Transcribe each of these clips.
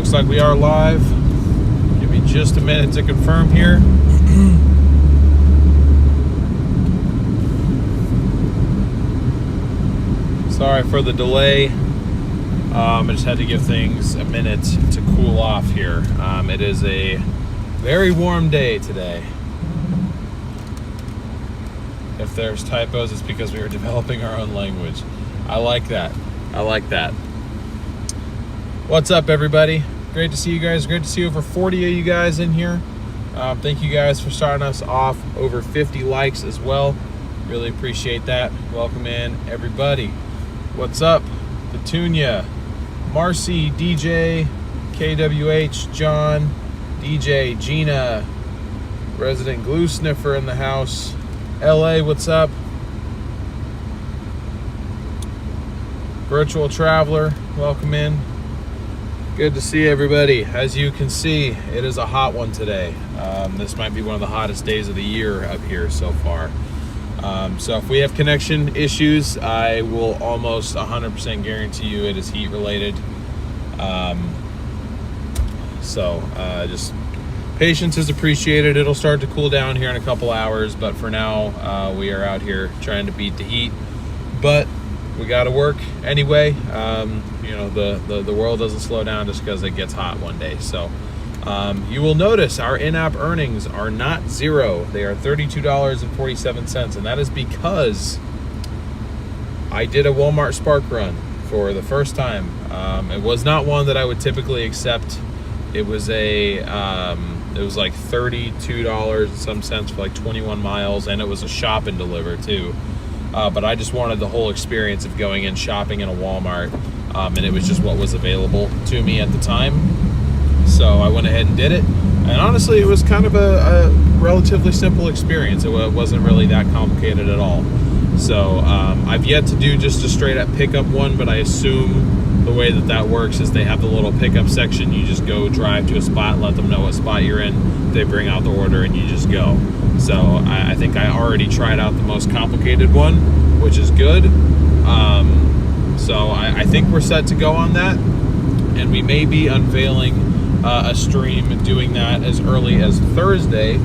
looks like we are live. Give me just a minute to confirm here. Sorry for the delay. I just had to give things a minute to cool off here. It is a very warm day today. If there's typos, it's because we are developing our own language. I like that. I like that. What's up, everybody? Great to see you guys. Great to see over 40 of you guys in here. Thank you guys for starting us off. Over 50 likes as well. Really appreciate that. Welcome in, everybody. What's up? Petunia, Marcy, DJ, KWH, John, DJ, Gina, resident glue sniffer in the house. LA, what's up? Virtual traveler, welcome in. Good to see everybody. As you can see, it is a hot one today. This might be one of the hottest days of the year up here so far. So if we have connection issues, I will almost 100% guarantee you it is heat related. Just patience is appreciated. It'll start to cool down here in a couple hours, but for now, we are out here trying to beat the heat. But we got to work anyway. The world doesn't slow down just because it gets hot one day. So you will notice our in-app earnings are not zero. They are $32.47, and that is because I did a Walmart Spark run for the first time. It was not one that I would typically accept. It was like $32 and some cents for like 21 miles, and it was a shop and deliver too. But I just wanted the whole experience of going in shopping in a Walmart, and it was just what was available to me at the time. So I went ahead and did it, and honestly, it was kind of a relatively simple experience. It wasn't really that complicated at all. So I've yet to do just a straight up pickup one, but I assume the way that works is they have the little pickup section. You just go drive to a spot, let them know what spot you're in, they bring out the order, and you just go. So I think I already tried out the most complicated one, which is good. So I think we're set to go on that, and we may be unveiling a stream doing that as early as Thursday,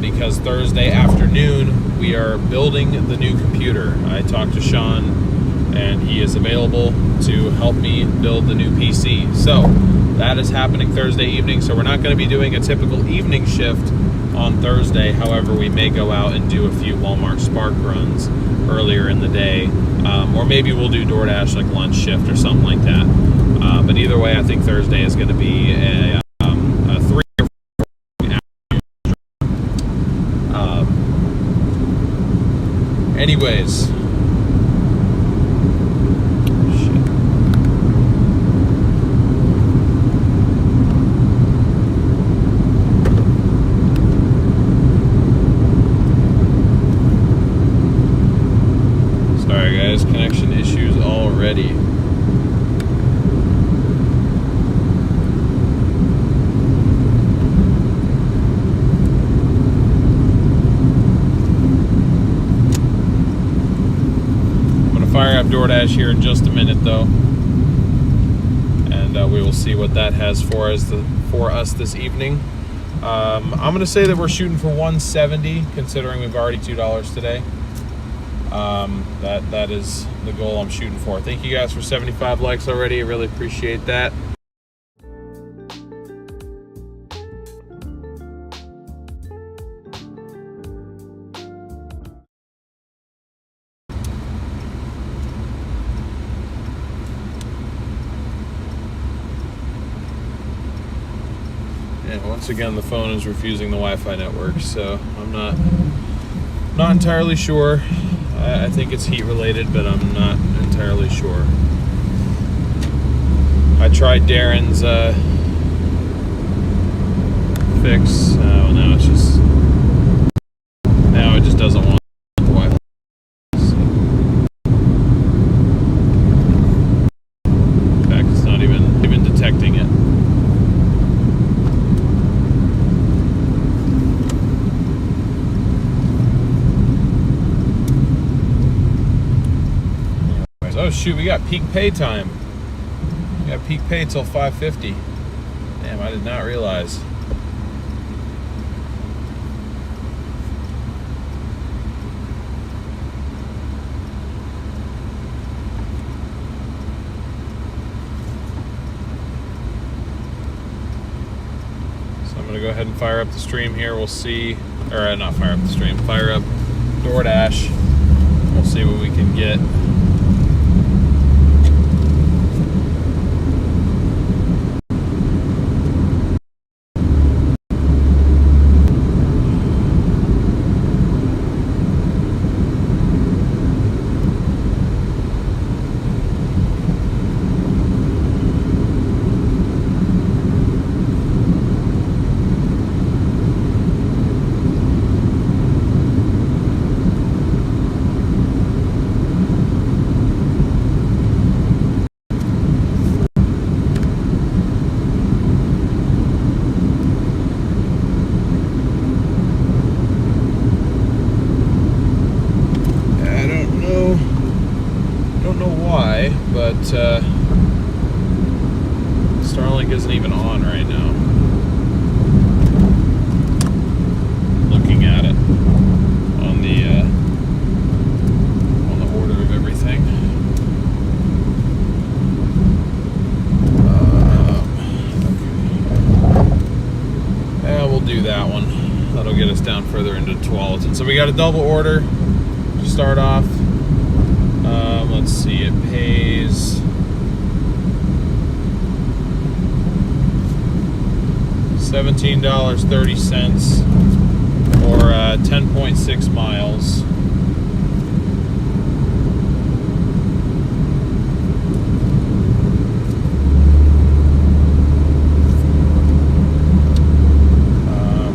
because Thursday afternoon we are building the new computer. I talked to Sean, and he is available to help me build the new PC. So that is happening Thursday evening. So we're not going to be doing a typical evening shift on Thursday. However, we may go out and do a few Walmart Spark runs earlier in the day, or maybe we'll do Doordash like lunch shift or something like that. But either way, I think Thursday is going to be a 3 or 4 hour. Anyways. Connection issues already. I'm going to fire up Doordash here in just a minute, though, and we will see what that has for us this evening. I'm going to say that we're shooting for 170, considering we've already $2 today. That is the goal I'm shooting for. Thank you guys for 75 likes already. I really appreciate that. And once again, the phone is refusing the Wi-Fi network, so I'm not entirely sure. I think it's heat related, but I'm not entirely sure. I tried Darren's fix. Now it just doesn't want the Wi-Fi. In fact, it's not even detecting it. Oh shoot, we got peak pay time. We got peak pay till 5:50. Damn, I did not realize. So I'm gonna go ahead and fire up the stream here. We'll see, or not fire up the stream, fire up Doordash. We'll see what we can get. But Starlink isn't even on right now. Looking at it on the order of everything. Okay. Yeah, we'll do that one. That'll get us down further into Tualatin. So we got a double order to start off. Let's see, it pays $17.30 for 10.6 miles.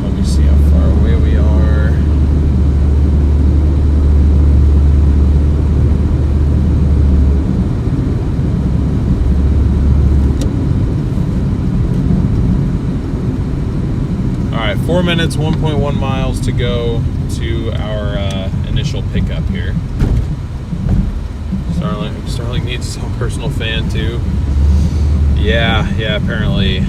Let me see how far away we are. All right, 4 minutes, 1.1 miles to go to our initial pickup here. Starlink needs its own personal fan too. Yeah, apparently.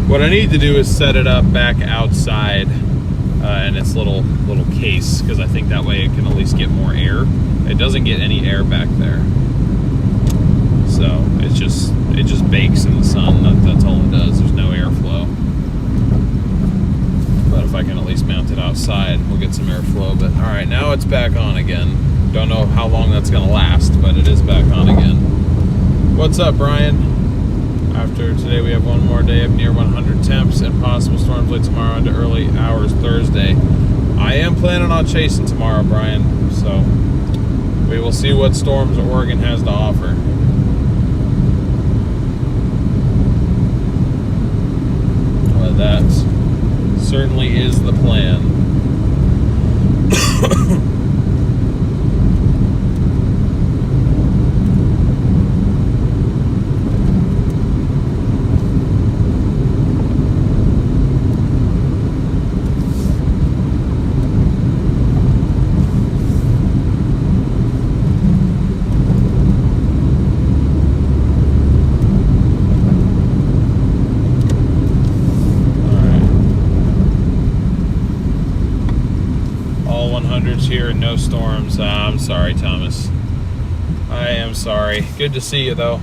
What I need to do is set it up back outside in its little case, because I think that way it can at least get more air. It doesn't get any air back there. So it just bakes in the sun. That's all it does. There's no airflow. But if I can at least mount it outside, we'll get some airflow. But all right, now it's back on again. Don't know how long that's going to last, but it is back on again. What's up, Brian? After today, we have one more day of near 100 temps and possible storms late tomorrow into early hours Thursday. I am planning on chasing tomorrow, Brian. So we will see what storms Oregon has to offer. That certainly is the plan. Here and no storms. I'm sorry, Thomas. I am sorry. Good to see you, though.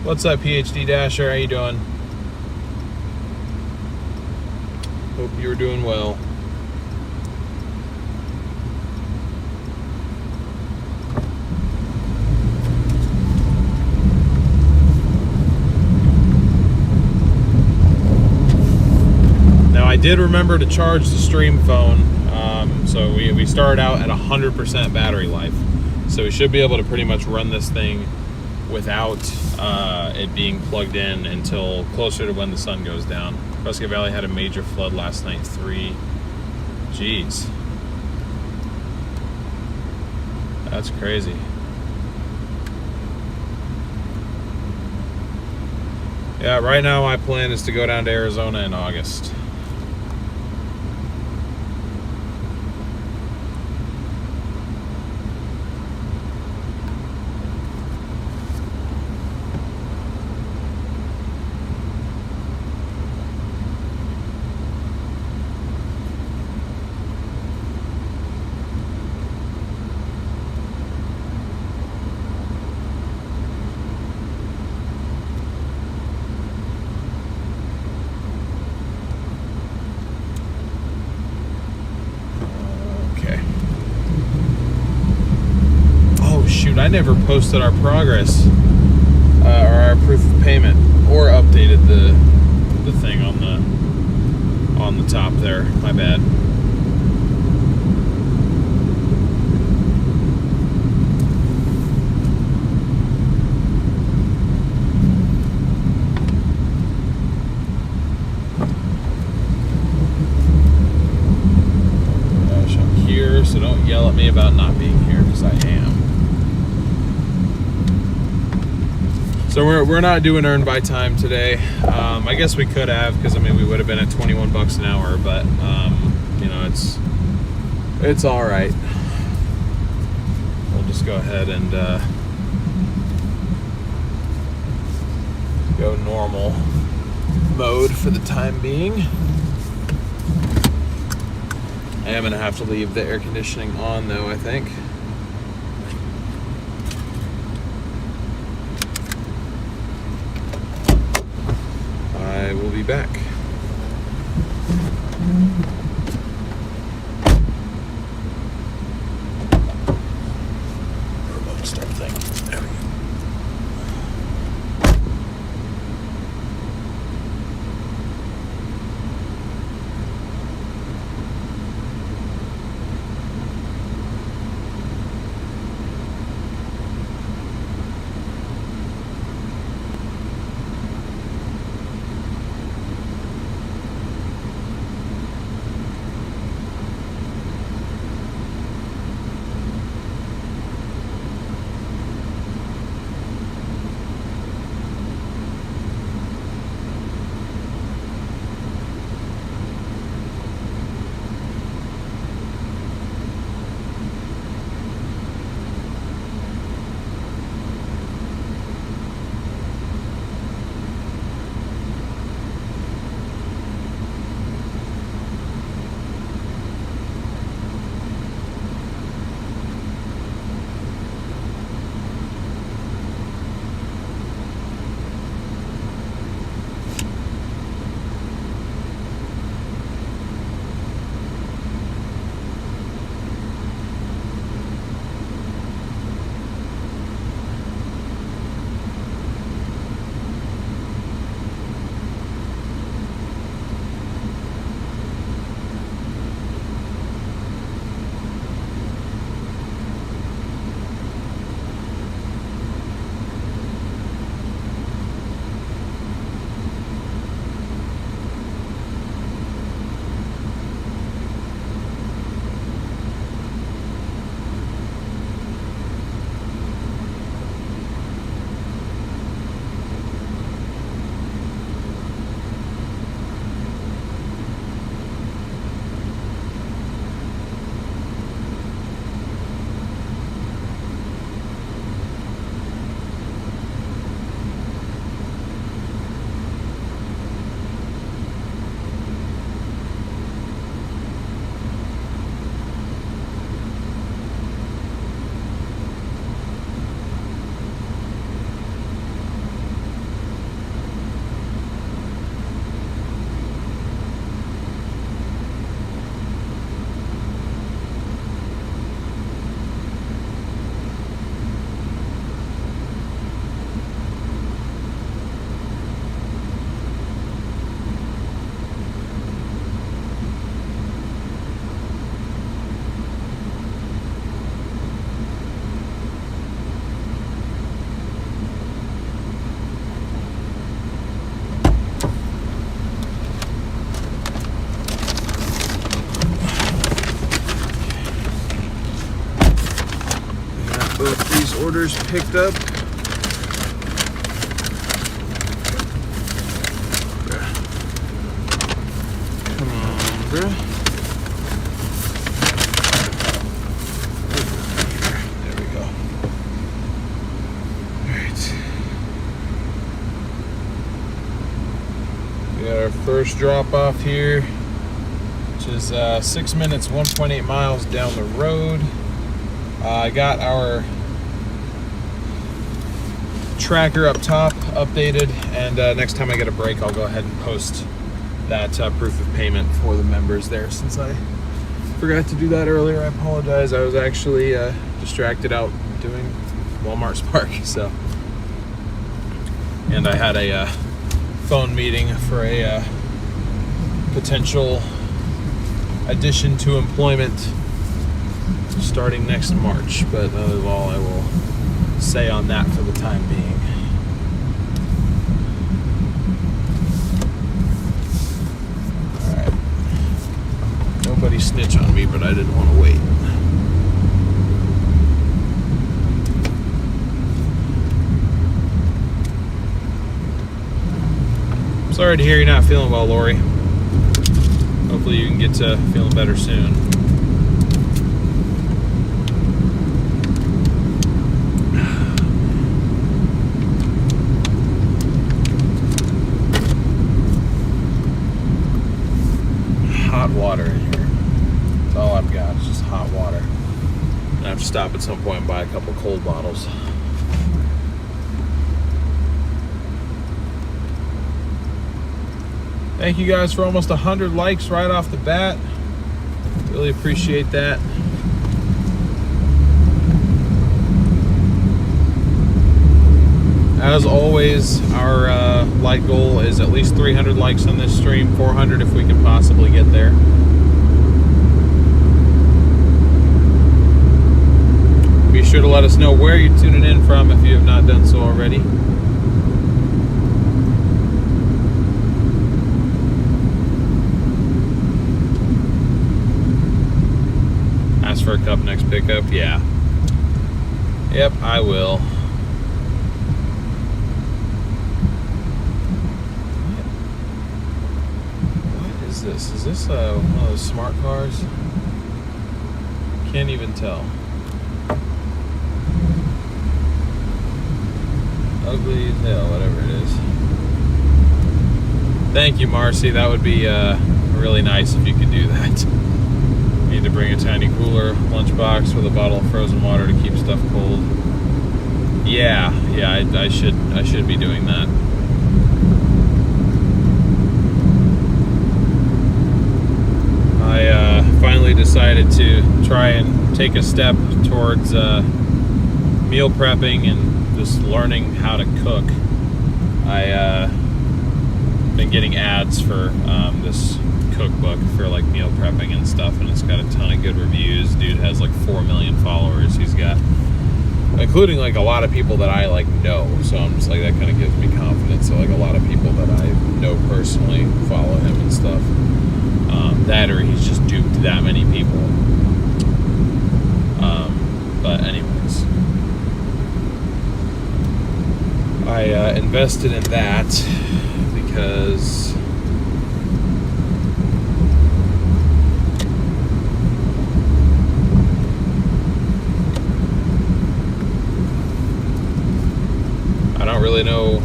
What's up, PhD Dasher? How you doing? Hope you're doing well. Now, I did remember to charge the stream phone. So we started out at 100% battery life. So we should be able to pretty much run this thing without it being plugged in until closer to when the sun goes down. Prescott Valley had a major flood last night. 3. Jeez. That's crazy. Yeah, right now my plan is to go down to Arizona in August. shoot, I never posted our progress or our proof of payment, or updated the thing on the top there. My bad. So don't yell at me about not being here, because I am. So we're not doing earn by time today. I guess we could have, because I mean we would have been at 21 bucks an hour, but you know, it's all right. We'll just go ahead and go normal mode for the time being. I am gonna have to leave the air conditioning on though, I think. I will be back. Remote start thing. There we go. Both these orders picked up. Come on, bruh. There we go. Alright. We got our first drop off here, which is 6 minutes, 1.8 miles down the road. I got our tracker up top updated, and next time I get a break, I'll go ahead and post that proof of payment for the members there. Since I forgot to do that earlier, I apologize. I was actually just distracted out doing Walmart Spark. So, and I had a phone meeting for a potential addition to employment starting next March, but that is all I will say on that for the time being. Alright. Nobody snitch on me, but I didn't want to wait. Sorry to hear you're not feeling well, Lori. Hopefully you can get to feeling better soon. Hot water in here. That's all I've got. It's just hot water. I have to stop at some point and buy a couple cold bottles. Thank you guys for almost 100 likes right off the bat. Really appreciate that. As always, our like goal is at least 300 likes on this stream, 400 if we can possibly get there. Be sure to let us know where you're tuning in from if you have not done so already. Ask for a cup next pickup? Yeah. Yep, I will. What is this? Is this one of those smart cars? Can't even tell. Ugly as hell, whatever it is. Thank you, Marcy. That would be really nice if you could do that. Need to bring a tiny cooler, lunchbox with a bottle of frozen water to keep stuff cold. Yeah, I should be doing that. I finally decided to try and take a step towards meal prepping and just learning how to cook. I been getting ads for this cookbook for like meal prepping and stuff, and it's got a ton of good reviews. Dude has like 4 million followers. He's got, including like a lot of people that I like know, so I'm just like, that kind of gives me confidence. So like a lot of people that I know personally follow him and stuff. That or he's just duped that many people. But anyways, I invested in that because I don't really know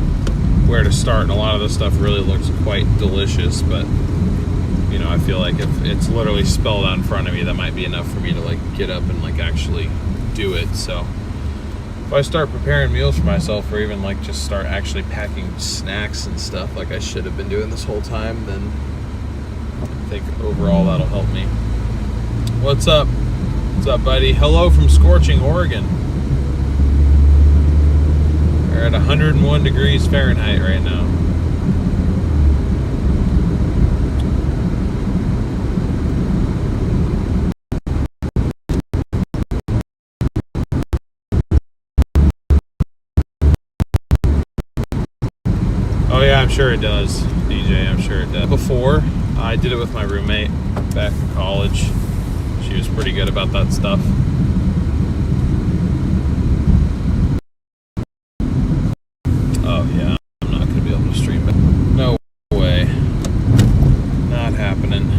where to start, and a lot of this stuff really looks quite delicious, but you know, I feel like if it's literally spelled out in front of me, that might be enough for me to like get up and like actually do it. So if I start preparing meals for myself, or even like just start actually packing snacks and stuff like I should have been doing this whole time, then I think overall that'll help me. What's up? What's up, buddy? Hello from scorching Oregon. We're at 101 degrees Fahrenheit right now. I'm sure it does, DJ. I'm sure it does. Before, I did it with my roommate back in college. She was pretty good about that stuff. Oh yeah, I'm not gonna be able to stream it. No way. Not happening.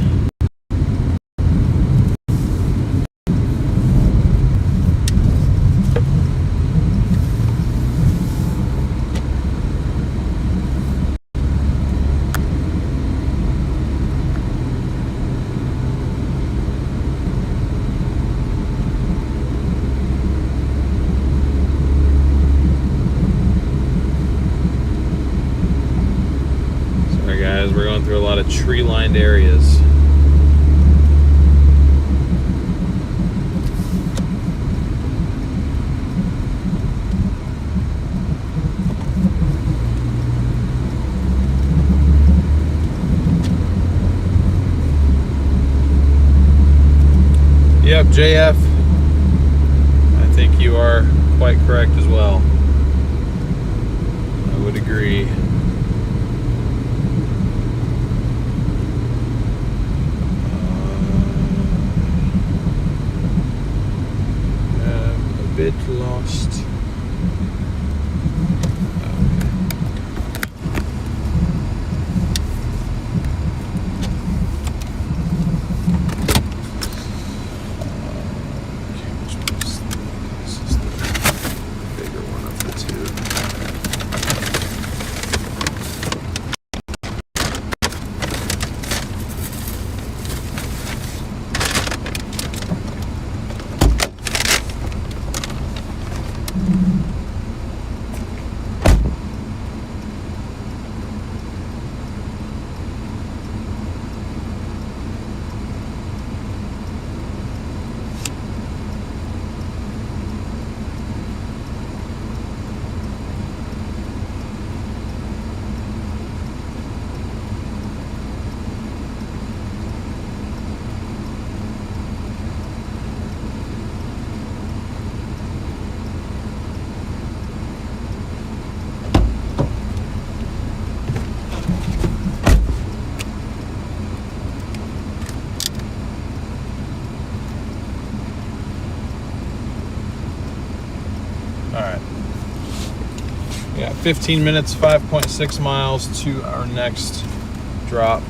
We're going through a lot of tree-lined areas. JF, I think you are quite correct as well. I would agree. A bit lost. Alright. We got 15 minutes, 5.6 miles to our next drop.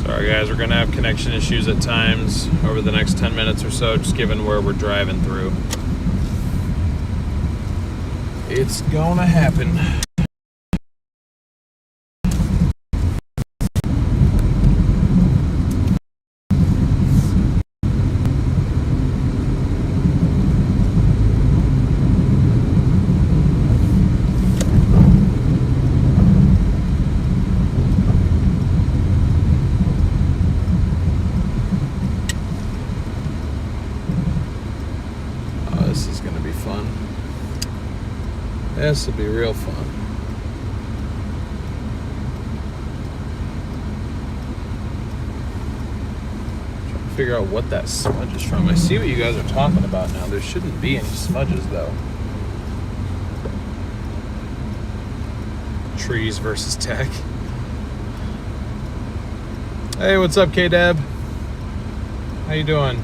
Sorry guys, we're gonna have connection issues at times over the next 10 minutes or so, just given where we're driving through. It's gonna happen. This is going to be fun. This will be real fun. Trying to figure out what that smudge is from. I see what you guys are talking about now. There shouldn't be any smudges though. Trees versus tech. Hey, what's up, K-Deb? How you doing?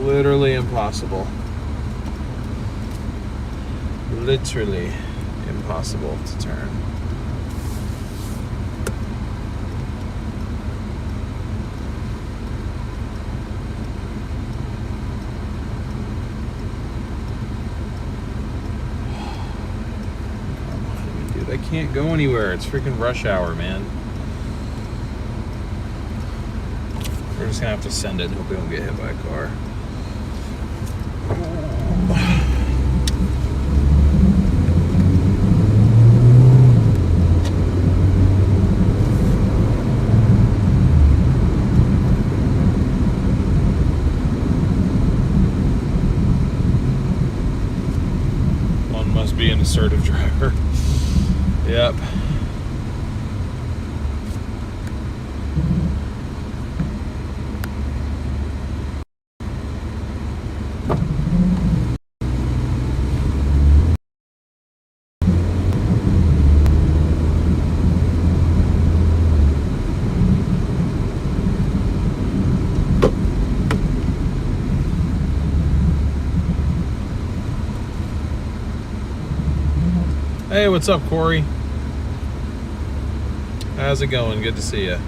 Literally impossible. Literally impossible to turn. Come on, dude, I can't go anywhere. It's freaking rush hour, man. We're just gonna have to send it and hope we don't get hit by a car. One must be an assertive driver. Yep. Hey, what's up, Corey? How's it going? Good to see you.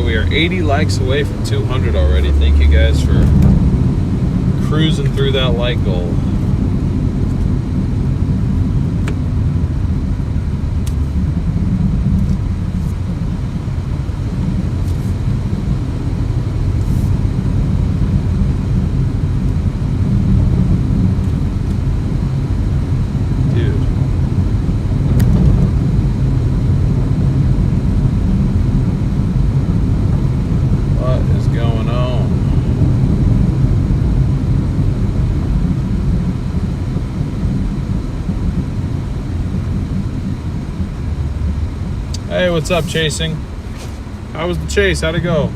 We are 80 likes away from 200 already. Thank you guys for cruising through that like goal. Hey, what's up, Chasing? How was the chase? How'd it go?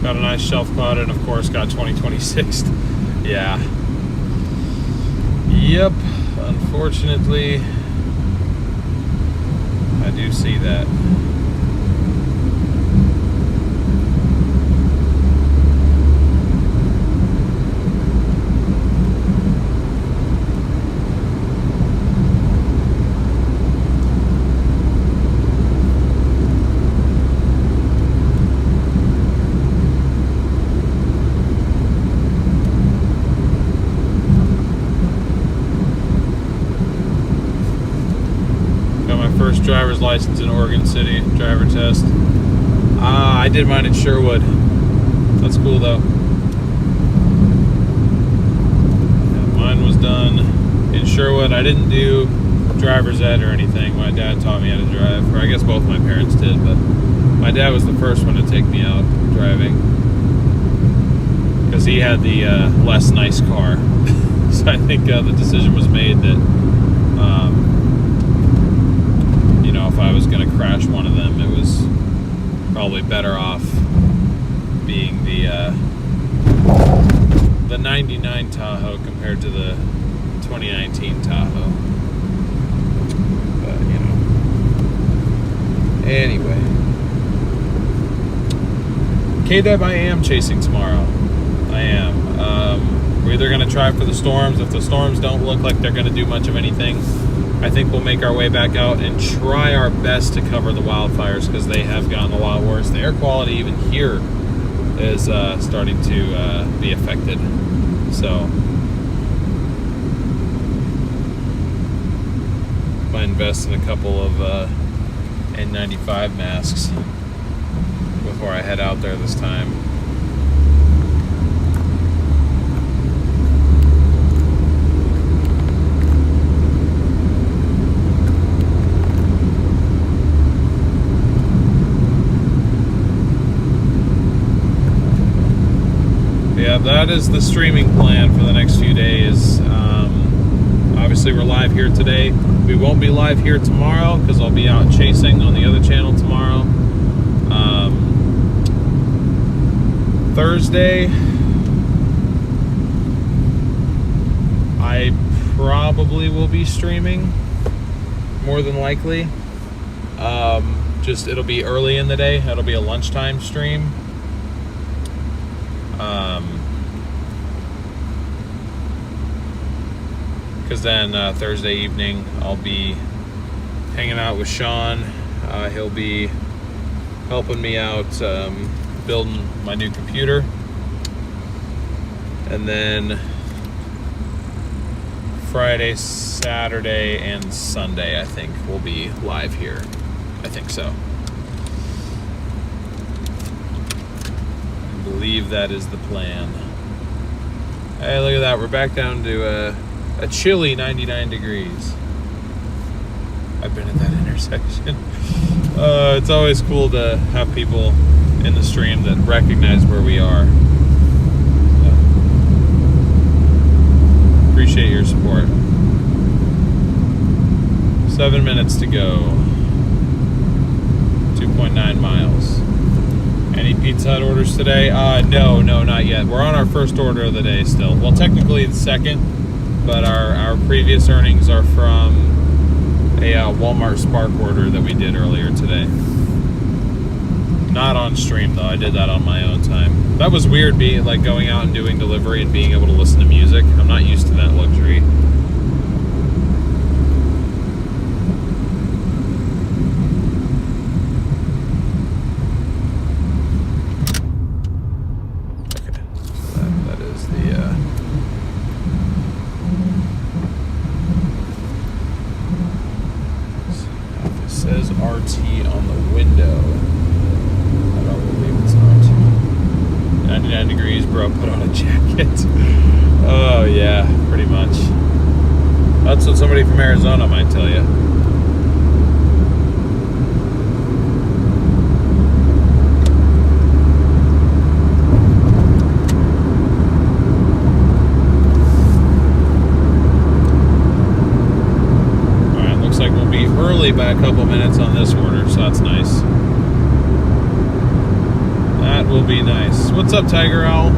Got a nice shelf cloud and of course got 2026. Yeah. Yep. Unfortunately, I do see that. First driver's license in Oregon City, driver test. I did mine in Sherwood. That's cool though. Yeah, mine was done in Sherwood. I didn't do driver's ed or anything. My dad taught me how to drive, or I guess both my parents did, but my dad was the first one to take me out driving because he had the less nice car. So I think the decision was made that if I was going to crash one of them, it was probably better off being the 99 Tahoe compared to the 2019 Tahoe. But, anyway. K-Deb, I am chasing tomorrow. I am. We're either going to try for the storms. If the storms don't look like they're going to do much of anything, I think we'll make our way back out and try our best to cover the wildfires because they have gotten a lot worse. The air quality even here is starting to be affected. So might invest in a couple of N95 masks before I head out there this time. Yeah, that is the streaming plan for the next few days. Obviously, we're live here today. We won't be live here tomorrow because I'll be out chasing on the other channel tomorrow. Thursday, I probably will be streaming. more than likely. Just it'll be early in the day. It'll be a lunchtime stream. Because then Thursday evening I'll be hanging out with Sean. He'll be helping me out building my new computer. And then Friday, Saturday, and Sunday, I think, we'll be live here. I think so. I believe that is the plan. Hey, look at that. We're back down to a chilly 99 degrees. I've been at that intersection. It's always cool to have people in the stream that recognize where we are. So, appreciate your support. 7 minutes to go. 2.9 miles. Any Pizza Hut orders today? No, not yet. We're on our first order of the day still. Well, technically it's second, but our previous earnings are from a Walmart Spark order that we did earlier today. Not on stream though. I did that on my own time. That was weird, being like going out and doing delivery and being able to listen to music. I'm not used to that luxury. Says RT on the window. I don't believe it's RT. 99 degrees, bro. Put on a jacket. Oh, yeah, pretty much. That's what somebody from Arizona might tell you. Early by a couple minutes on this order, so that's nice. That will be nice. What's up, Tiger Owl?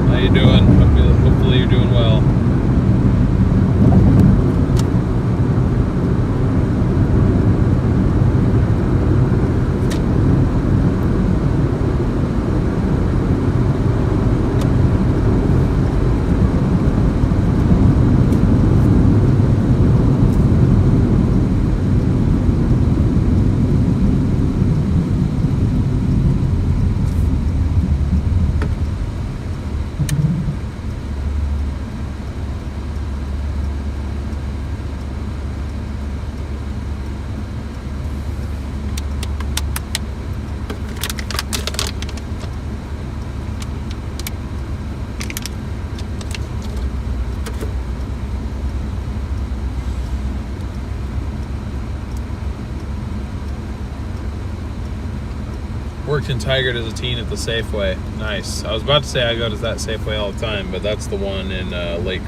How you doing? Hopefully you're doing well. Worked in Tigard as a teen at the Safeway. Nice. I was about to say I go to that Safeway all the time, but that's the one in Lake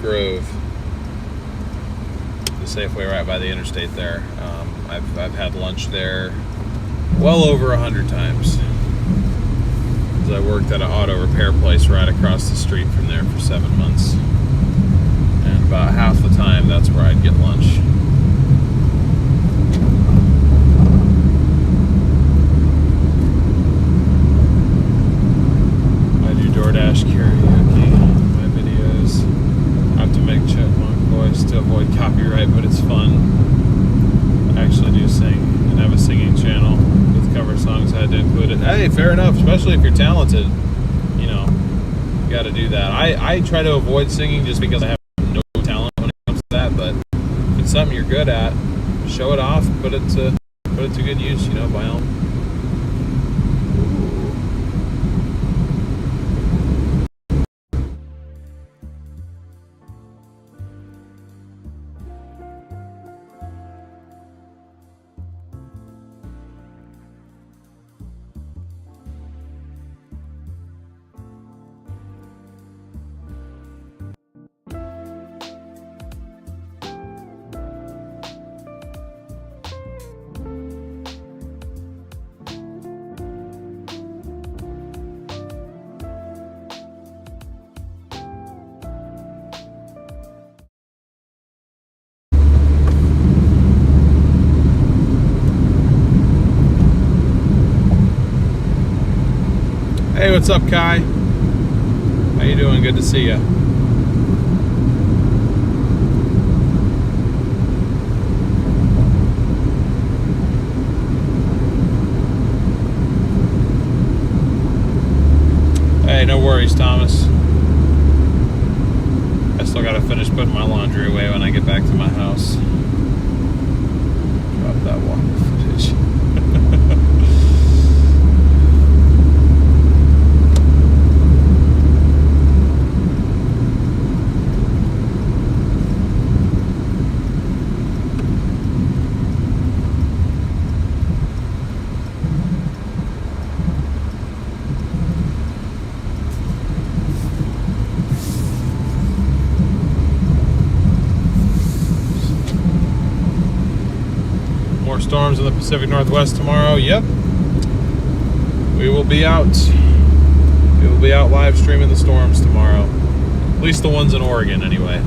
Grove. The Safeway right by the interstate there. I've had lunch there well over 100 times. I worked at an auto repair place right across the street from there for 7 months. And about half the time, that's where I'd get lunch. Doordash karaoke, my videos. I have to make chipmunk voice to avoid copyright, but it's fun. I actually do sing and have a singing channel with cover songs. I had to include it. Hey, fair enough, especially if you're talented. You know, you got to do that. I try to avoid singing just because I have no talent when it comes to that, but if it's something you're good at, show it off, put it to good use, you know, by all means. Hey, what's up, Kai? How you doing? Good to see you. Hey, no worries, Thomas. I still gotta finish putting my laundry away when I get back to my house. Drop that walker footage. More storms in the Pacific Northwest tomorrow. Yep. We will be out. We will be out live streaming the storms tomorrow. At least the ones in Oregon, anyway.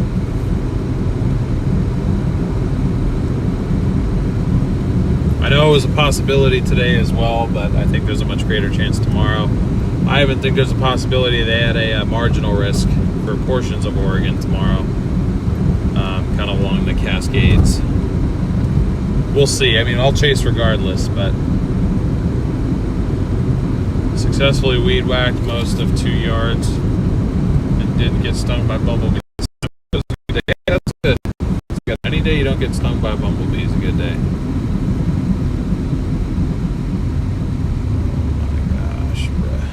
I know it was a possibility today as well, but I think there's a much greater chance tomorrow. I even think there's a possibility they had a marginal risk for portions of Oregon tomorrow, kind of along the Cascades. We'll see. I mean, I'll chase regardless, but successfully weed whacked most of 2 yards and didn't get stung by bumblebees. Yeah, that's good. That's good. Any day you don't get stung by a bumblebee is a good day. Oh my gosh, bruh.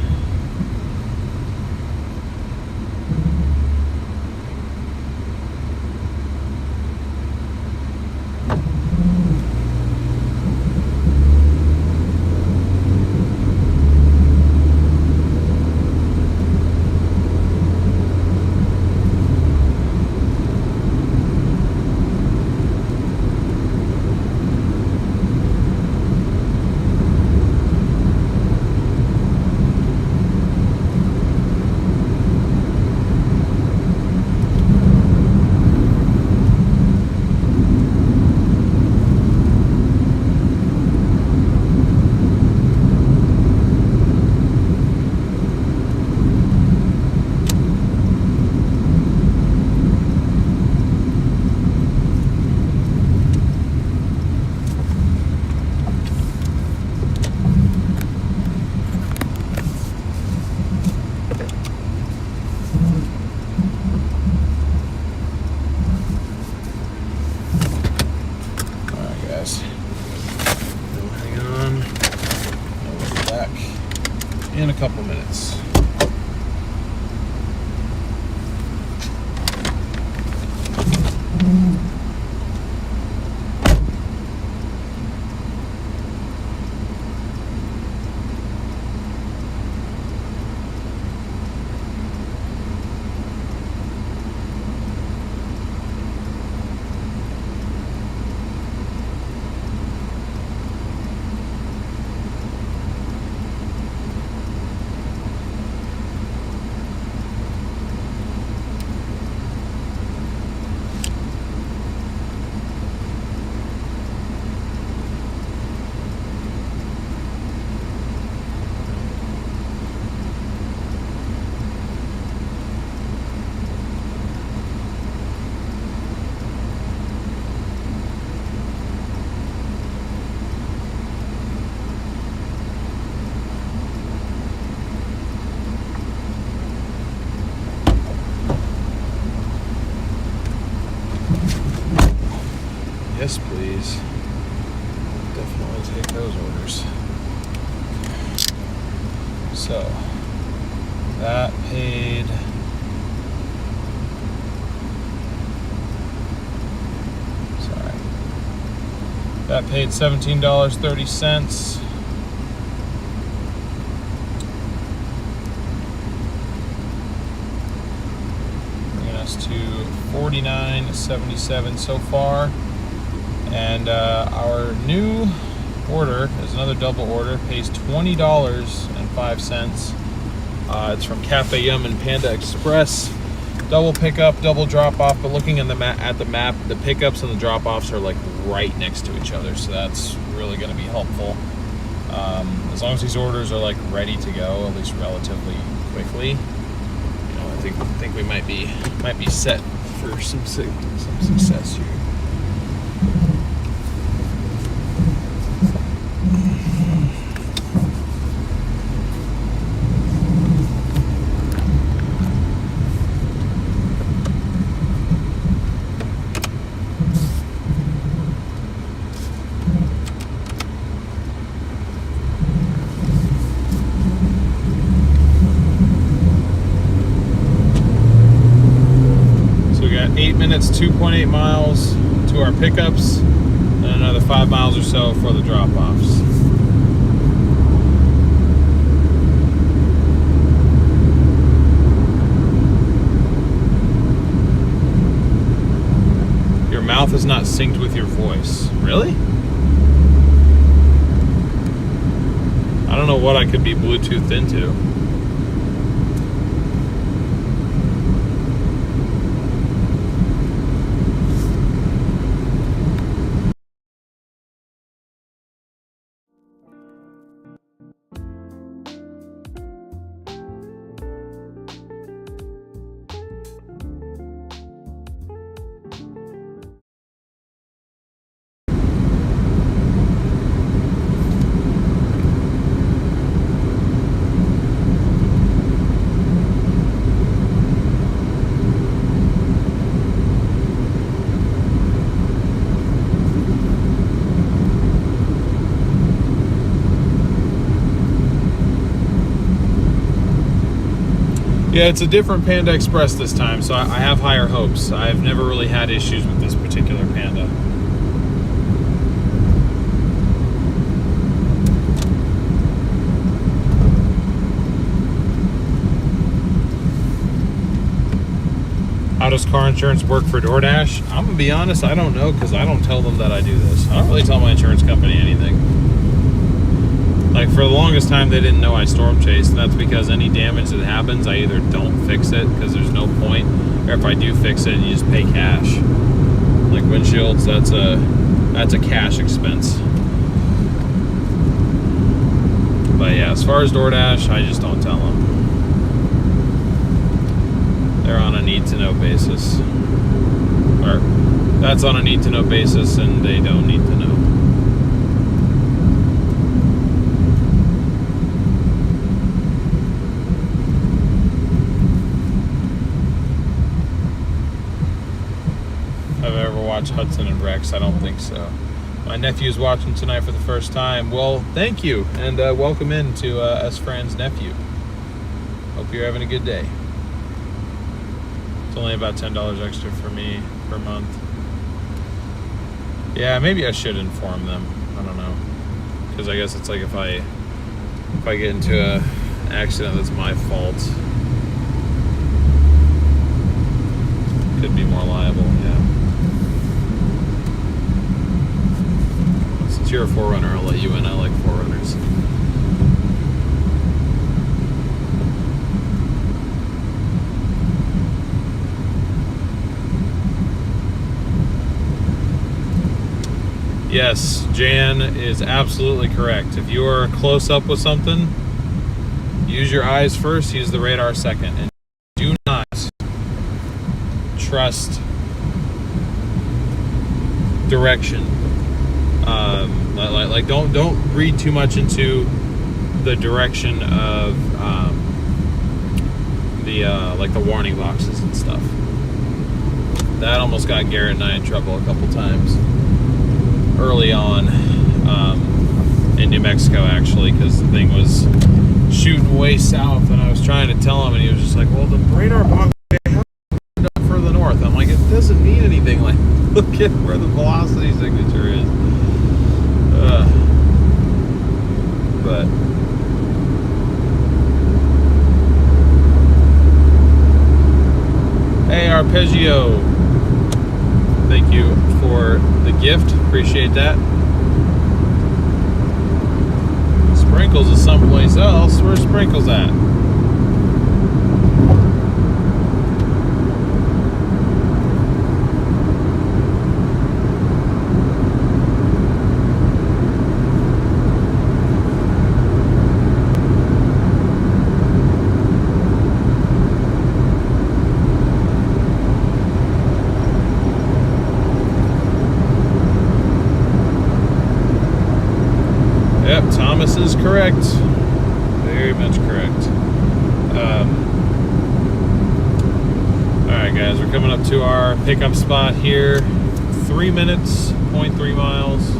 Hang on. I'll be back in a couple minutes. Yes, please. Definitely take those orders. So, that paid... Sorry. That paid $17.30. Bringing us to $49.77 so far. And our new order is another double order, pays $20.05. It's from Cafe Yum and Panda Express. Double pickup, double drop off, but looking at the map, the pickups and the drop offs are like right next to each other, so that's really going to be helpful. As long as these orders are like ready to go, at least relatively quickly, I think we might be set for some success here. So we got 8 minutes, 2.8 miles to our pickups, and another 5 miles or so for the drop-offs. Your mouth is not synced with your voice. Really? I don't know what I could be Bluetoothed into. Yeah, it's a different Panda Express this time, so I have higher hopes. I've never really had issues with this particular Panda. How does car insurance work for Doordash? I'm gonna be honest, I don't know, because I don't tell them that I do this. I don't really tell my insurance company anything. Like, for the longest time, they didn't know I storm chased, and that's because any damage that happens, I either don't fix it, because there's no point, or if I do fix it, you just pay cash. Like windshields, that's a cash expense. But yeah, as far as Doordash, I just don't tell them. They're on a need-to-know basis. Or, that's on a need-to-know basis, and they don't need to know. Watch Hudson and Rex? I don't think so. My nephew's watching tonight for the first time. Well, thank you, and welcome in to S. Fran's nephew. Hope you're having a good day. It's only about $10 extra for me per month. Yeah, maybe I should inform them. I don't know, because I guess it's like if I get into an accident that's my fault, could be more liable. Yeah. You're a 4Runner, I'll let you in. I like 4Runners. Yes, Jan is absolutely correct. If you are close up with something, use your eyes first, use the radar second, and do not trust direction. Like don't read too much into the direction of the warning boxes and stuff. That almost got Garrett and I in trouble a couple times early on in New Mexico, actually, because the thing was shooting way south, and I was trying to tell him, and he was just like, "Well, the radar box up further north." I'm like, "It doesn't mean anything. Like, look at where the velocity signature is." But hey, Arpeggio, thank you for the gift. Appreciate that. Sprinkles is someplace else. Where's Sprinkles at? Yep, Thomas is correct. Very much correct. Alright guys, we're coming up to our pickup spot here. 3 minutes, 0.3 miles.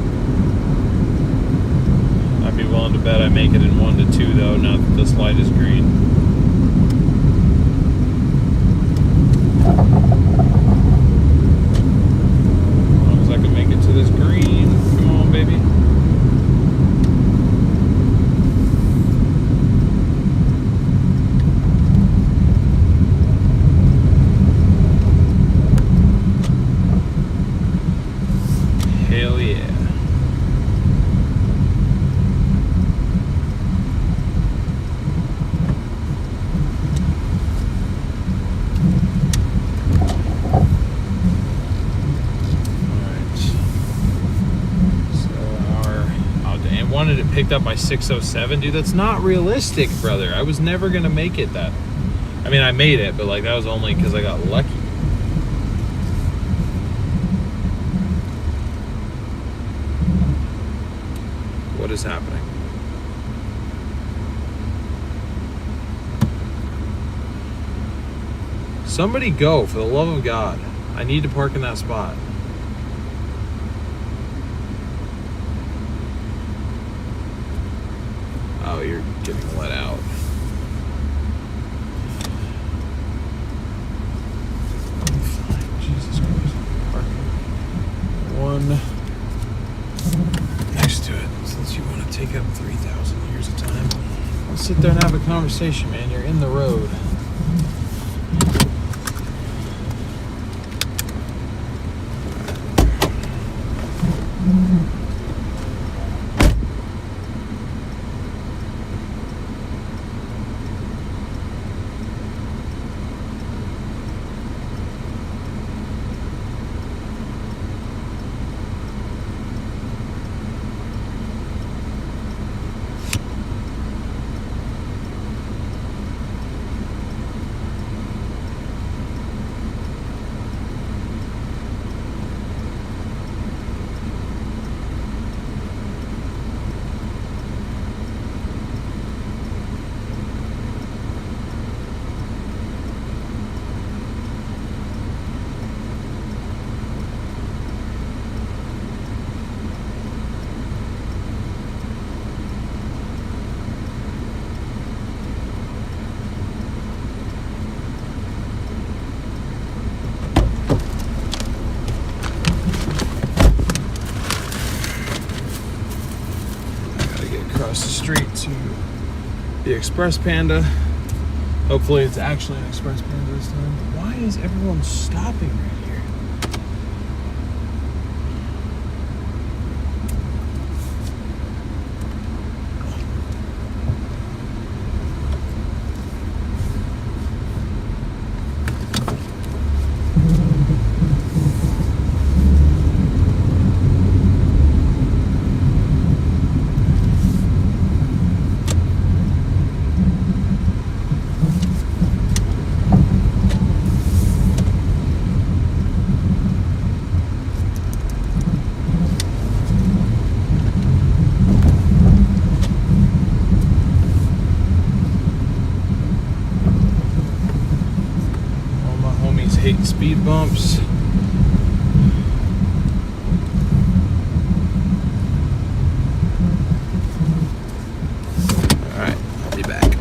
I'd be willing to bet I make it in 1 to 2 though, now that this light is green. As long as I can make it to this green. Come on, baby. Hell yeah. Wanted it picked up by 6:07, dude. That's not realistic, brother. I was never gonna make it that. I mean, I made it, but like that was only because I got lucky. What is happening? Somebody go, for the love of God. I need to park in that spot. Oh, you're getting let out. Jesus Christ. Parking. One next to it. Since you want to take up 3,000 years of time, let's sit there and have a conversation, man. You're in the road. Across the street to the Express Panda. Hopefully it's actually an Express Panda this time. Why is everyone stopping right here? Hate speed bumps. All right, I'll be back.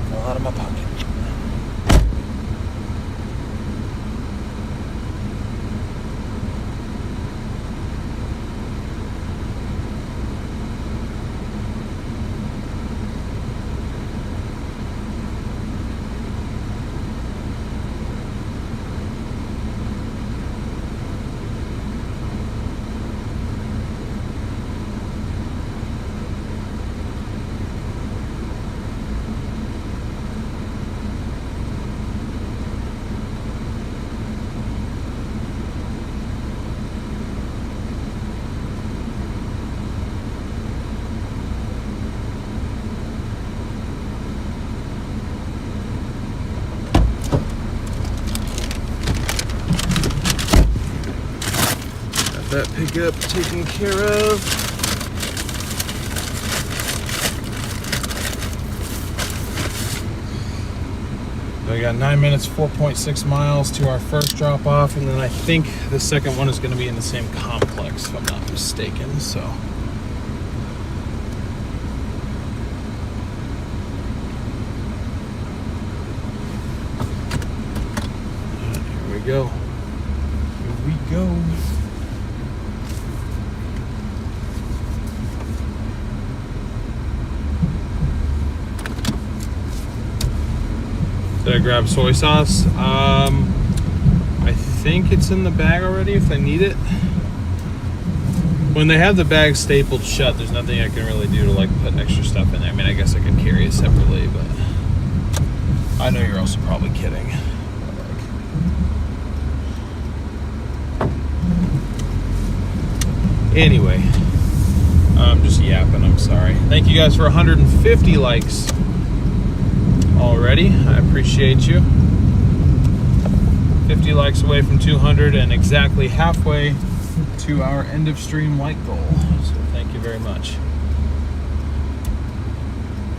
Fell out of my pocket. That pickup taken care of. We got 9 minutes, 4.6 miles to our first drop off, and then I think the second one is going to be in the same complex, if I'm not mistaken. So, here we go. Here we go. Did I grab soy sauce? I think it's in the bag already if I need it. When they have the bag stapled shut, there's nothing I can really do to like put extra stuff in there. I mean, I guess I could carry it separately, but I know you're also probably kidding. Anyway, I'm just yapping, I'm sorry. Thank you guys for 150 likes already. I appreciate you. 50 likes away from 200 and exactly halfway to our end of stream like goal. So thank you very much.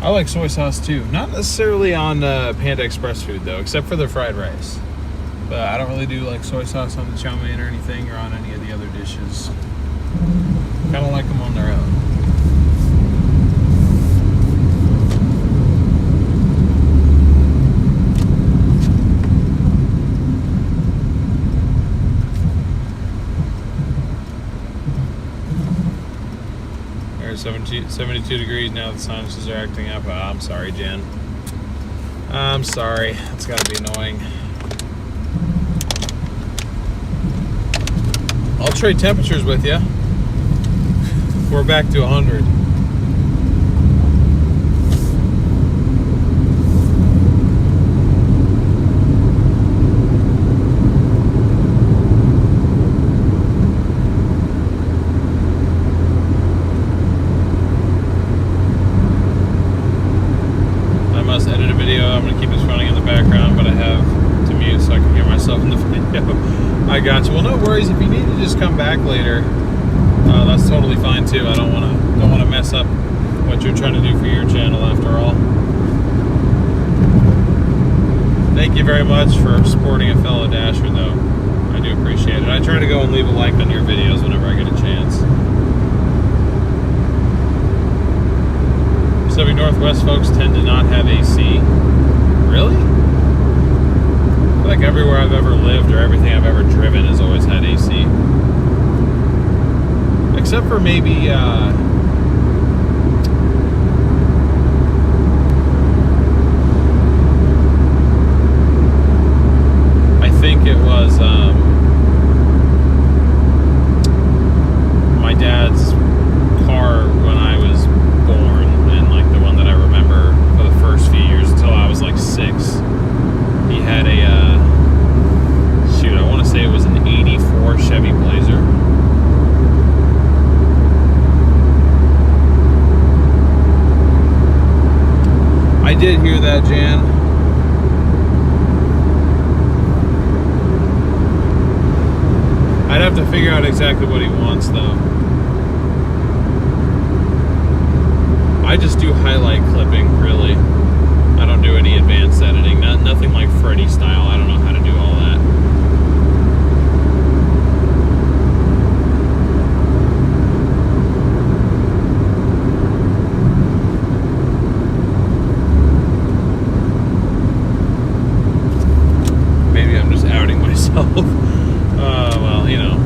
I like soy sauce too. Not necessarily on Panda Express food though, except for the fried rice. But I don't really do like soy sauce on the chow mein or anything, or on any of the other dishes. Kind of like them on their own. There's 72 degrees now. The sinuses are acting up. Oh, I'm sorry, Jen. I'm sorry. It's got to be annoying. I'll trade temperatures with you. We're back to 100. I must edit a video. I'm going to keep this running in the background, but I have to mute so I can hear myself in the video. I got you. Well, no worries. If you need to just come back later, that's totally fine too. I don't want to mess up what you're trying to do for your channel after all. Thank you very much for supporting a fellow Dasher though. I do appreciate it. I try to go and leave a like on your videos whenever I get a chance. Pacific Northwest folks tend to not have AC. Really? I feel like everywhere I've ever lived or everything I've ever driven has always had AC. Except for maybe, I think it was my dad's car when I was born, and like the one that I remember for the first few years until I was like 6. He had a, shoot, I want to say it was an 84 Chevy Blazer. I did hear that, Jan. I'd have to figure out exactly what he wants, though. I just do highlight clipping, really. I don't do any advanced editing. Nothing like Freddy style. I don't know how to do all that. Maybe I'm just outing myself. Well, you know.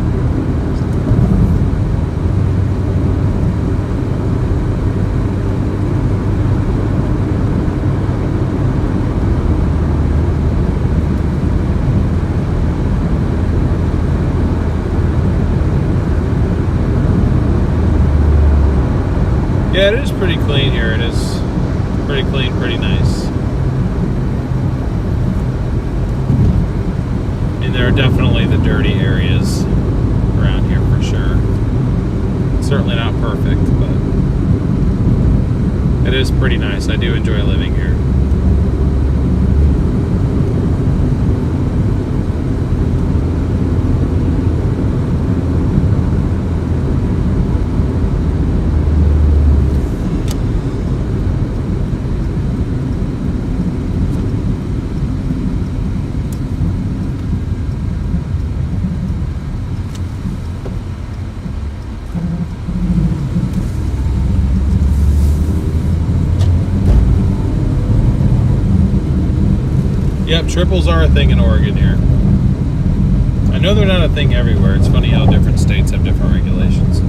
Yeah, it is pretty clean here. It is pretty clean, pretty nice. And there are definitely the dirty areas around here for sure. Certainly not perfect, but it is pretty nice. I do enjoy living here. Yep, triples are a thing in Oregon here. I know they're not a thing everywhere. It's funny how different states have different regulations.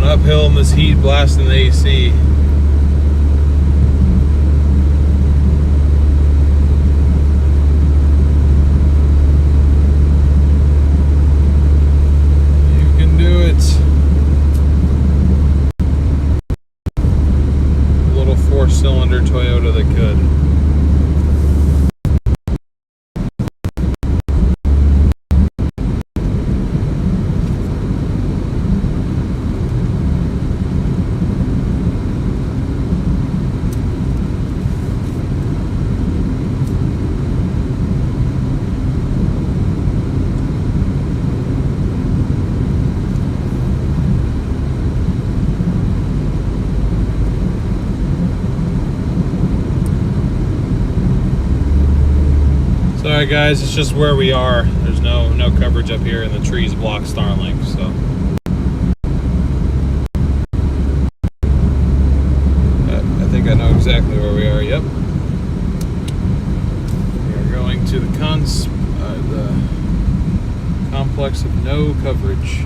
Uphill in this heat, blasting the AC. You can do it. A little 4-cylinder Toyota that could. Sorry guys, it's just where we are. There's no coverage up here and the trees block Starlink, so. I think I know exactly where we are, yep. We are going to the complex of no coverage.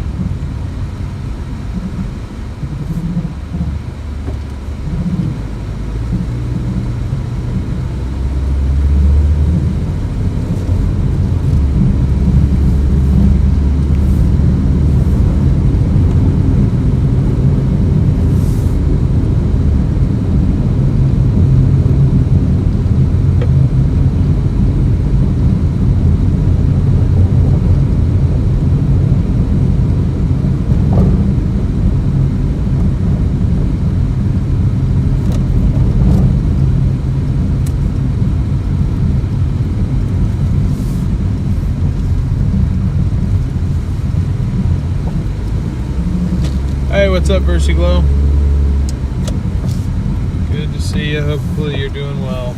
Hey, what's up, VersiGlow? Good to see you. Hopefully you're doing well.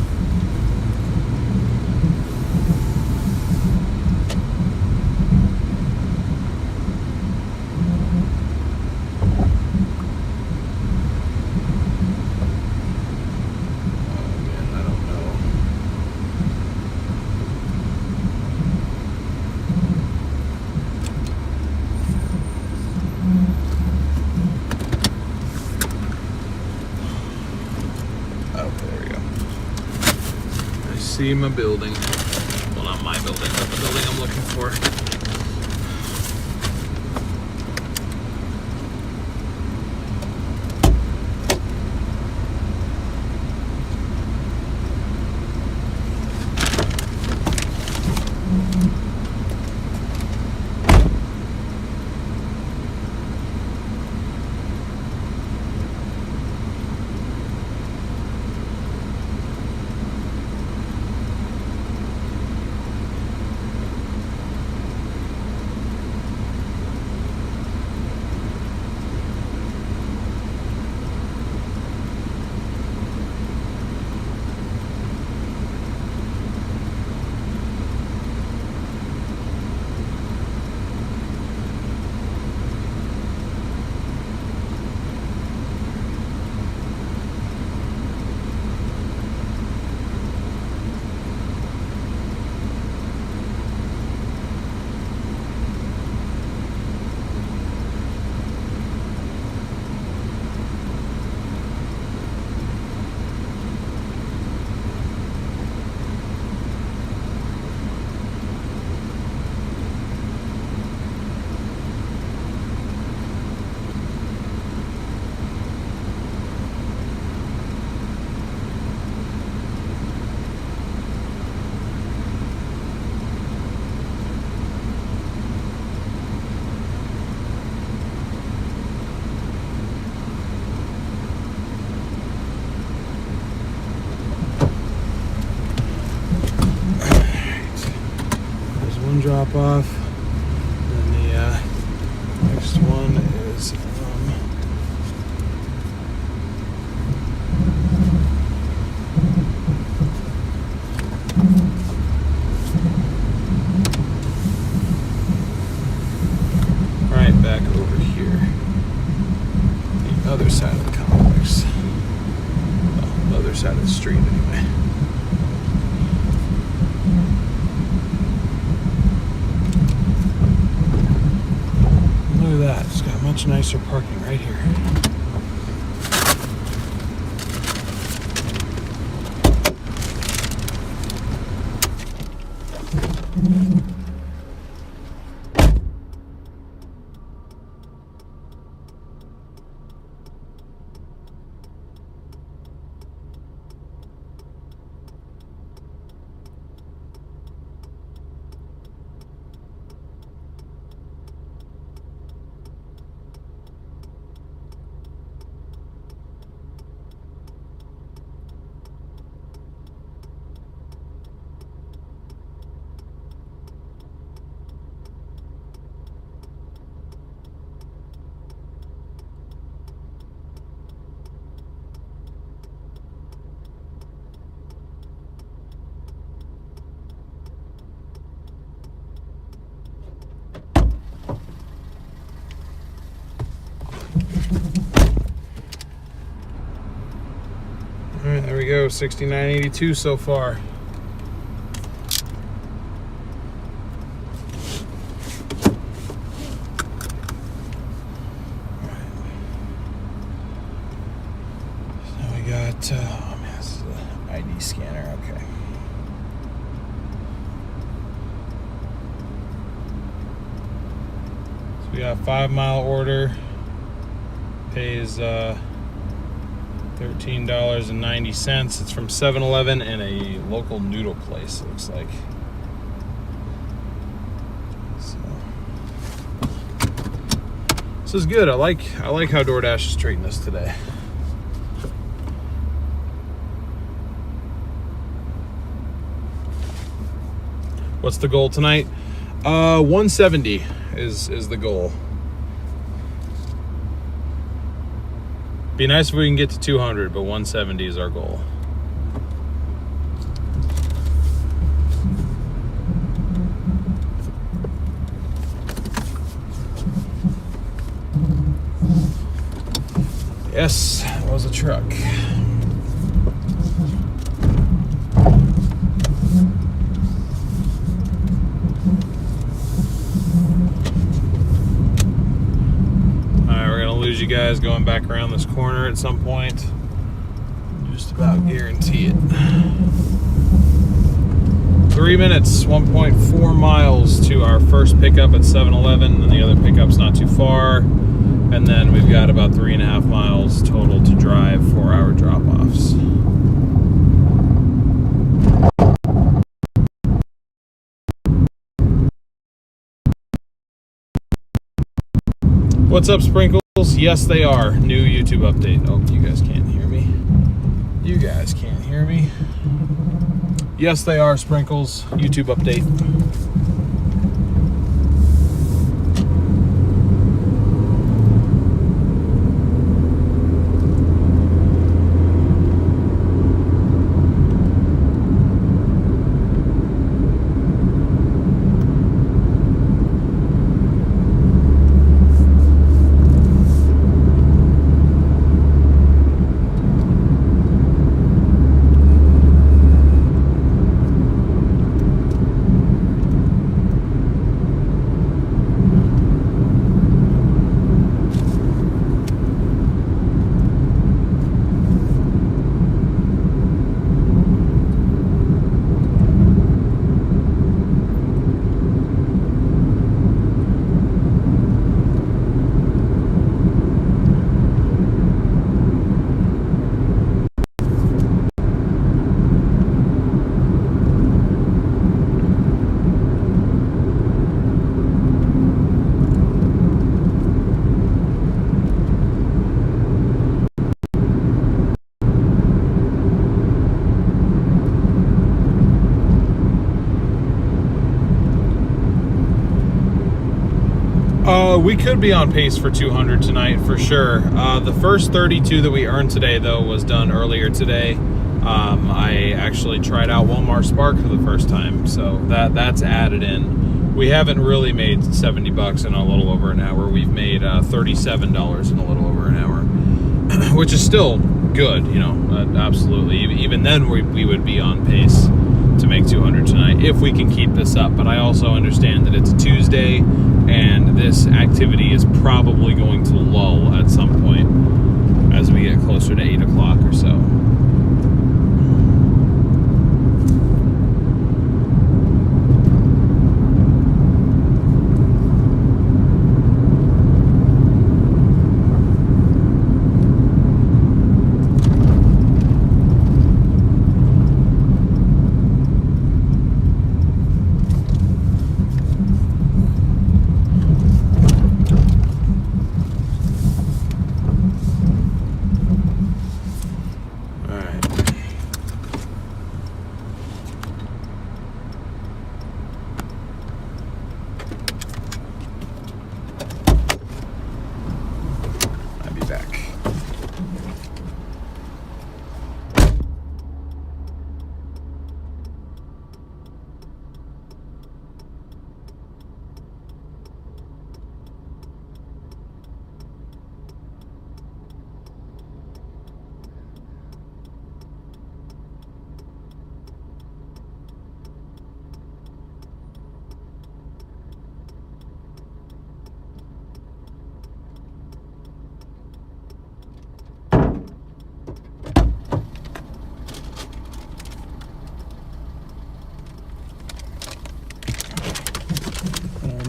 See my building. Well, not my building, but the building I'm looking for. drop off. And the next one is right back over here, the other side of the complex. Well, the other side of the street anyway. Look at that, it's got much nicer parking right here. Alright, there we go, 69.82 so far. So we got, oh man, this is an ID scanner, okay. So we got a 5-mile order, pays $13.90. It's from 7-Eleven and a local noodle place, it looks like. So this is good. I like how Doordash is treating us today. What's the goal tonight? 170 is the goal. Be nice if we can get to 200, but 170 is our goal. Yes, that was a truck. You guys going back around this corner at some point. Just about guarantee it. 3 minutes, 1.4 miles to our first pickup at 7-Eleven, and the other pickup's not too far. And then we've got about 3.5 miles total to drive for our drop-offs. What's up, Sprinkles? Yes, they are. New YouTube update. Oh, you guys can't hear me. You guys can't hear me. Yes, they are, Sprinkles. YouTube update. we could be on pace for 200 tonight for sure. The first 32 that we earned today, though, was done earlier today. I actually tried out Walmart Spark for the first time, so that's added in. We haven't really made 70 bucks in a little over an hour. We've made $37 in a little over an hour, which is still good, you know, absolutely. Even then, we would be on pace to make 200 tonight if we can keep this up. But I also understand that it's a Tuesday and this activity is probably going to lull at some point as we get closer to 8 o'clock or so.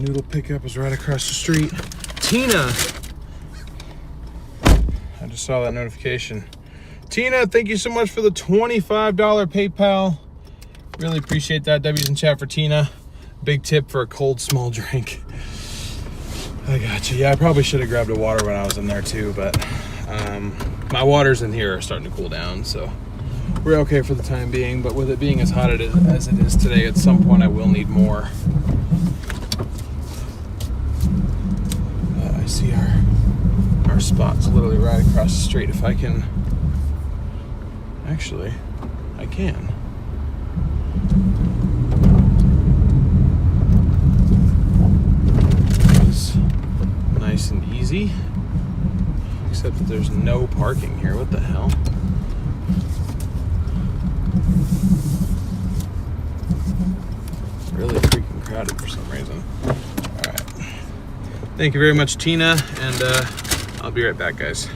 Noodle pickup is right across the street. Tina, I just saw that notification. Tina, thank you so much for the $25 PayPal. Really appreciate that. W's in chat for Tina. Big tip for a cold small drink. I got you. Yeah, I probably should have grabbed a water when I was in there too, but my waters in here are starting to cool down, so we're okay for the time being. But with it being as hot as it is today, at some point I will need more. I see our spot's literally right across the street. If I can, actually, I can. It's nice and easy, except that there's no parking here. What the hell? Really freaking crowded for some reason. Thank you very much, Tina, and I'll be right back, guys.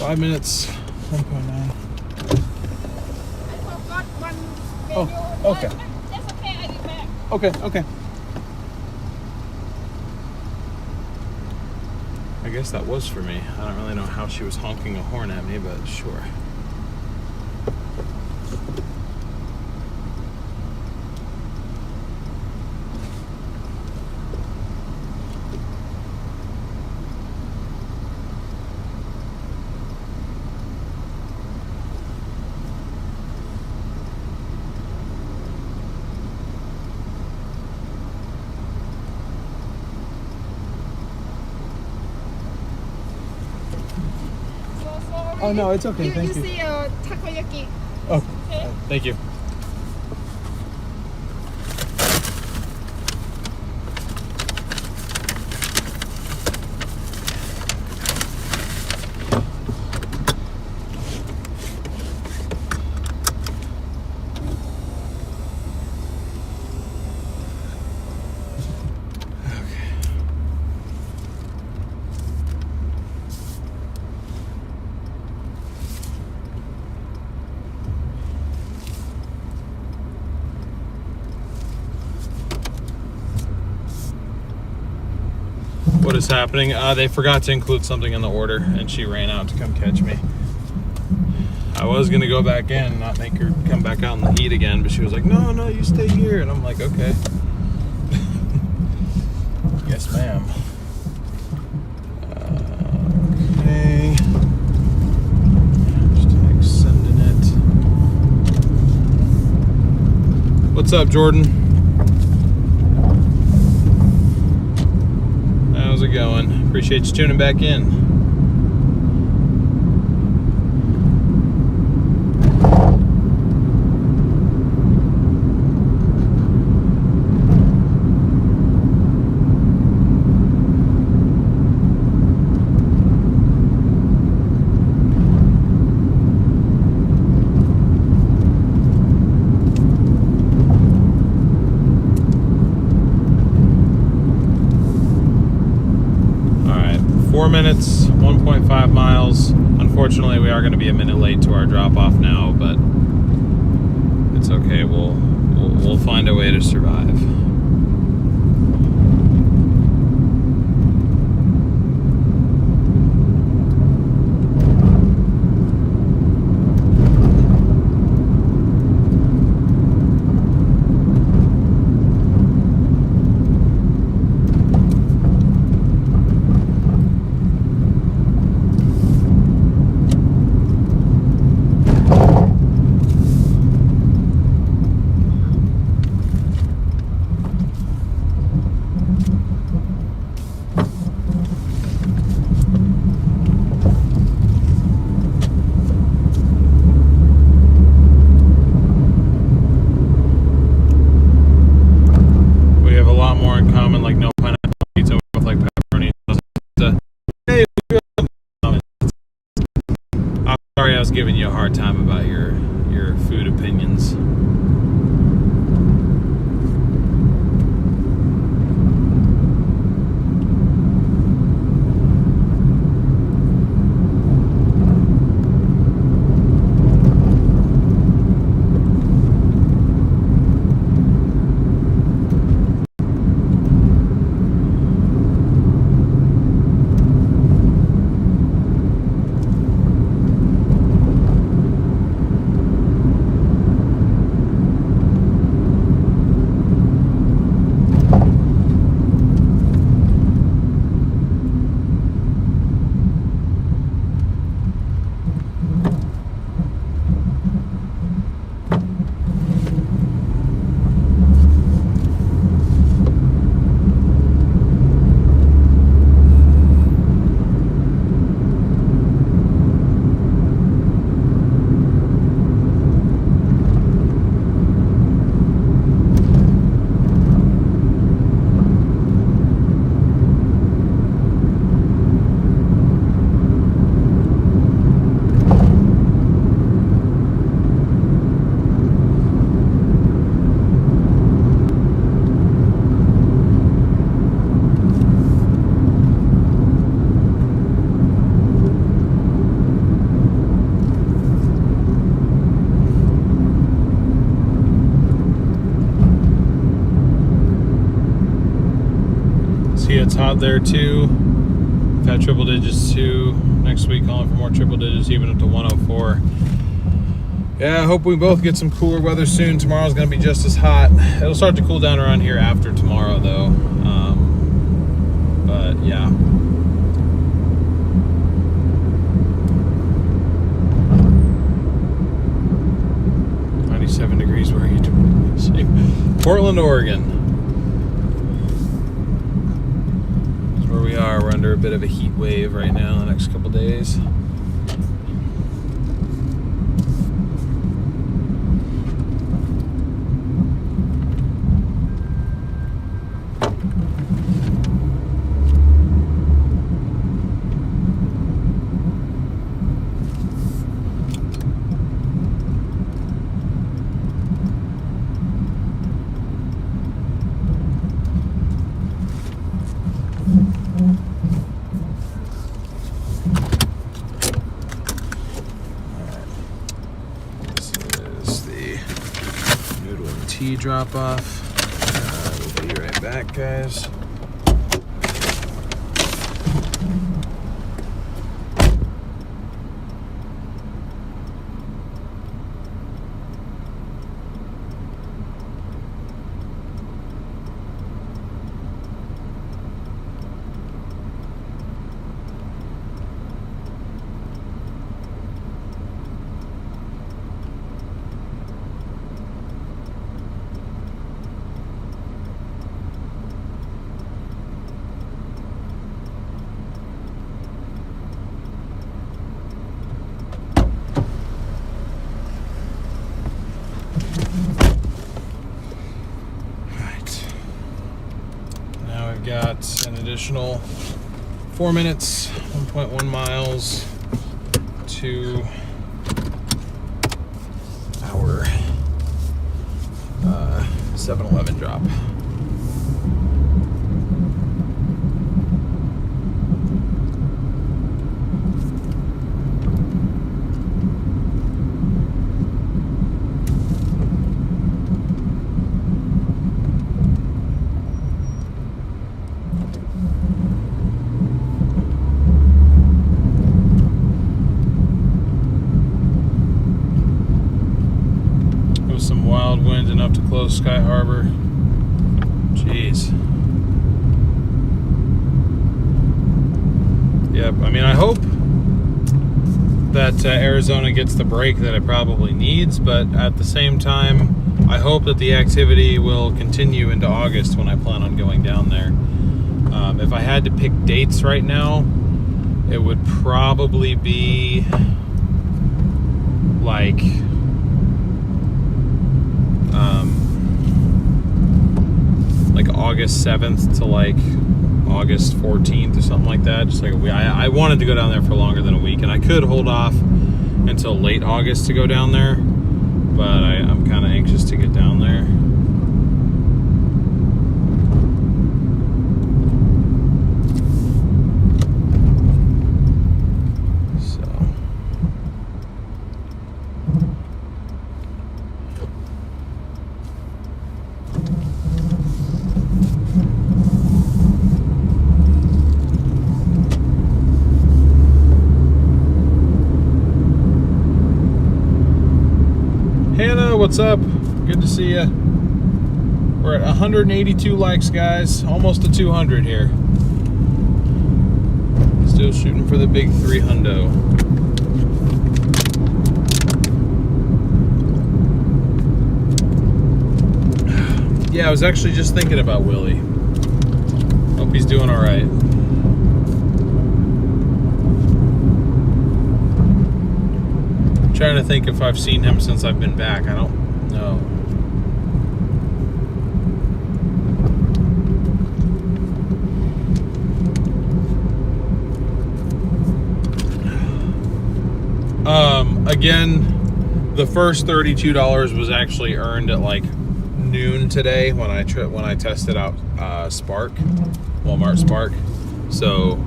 5 minutes, 1.9. I forgot one menu. Oh, okay. That's okay, I did back. Okay. I guess that was for me. I don't really know how she was honking a horn at me, but sure. Oh, no, it's okay. Thank you. You see a takoyaki. Oh, Okay. thank you. What is happening? They forgot to include something in the order, and she ran out to come catch me. I was gonna go back in and not make her come back out in the heat again, but she was like, no, you stay here. And I'm like, okay. Yes, ma'am. Okay. Just extending it. What's up, Jordan? How's it going? Appreciate you tuning back in. Minutes, 1.5 miles. Unfortunately, we are going to be a minute late to our drop-off now, but it's okay. We'll find a way to survive. it's hot there too. We've had triple digits too. Next week calling for more triple digits, even up to 104. Yeah, I hope we both get some cooler weather soon. Tomorrow's going to be just as hot. It'll start to cool down around here after tomorrow, though. But yeah. Degrees. Where are you doing? Portland, Oregon is where we are. We're under a bit of a heat wave right now the next couple days. Tea drop off. We'll be right back, guys. Got an additional 4 minutes, 1.1 miles to our 7-Eleven drop. Some wild wind enough to close Sky Harbor. Jeez. Yep, I mean, I hope that Arizona gets the break that it probably needs, but at the same time, I hope that the activity will continue into August when I plan on going down there. If I had to pick dates right now, it would probably be like August 7th to like August 14th or something like that. Just like I wanted to go down there for longer than a week, and I could hold off until late August to go down there, but I'm kind of anxious to get down there. Hannah, what's up? Good to see you. We're at 182 likes, guys. Almost to 200 here. Still shooting for the big 300. Yeah, I was actually just thinking about Willie. Hope he's doing all right. Trying to think if I've seen him since I've been back. I don't know. Again, the first $32 was actually earned at like noon today when I tested out Walmart Spark. So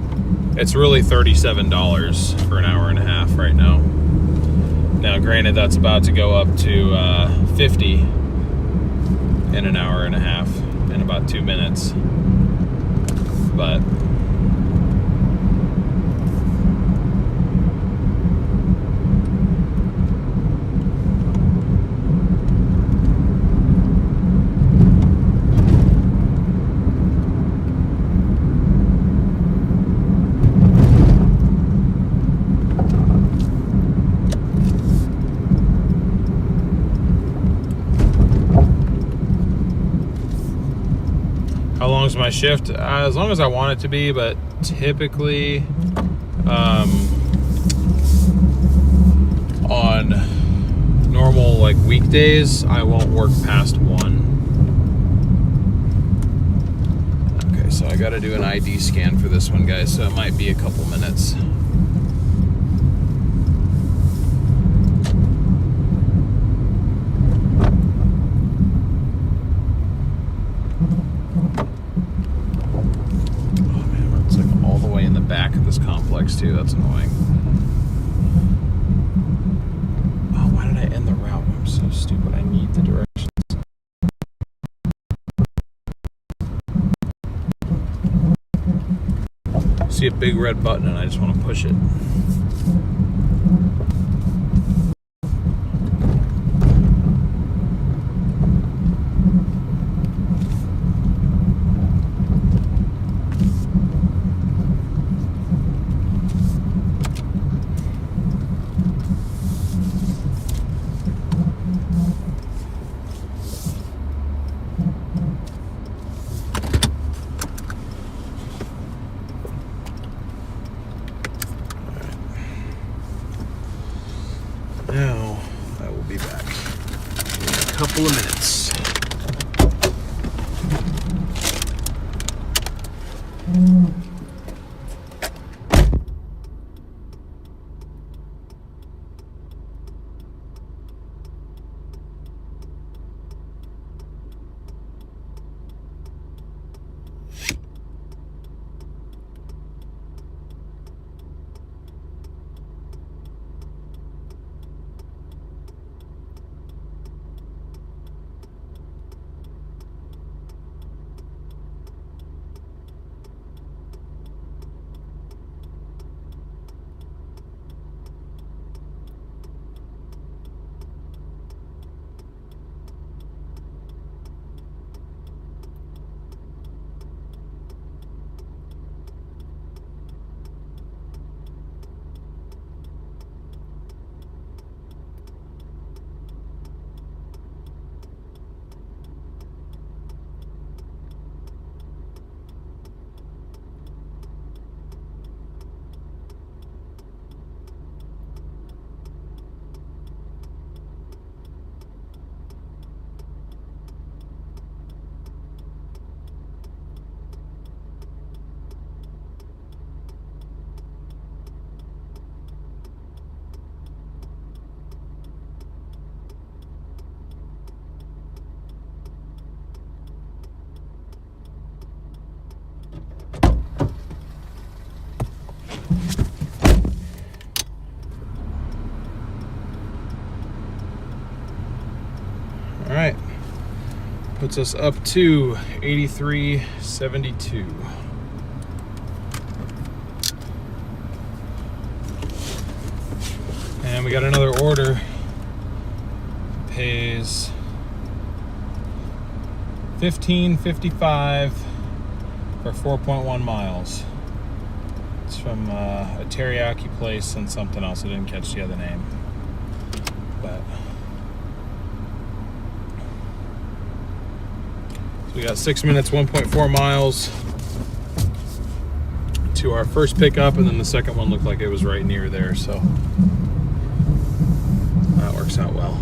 it's really $37 for an hour and a half right now. Now, granted, that's about to go up to 50 in an hour and a half in about 2 minutes. but how long is my shift? As long as I want it to be, but typically on normal like weekdays, I won't work past 1. Okay, so I got to do an ID scan for this one, guys, so it might be a couple minutes. Back of this complex too. That's annoying. Oh, why did I end the route? I'm so stupid. I need the directions. I see a big red button and I just want to push it. Now, I will be back in a couple of minutes. All right, puts us up to 83.72. And we got another order. Pays $15.55 for 4.1 miles. It's from a teriyaki place and something else. I didn't catch the other name, but so we got 6 minutes, 1.4 miles to our first pickup, and then the second one looked like it was right near there, so that works out well.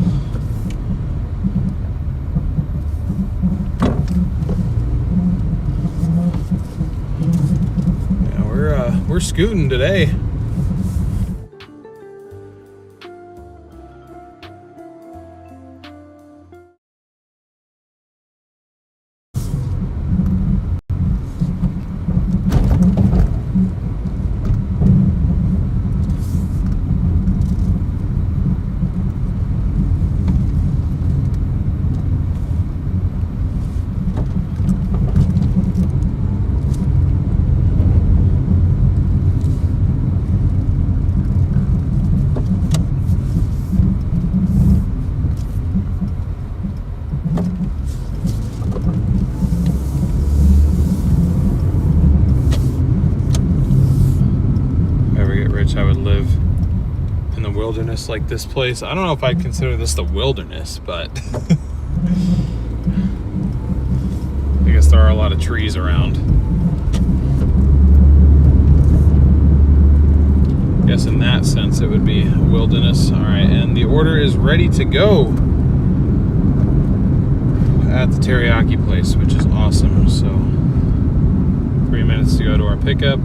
Yeah, we're scooting today. wilderness like this place. I don't know if I'd consider this the wilderness, but I guess there are a lot of trees around. I guess in that sense it would be wilderness. All right, and the order is ready to go at the teriyaki place, which is awesome. So 3 minutes to go to our pickup.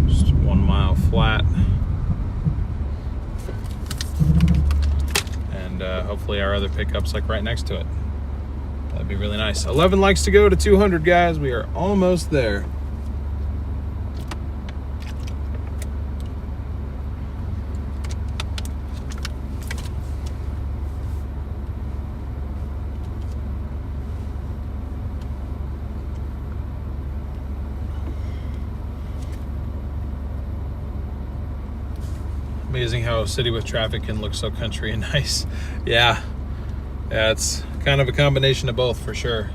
Just 1 mile flat. And hopefully our other pickup's like right next to it. That'd be really nice. 11 likes to go to 200, guys. We are almost there. Amazing how a city with traffic can look so country and nice. Yeah, it's kind of a combination of both for sure.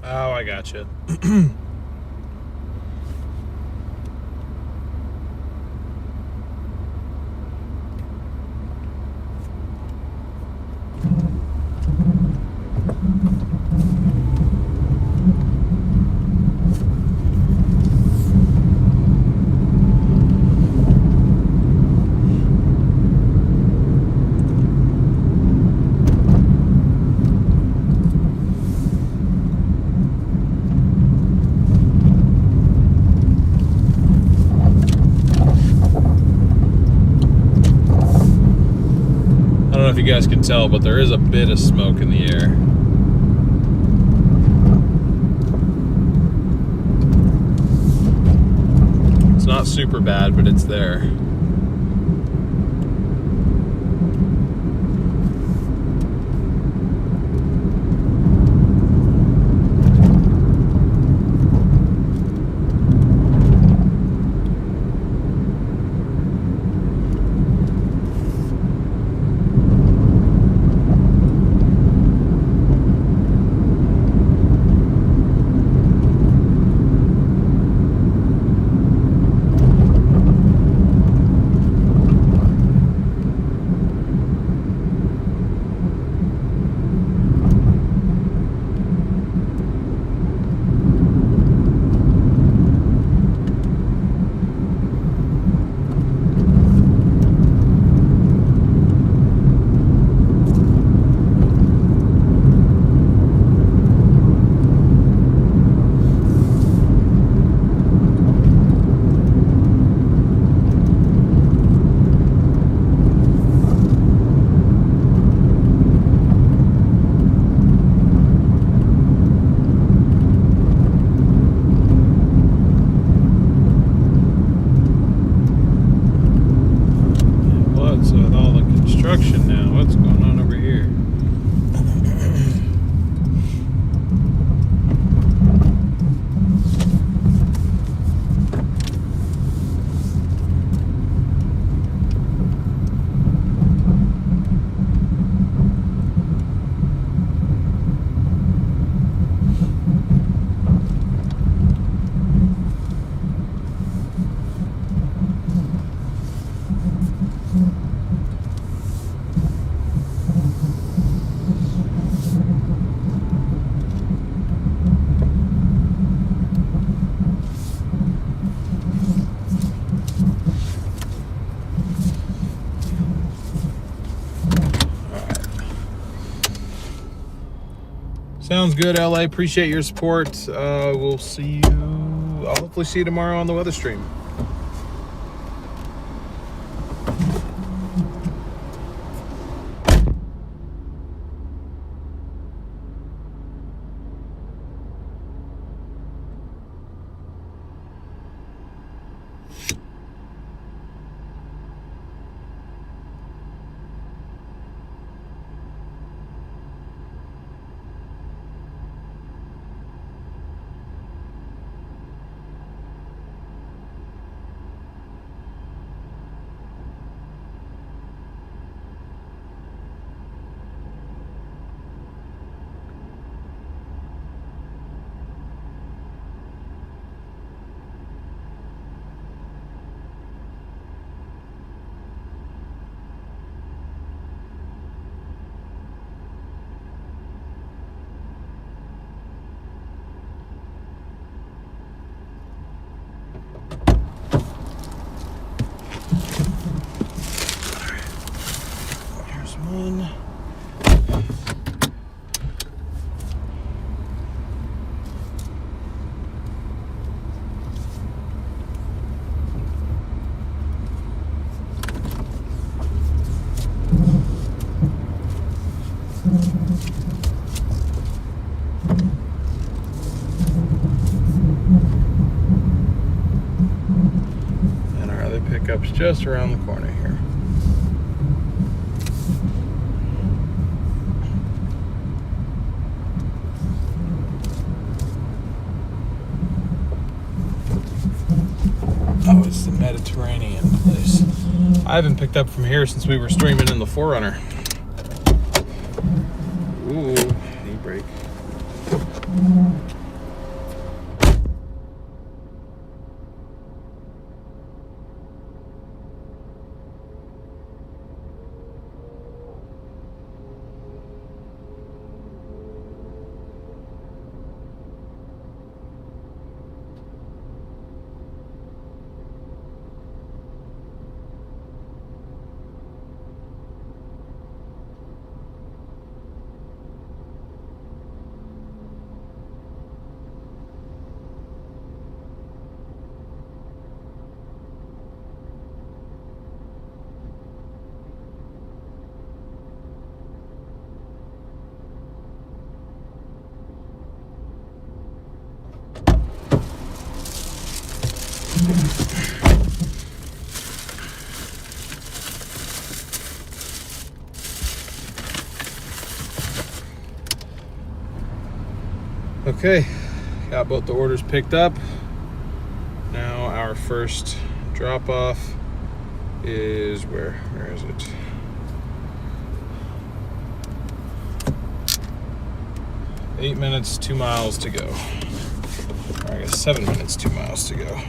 Oh, I gotcha. I don't know if you guys can tell, but there is a bit of smoke in the air. It's not super bad, but it's there. Now, what's going on over here? Sounds good, LA. Appreciate your support. We'll see you. I'll hopefully see you tomorrow on the weather stream. pickup's just around the corner here. Oh, it's the Mediterranean place. I haven't picked up from here since we were streaming in the 4Runner. Ooh, knee brake. Okay, got both the orders picked up. Now our first drop off is where is it? Eight minutes, 2 miles to go. Or I guess 7 minutes, 2 miles to go.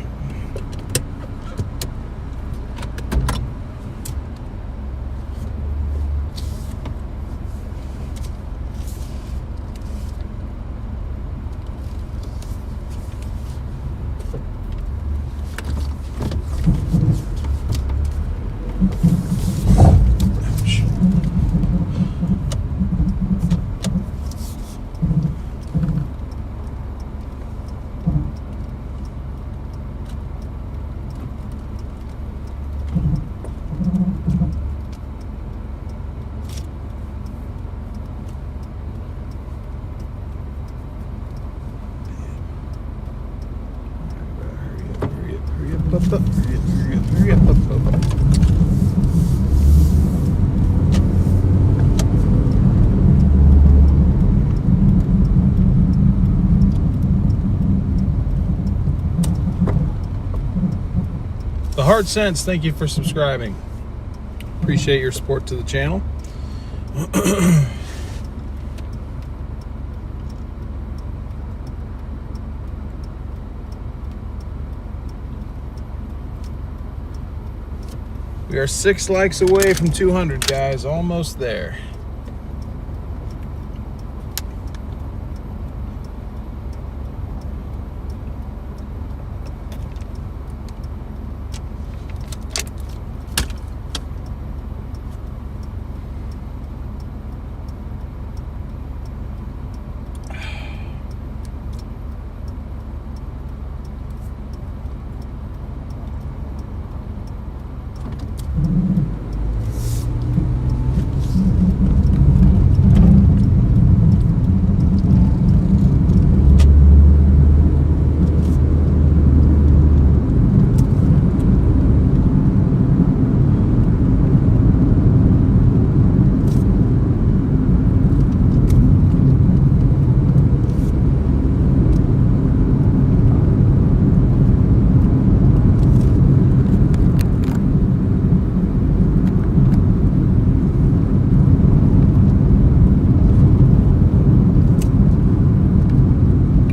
Hurry up. The Hard Sense, thank you for subscribing. Appreciate your support to the channel. We are 6 likes away from 200, guys. Almost there.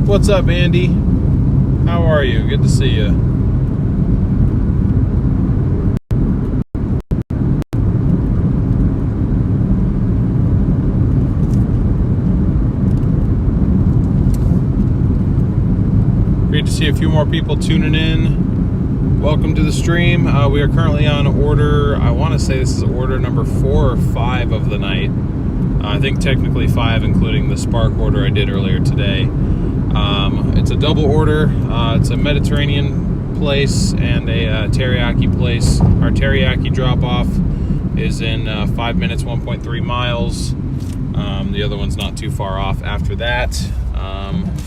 What's up, Andy? How are you? Good to see you. Great to see a few more people tuning in. Welcome to the stream. We are currently on order, I want to say this is order number 4 or 5 of the night. I think technically 5, including the Spark order I did earlier today. It's a double order. It's a Mediterranean place and a teriyaki place. Our teriyaki drop-off is in 5 minutes, 1.3 miles. The other one's not too far off after that.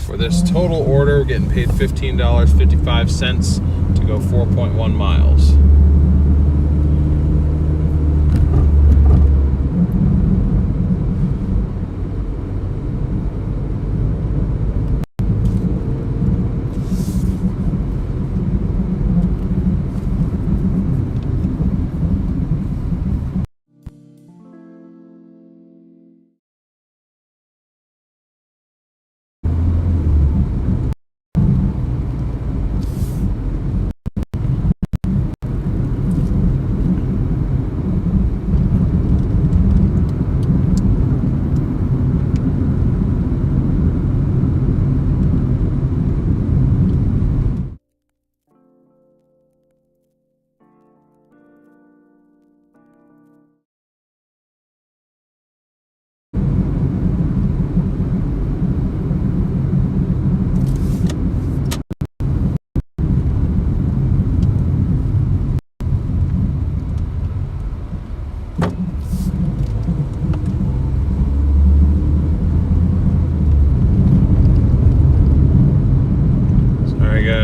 For this total order, we're getting paid $15.55 to go 4.1 miles.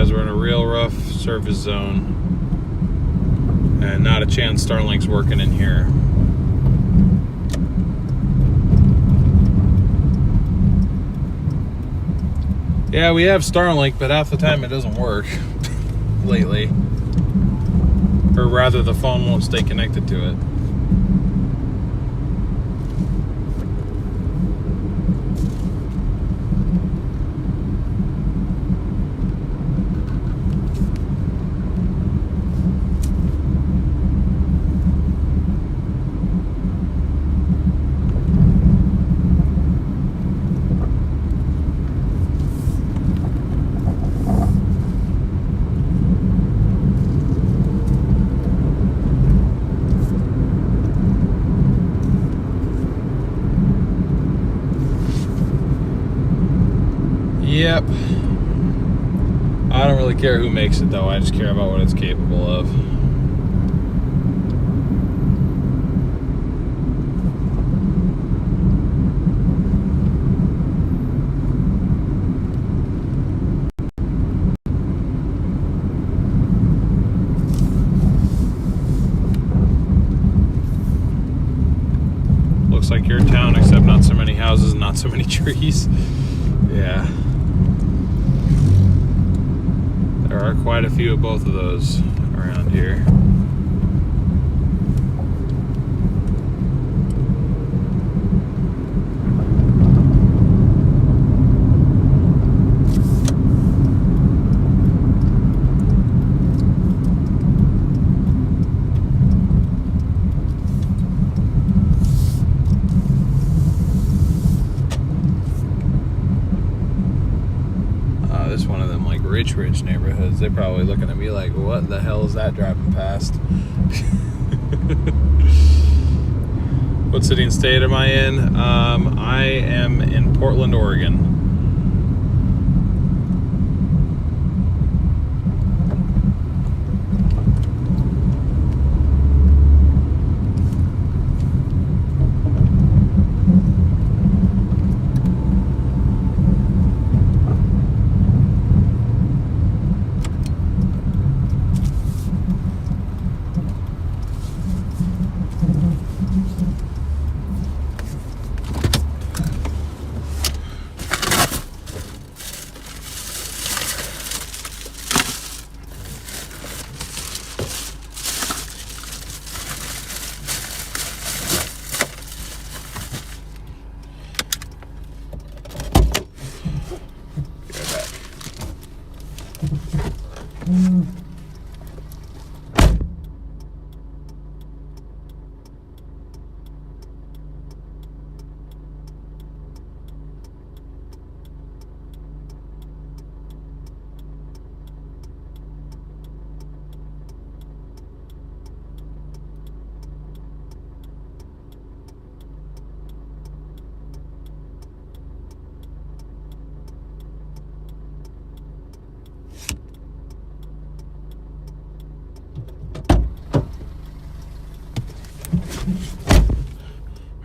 guys, we're in a real rough service zone. And not a chance Starlink's working in here. Yeah, we have Starlink, but half the time it doesn't work lately. Or rather, the phone won't stay connected to it. Yep. I don't really care who makes it though, I just care about what it's capable of. Looks like your town, except not so many houses, not so many trees. Yeah. There are quite a few of both of those around here. This one of them like rich neighborhoods. They're probably looking at me like, what the hell is that driving past? What city and state am I in? I am in Portland, Oregon.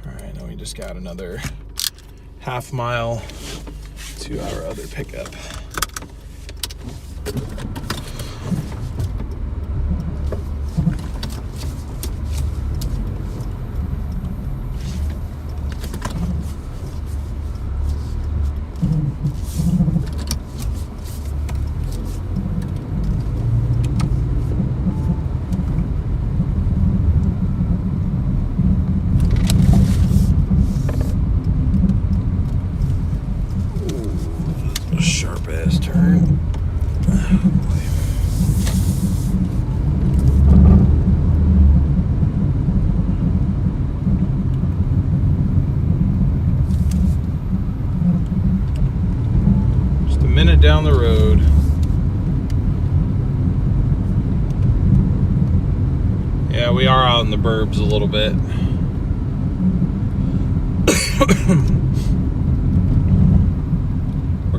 Alright, now we just got another half mile to our other pickup. Sharp ass turn. Just a minute down the road. Yeah, we are out in the burbs a little bit.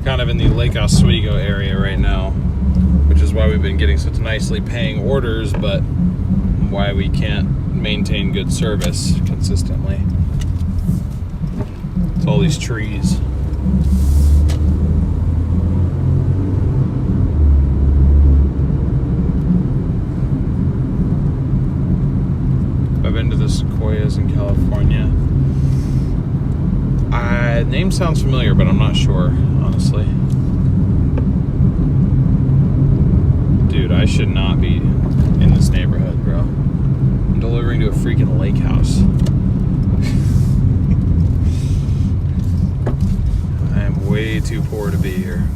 Kind of in the Lake Oswego area right now, which is why we've been getting such nicely paying orders, but why we can't maintain good service consistently. It's all these trees. sounds familiar, but I'm not sure, honestly. Dude, I should not be in this neighborhood, bro. I'm delivering to a freaking lake house. I am way too poor to be here.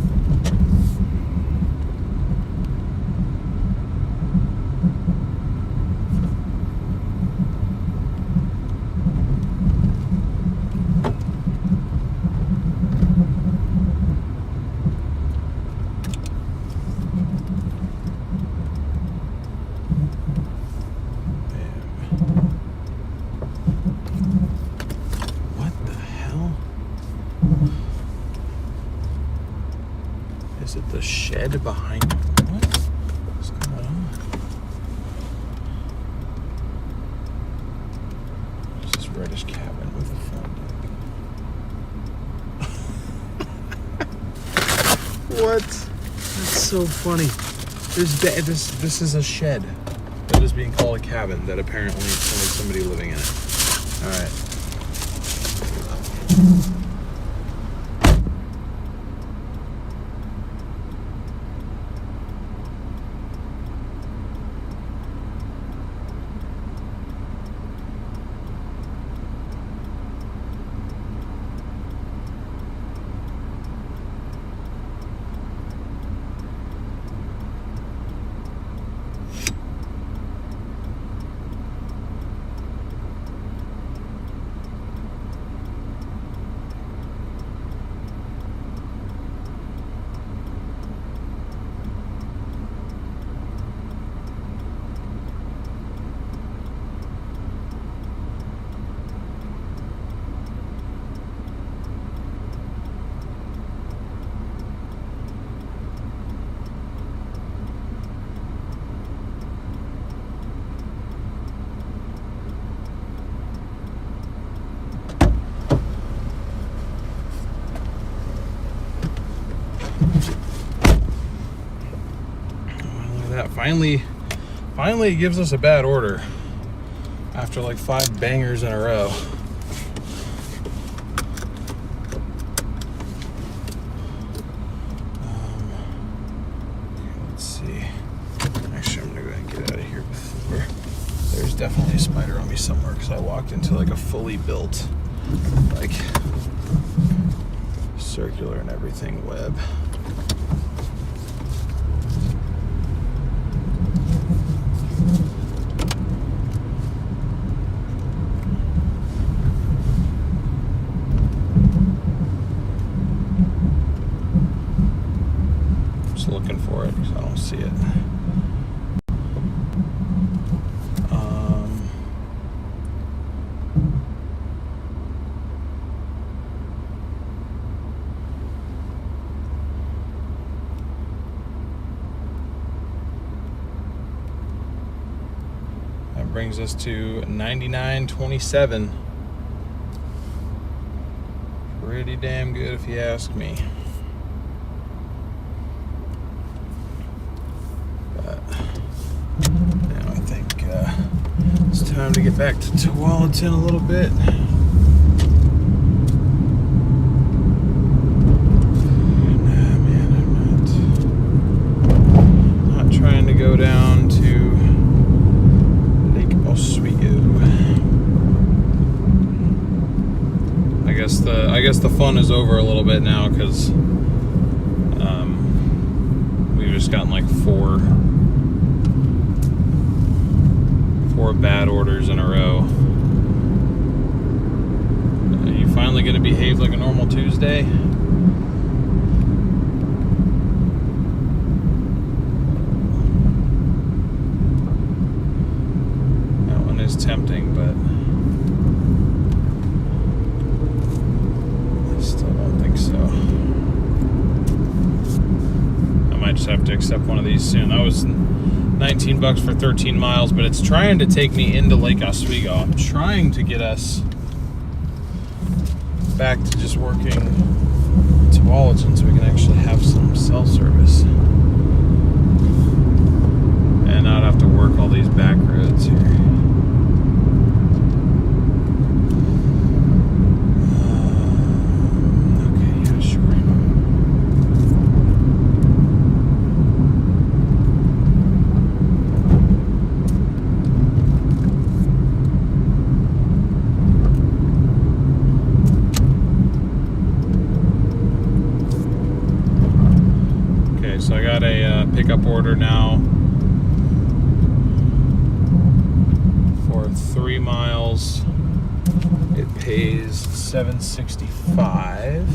Is it the shed behind me? What's going on? There's this reddish cabin with a front. What? That's so funny. This is a shed that is being called a cabin that apparently is somebody living in it. All right. Finally it gives us a bad order after like 5 bangers in a row. Let's see. Actually, I'm gonna go ahead and get out of here before there's definitely a spider on me somewhere, because I walked into like a fully built, like, circular and everything web. Looking for it because I don't see it. That brings us to 99.27. Pretty damn good if you ask me. Now I think it's time to get back to Tualatin a little bit. Nah, man, I'm not trying to go down to Lake Oswego. I guess the fun is over a little bit now, because we've just gotten like four bad orders in a row. Are you finally going to behave like a normal Tuesday? That one is tempting, but I still don't think so. I might just have to accept one of these soon. That was $19 for 13 miles, but it's trying to take me into Lake Oswego. I'm trying to get us back to just working Tualatin so we can actually have some cell service and not have to work all these back roads here. a pickup order now for 3 miles. It pays $7.65.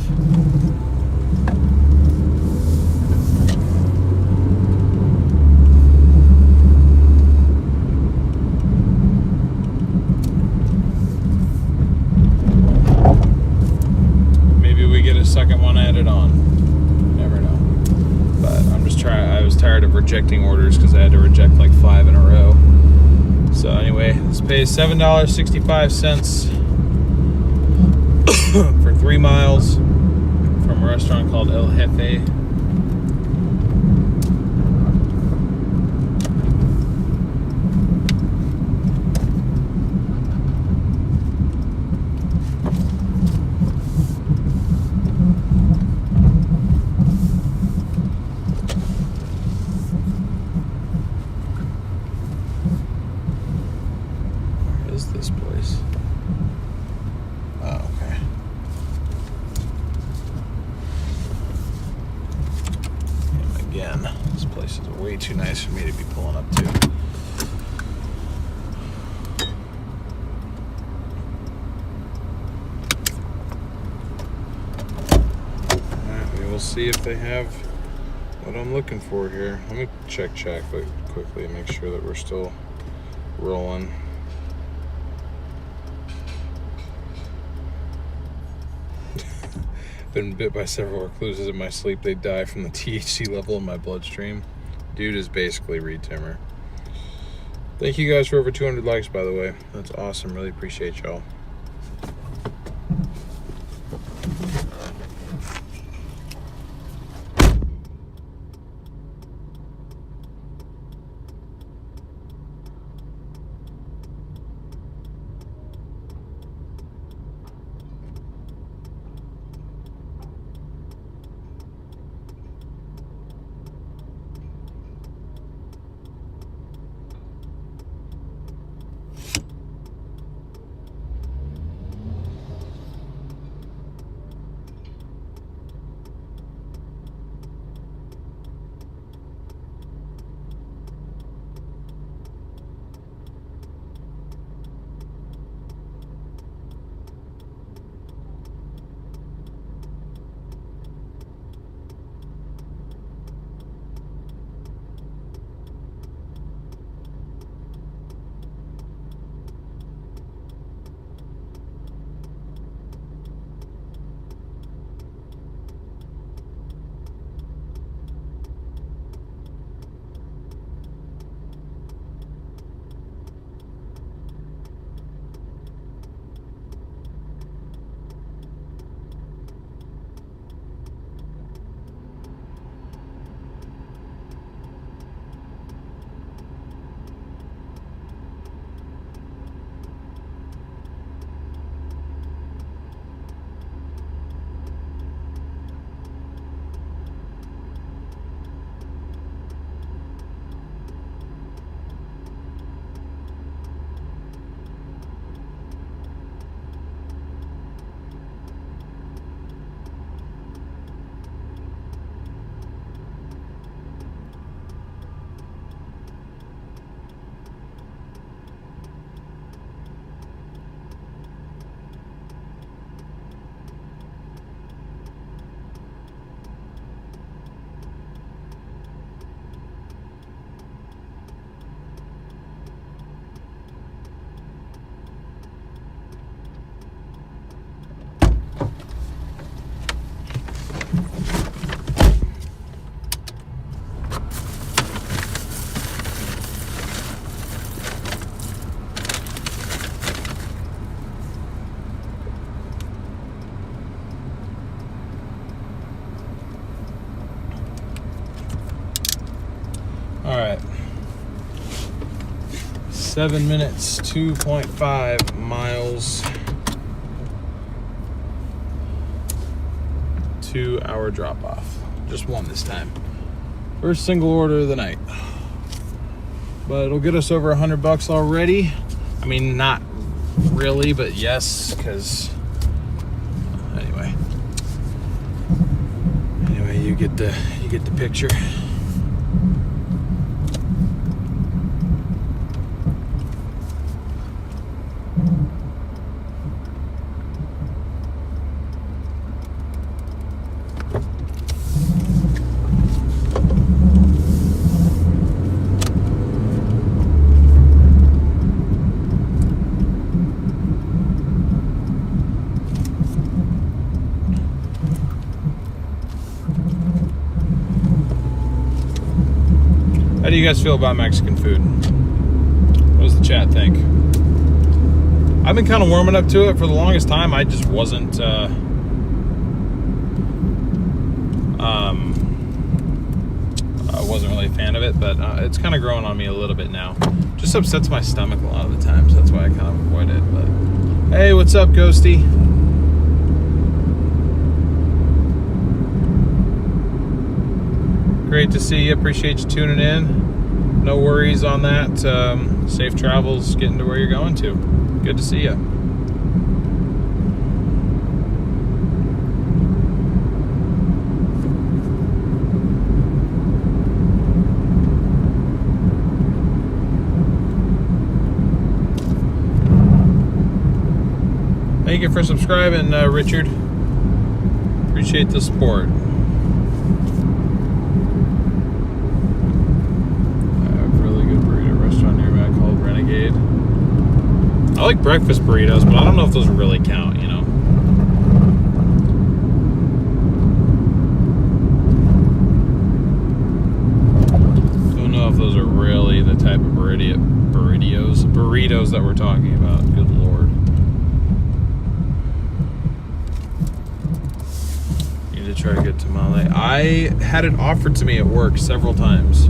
Second one added on. Never know. But I'm just trying. I was tired of rejecting orders because I had to reject like 5 in a row. So anyway, this pays $7.65 for 3 miles from a restaurant called El Jefe. This place. Oh, okay. And again, this place is way too nice for me to be pulling up to. Alright, we will see if they have what I'm looking for here. Let me check quickly and make sure that we're still rolling. Been bit by several recluses in my sleep. They die from the THC level in my bloodstream. Dude is basically Reed Timmer. Thank you guys for over 200 likes, by the way. That's awesome. Really appreciate y'all. All right. 7 minutes, 2.5 miles. 2-hour drop off. Just one this time. First single order of the night. But it'll get us over $100 already. I mean, not really, but yes, because anyway, you get the picture. How do you guys feel about Mexican food? What does the chat think? I've been kind of warming up to it for the longest time. I just wasn't I wasn't really a fan of it, but it's kind of growing on me a little bit now. Just upsets my stomach a lot of the times. That's why I kind of avoid it. But hey, what's up, Ghosty? Great to see you. Appreciate you tuning in. No worries on that. Safe travels getting to where you're going to. Good to see you. Thank you for subscribing, Richard. Appreciate the support. I like breakfast burritos, but I don't know if those really count, you know. Don't know if those are really the type of burritos that we're talking about. Good Lord. Need to try a good tamale. I had it offered to me at work several times.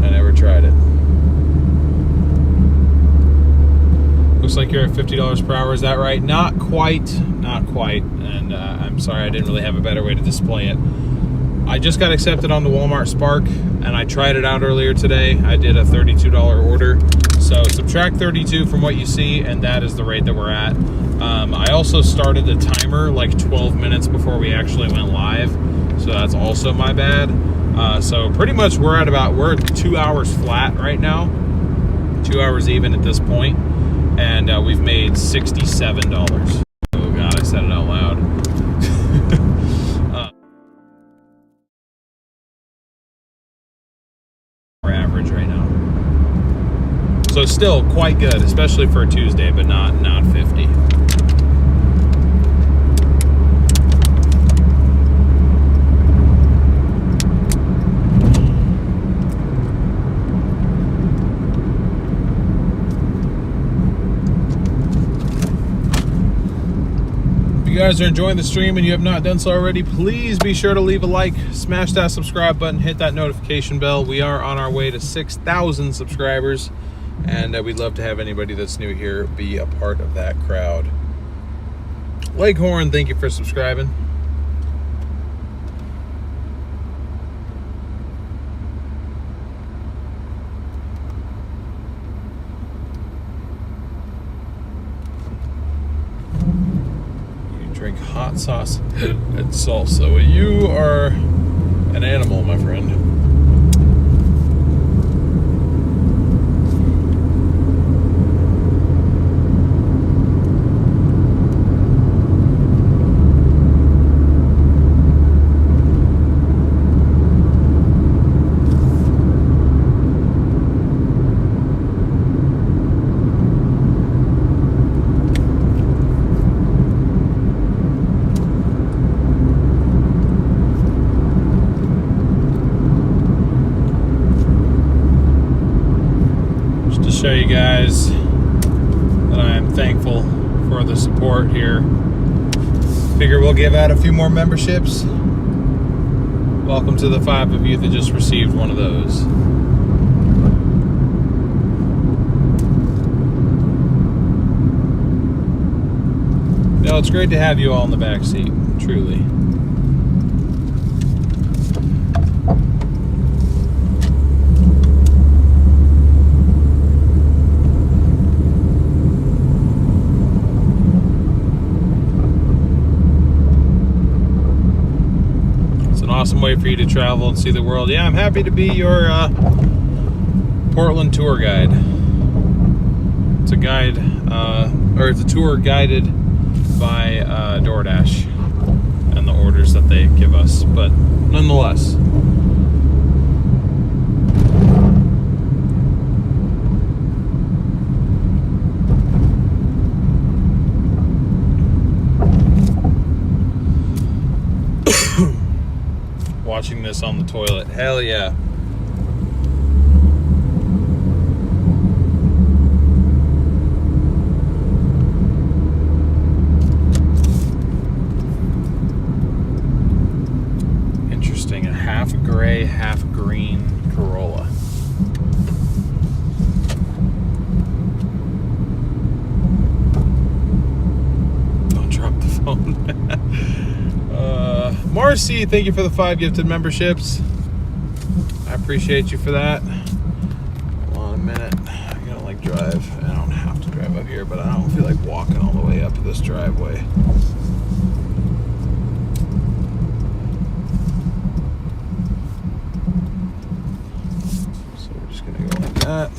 I never tried it. Looks like you're at $50 per hour. Is that right? Not quite. And I'm sorry, I didn't really have a better way to display it. I just got accepted on the Walmart Spark, and I tried it out earlier today. I did a $32 order. So subtract 32 from what you see, and that is the rate that we're at. I also started the timer like 12 minutes before we actually went live. So that's also my bad. So pretty much we're at 2 hours flat right now. 2 hours even at this point. And we've made $67. Oh God, I said it out loud. Our average right now. So still quite good, especially for a Tuesday, but not 50. If you guys are enjoying the stream and you have not done so already, please be sure to leave a like, smash that subscribe button, hit that notification bell. We are on our way to 6,000 subscribers, and we'd love to have anybody that's new here be a part of that crowd. Leghorn, thank you for subscribing. Drink hot sauce and salsa. Well, you are an animal, my friend. Show you guys that I am thankful for the support here. Figure we'll give out a few more memberships. Welcome to the 5 of you that just received one of those. You know, it's great to have you all in the back seat, truly. Awesome way for you to travel and see the world. Yeah, I'm happy to be your Portland tour guide. It's a guide, or it's a tour guided by Doordash and the orders that they give us, but nonetheless. watching this on the toilet. Hell yeah. Interesting. A half gray, half green Corolla. Don't drop the phone. Marcy, thank you for the 5 gifted memberships. I appreciate you for that. Hold on a minute. I'm gonna like drive. I don't have to drive up here, but I don't feel like walking all the way up this driveway. So we're just gonna go like that.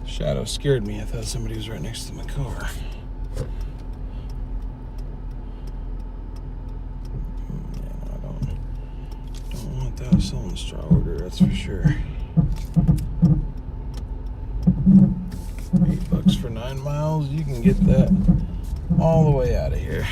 Shadow scared me. I thought somebody was right next to my car. Yeah, I don't want that selling straw order, that's for sure. $8 for 9 miles. You can get that all the way out of here.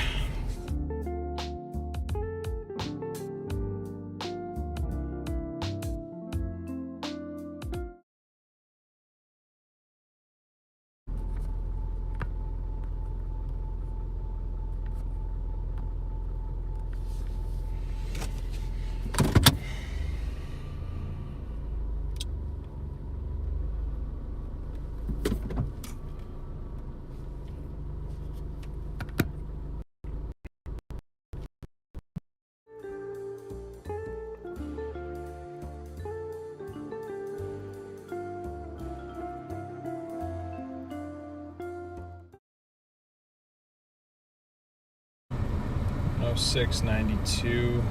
Oh, 692.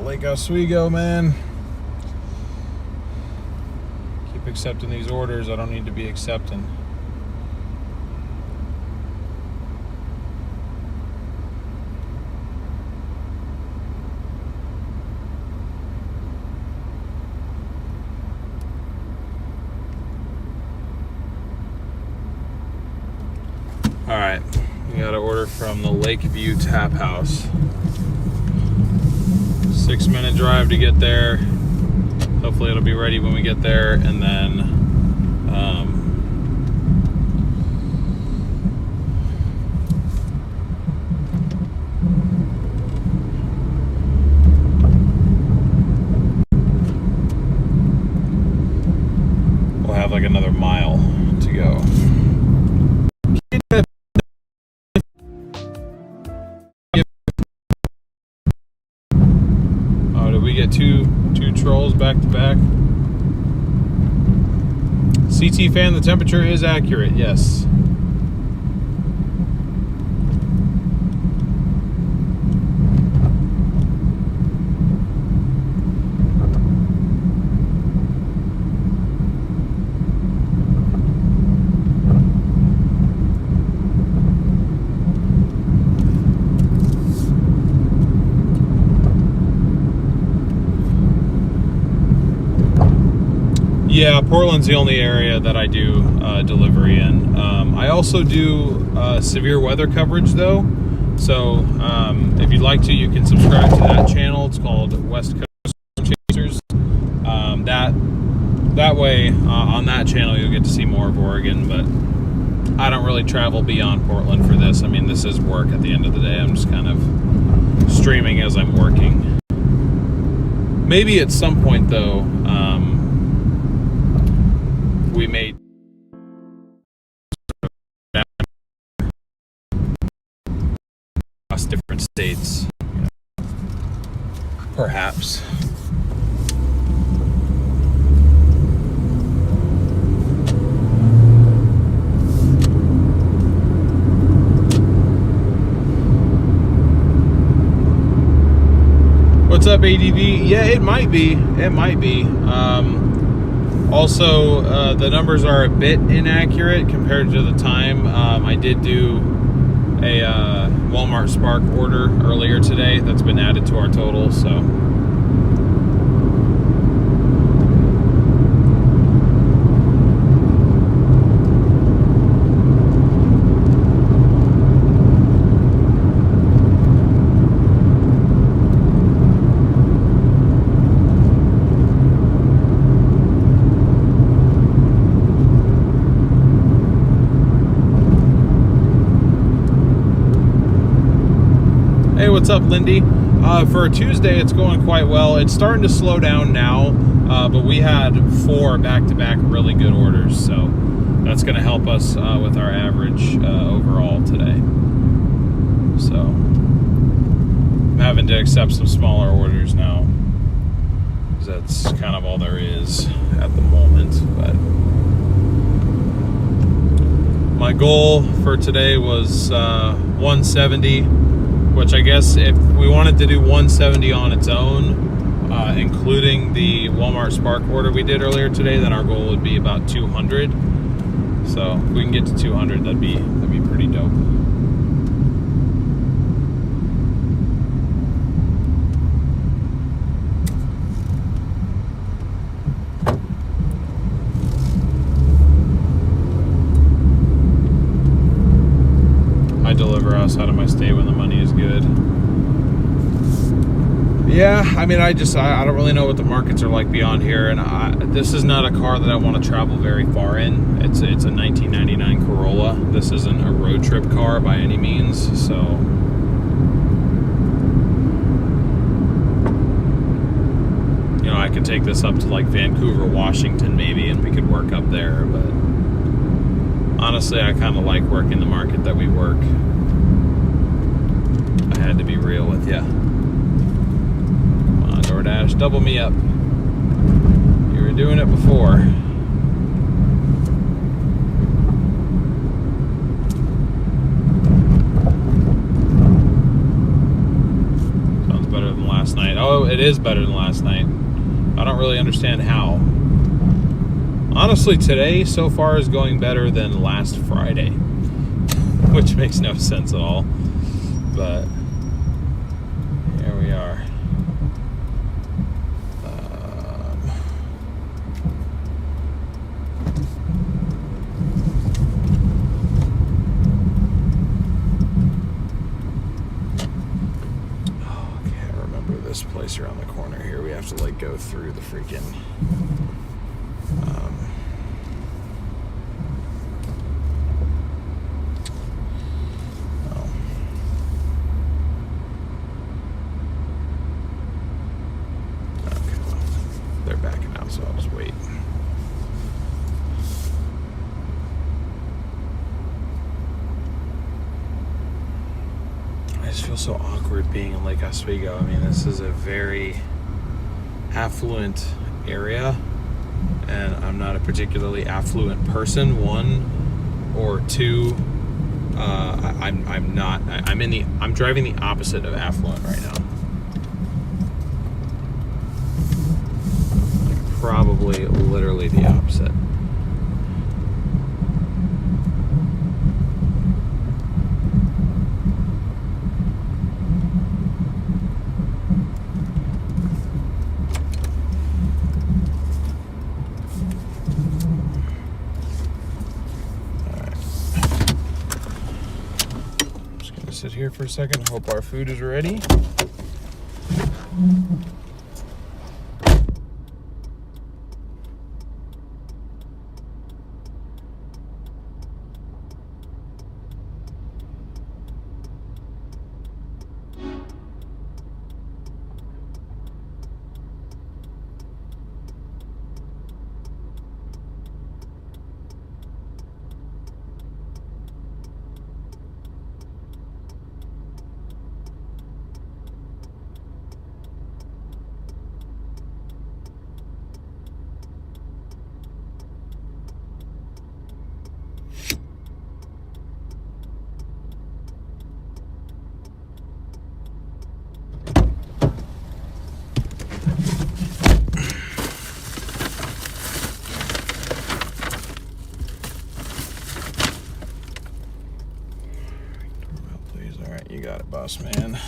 Lake Oswego, man. Keep accepting these orders I don't need to be accepting. All right, we got an order from the Lakeview Tap House. 6-minute drive to get there. Hopefully it'll be ready when we get there, and then we'll have like another mile to go. Oh, did we get two trolls back to back? AC fan, the temperature is accurate, yes. Yeah, Portland's the only area that I do delivery in. I also do severe weather coverage though. So if you'd like to, you can subscribe to that channel. It's called West Coast Chasers. That way, on that channel, you'll get to see more of Oregon. But I don't really travel beyond Portland for this. I mean, this is work at the end of the day. I'm just kind of streaming as I'm working. Maybe at some point though, we may across different states, perhaps. What's up, ADV? Yeah, it might be. It might be. Also, the numbers are a bit inaccurate compared to the time. I did do a Walmart Spark order earlier today that's been added to our total, so. Hey, what's up, Lindy? For a Tuesday, it's going quite well. It's starting to slow down now, but we had 4 back-to-back really good orders, so that's going to help us with our average overall today. So I'm having to accept some smaller orders now, because that's kind of all there is at the moment. But my goal for today was 170. Which I guess if we wanted to do 170 on its own, including the Walmart Spark order we did earlier today, then our goal would be about 200. So if we can get to 200, that'd be pretty dope. I deliver outside of my state when the money is good. Yeah, I mean, I don't really know what the markets are like beyond here, and this is not a car that I want to travel very far in. It's a 1999 Corolla. This isn't a road trip car by any means, so. You know, I could take this up to like Vancouver, Washington maybe, and we could work up there, but honestly, I kind of like working the market that we work. I had to be real with you. Come on, Doordash, double me up. You were doing it before. Sounds better than last night. Oh, it is better than last night. I don't really understand how. Honestly, today so far is going better than last Friday, which makes no sense at all, but here we are. Okay, I remember this place around the corner here. We have to like go through the freaking they're backing out, so I'll just wait. I just feel so awkward being in Lake Oswego. I mean, this is a very affluent area, and I'm not a particularly affluent person. One, or two, I'm driving the opposite of affluent right now. Probably literally the opposite. Sit here for a second. Hope our food is ready. You got it, boss man.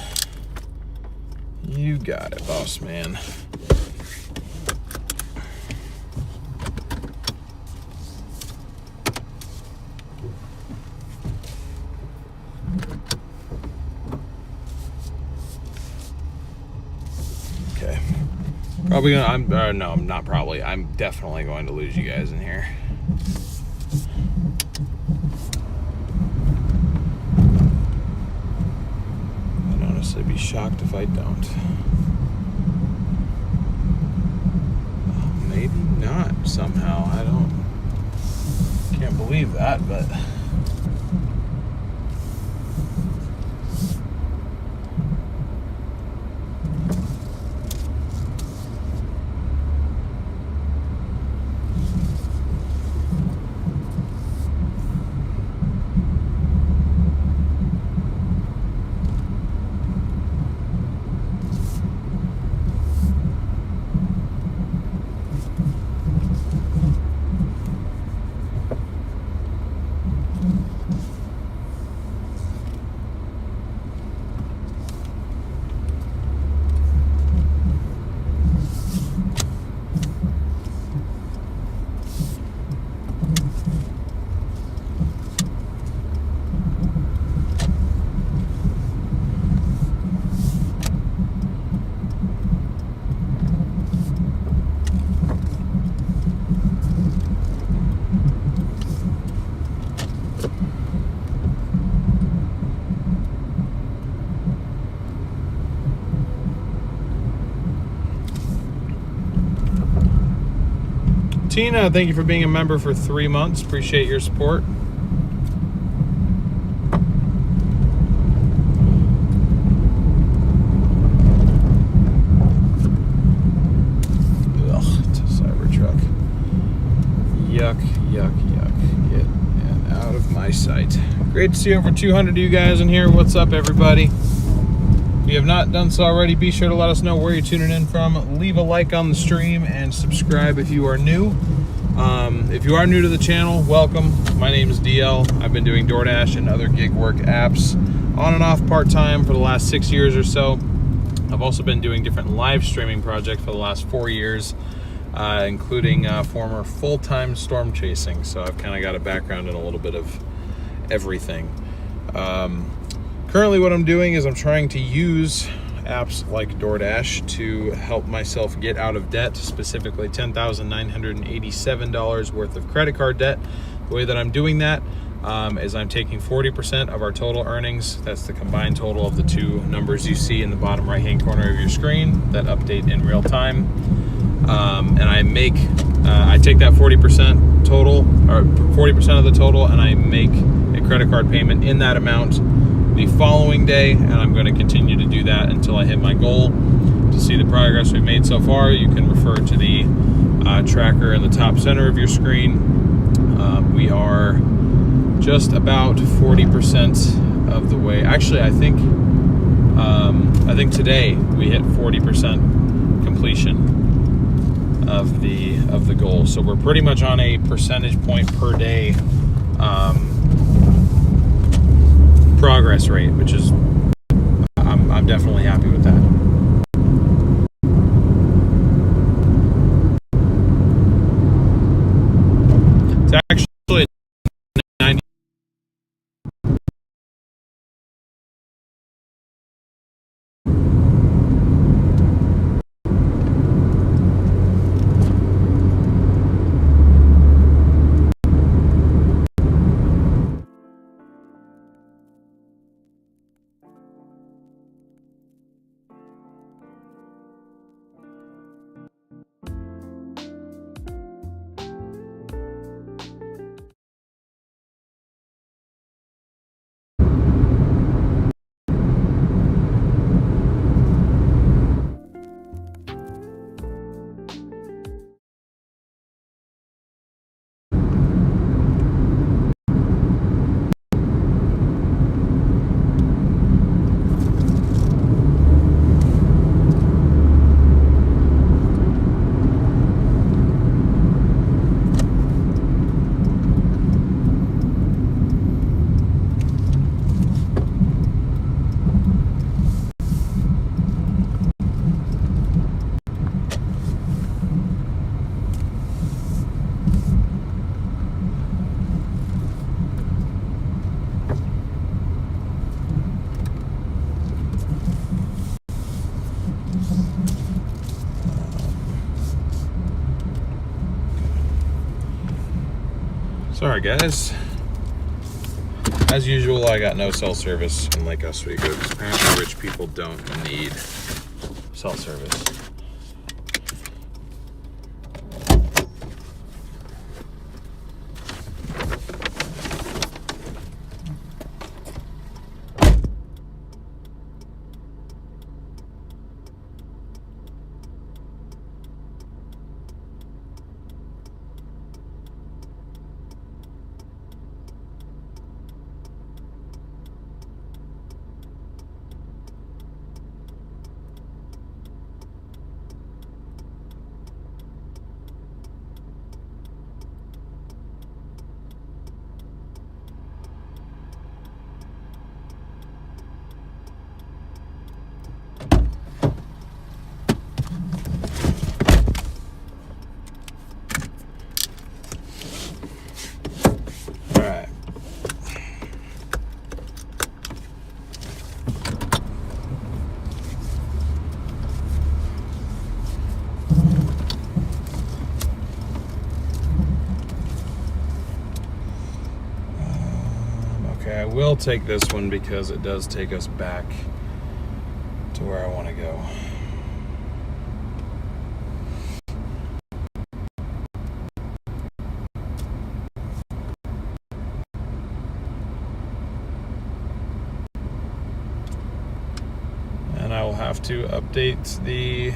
You got it, boss man. Okay. Probably gonna, no, I'm not probably. I'm definitely going to lose you guys in here. I'd be shocked if I don't. Maybe not somehow. Can't believe that, but Tina, thank you for being a member for 3 months. Appreciate your support. Ugh, it's a Cybertruck. Yuck, yuck, yuck. Get out of my sight. Great to see over 200 of you guys in here. What's up, everybody? If you have not done so already, be sure to let us know where you're tuning in from. Leave a like on the stream and subscribe if you are new. If you are new to the channel, welcome. My name is DL. I've been doing Doordash and other gig work apps on and off part-time for the last 6 years or so. I've also been doing different live streaming projects for the last 4 years, including former full-time storm chasing. So I've kind of got a background in a little bit of everything. Currently what I'm doing is I'm trying to use apps like Doordash to help myself get out of debt, specifically $10,987 worth of credit card debt. The way that I'm doing that is I'm taking 40% of our total earnings. That's the combined total of the two numbers you see in the bottom right hand corner of your screen that update in real time. And I take that 40% total, or 40% of the total, and I make a credit card payment in that amount the following day, and I'm going to continue to do that until I hit my goal. To see the progress we've made so far, you can refer to the tracker in the top center of your screen. We are just about 40% of the way. Actually, I think today we hit 40% completion of the goal. So we're pretty much on a percentage point per day progress rate, which is I'm definitely happy with that. It's actually 90. Sorry guys, as usual I got no cell service in Lake Oswego because apparently rich people don't need cell service. I will take this one because it does take us back to where I want to go. And I will have to update the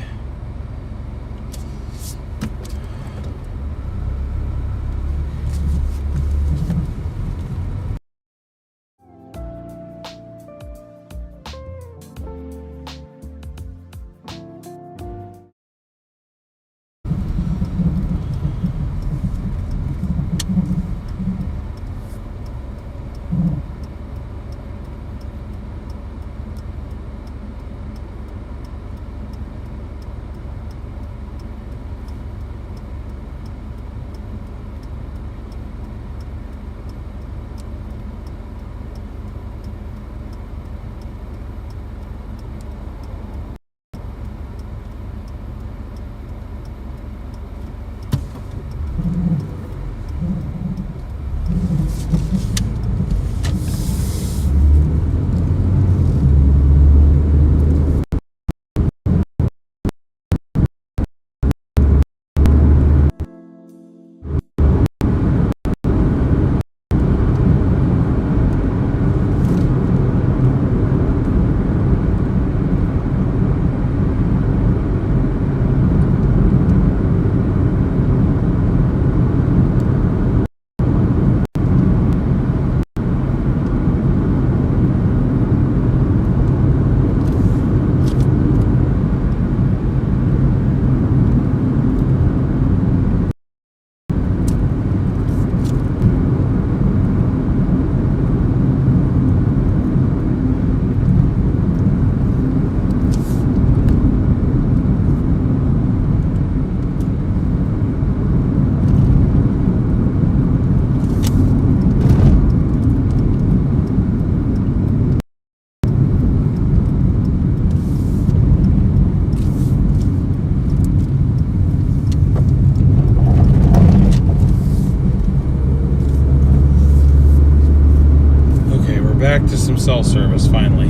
back to some cell service finally.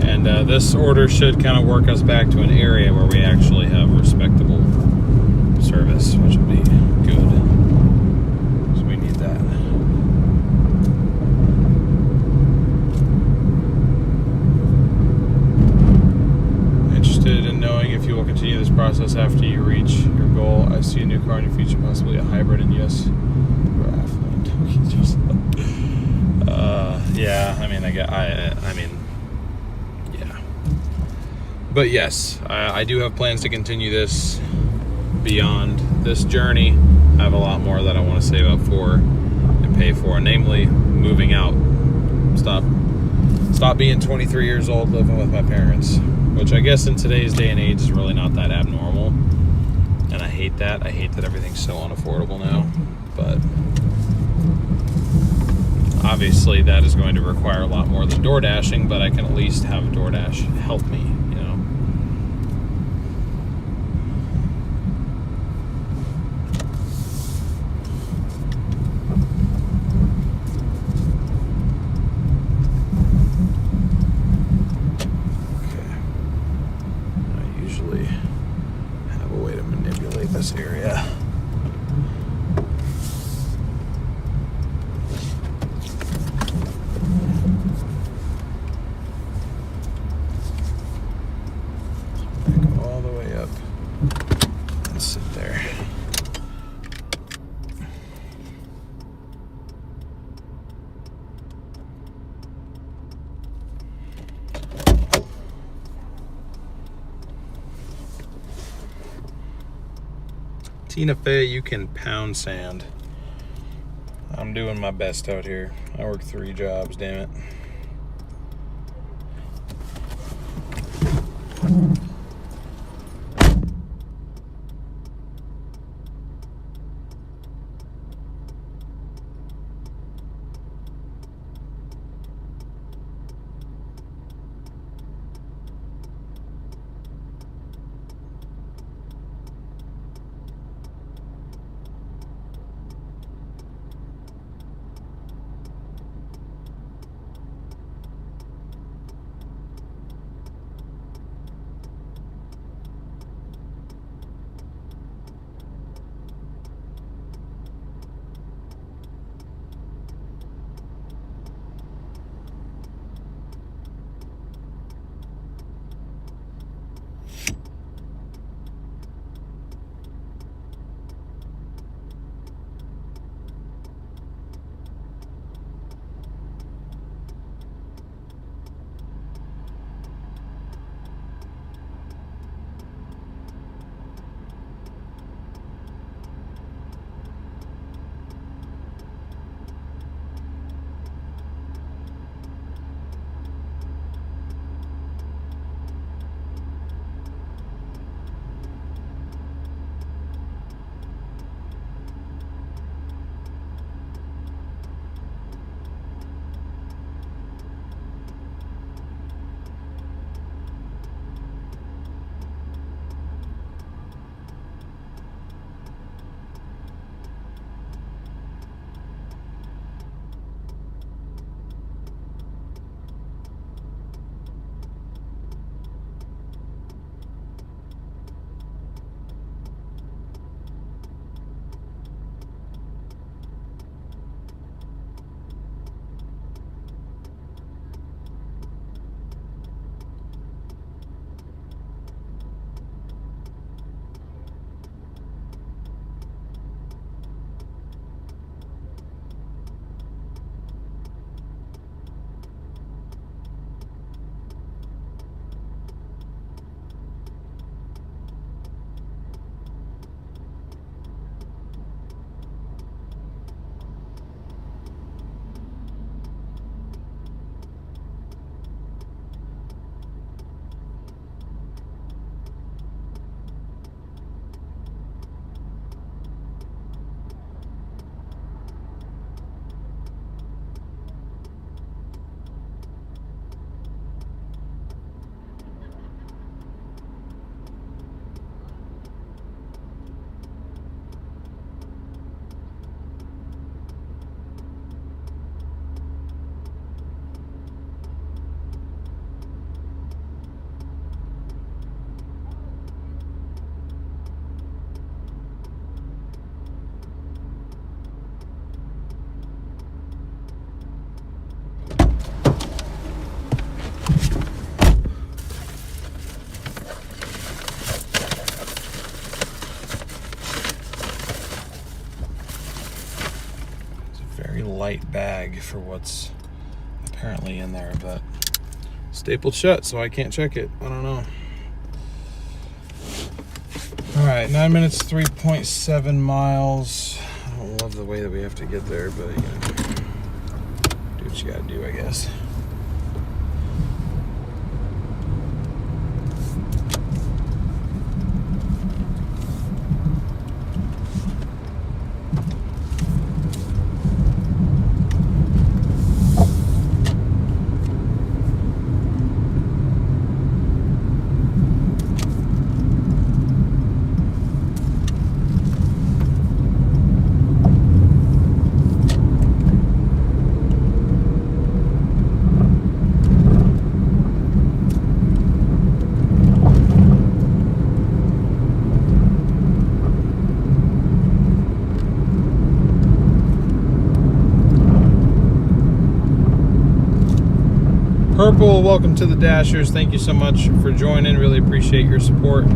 And this order should kind of work us back to an area where we actually have respectable service, which will be good. So we need that. Interested in knowing if you will continue this process after you reach your goal. I see a new car in your future, possibly a hybrid, and yes, we're affluent. Yeah, I mean, yeah. But yes, I do have plans to continue this beyond this journey. I have a lot more that I want to save up for and pay for, namely moving out. Stop being 23 years old living with my parents, which I guess in today's day and age is really not that abnormal. And I hate that. I hate that everything's so unaffordable now. But obviously that is going to require a lot more than Doordashing, but I can at least have Doordash help me, you know. Okay. I usually have a way to manipulate this area. All the way up and sit there. Tina Fey, you can pound sand. I'm doing my best out here. I work 3 jobs, damn it. light bag for what's apparently in there, but stapled shut, so I can't check it. I don't know. All right, 9 minutes, 3.7 miles. I don't love the way that we have to get there, but you know, do what you gotta do, I guess. Purple, welcome to the Dashers. Thank you so much for joining. Really appreciate your support.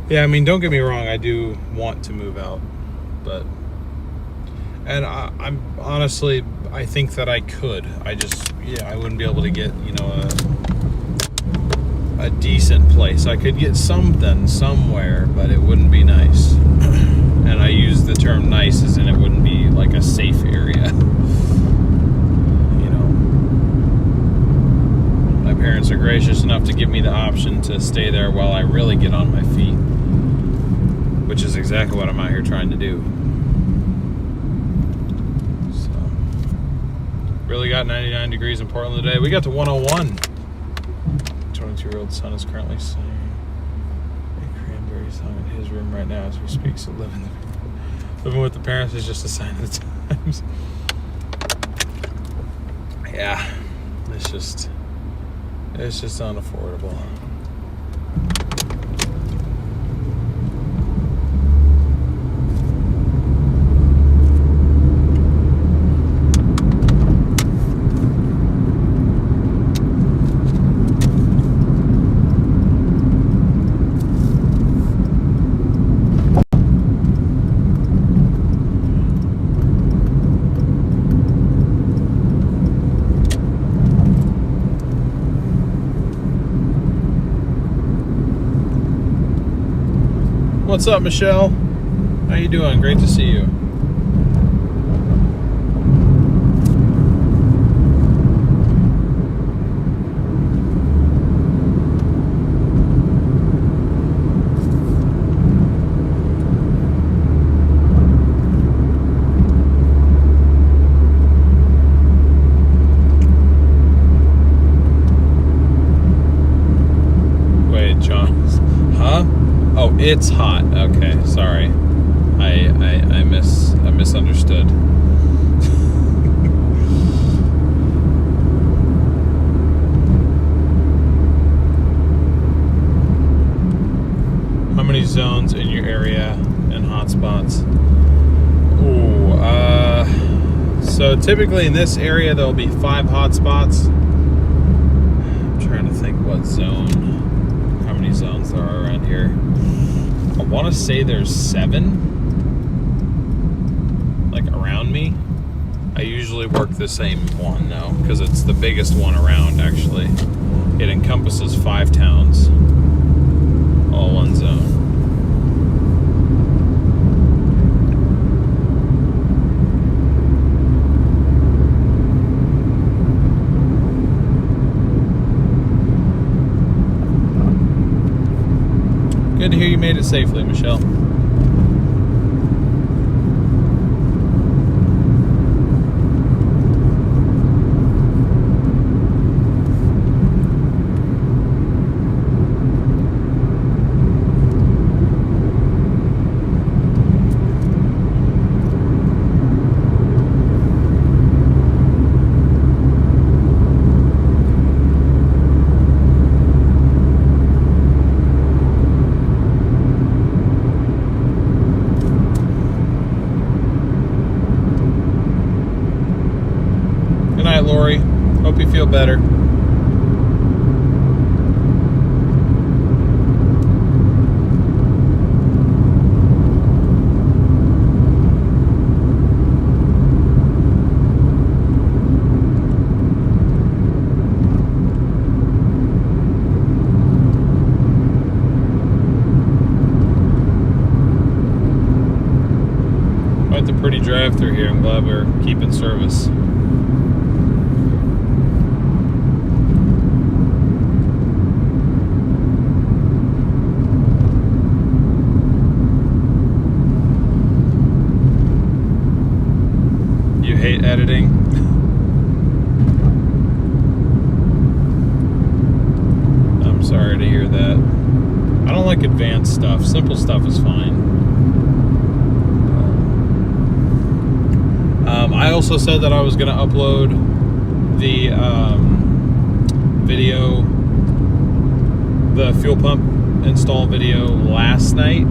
Yeah, I mean, don't get me wrong, I do want to move out, but, and I'm honestly, I think that I could. I just, yeah, I wouldn't be able to get, you know, a decent place. I could get something somewhere, but it wouldn't be nice. And I use the term nice as in it wouldn't be like a safe area. You know, my parents are gracious enough to give me the option to stay there while I really get on my feet, which is exactly what I'm out here trying to do. So, really got 99 degrees in Portland today. We got to 101. 22-year-old son is currently singing a cranberry song in his room right now as we speak. So living with the parents is just a sign of the times. Yeah, it's just unaffordable. What's up, Michelle? How you doing? Great to see you. Wait, John. Huh? Oh, it's hot. Okay, sorry. I misunderstood. How many zones in your area and hotspots? Ooh, so typically in this area there'll be 5 hotspots. I'm trying to think what zone, how many zones there are around here. I want to say there's 7, like around me. I usually work the same one though, because it's the biggest one around actually. It encompasses 5 towns, all one zone. Good to hear you made it safely, Michelle. bit better. Quite the pretty drive through here. I'm glad we're keeping service. You hate editing? I'm sorry to hear that. I don't like advanced stuff. Simple stuff is fine. I also said that I was going to upload the video, the fuel pump install video last night.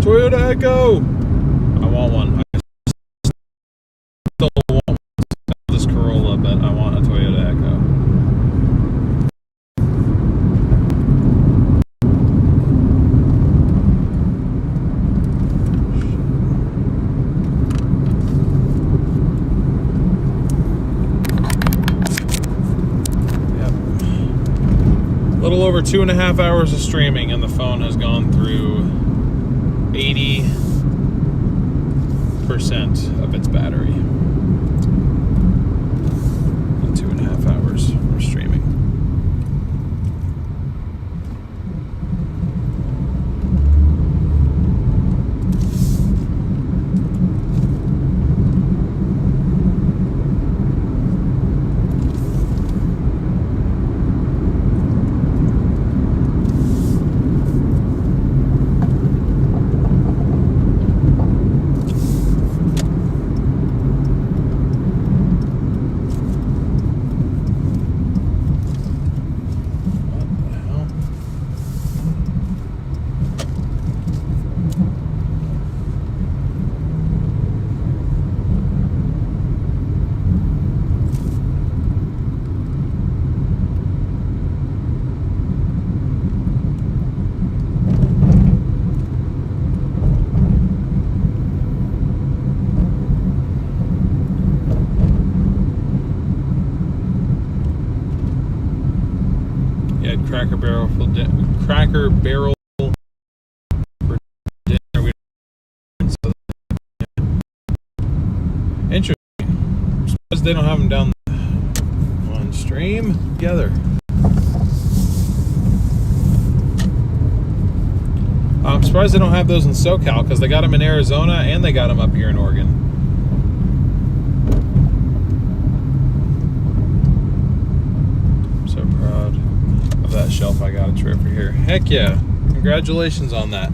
Toyota Echo! I want one. I still want one. This Corolla, but I want a Toyota Echo. A little over 2.5 hours of streaming, and the phone has gone through 80% of its battery in 2.5 hours of streaming. Cracker Barrel for dinner. Interesting. I'm surprised they don't have them down on stream together. I'm surprised they don't have those in SoCal, because they got them in Arizona and they got them up here in Oregon. I'm so proud of that shelf I got a trip for here. Heck yeah. Congratulations on that.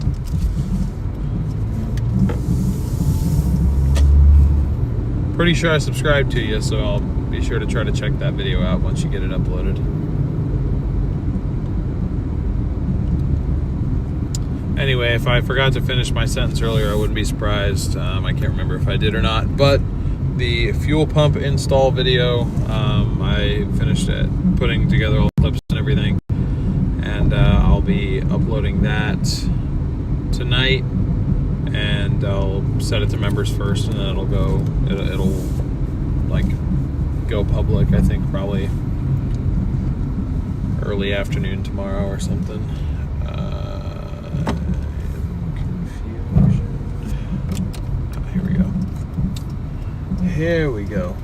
Pretty sure I subscribed to you, so I'll be sure to try to check that video out once you get it uploaded. Anyway, if I forgot to finish my sentence earlier, I wouldn't be surprised. I can't remember if I did or not, but the fuel pump install video, I finished it, putting together all the clips and everything, and I'll be uploading that tonight, and I'll set it to members first, and then it'll go public, I think probably early afternoon tomorrow or something. Here we go.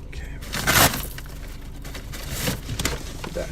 Okay. Back.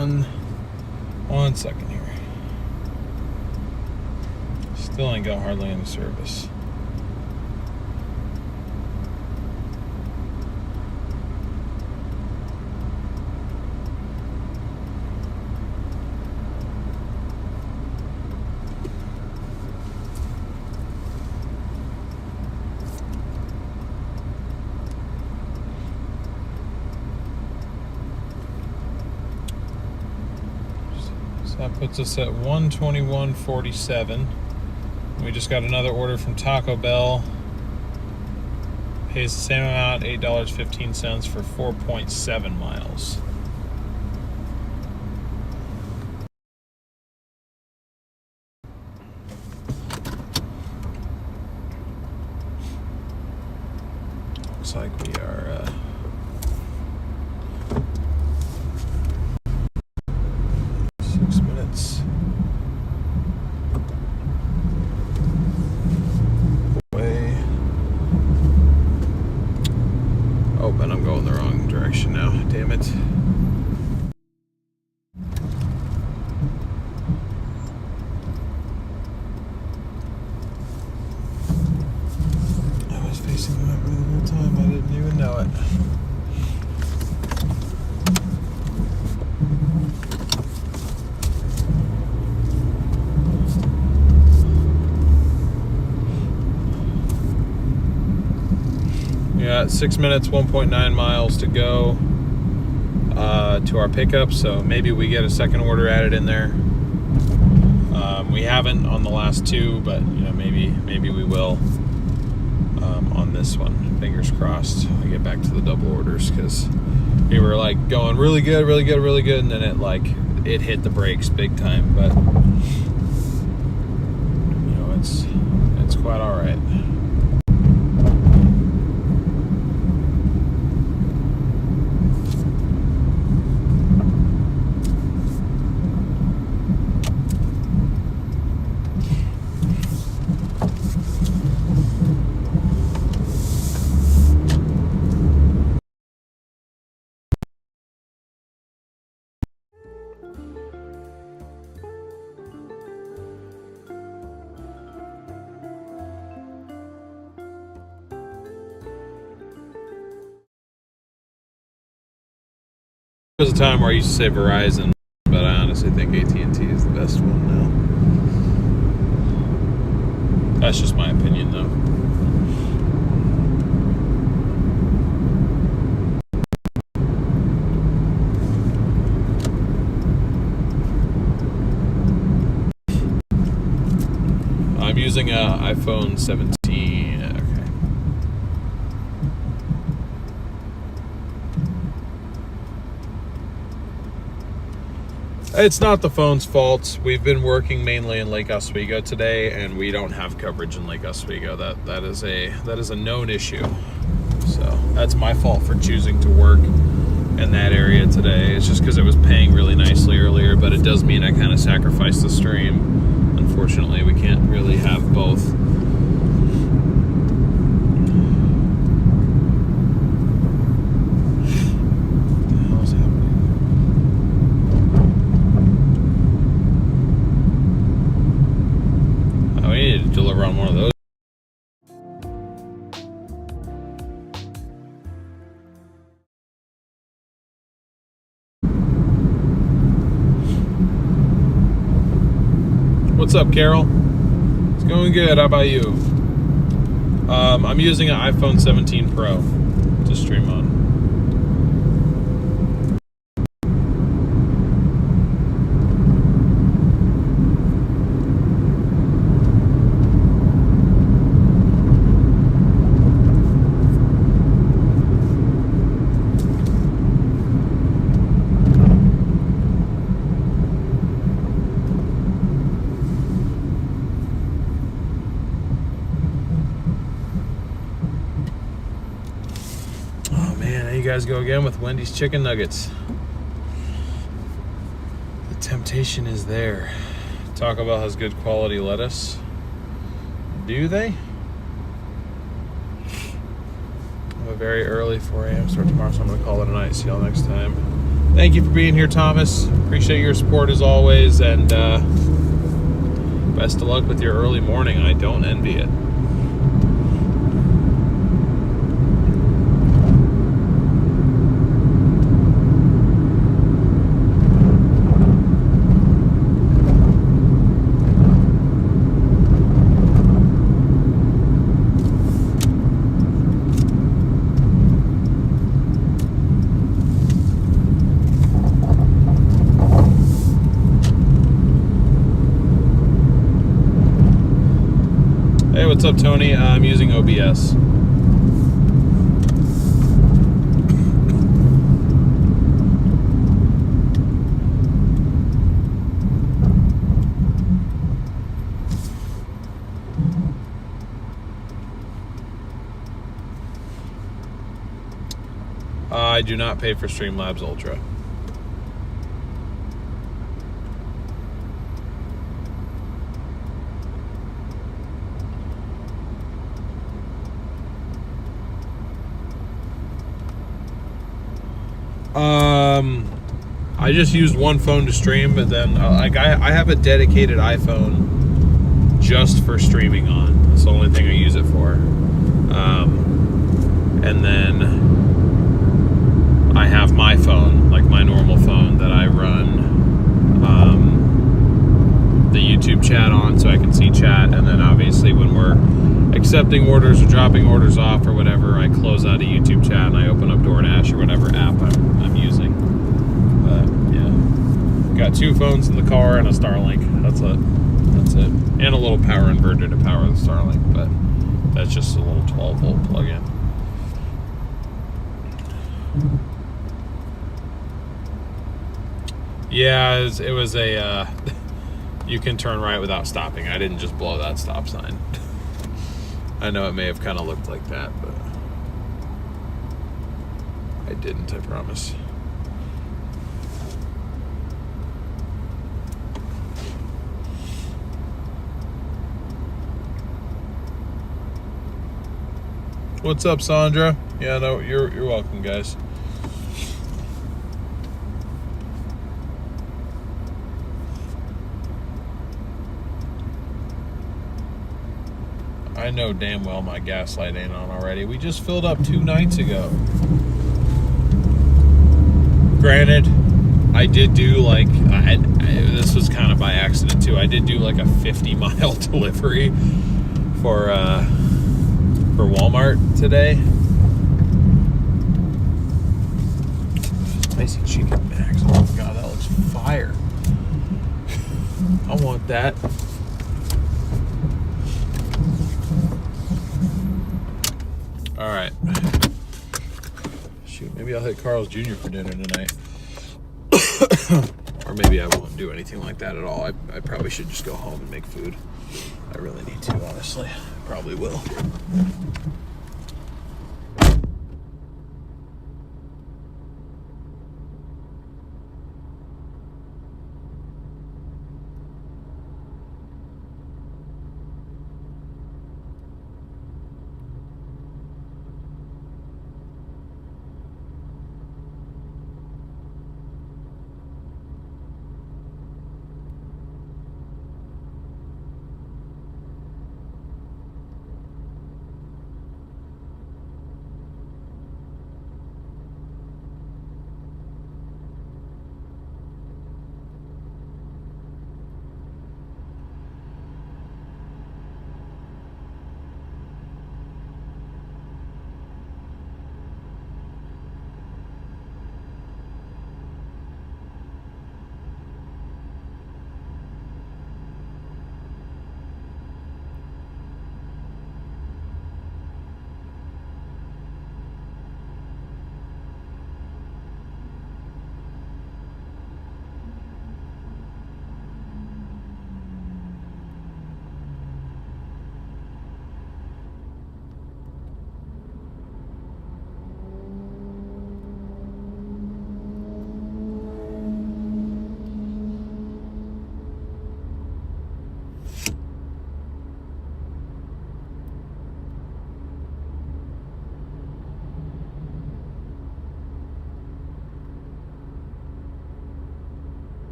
One second here. Still ain't got hardly any service. That puts us at 121.47. We just got another order from Taco Bell. Pays the same amount, $8.15 for 4.7 miles. Looks like we are 6 minutes away. Oh, but I'm going the wrong direction now. Damn it. I was facing the right way the whole time. I didn't even know it. We got 6 minutes, 1.9 miles to go to our pickup, so maybe we get a second order added in there. We haven't on the last two, but you know, maybe we will on this one. Fingers crossed we get back to the double orders, because we were like going really good, and then it hit the brakes big time. But you know, it's quite all right. There was a time where I used to say Verizon, but I honestly think AT&T is the best one now. That's just my opinion, though. I'm using an iPhone 17. It's not the phone's fault. We've been working mainly in Lake Oswego today, and we don't have coverage in Lake Oswego. That is a known issue. So that's my fault for choosing to work in that area today. It's just because it was paying really nicely earlier, but it does mean I kind of sacrificed the stream. Unfortunately, we can't really have both. Deliver on one of those. What's up, Carol? It's going good. How about you? I'm using an iPhone 17 Pro to stream on. You guys go again with Wendy's chicken nuggets. The temptation is there. Taco Bell has good quality lettuce. Do they? I have a very early 4 a.m. start tomorrow, so I'm going to call it a night. See y'all next time. Thank you for being here, Thomas. Appreciate your support as always, and best of luck with your early morning. I don't envy it. Hey, what's up, Tony? I'm using OBS. I do not pay for Streamlabs Ultra. I just used one phone to stream, but then I have a dedicated iPhone just for streaming on. That's the only thing I use it for. And then I have my phone, like my normal phone, that I run the YouTube chat on so I can see chat. And then obviously when we're accepting orders or dropping orders off or whatever, I close out a YouTube chat and I open up Doordash or whatever app I'm using. But yeah, got two phones in the car and a Starlink. That's it. And a little power inverter to power the Starlink, but that's just a little 12-volt plug-in. Yeah, it was a you can turn right without stopping. I didn't just blow that stop sign. I know it may have kind of looked like that, but I didn't, I promise. What's up, Sandra? Yeah, no, you're welcome, guys. I know damn well my gas light ain't on already. We just filled up 2 nights ago. Granted, I did do like, this was kind of by accident too. I did do like a 50-mile delivery for Walmart today. Spicy chicken bags. Oh my god, that looks fire. I want that. All right. Shoot, maybe I'll hit Carl's Jr. for dinner tonight. Or maybe I won't do anything like that at all. I probably should just go home and make food. I really need to, honestly. Probably will.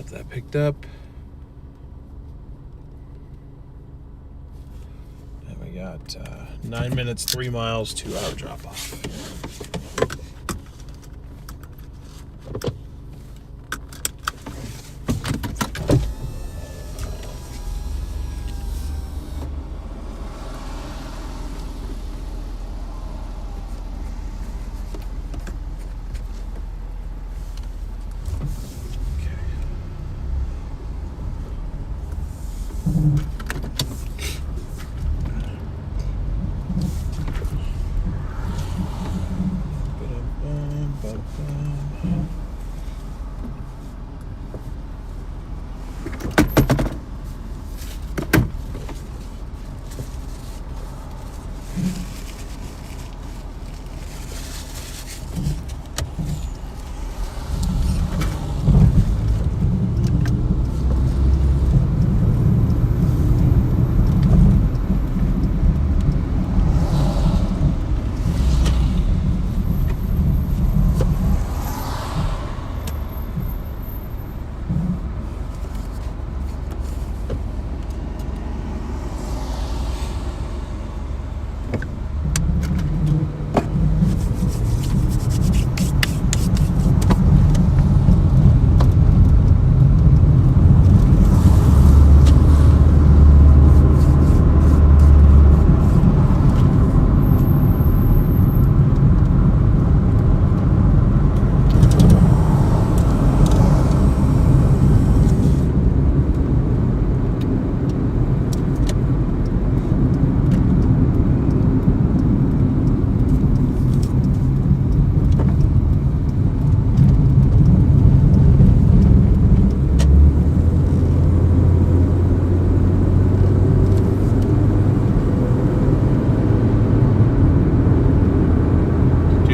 Have that picked up. And we got 9 minutes, 3 miles to our drop off.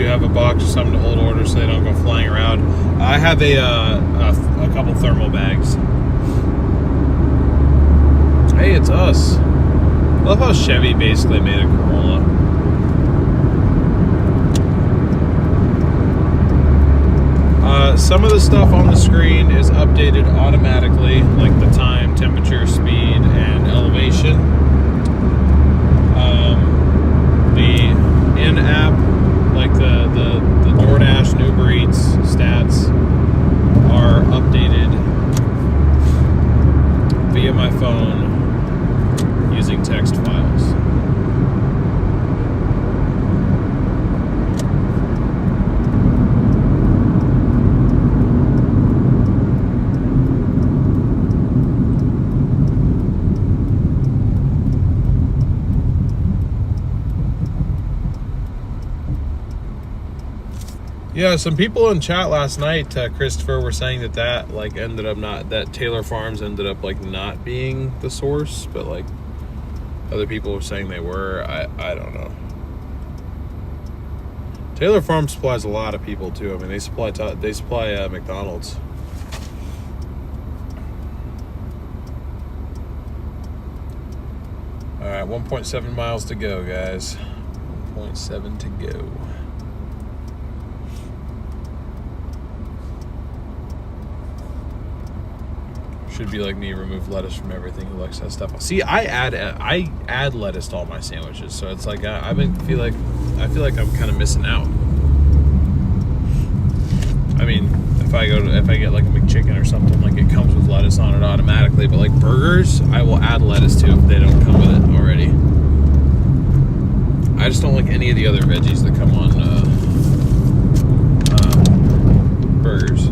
Have a box or something to hold orders so they don't go flying around. I have a couple thermal bags. Hey, it's us. I love how Chevy basically made a Corolla. Some of the stuff on the screen is updated automatically, like the time, temperature, speed, and elevation. The in-app, like the Doordash new breeds stats, are updated via my phone using text files. Yeah, some people in chat last night, Christopher, were saying that like ended up not, that Taylor Farms ended up like not being the source, but like other people were saying they were. I don't know. Taylor Farms supplies a lot of people too. I mean, they supply McDonald's. All right, 1.7 miles to go, guys. 1.7 to go. Should be like me, remove lettuce from everything. Who likes that stuff? See, I add lettuce to all my sandwiches, so it's like I feel like I'm kind of missing out. I mean, if I get like a McChicken or something, like it comes with lettuce on it automatically, but like burgers, I will add lettuce to if they don't come with it already. I just don't like any of the other veggies that come on burgers.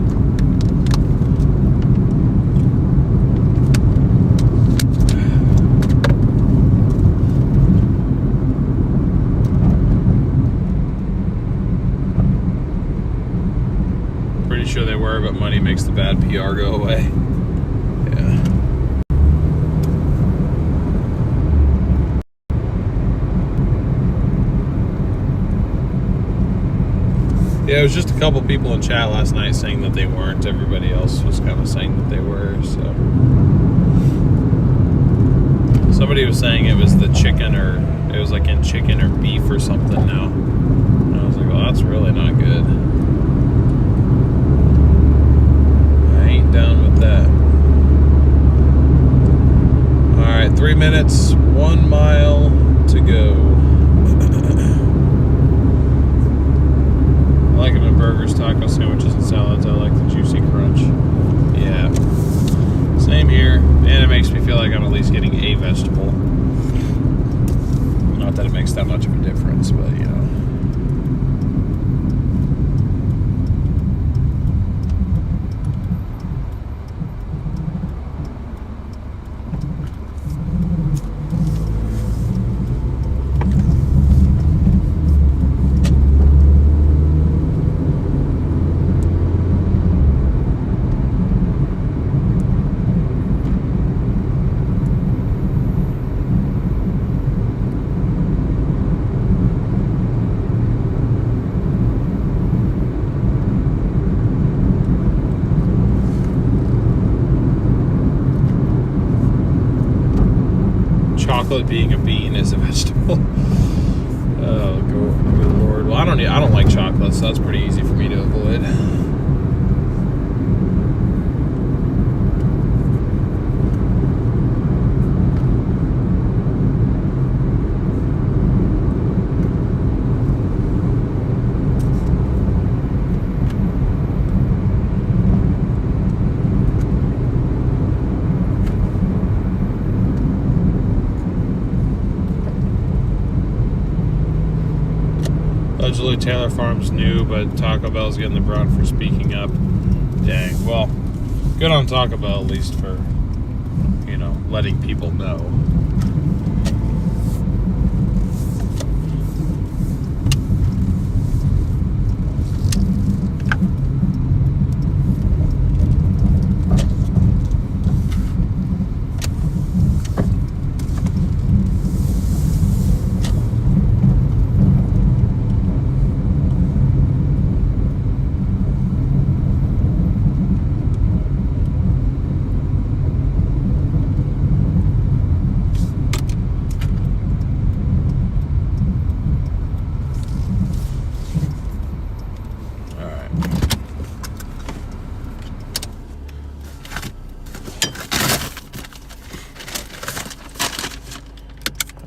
Sure they were, but money makes the bad PR go away. Yeah. Yeah, it was just a couple people in chat last night saying that they weren't. Everybody else was kind of saying that they were, so. Somebody was saying it was the chicken, or it was like in chicken or beef or something now. And I was like, well, that's really not good. Down with that. minutes, 1 mile to go. I like it in burgers, tacos, sandwiches, and salads. I like the juicy crunch. Yeah. Same here. And it makes me feel like I'm at least getting a vegetable. Not that it makes that much of a difference, but you know. Chocolate being a bean is a vegetable. Oh, good Lord. Well, I don't like chocolate, so that's pretty easy for me to avoid. Allegedly, Taylor Farms new, but Taco Bell's getting the brunt for speaking up. Dang. Well, good on Taco Bell, at least for, you know, letting people know.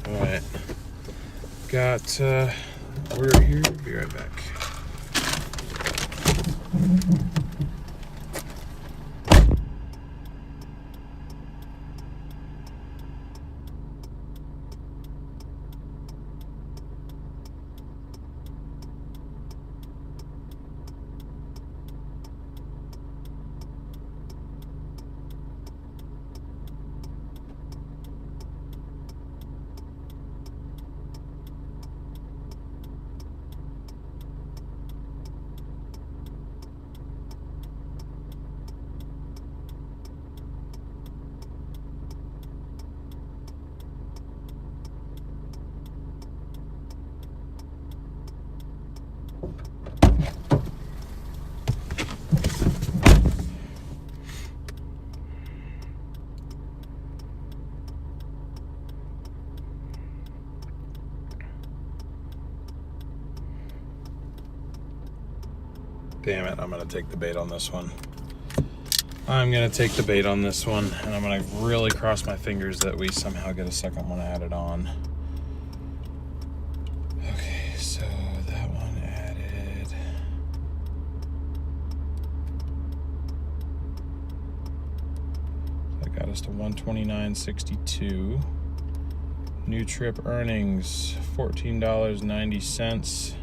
Alright. Got order here. Be right back. Damn it, I'm going to take the bait on this one. I'm going to take the bait on this one, and I'm going to really cross my fingers that we somehow get a second one added on. Okay, so that one added. That got us to 129.62. New trip earnings, $14.90.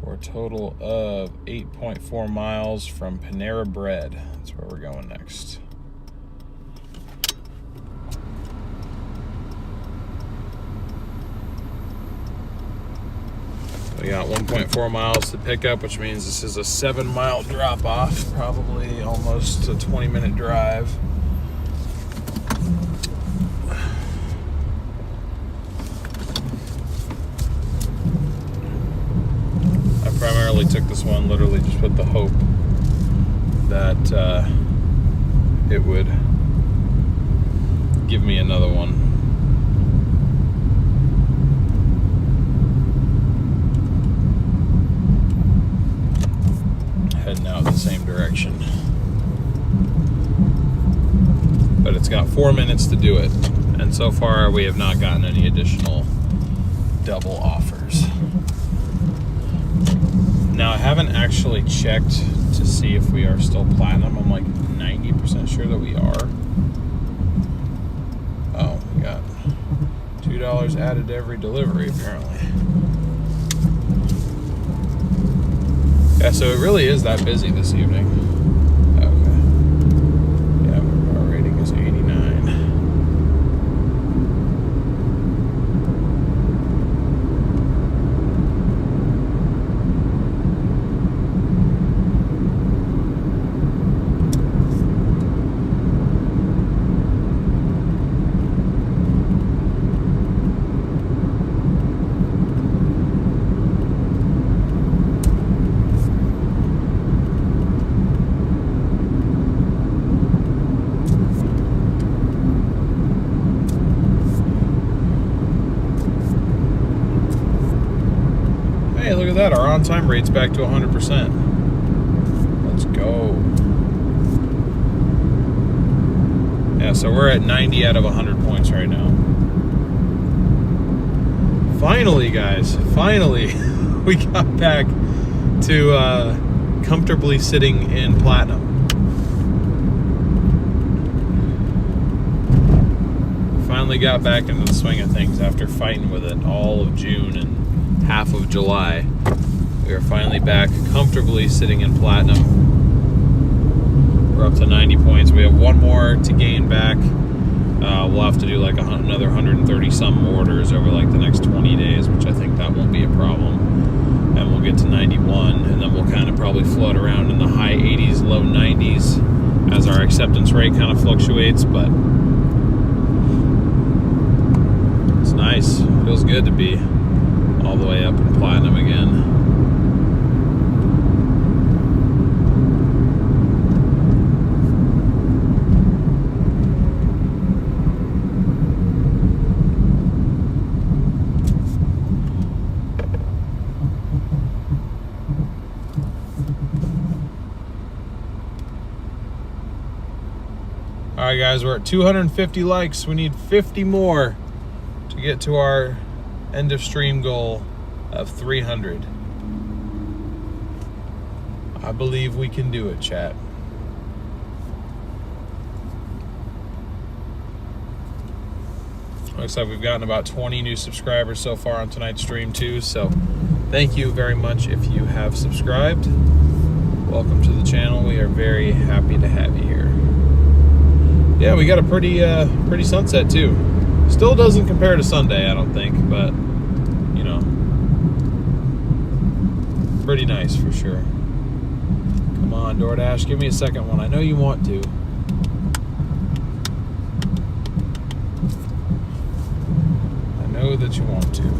For a total of 8.4 miles from Panera Bread. That's where we're going next. We got 1.4 miles to pick up, which means this is a 7-mile drop off, probably almost a 20-minute drive. Primarily took this one literally just with the hope that it would give me another one. Heading out the same direction. But it's got 4 minutes to do it, And so far, we have not gotten any additional double offers. Now, I haven't actually checked to see if we are still platinum. I'm like 90% sure that we are. Oh, we got $2 added to every delivery, apparently. Yeah, so it really is that busy this evening. Okay. Yeah, our rating is 89. Hey, look at that. Our on-time rate's back to 100%. Let's go. Yeah, so we're at 90 out of 100 points right now. Finally, guys. Finally, we got back to comfortably sitting in platinum. Finally got back into the swing of things after fighting with it all of June and half of July. We are finally back comfortably sitting in platinum. We're up to 90 points. We have one more to gain back. We'll have to do like another 130 some orders over like the next 20 days, which I think that won't be a problem. And we'll get to 91, and then we'll kind of probably float around in the high 80s, low 90s as our acceptance rate kind of fluctuates, but it's nice. Feels good to be all the way up in platinum again. All right, guys, we're at 250 likes. We need 50 more to get to our end of stream goal of 300. I believe we can do it, chat. Looks like we've gotten about 20 new subscribers so far on tonight's stream too, so thank you very much if you have subscribed. Welcome to the channel. We are very happy to have you here. Yeah, we got a pretty sunset too. Still doesn't compare to Sunday, I don't think, but you know, pretty nice for sure. Come on, Doordash, give me a second one. I know you want to. I know that you want to.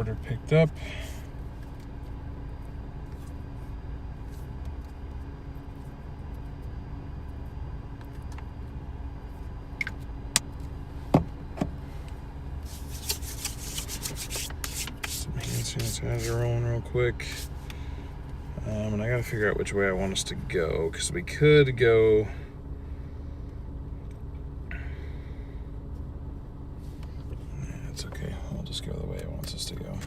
order picked up. Some hand sanitizer rolling real quick. And I gotta figure out which way I want us to go, because we could go. It's okay. We'll just go the way it wants us to go.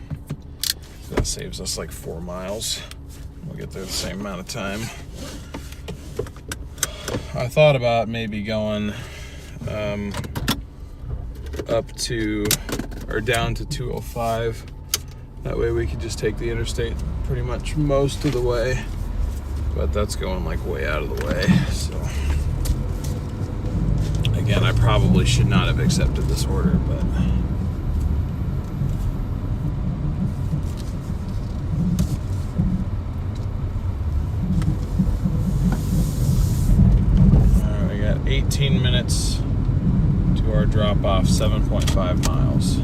That saves us like 4 miles. We'll get there the same amount of time. I thought about maybe going up to or down to 205. That way we could just take the interstate pretty much most of the way. But that's going like way out of the way. So again, I probably should not have accepted this order, but all right, we got 18 minutes to our drop off, 7.5 miles.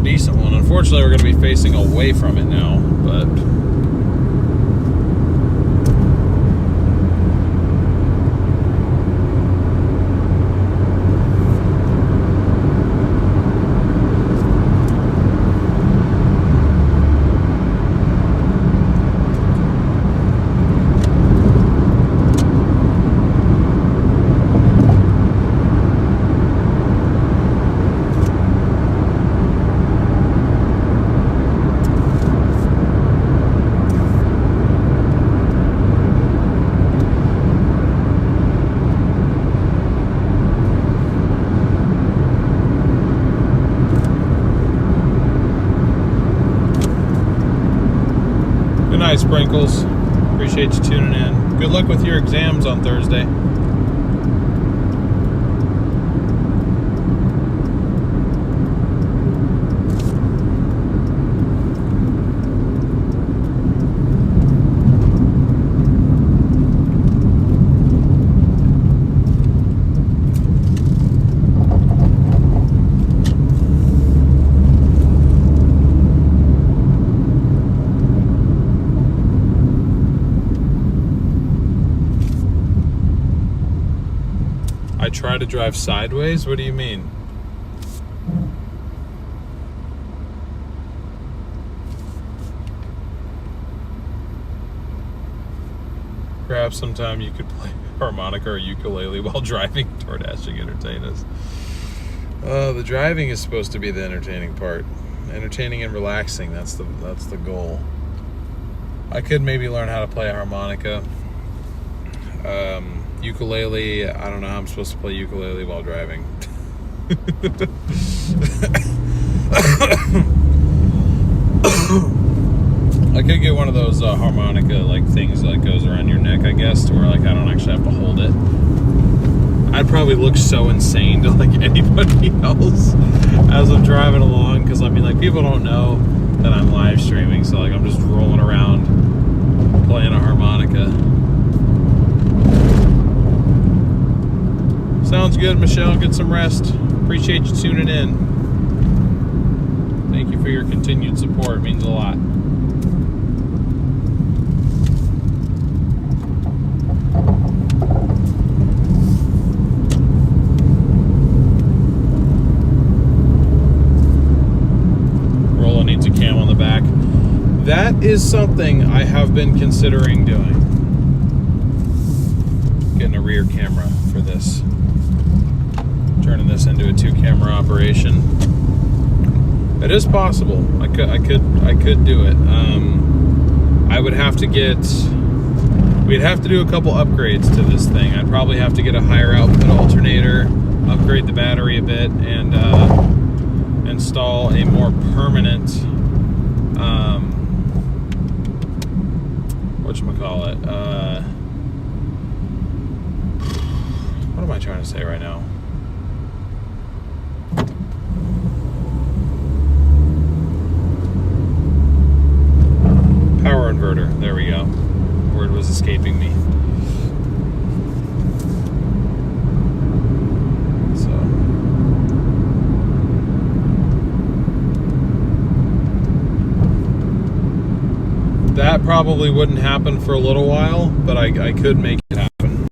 Decent one. Unfortunately, we're going to be facing away from it now, but Sprinkles, appreciate you tuning in. Good luck with your exams on Thursday. I try to drive sideways? What do you mean? Perhaps sometime you could play harmonica or ukulele while driving. Doordashing entertain us. The driving is supposed to be the entertaining part. Entertaining and relaxing, that's the goal. I could maybe learn how to play a harmonica. Ukulele, I don't know how I'm supposed to play ukulele while driving. I could get one of those harmonica like things that goes around your neck, I guess, to where like I don't actually have to hold it. I'd probably look so insane to like anybody else as I'm driving along, because I mean, like, people don't know that I'm live streaming, so like I'm just rolling around playing a harmonica. Sounds good, Michelle. Get some rest. Appreciate you tuning in. Thank you for your continued support. It means a lot. Rolla needs a cam on the back. That is something I have been considering doing. Getting a rear camera for this. Turning this into a 2-camera operation. It is possible. I could do it. I would have to get. we'd have to do a couple upgrades to this thing. I'd probably have to get a higher output alternator, upgrade the battery a bit, and install a more permanent whatchamacallit, what am I trying to say right now? Power inverter, there we go. Word was escaping me. That probably wouldn't happen for a little while, but I could make it happen.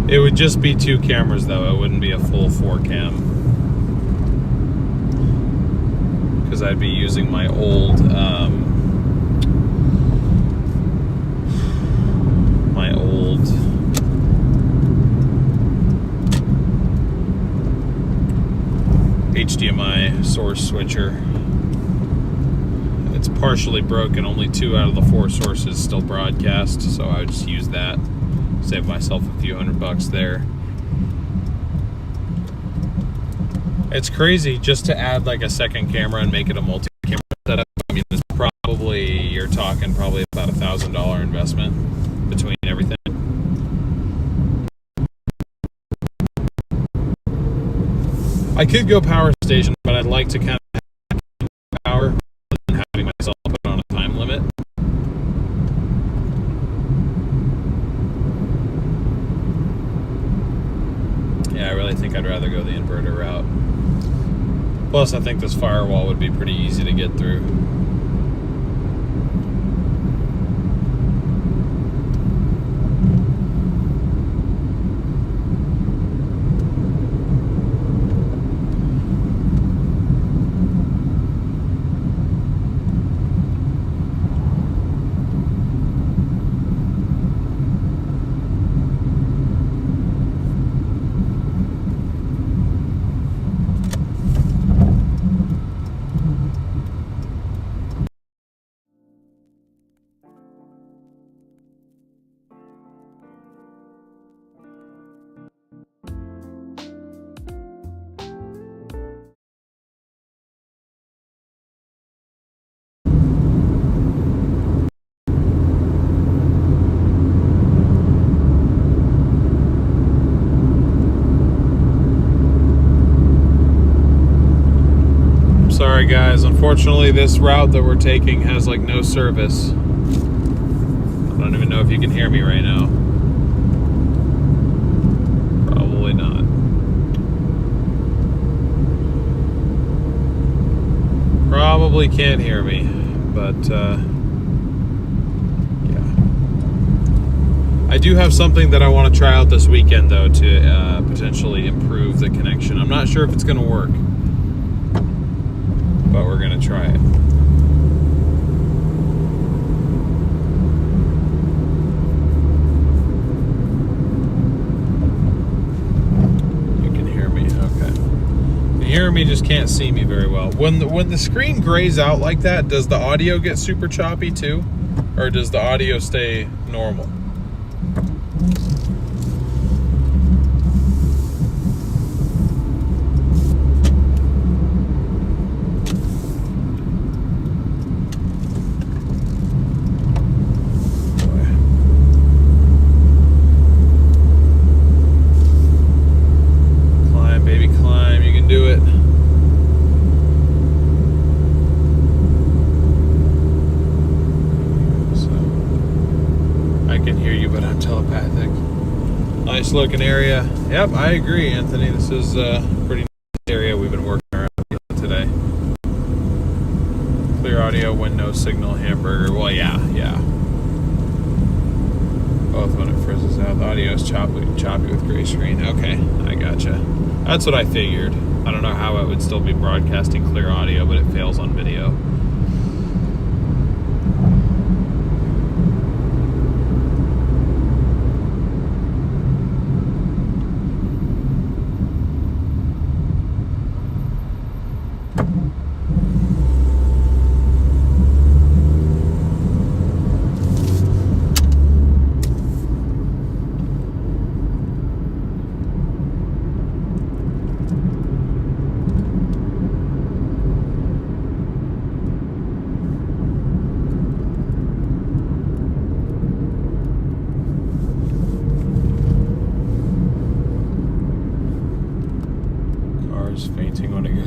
It would just be 2 cameras though, it wouldn't be a full 4 cam. Because I'd be using my old HDMI source switcher. It's partially broken, only 2 out of the 4 sources still broadcast, so I would just use that. Save myself a few $100 there. It's crazy just to add like a second camera and make it a multi-camera setup. I mean, it's probably, you're talking probably about $1,000 investment between everything. I could go power station, but I'd like to kind of have power rather than having myself put on a time limit. Yeah, I really think I'd rather go the inverter route. Plus, I think this firewall would be pretty easy to get through. Sorry guys, unfortunately this route that we're taking has like no service. I don't even know if you can hear me right now. Probably not. Probably can't hear me, but yeah. I do have something that I want to try out this weekend though to potentially improve the connection. I'm not sure if it's going to work, but we're gonna try it. You can hear me, okay. You can hear me, just can't see me very well. When the screen grays out like that, does the audio get super choppy too? Or does the audio stay normal? Nice looking area. Yep, I agree, Anthony. This is a pretty nice area we've been working around today. Clear audio, when no signal, hamburger. Well, yeah. Both when it frizzes out. The audio is choppy with gray screen. Okay, I gotcha. That's what I figured. I don't know how it would still be broadcasting clear audio, but it fails on video.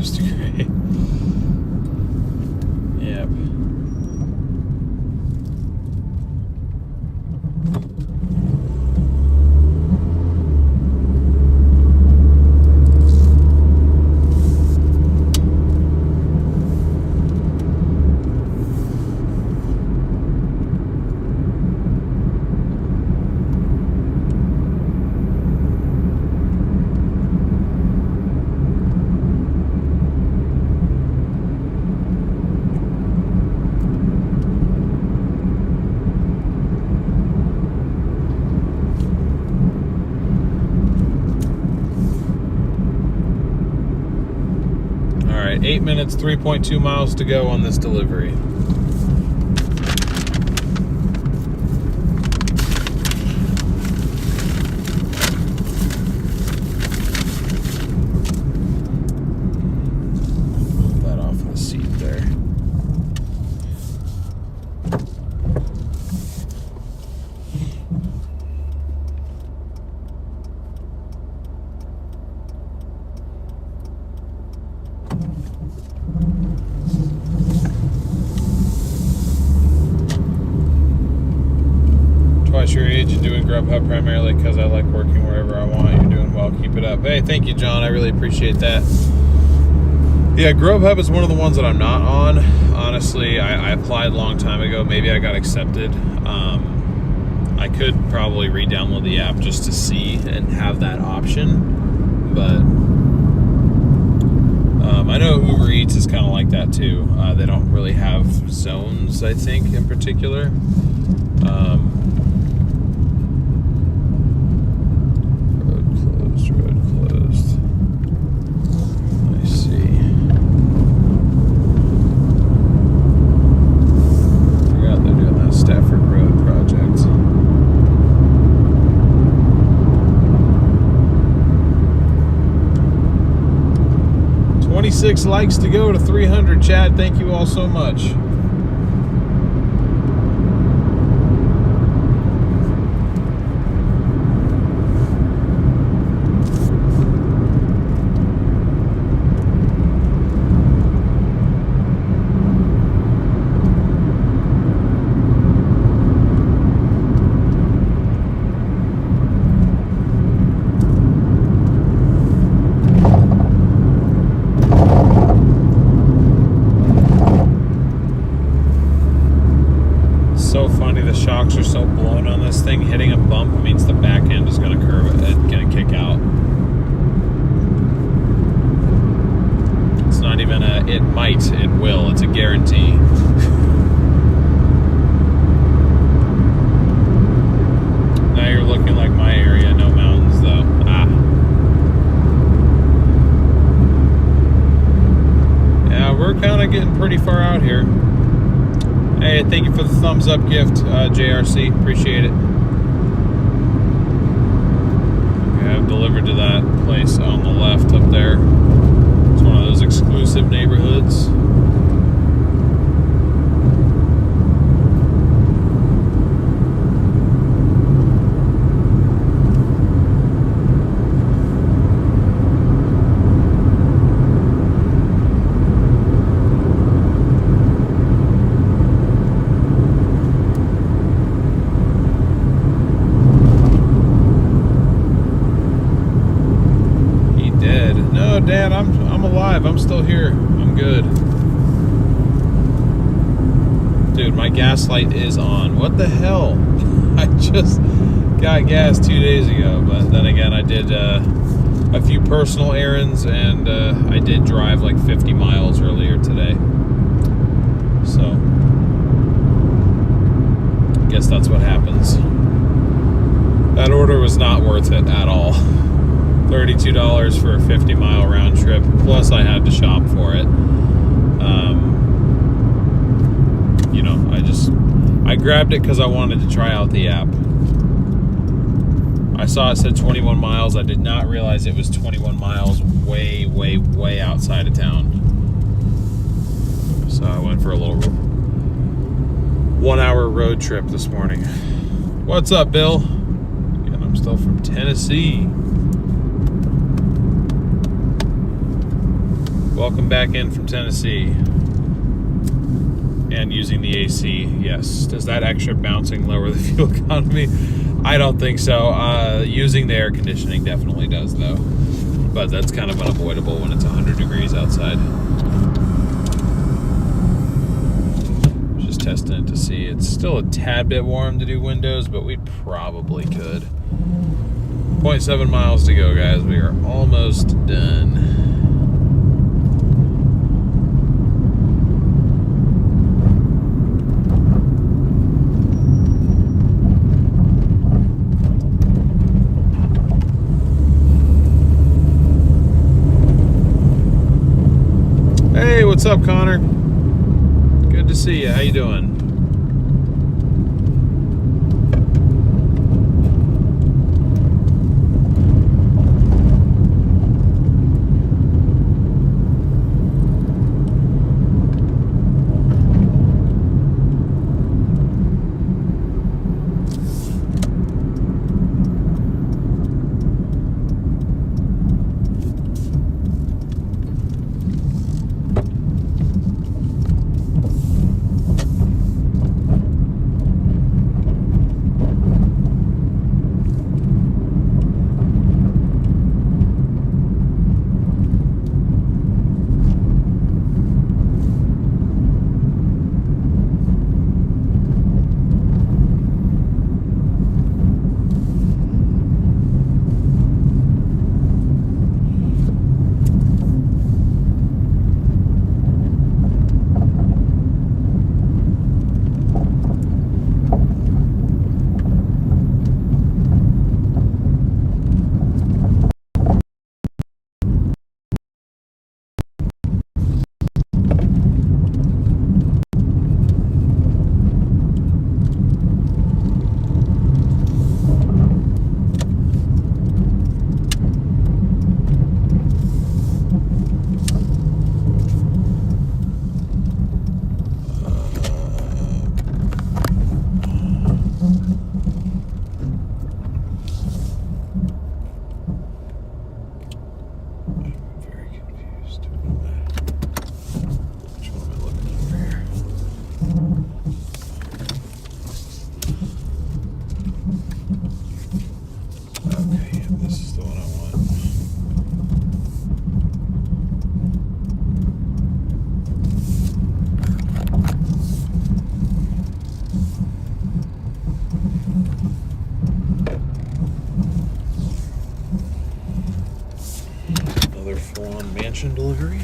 Toast gray. Yep. All right, 8 minutes, 3.2 miles to go on this delivery. That off the seat there. Twice your age and doing Grubhub primarily because I like working wherever I want. You're doing well. Keep it up. Hey, thank you, John. I really appreciate that. Yeah, Grubhub is one of the ones that I'm not on. Honestly, I applied a long time ago. Maybe I got accepted. I could probably re-download the app just to see and have that option. But I know Uber Eats is kind of like that too. They don't really have zones, I think, in particular. Road closed. I see. Forgot they're doing that Stafford Road project. $26 likes to go to 300. Chad, thank you all so much. So funny, the shocks are so blown on this thing. Hitting a bump means the back end is going to curve, it's going to kick out. It's not even a it might, it will. It's a guarantee. Now you're looking like my area, no mountains though. Yeah, we're kind of getting pretty far out here. Hey, thank you for the thumbs up gift, JRC. Appreciate it. We have delivered to that place on the left up there. It's one of those exclusive neighborhoods. No, Dad, I'm alive. I'm still here. I'm good. Dude, my gas light is on. What the hell? I just got gas 2 days ago, but then again, I did a few personal errands, and I did drive like 50 miles earlier today. So, I guess that's what happens. That order was not worth it at all. $32 for a 50-mile round trip, plus I had to shop for it. You know, I grabbed it because I wanted to try out the app. I saw it said 21 miles. I did not realize it was 21 miles way, way, way outside of town. So I went for a little 1-hour road trip this morning. What's up, Bill? Again, I'm still from Tennessee. Welcome back in from Tennessee. And using the AC, yes. Does that extra bouncing lower the fuel economy? I don't think so. Using the air conditioning definitely does, though. But that's kind of unavoidable when it's 100 degrees outside. Just testing it to see. It's still a tad bit warm to do windows, but we probably could. 0.7 miles to go, guys. We are almost done. Hey, what's up, Connor? Good to see you. How you doing? Delivery.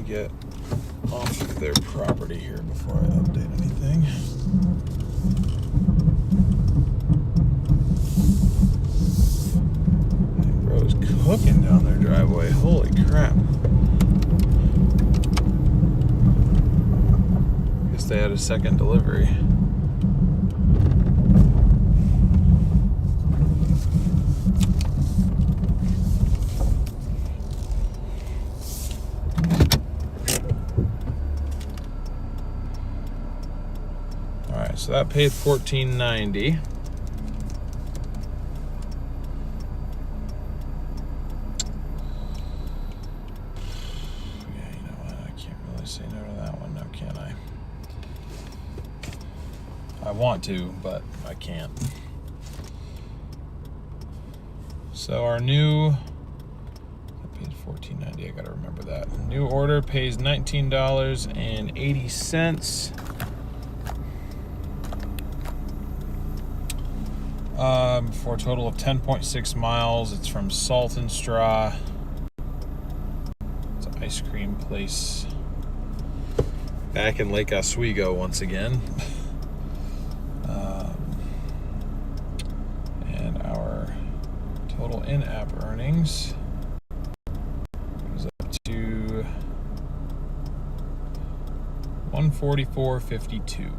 Get off of their property here before I update anything. Hey, bro is cooking down their driveway. Holy crap. Guess they had a second delivery. So that paid $14.90. Yeah, you know what? I can't really say no to that one, now can I? I want to, but I can't. So our new, I paid $14.90. I gotta remember that. New order pays $19.80. For a total of 10.6 miles. It's from Salt and Straw. It's an ice cream place back in Lake Oswego once again. And our total in-app earnings goes up to $144.52.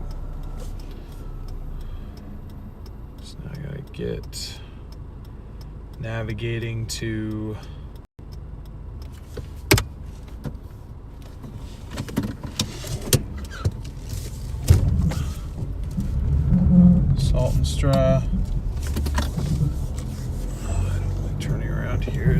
So now I gotta get navigating to Salt and Straw. I don't like turning around here.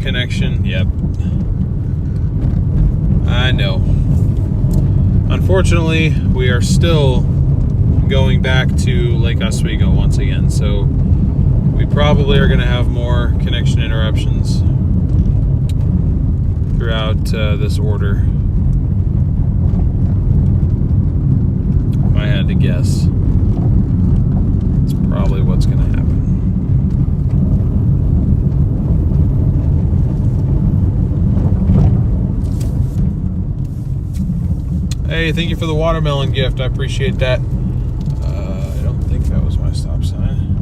Connection, yep. I know. Unfortunately, we are still going back to Lake Oswego once again, so we probably are going to have more connection interruptions throughout this order. If I had to guess, it's probably what's going to happen. Hey, thank you for the watermelon gift. I appreciate that. I don't think that was my stop sign.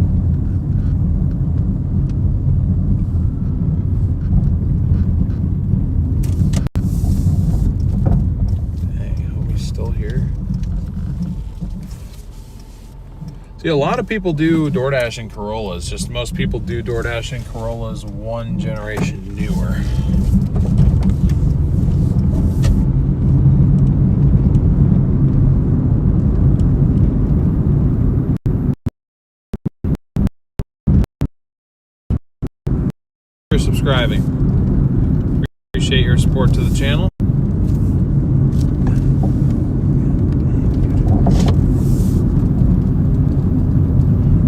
Dang, homie's still here. See, a lot of people do Doordashing Corollas. Just most people do Doordashing Corollas one generation newer. Subscribing. Appreciate your support to the channel.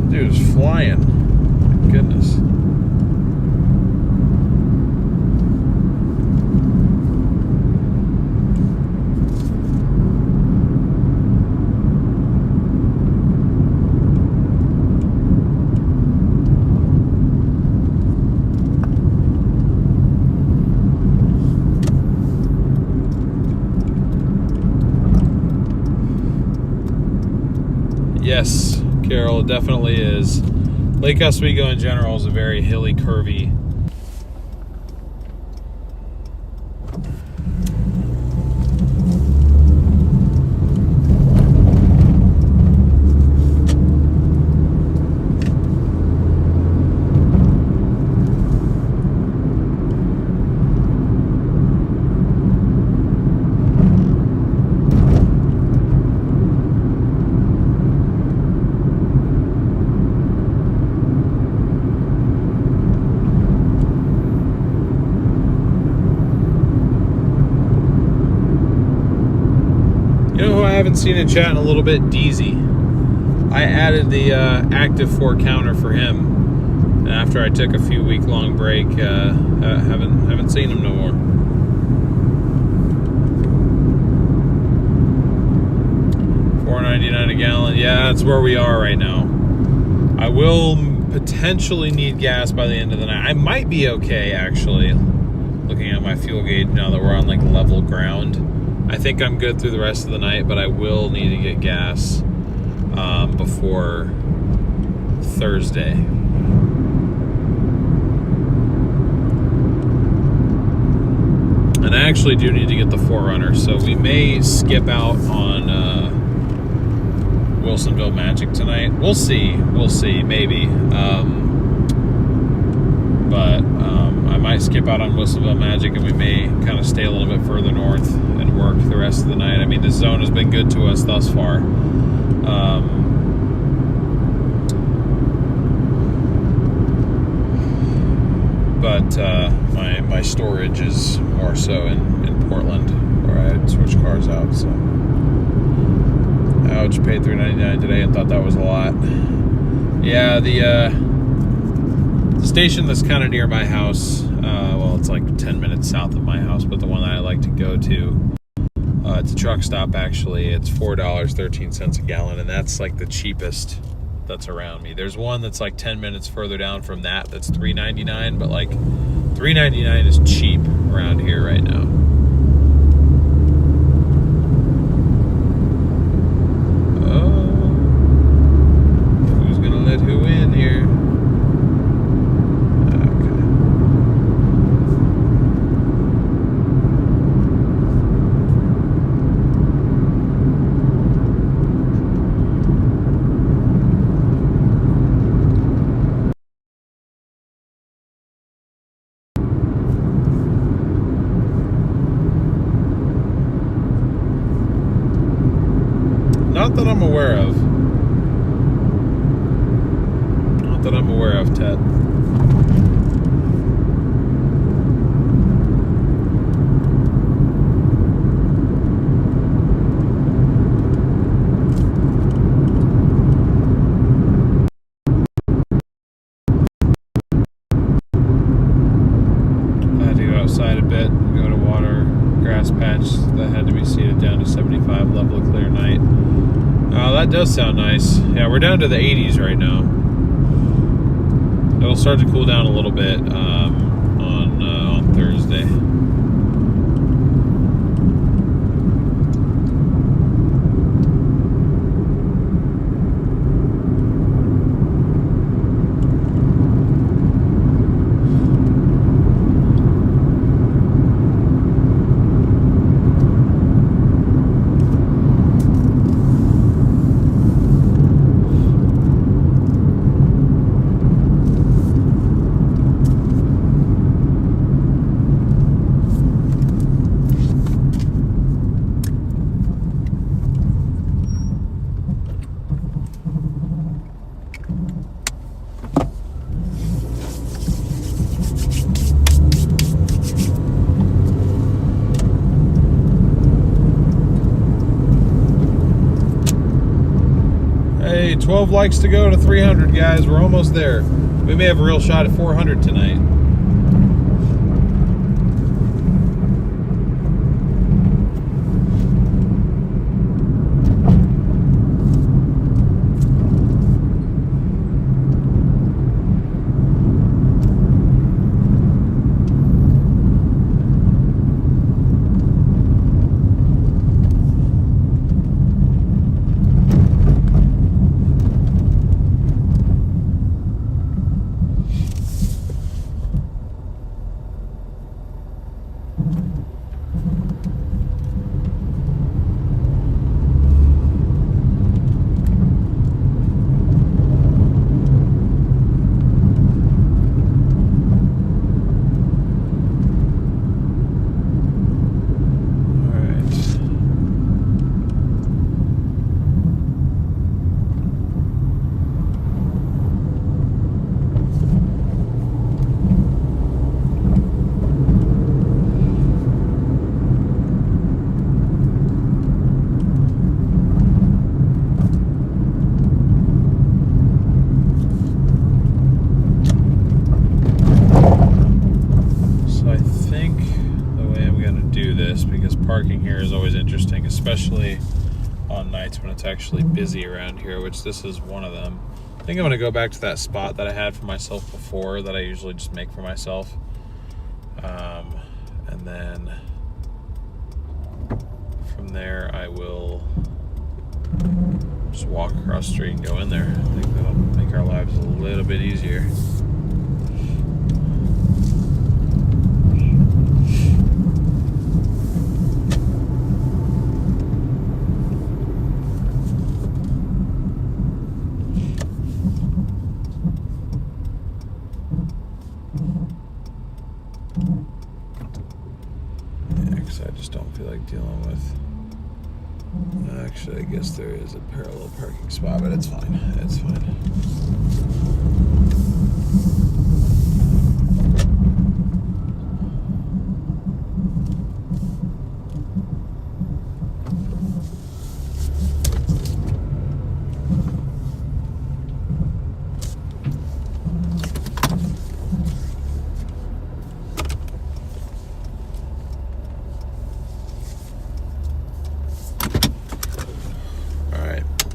Dude is flying. My goodness. Yes, Carol, it definitely is. Lake Oswego in general is a very hilly, curvy. I haven't seen in chat in a little bit, DZ. I added the active 4 counter for him after I took a few week-long break. Haven't seen him no more. a gallon. Yeah, that's where we are right now. I will potentially need gas by the end of the night. I might be okay, actually, looking at my fuel gauge now that we're on like level ground. I think I'm good through the rest of the night, but I will need to get gas before Thursday. And I actually do need to get the 4Runner, so we may skip out on Wilsonville Magic tonight. We'll see, maybe. But I might skip out on Wilsonville Magic, and we may kind of stay a little bit further north and work the rest of the night. I mean, this zone has been good to us thus far. But my storage is more so in Portland, where I had switched cars out. So, ouch! Paid $3.99 today and thought that was a lot. Yeah, the station that's kind of near my house. Well, it's like 10 minutes south of my house, but the one that I like to go to, it's a truck stop. Actually, it's $4.13 a gallon, and that's like the cheapest that's around me. There's one that's like 10 minutes further down from that that's $3.99, but like $3.99 is cheap around here right now. Oh, who's gonna let who in here? Not that I'm aware of. Not that I'm aware of, Ted. I had to go outside a bit and go to water grass patch that had to be seeded down to 75 level of clear night. That does sound nice. Yeah, we're down to the 80s right now. It'll start to cool down a little bit on Thursday. Hey, 12 likes to go to 300, guys. We're almost there. We may have a real shot at 400 tonight. Parking here is always interesting, especially on nights when it's actually busy around here, which this is one of them. I think I'm gonna go back to that spot that I had for myself before, that I usually just make for myself. And then from there I will just walk across the street and go in there. I think that'll make our lives a little bit easier. I just don't feel like dealing with. Actually, I guess there is a parallel parking spot, but it's fine. It's fine.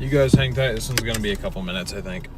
You guys hang tight. This one's gonna be a couple minutes, I think.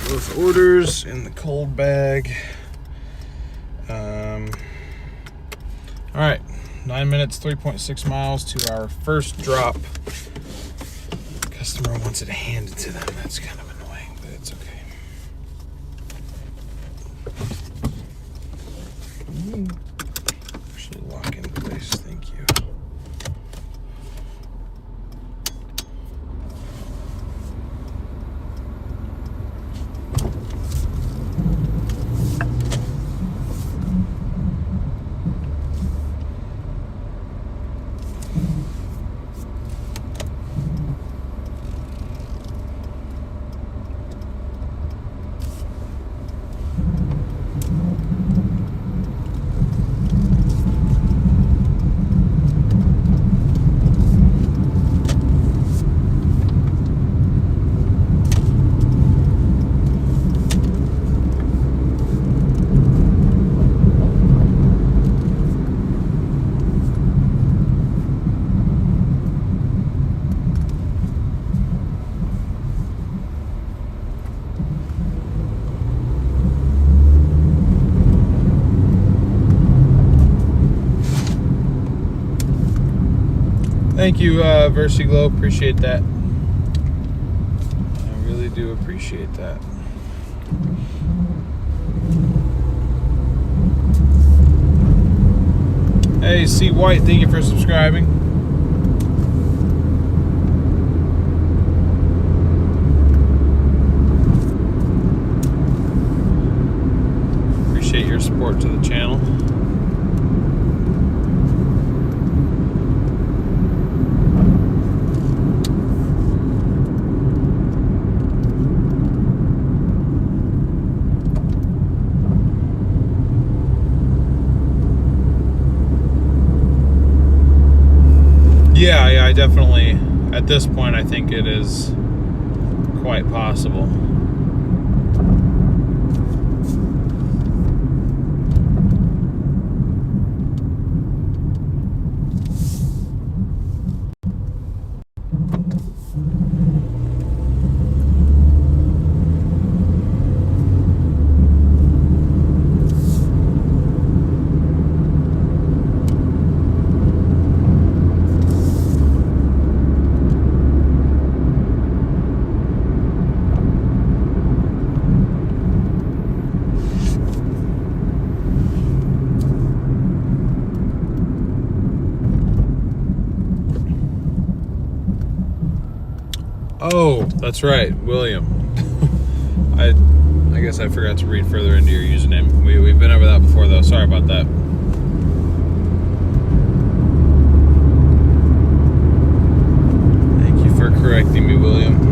Both orders in the cold bag. All right, 9 minutes, 3.6 miles to our first drop. Customer wants it handed to them. That's kind of annoying, but it's okay. Actually lock in place, thank you. Thank you, VersiGlow. Appreciate that. I really do appreciate that. Hey, C. White, thank you for subscribing. Appreciate your support to the channel. Yeah, I definitely, at this point, I think it is quite possible. Oh, that's right, William. I guess I forgot to read further into your username. We've been over that before, though. Sorry about that. Thank you for correcting me, William.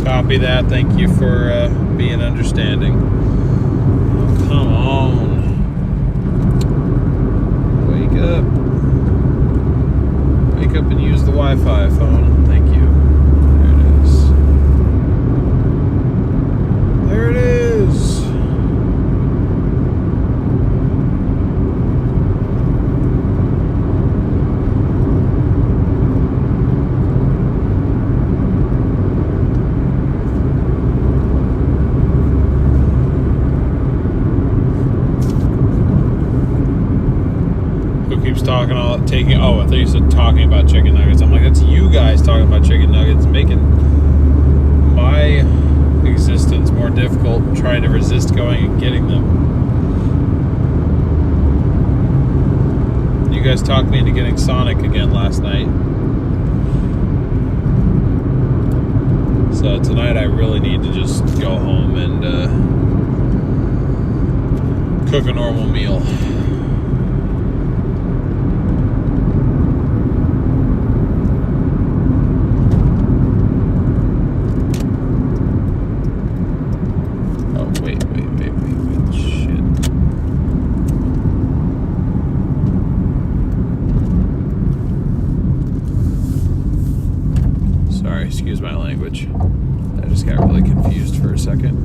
Copy that. Thank you for being understanding. Oh, come on. Wake up. Wake up and use the Wi-Fi phone. Thank you. There it is. There it is. Keeps talking I thought you said talking about chicken nuggets. I'm like, that's you guys talking about chicken nuggets, making my existence more difficult, trying to resist going and getting them. You guys talked me into getting Sonic again last night. So tonight I really need to just go home and cook a normal meal. Excuse my language. I just got really confused for a second.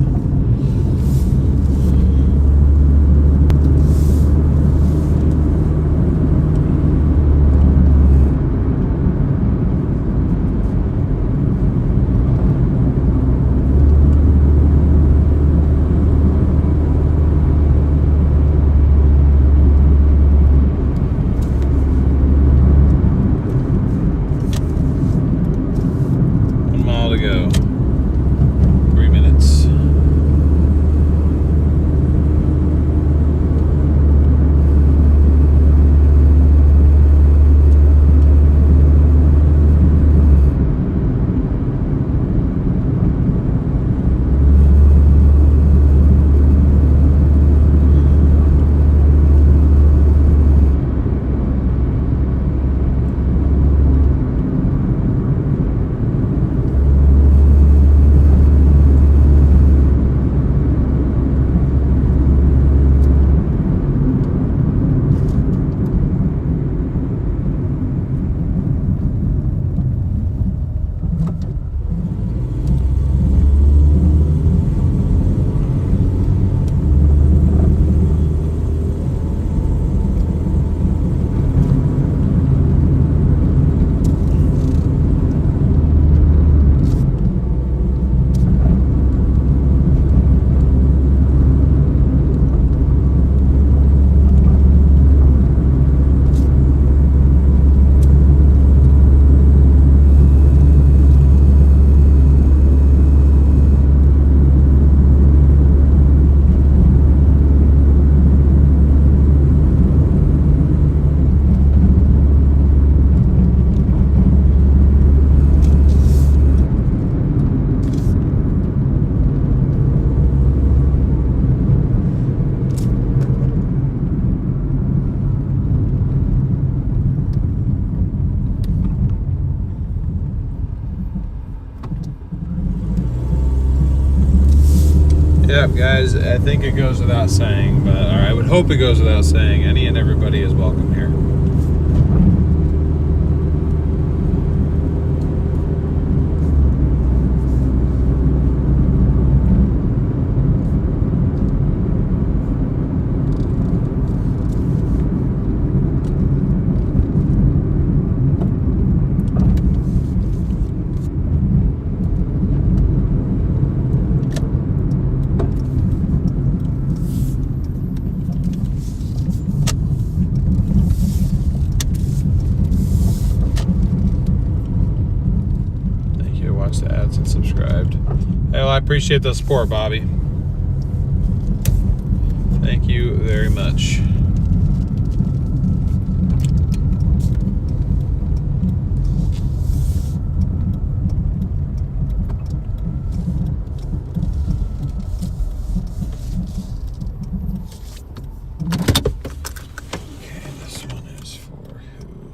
To go. 3 minutes. Yep, guys, I think it goes without saying, but or I would hope it goes without saying, any and everybody is welcome here. Watch the ads and subscribed. Hey, well, I appreciate the support, Bobby. Thank you very much. Okay, this one is for who?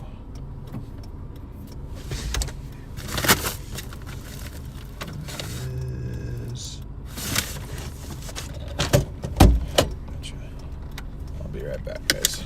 I'll be right back, guys.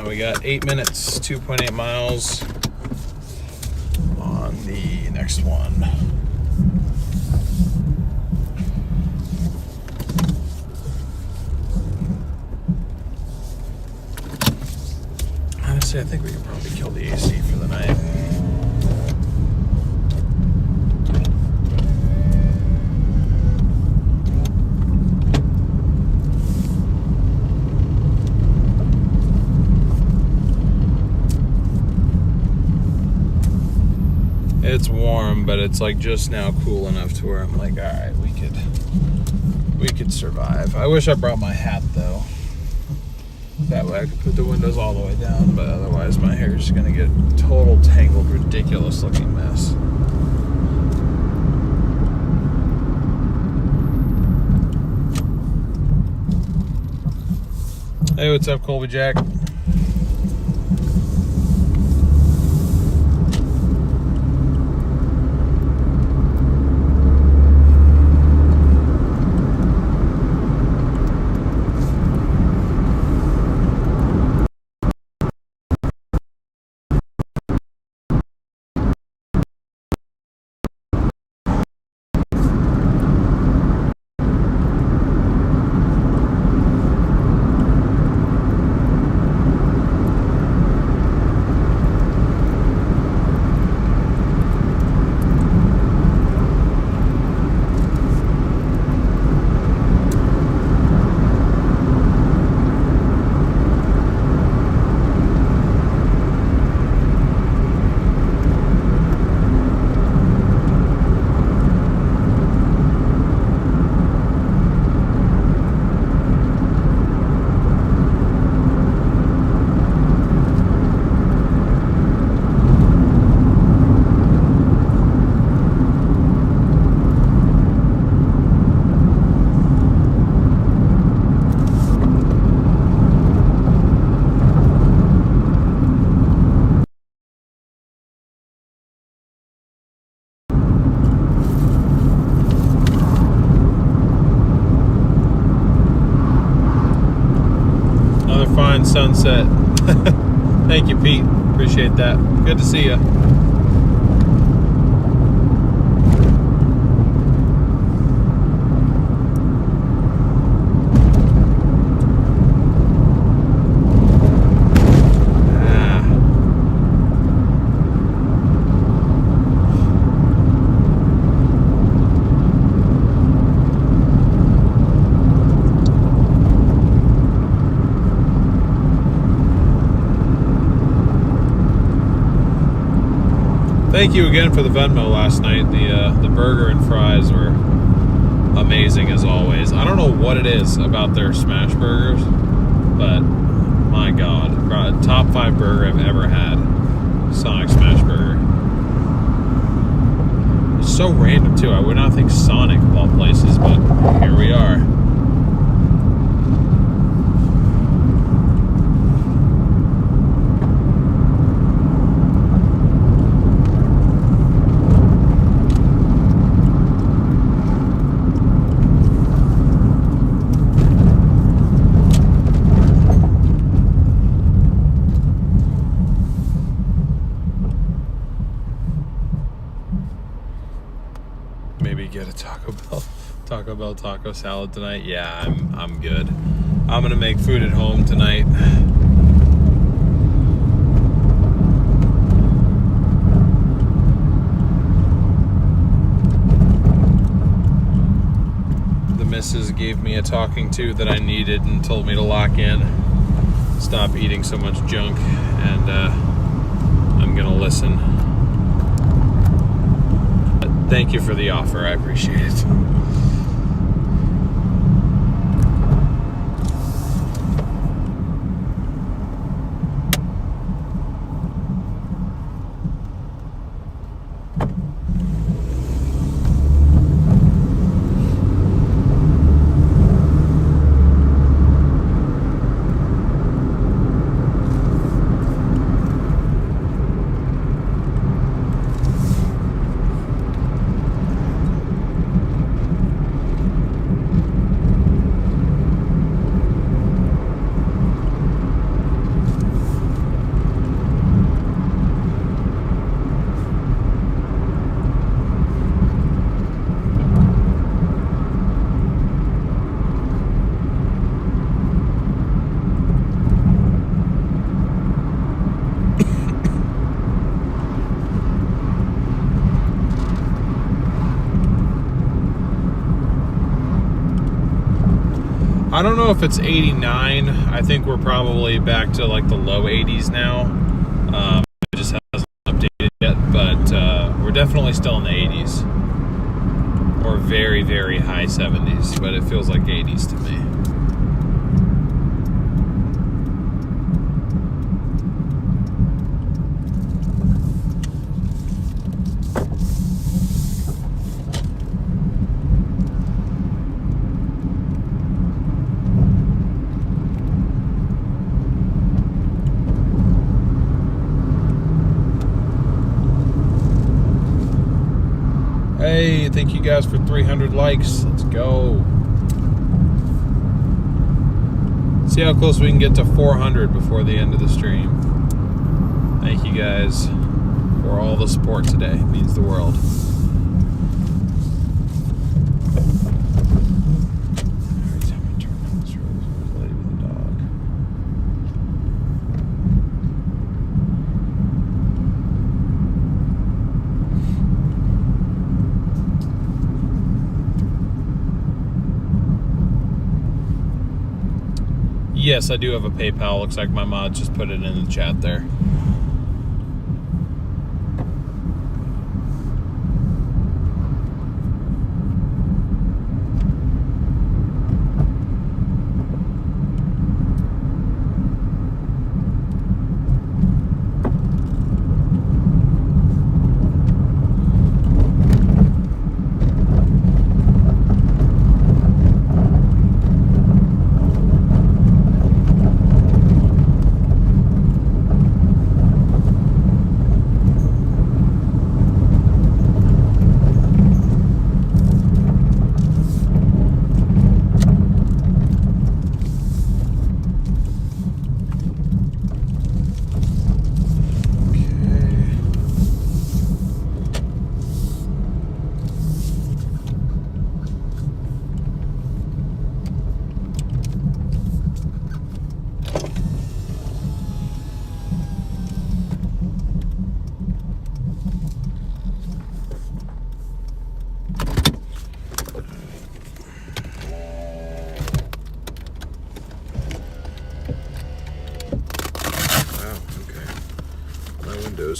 We got 8 minutes, 2.8 miles on the next one. Honestly, I think we could probably kill the AC for the night. It's warm, but it's like just now cool enough to where I'm like, all right, we could survive. I wish I brought my hat though. That way I could put the windows all the way down, but otherwise my hair is just gonna get a total tangled, ridiculous looking mess. Hey, what's up, Colby Jack? Fine sunset. Thank you, Pete. Appreciate that. Good to see you. thank you again for the Venmo last night. The burger and fries were amazing as always. I don't know what it is about their smash burgers, but my God, top 5 burger I've ever had. Sonic Smash Burger. It's so random too. I would not think Sonic of all places, but here we are. Maybe get a Taco Bell taco salad tonight. Yeah, I'm good. I'm gonna make food at home tonight. The missus gave me a talking to that I needed and told me to lock in, stop eating so much junk, and I'm gonna listen. Thank you for the offer. I appreciate it. I don't know if it's 89. I think we're probably back to like the low 80s now. It just hasn't updated yet, but we're definitely still in the 80s. Or very, very high 70s, but it feels like 80s to me. Hey, thank you guys for 300 likes. Let's go. See how close we can get to 400 before the end of the stream. Thank you guys for all the support today. It means the world. Every time I turn down this road, there's a lady with a dog. Yes, I do have a PayPal. Looks like my mod just put it in the chat there.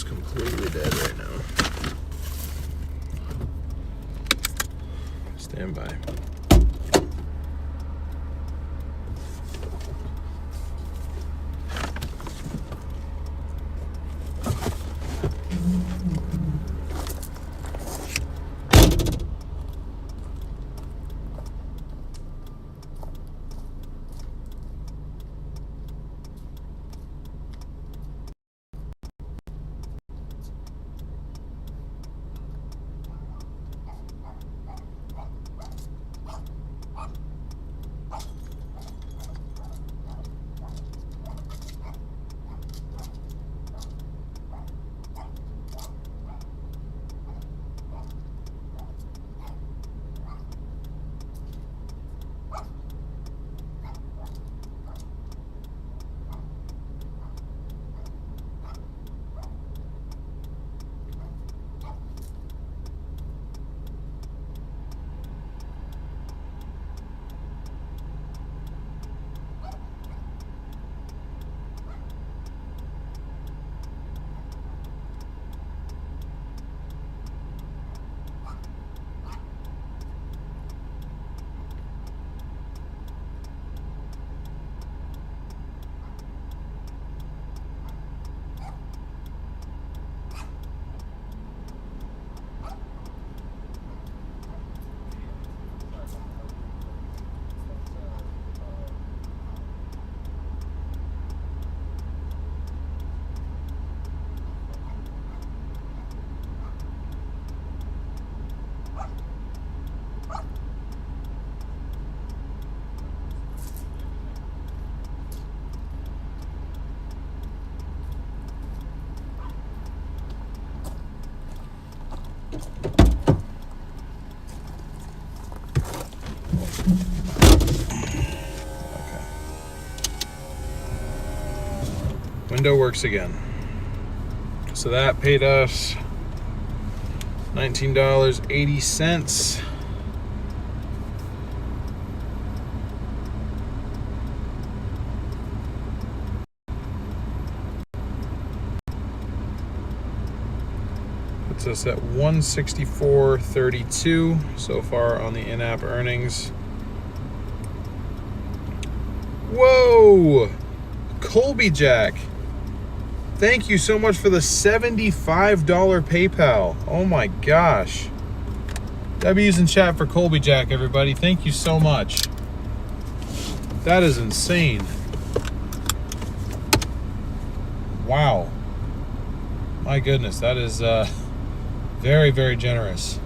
Completely dead right now. Stand by. Window works again. So that paid us $19.80. Puts us at $164.32 so far on the in-app earnings. Whoa! Colby Jack, thank you so much for the $75 PayPal. Oh my gosh. W's in chat for Colby Jack, everybody. Thank you so much. That is insane. Wow. My goodness, that is very, very generous.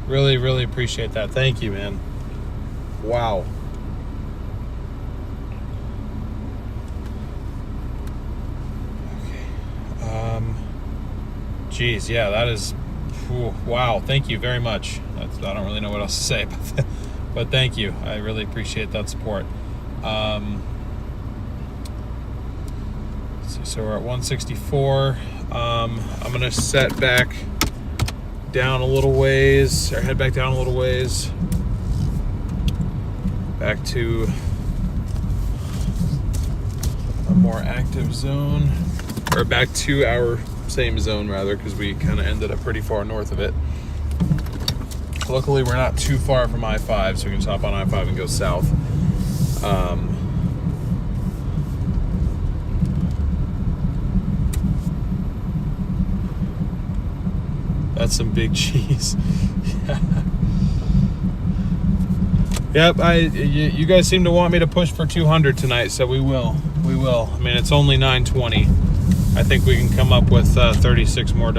Really, really appreciate that. Thank you, man. Wow. Geez, yeah, that is, wow, thank you very much. I don't really know what else to say, but thank you. I really appreciate that support. So we're at 164. I'm going to set back down a little ways, or head back down a little ways. Back to a more active zone, or back to our same zone rather, because we kind of ended up pretty far north of it. Luckily, we're not too far from I-5, so we can just hop on I-5 and go south. That's some big cheese. Yep, you guys seem to want me to push for 200 tonight, so we will. I mean, it's only 9:20. I think we can come up with $36 more.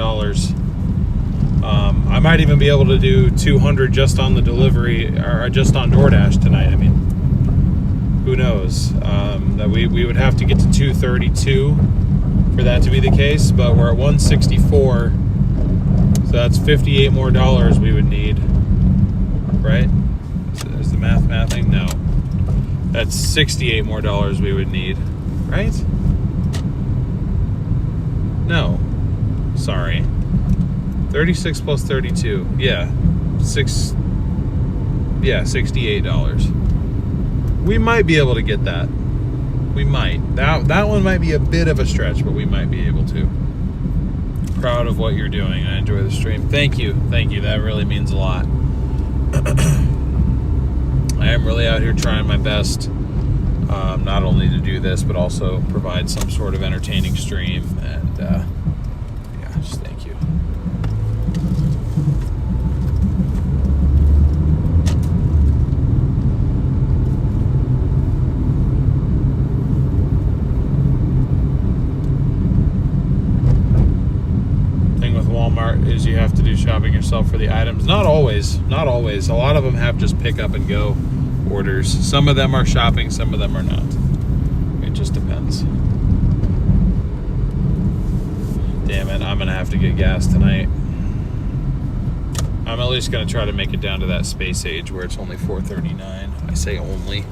I might even be able to do 200 just on the delivery, or just on Doordash tonight. I mean, who knows? That we would have to get to 232 for that to be the case, but we're at 164, so that's $58 more we would need, right? Is the mathing? No. That's $68 more we would need, right? No, sorry. 36 plus 32. Yeah, $68. We might be able to get that. We might. That one might be a bit of a stretch, but we might be able to. Proud of what you're doing. I enjoy the stream. Thank you. That really means a lot. I'm really out here trying my best, not only to do this, but also provide some sort of entertaining stream. And yeah, just thank you. Walmart is you have to do shopping yourself for the items. Not always. A lot of them have just pick up and go orders. Some of them are shopping, some of them are not. It just depends. Damn it, I'm gonna have to get gas tonight. I'm at least gonna try to make it down to that space age where it's only $4.39. I say only.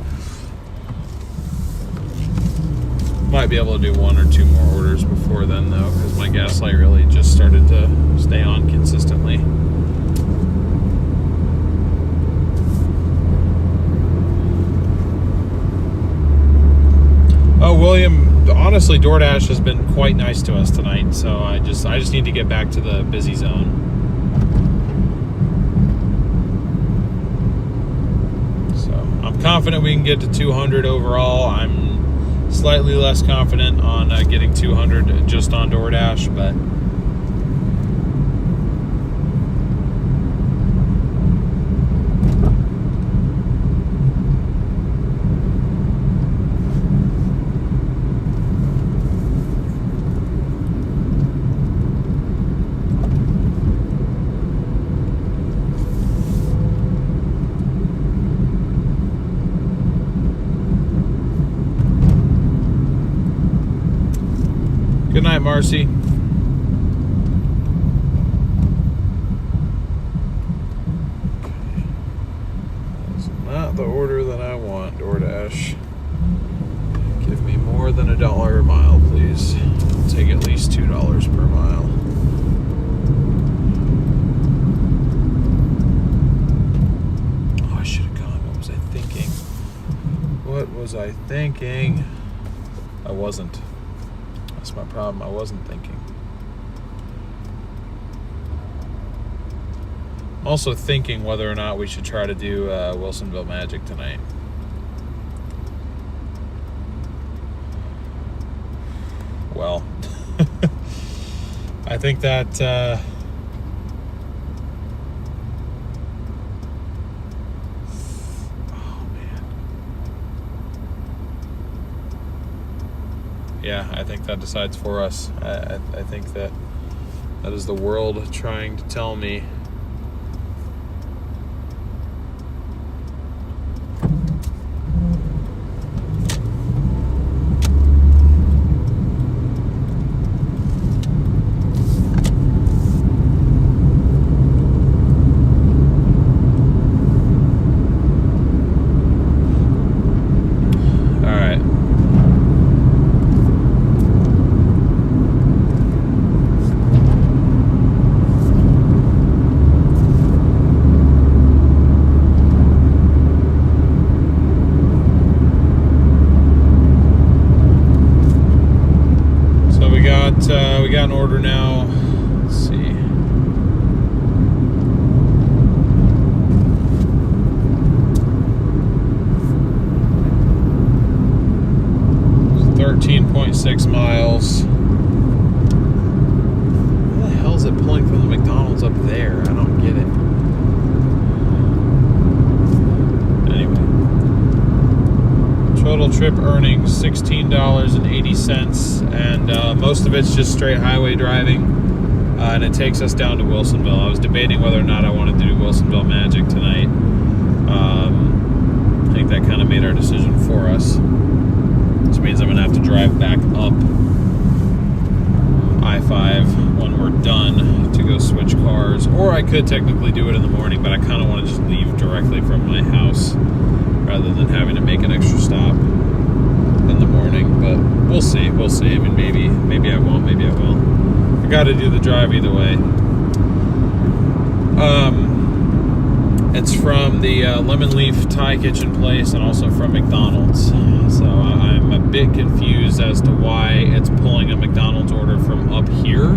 Might be able to do 1 or 2 more orders before then, though, because my gas light really just started to stay on consistently. Oh, William, honestly, Doordash has been quite nice to us tonight, so I just need to get back to the busy zone. So I'm confident we can get to 200 overall. I'm slightly less confident on getting 200 just on Doordash, but good night, Marcy. That's not the order that I want, Doordash. Give me more than $1 a mile, please. I'll take at least $2 per mile. Oh, I should have gone. What was I thinking? What was I thinking? I wasn't. That's my problem. I wasn't thinking. I'm also thinking whether or not we should try to do Wilsonville Magic tonight. Well, I think that yeah, I think that decides for us. I think that is the world trying to tell me. We got an order now. Let's see. It's 13.6 miles. Where the hell is it pulling from the McDonald's up there? I don't get it. Anyway. Total trip earnings $16.80, and most of it's just straight highway driving, and it takes us down to Wilsonville. I was debating whether or not I wanted to do Wilsonville Magic tonight. I think that kind of made our decision for us, which means I'm going to have to drive back up I-5 when we're done to go switch cars, or I could technically do it in the morning, but I kind of want to just leave directly from my house rather than having to make an extra stop in the morning. But we'll see. I mean, maybe I won't, maybe I will. I got to do the drive either way. It's from the Lemon Leaf Thai Kitchen place and also from McDonald's. So I'm a bit confused as to why it's pulling a McDonald's order from up here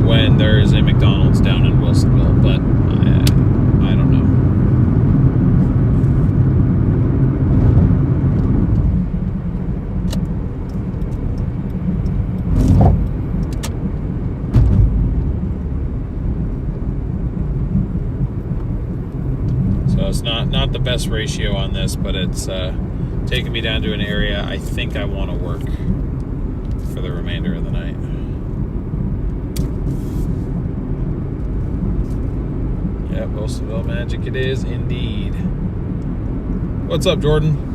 when there is a McDonald's down in Wilsonville, but I don't know. it's not the best ratio on this, but it's taking me down to an area I think I want to work for the remainder of the night. Yeah, Wilsonville Magic it is indeed. What's up, Jordan?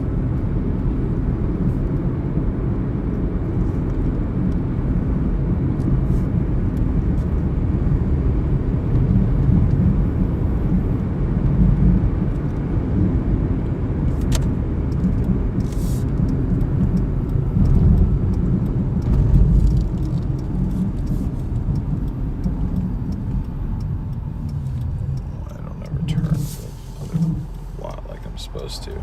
Supposed to.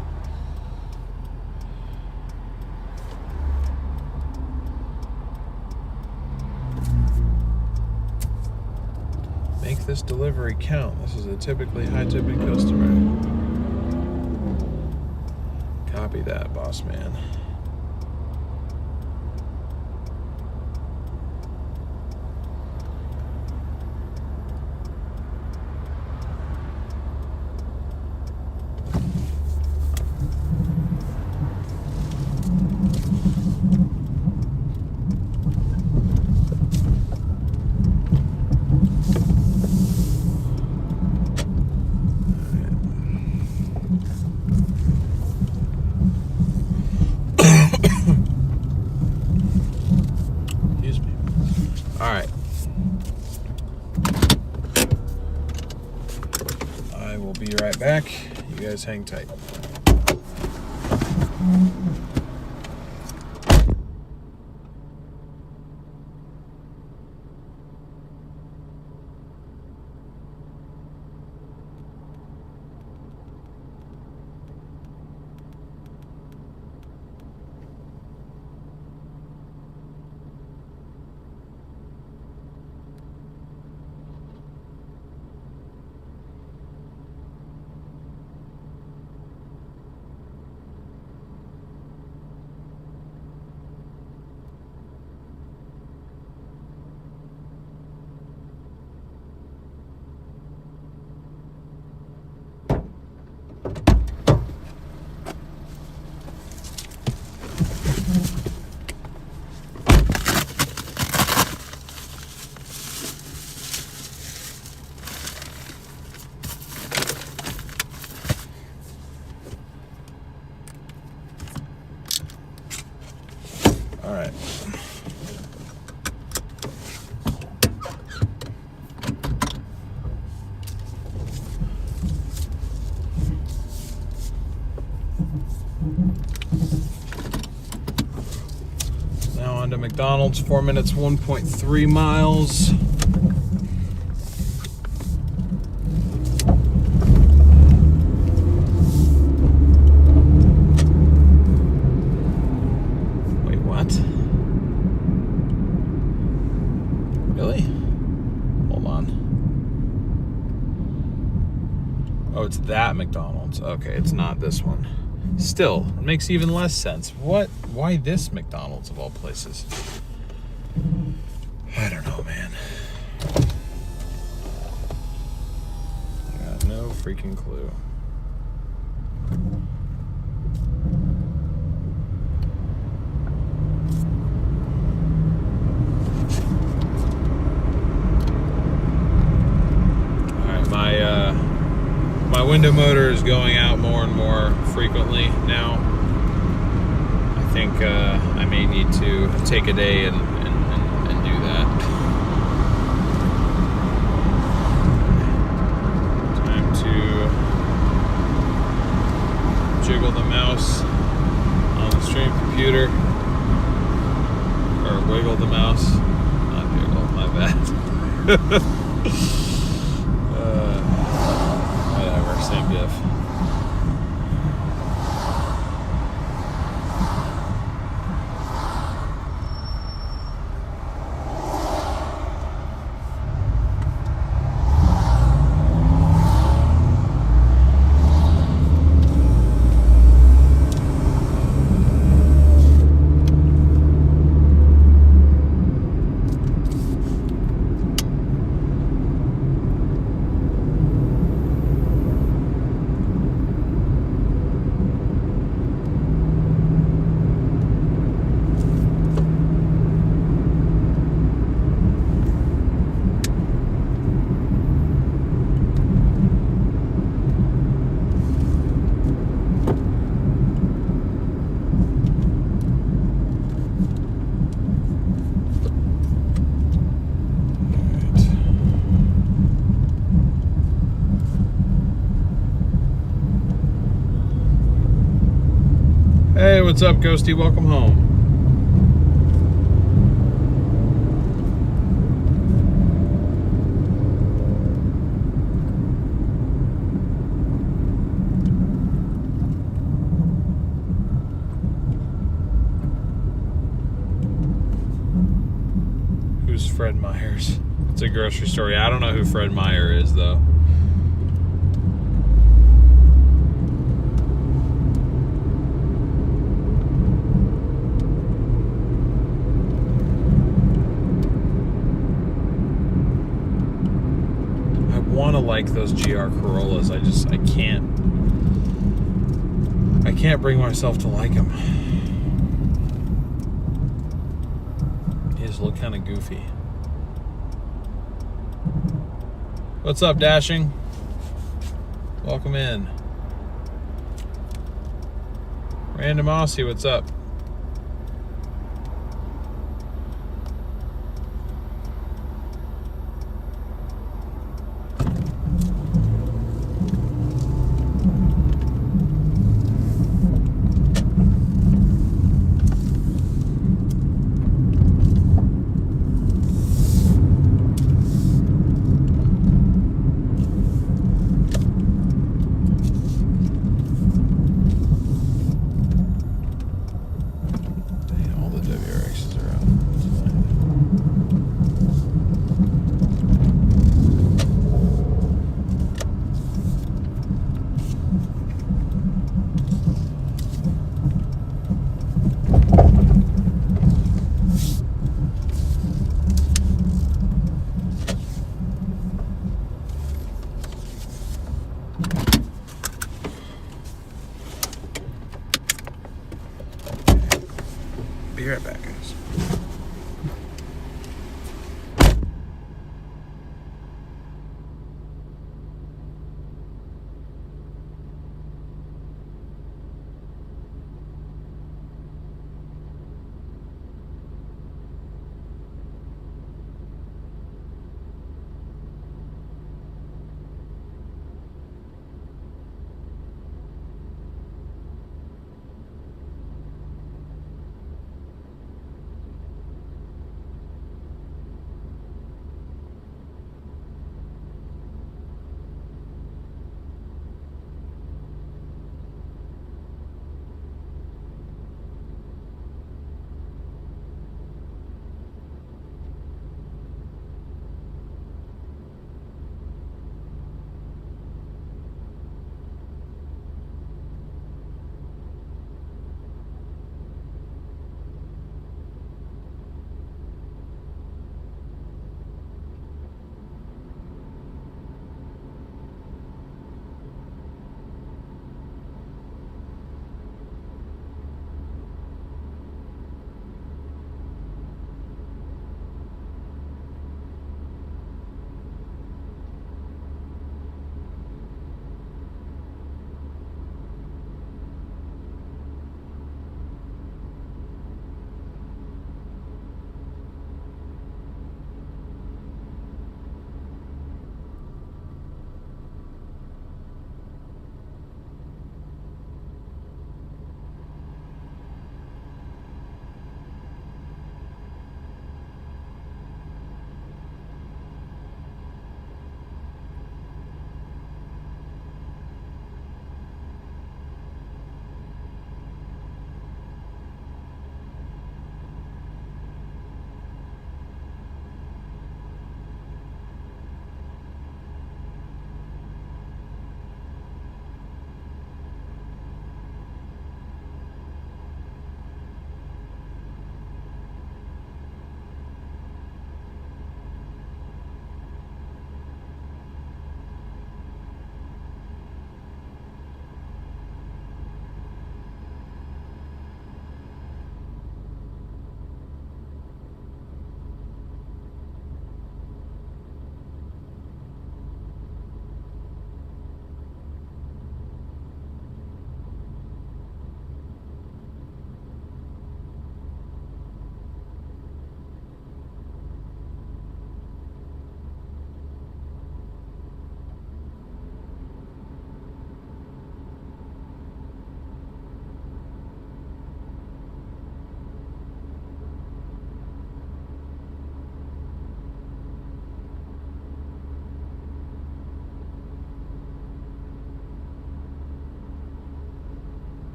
Make this delivery count. This is a typically high tipping customer. Copy that, boss man. Alright. I will be right back. You guys hang tight. All right. Now on to McDonald's, 4 minutes, 1.3 miles. Oh, it's that McDonald's. Okay, it's not this one. Still, it makes even less sense. What? Why this McDonald's of all places? I don't know, man. I got no freaking clue. My window motor is going out more and more frequently now. I think I may need to take a day and do that. Time to jiggle the mouse on the stream computer. Or wiggle the mouse. Not jiggle, my bad. Same diff. what's up, Ghosty? Welcome home. Who's Fred Meyers? It's a grocery store. I don't know who Fred Meyer is, though. I want to like those GR Corollas. I can't bring myself to like them. They just look kind of goofy. What's up, Dashing? Welcome in. Random Aussie, what's up? Be right back, guys.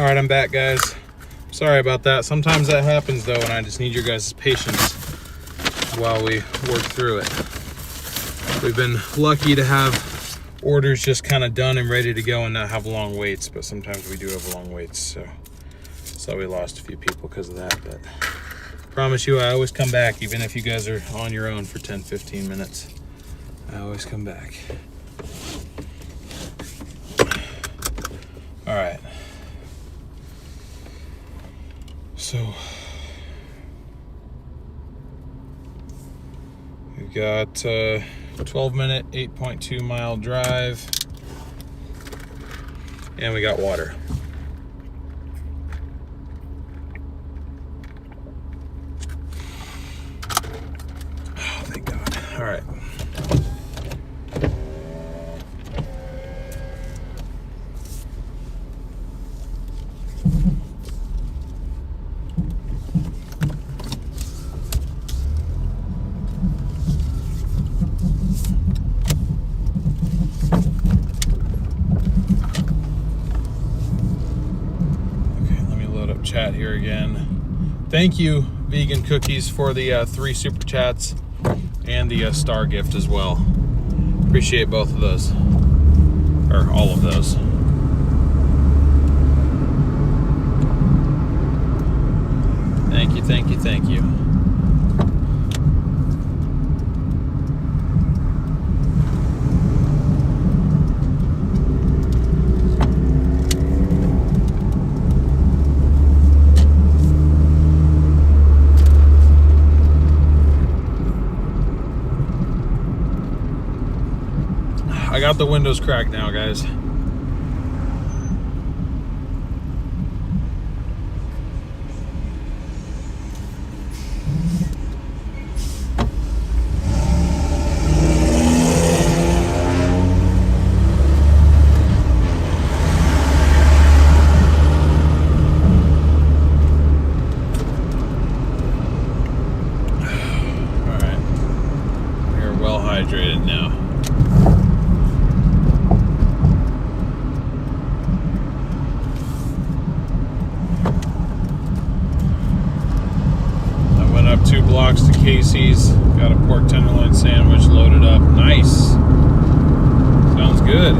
All right, I'm back, guys. Sorry about that. Sometimes that happens though, and I just need your guys' patience while we work through it. We've been lucky to have orders just kind of done and ready to go and not have long waits, but sometimes we do have long waits, so we lost a few people because of that. But promise you, I always come back, even if you guys are on your own for 10-15 minutes. I always come back. All right. So we've got a 12-minute, 8.2 mile drive, and we got water. Oh, thank God. All right. Chat here again. Thank you, Vegan Cookies, for the 3 super chats and the star gift as well. Appreciate both of those, or all of those. Thank you, thank you, thank you. I got the windows cracked now, guys. All right. We're well hydrated now. Up 2 blocks to Casey's. Got a pork tenderloin sandwich loaded up. Nice. Sounds good.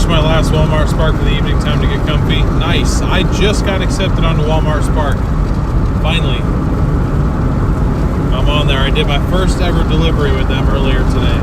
My last Walmart Spark for the evening. Time to get comfy. Nice. I just got accepted onto Walmart Spark. Finally. I'm on there. I did my first ever delivery with them earlier today.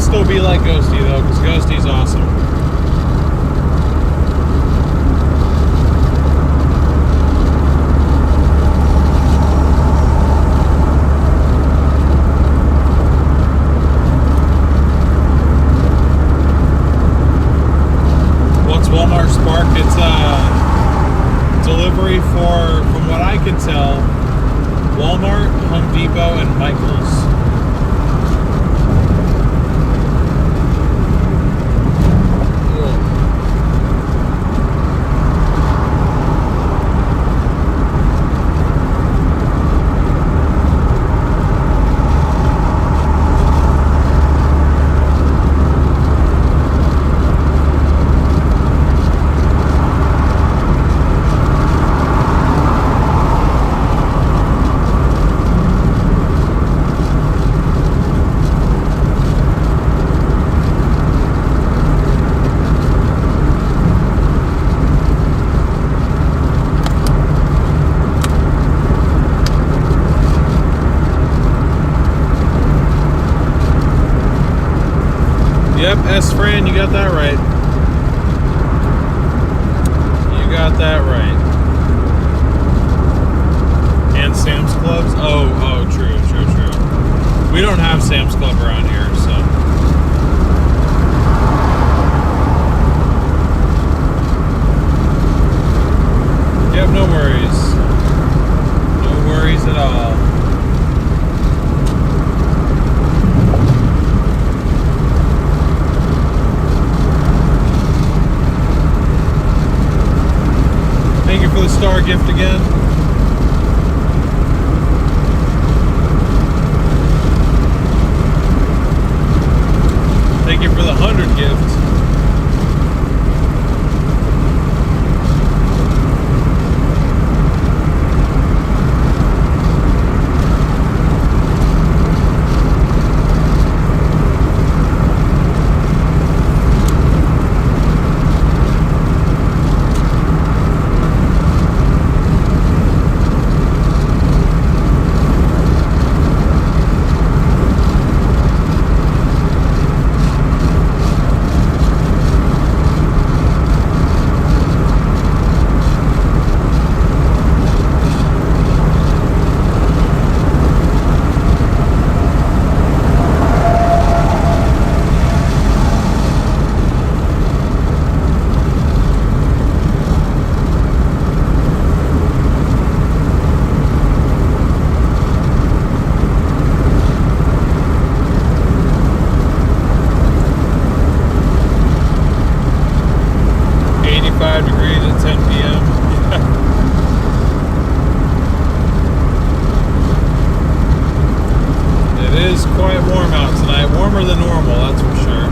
still be like Ghosty though, because Ghosty's awesome. What's Walmart Spark? It's delivery for, from what I can tell, Walmart, Home Depot, and Michael's. Yep, S-Fran, you got that right. You got that right. And Sam's Clubs? Oh, true. We don't have Sam's Club around here, so. Yep, no worries. No worries at all. Thank you for the star gift again. Thank you for the 100 gift. Warmer than normal, that's for sure.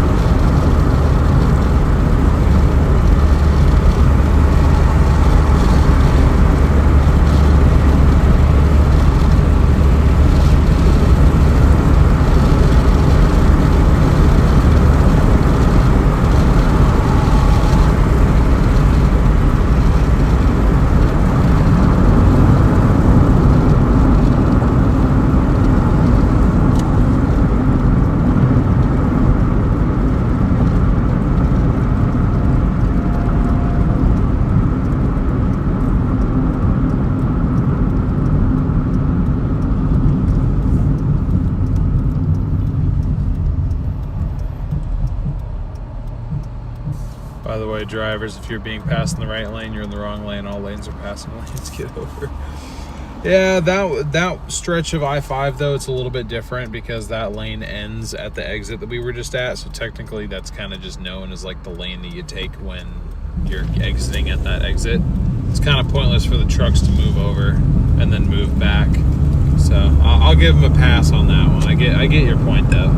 By the way, drivers, if you're being passed in the right lane, you're in the wrong lane. All lanes are passing lanes. Get over. Yeah, that stretch of I-5 though, it's a little bit different because that lane ends at the exit that we were just at. So technically, that's kind of just known as like the lane that you take when you're exiting at that exit. It's kind of pointless for the trucks to move over and then move back. So I'll give them a pass on that one. I get your point though.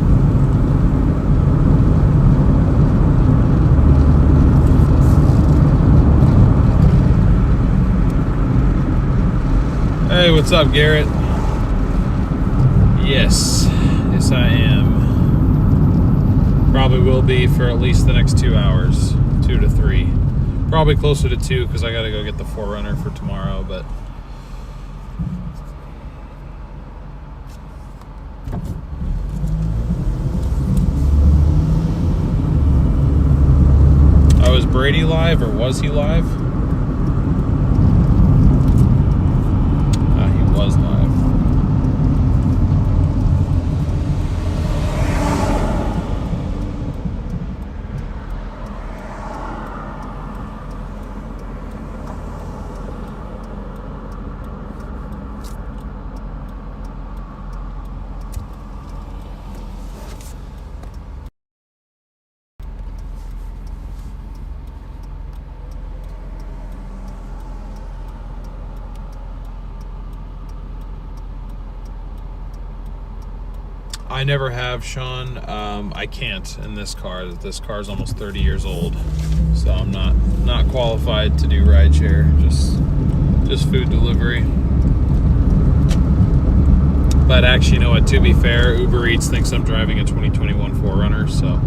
Hey, what's up, Garrett? Yes I am. Probably will be for at least the next 2 hours, 2 to 3. Probably closer to 2 because I gotta go get the 4Runner for tomorrow, but Brady live, or was he live? He was live. I never have, Sean. I can't in this car. This car is almost 30 years old, so I'm not qualified to do rideshare. Just food delivery. But actually, you know what? To be fair, Uber Eats thinks I'm driving a 2021 4Runner, so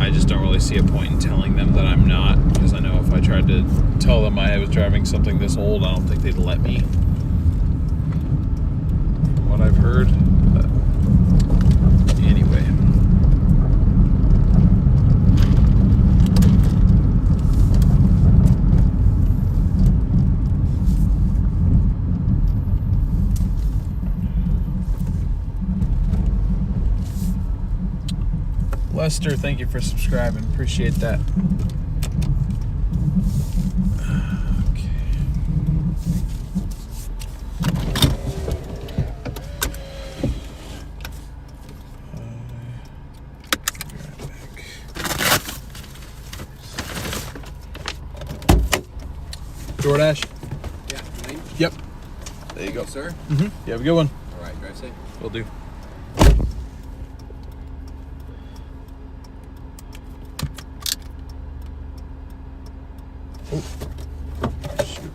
I just don't really see a point in telling them that I'm not, because I know if I tried to tell them I was driving something this old, I don't think they'd let me. From what I've heard. But anyway. Lester, thank you for subscribing. Appreciate that. Doordash? Yeah, name? Yep. There you go. Sir? Mm-hmm. You have a good one. All right, drive safe. Will do. Oh. Shoot.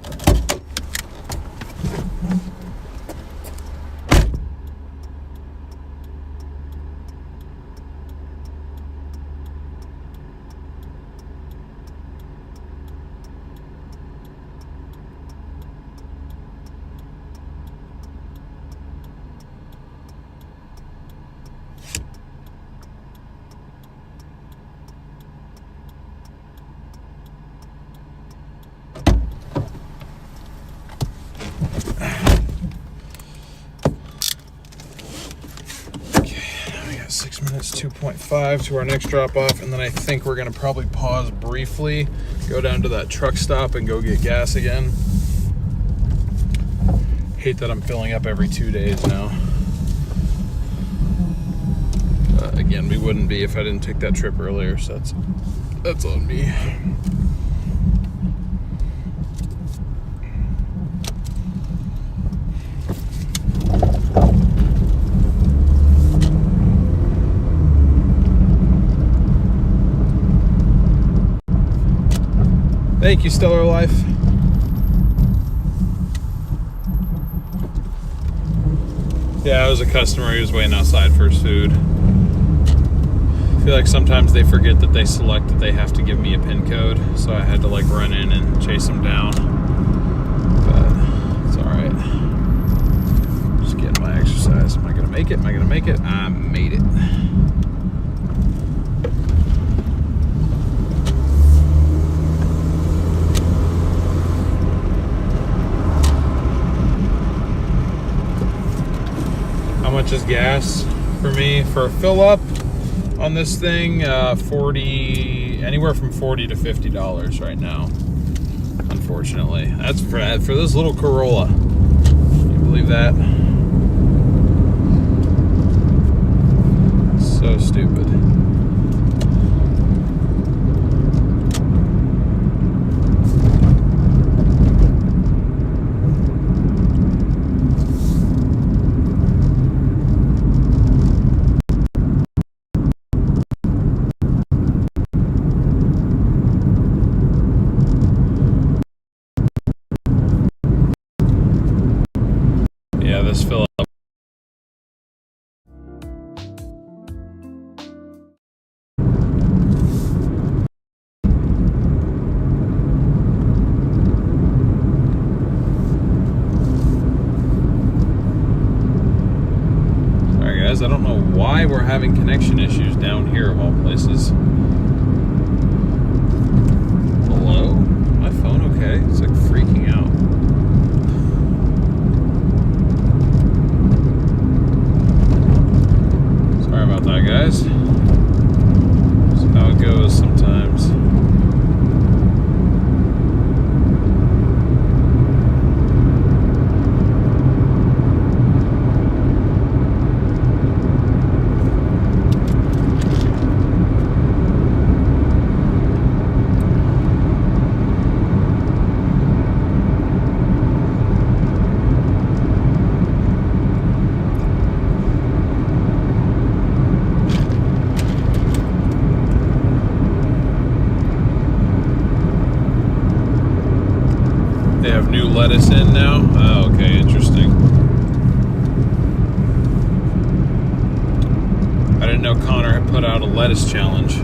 We got 6 minutes, 2.5 to our next drop off, and then I think we're gonna probably pause briefly, go down to that truck stop and go get gas again. Hate that I'm filling up every 2 days now. Again, we wouldn't be if I didn't take that trip earlier, so that's on me. Thank you, Stellar Life. Yeah, I was a customer. He was waiting outside for his food. I feel like sometimes they forget that they select that they have to give me a PIN code, so I had to like run in and chase them down. But it's all right. Just getting my exercise. Am I gonna make it? Am I gonna make it? I made it. How much is gas for me for a fill up on this thing? 40, anywhere from $40 to $50 right now. Unfortunately, that's for this little Corolla. Can you believe that? So stupid. Yeah, this fill up. Sorry guys, I don't know why we're having connection issues down here of all places. lettuce challenge.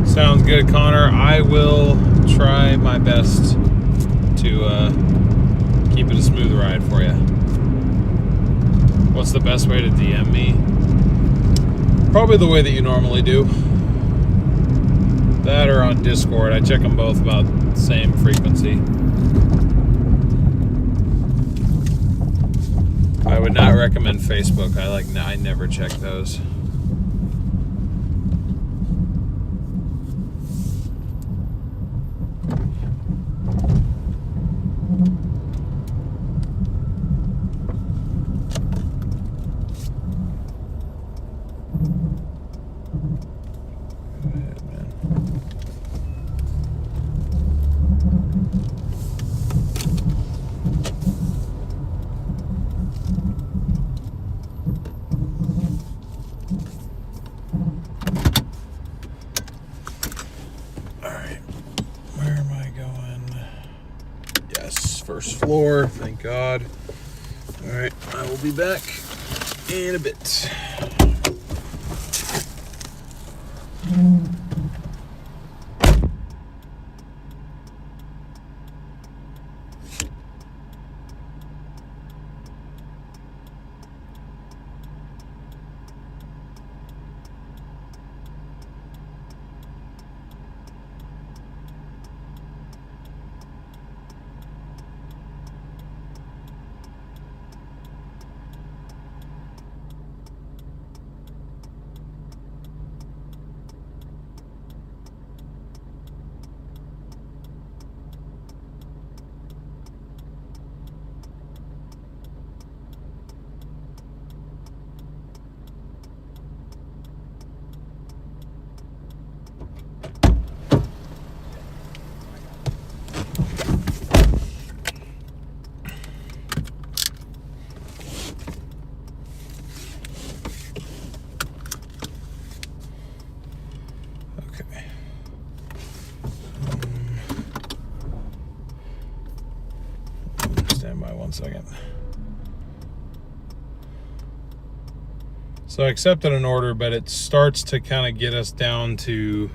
Sounds good, Connor. I will try my best to keep it a smooth ride for you. What's the best way to DM me? Probably the way that you normally do. That or on Discord. I check them both about the same frequency. I would not recommend Facebook. I never check those. First floor, thank God. All right, I will be back in a bit. Stand by 1 second. So I accepted an order, but it starts to kind of get us down to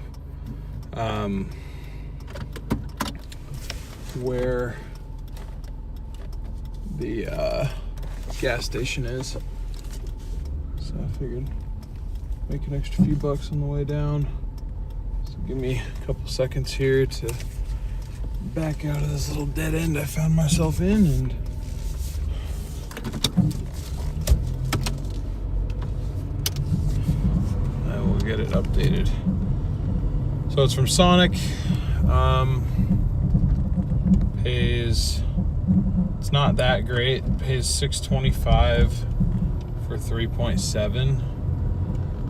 where the gas station is. So I figured make an extra few bucks on the way down. So give me a couple seconds here to back out of this little dead end I found myself in, and I will get it updated. So it's from Sonic. Pays, it's not that great. It pays $6.25 for 3.7,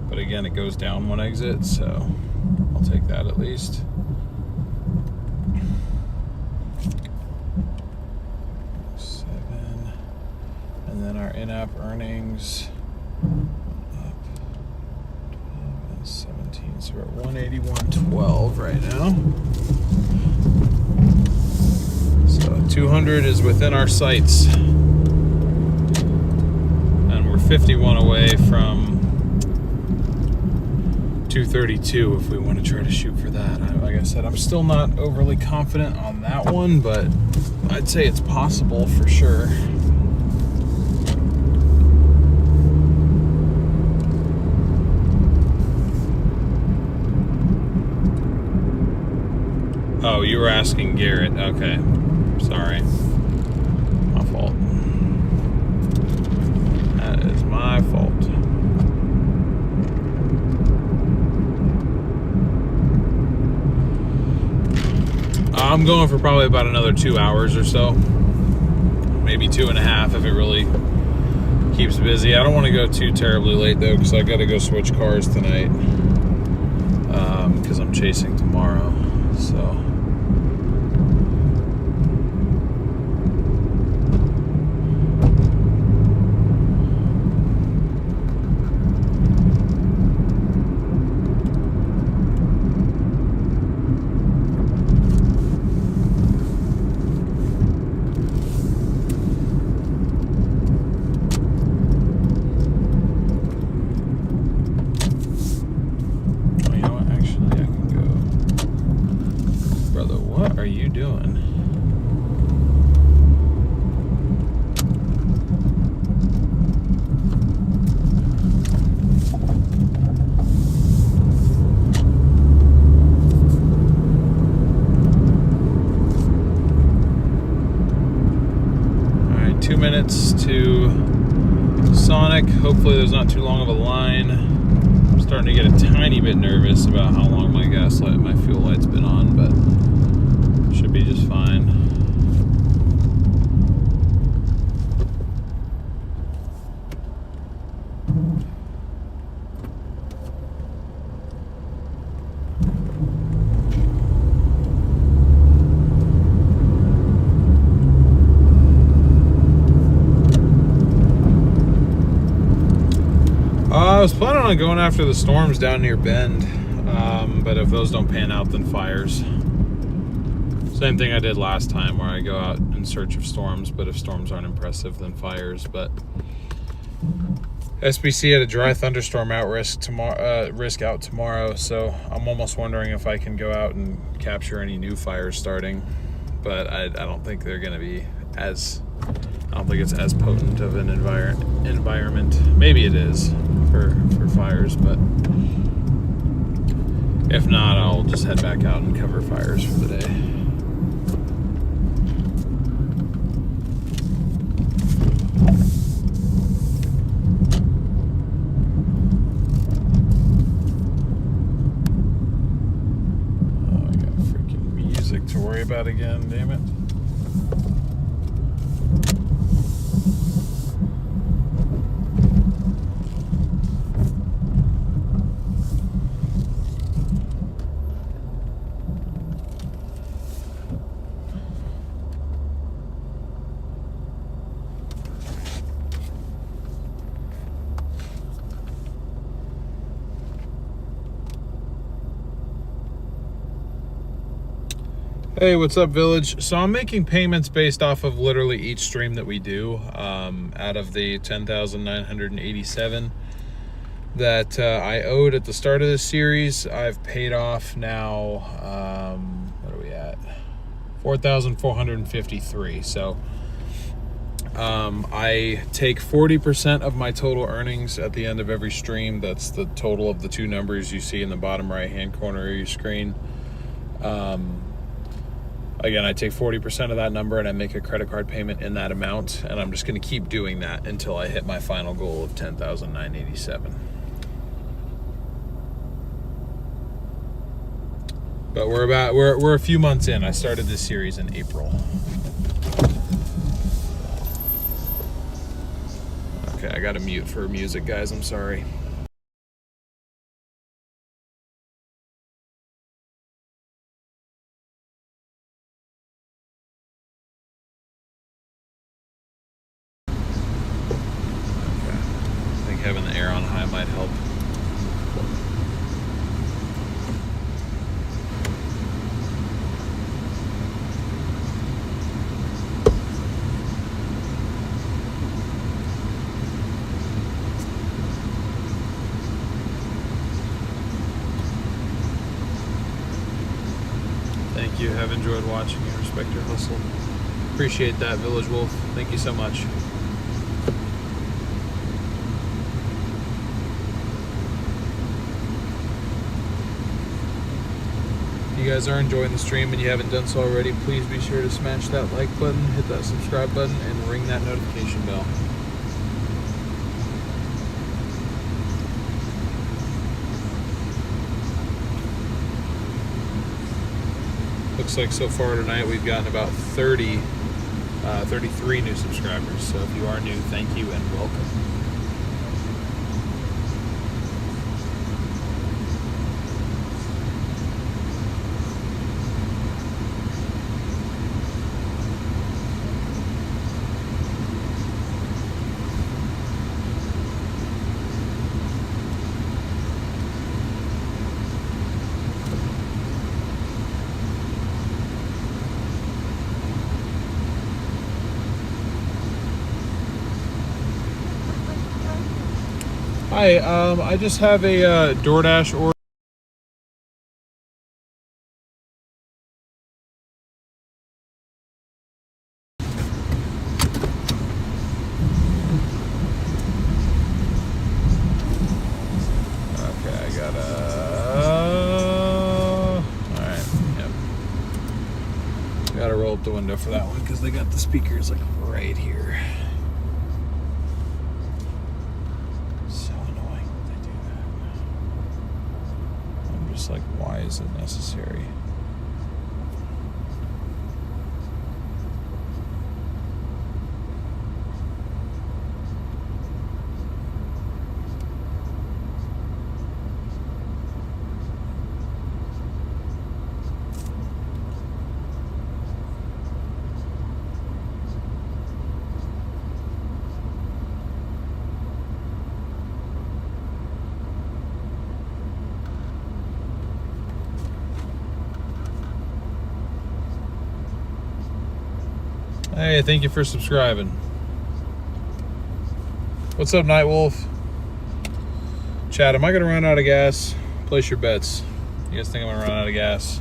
but again, it goes down one exit, so I'll take that at least. And then our in-app earnings up 12 and 17, so we're at 181.12 right now. So 200 is within our sights, and we're 51 away from 232 if we want to try to shoot for that. Like I said, I'm still not overly confident on that one, but I'd say it's possible for sure. Oh, you were asking Garrett. Okay. Sorry. My fault. That is my fault. I'm going for probably about another 2 hours or so. Maybe 2.5 if it really keeps busy. I don't want to go too terribly late though, because I got to go switch cars tonight. Because I'm chasing tomorrow. So. What are you doing? All right, 2 minutes to Sonic. Hopefully there's not too long of a line. I'm starting to get a tiny bit nervous about how long my fuel light's been on, but should be just fine. I was planning on going after the storms down near Bend, but if those don't pan out, then fires. Same thing I did last time, where I go out in search of storms, but if storms aren't impressive, then fires. But SBC had a dry thunderstorm out risk out tomorrow, so I'm almost wondering if I can go out and capture any new fires starting. But I don't think they're going to be as, I don't think it's as potent of an environment. Maybe it is for fires, but if not, I'll just head back out and cover fires for the day. To worry about again, damn it. Hey, what's up, Village? So I'm making payments based off of literally each stream that we do. Out of the 10,987 that I owed at the start of this series, I've paid off now, what are we at? 4,453. So I take 40% of my total earnings at the end of every stream. That's the total of the two numbers you see in the bottom right-hand corner of your screen. Again, I take 40% of that number and I make a credit card payment in that amount, and I'm just going to keep doing that until I hit my final goal of 10,987. But we're a few months in. I started this series in April. Okay, I got to mute for music, guys. I'm sorry. Having the air on high might help. Thank you. Have enjoyed watching and respect your hustle. Appreciate that, Village Wolf. Thank you so much. you guys are enjoying the stream and you haven't done so already, please be sure to smash that like button, hit that subscribe button, and ring that notification bell. Looks like so far tonight we've gotten about 33 new subscribers. So if you are new, thank you and welcome. Hi, I just have a Doordash order. Okay, I got alright, yep. Gotta roll up the window for that one because they got the speakers like right here. Like, why is it necessary? Hey, thank you for subscribing. What's up, Nightwolf? Chad, am I gonna run out of gas? Place your bets. You guys think I'm gonna run out of gas?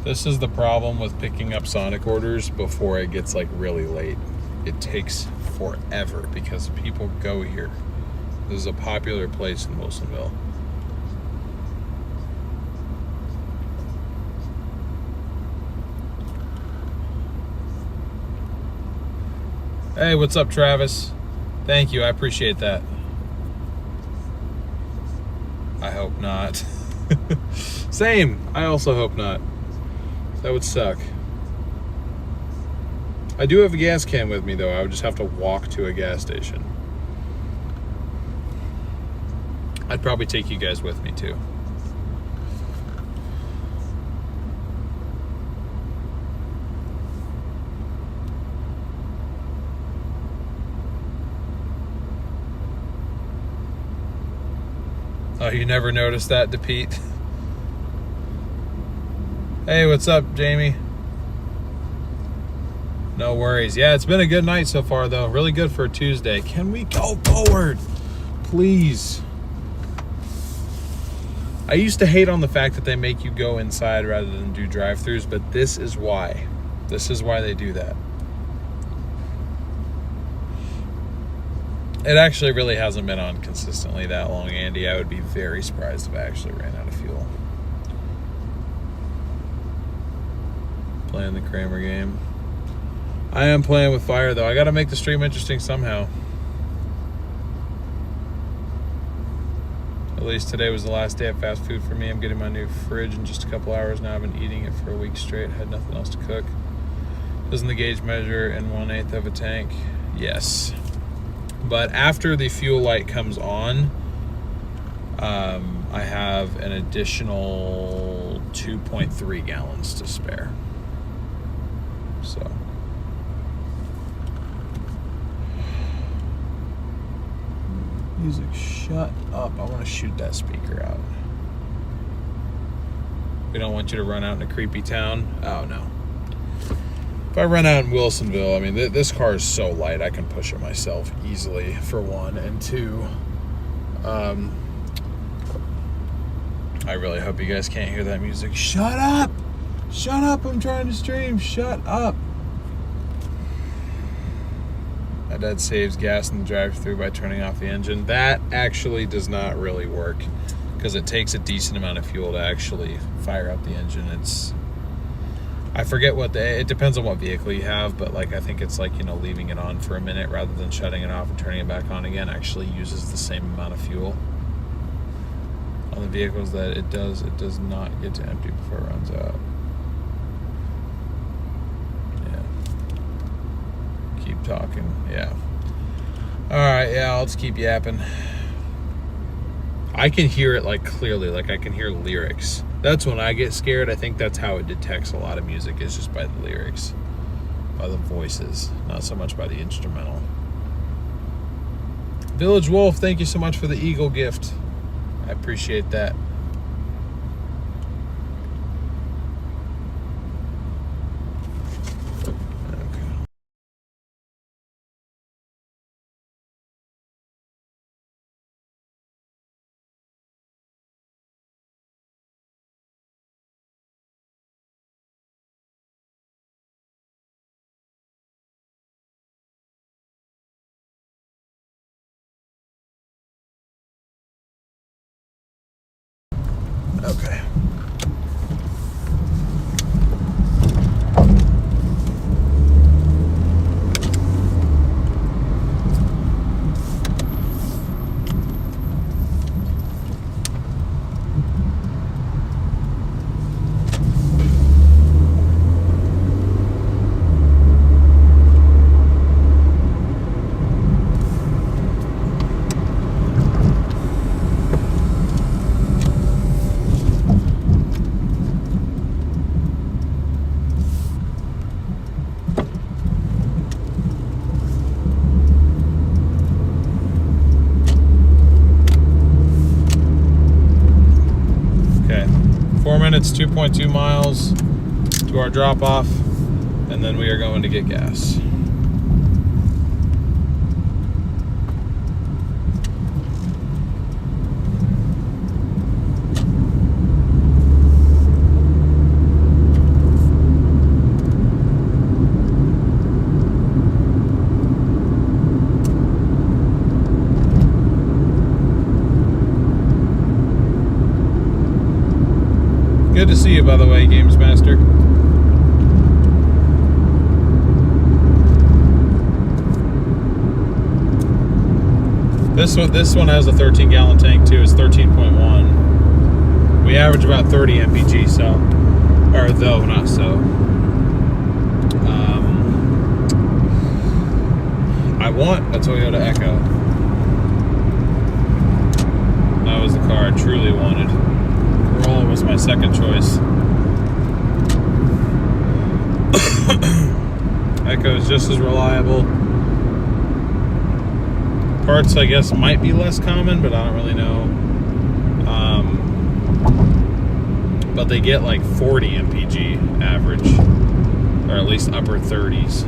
This is the problem with picking up Sonic orders before it gets like really late. It takes forever because people go here. This is a popular place in Wilsonville. Hey, what's up, Travis? Thank you, I appreciate that. I hope not. Same, I also hope not. That would suck. I do have a gas can with me, though. I would just have to walk to a gas station. I'd probably take you guys with me, too. Oh, you never noticed that, DePete? Hey, what's up, Jamie? No worries. Yeah, it's been a good night so far, though. Really good for a Tuesday. Can we go forward? Please. I used to hate on the fact that they make you go inside rather than do drive-thrus, but this is why. This is why they do that. It actually really hasn't been on consistently that long, Andy. I would be very surprised if I actually ran out of fuel. Playing the Kramer game. I am playing with fire, though. I got to make the stream interesting somehow. At least today was the last day of fast food for me. I'm getting my new fridge in just a couple hours now. I've been eating it for a week straight. Had nothing else to cook. Doesn't the gauge measure in 1/8 of a tank? Yes. But after the fuel light comes on, I have an additional 2.3 gallons to spare. So. Music, shut up. I want to shoot that speaker out. We don't want you to run out in a creepy town. Oh, no. If I run out in Wilsonville, I mean, this car is so light, I can push it myself easily, for one. And two, I really hope you guys can't hear that music. Shut up! Shut up, I'm trying to stream. Shut up. My dad saves gas in the drive-thru by turning off the engine. That actually does not really work because it takes a decent amount of fuel to actually fire up the engine. I forget it depends on what vehicle you have, but like I think it's like, leaving it on for a minute rather than shutting it off and turning it back on again actually uses the same amount of fuel. On the vehicles that it does not get to empty before it runs out. Yeah. Keep talking. Yeah. All right. Yeah, I'll just keep yapping. I can hear it like clearly, like I can hear lyrics. That's when I get scared. I think that's how it detects a lot of music, is just by the lyrics, by the voices, not so much by the instrumental. Village Wolf, thank you so much for the Eagle gift. I appreciate that. Okay. Minutes, 2.2 miles to our drop off, and then we are going to get gas. Good to see you, by the way, Games Master. This one has a 13-gallon tank too. It's 13.1. We average about 30 mpg, not so. I want a Toyota Echo. That was the car I truly wanted. Corolla was my second choice. Echo is just as reliable. Parts, I guess, might be less common, but I don't really know. But they get like 40 mpg average, or at least upper 30s.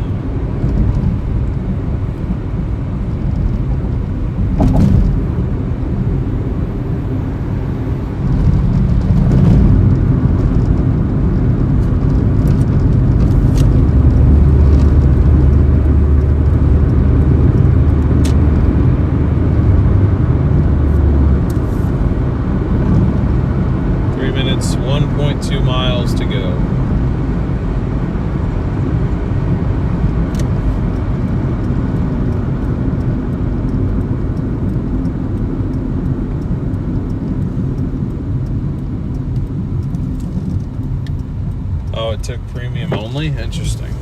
Took premium only? Interesting.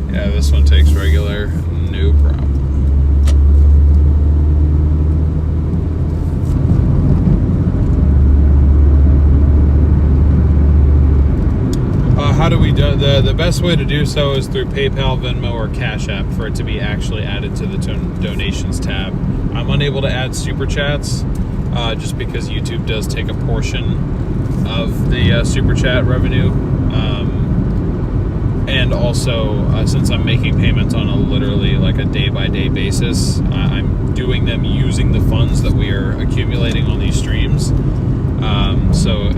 Yeah, this one takes regular, no problem. How do we do the best way to do so is through PayPal, Venmo, or Cash App for it to be actually added to the donations tab. I'm unable to add super chats just because YouTube does take a portion of the super chat revenue. And also, since I'm making payments on literally like a day-by-day basis, I'm doing them using the funds that we are accumulating on these streams. So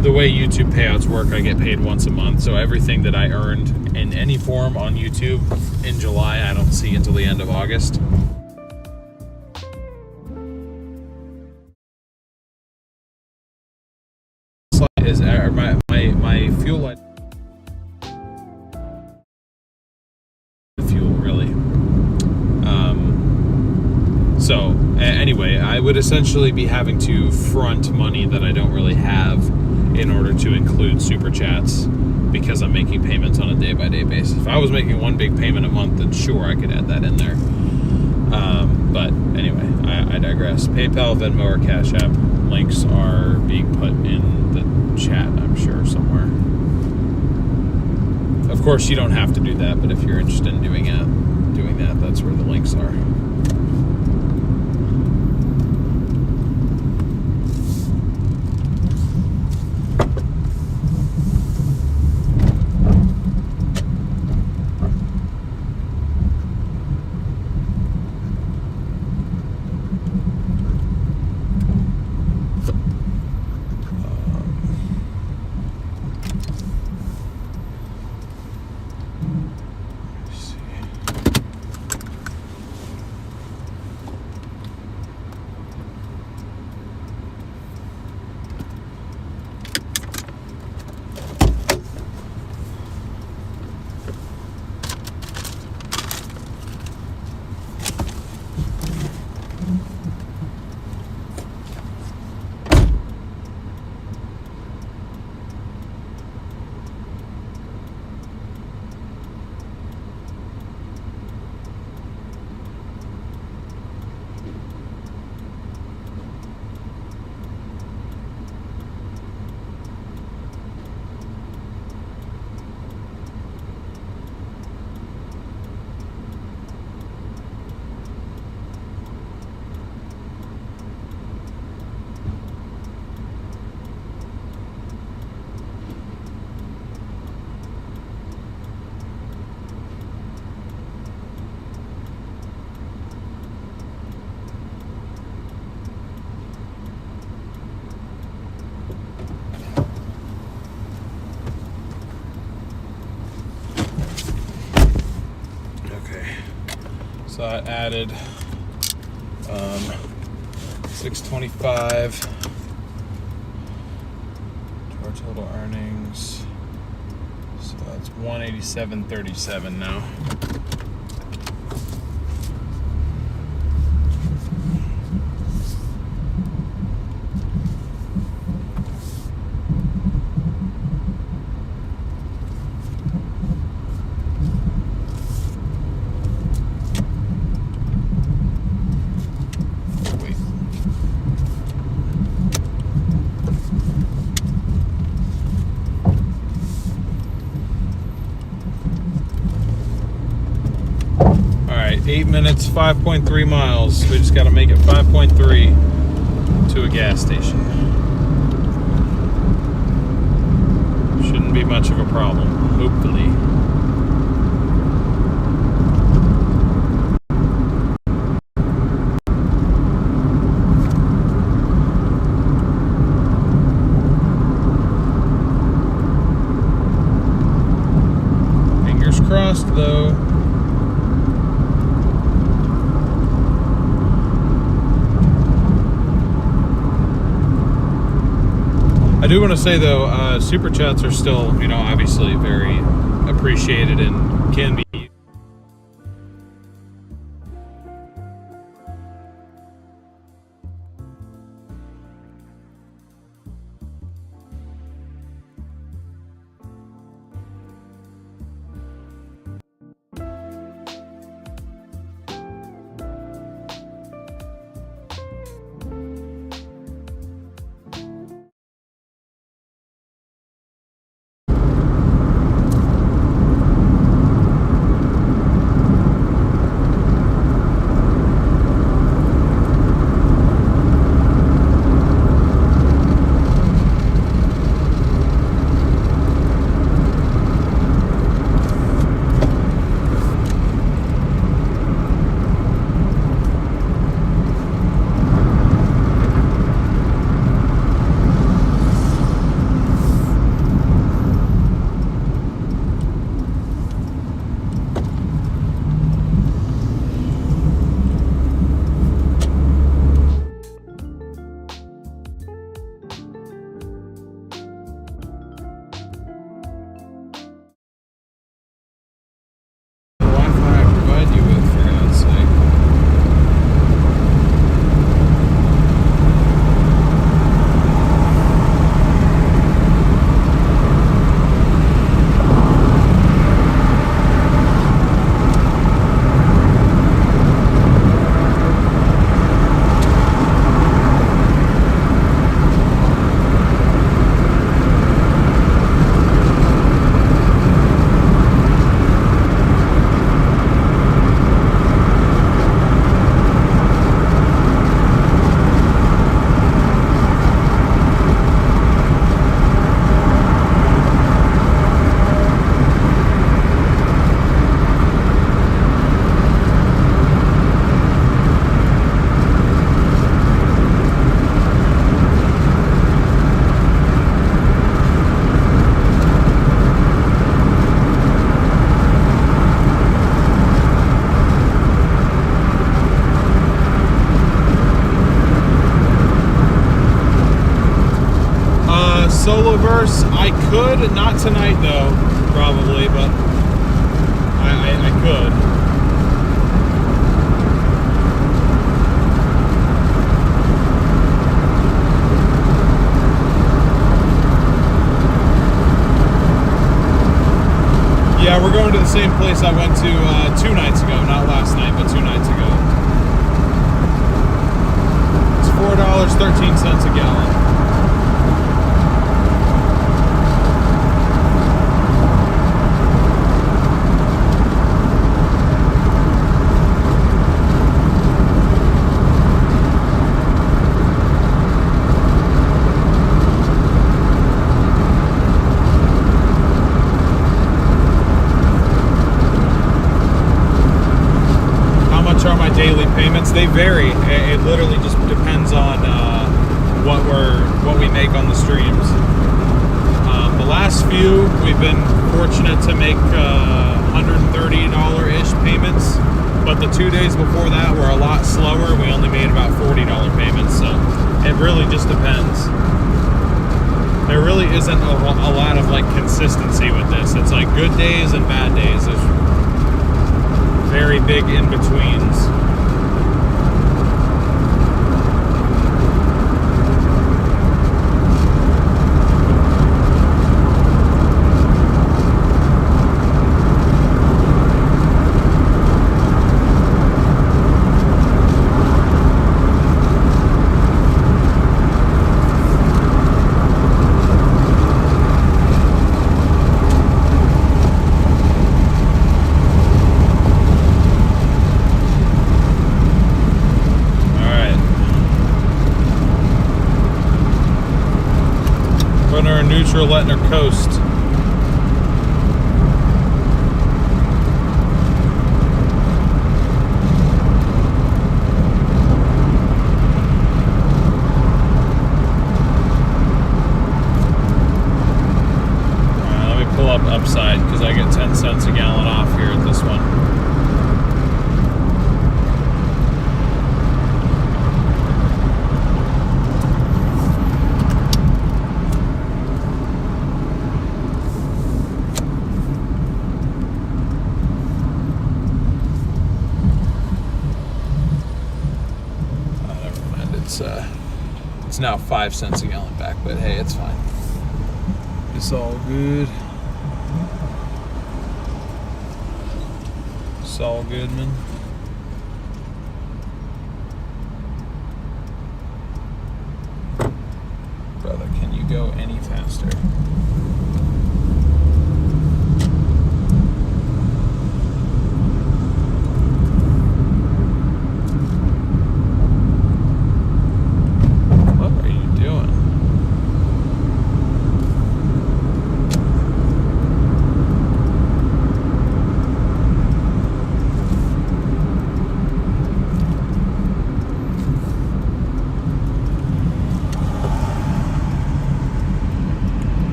the way YouTube payouts work, I get paid once a month. So everything that I earned in any form on YouTube in July, I don't see until the end of August. Is my fuel light. Fuel really. So anyway, I would essentially be having to front money that I don't really have in order to include super chats because I'm making payments on a day-by-day basis. If I was making one big payment a month, then sure, I could add that in there. But anyway, I digress. PayPal, Venmo, or Cash App links are being put in the chat, I'm sure, somewhere. Of course, you don't have to do that, but if you're interested in doing that, that's where the links are. So I added 625 to our total earnings. So that's 187.37 now. All right, 8 minutes, 5.3 miles. We just got to make it 5.3 to a gas station. Shouldn't be much of a problem, hopefully. Fingers crossed, though. I do want to say, though, super chats are still, obviously very appreciated and can be. solo verse? I could, not tonight though, probably, but I could. Yeah, we're going to the same place I went to 2 nights ago, not last night, but 2 nights ago. It's $4.13 a gallon. Daily payments, they vary. It literally just depends on what we make on the streams. The last few we've been fortunate to make $130-ish payments, but the 2 days before that were a lot slower. We only made about $40 payments, so it really just depends. There really isn't a lot of like consistency with this. It's like good days and bad days. There's very big in-betweens. Neutral, letting her coast. Let me pull up upside because I get 10 cents a gallon off here at this one. It's now 5 cents a gallon back, but hey, it's fine. It's all good. It's all good, man. Brother, can you go any faster?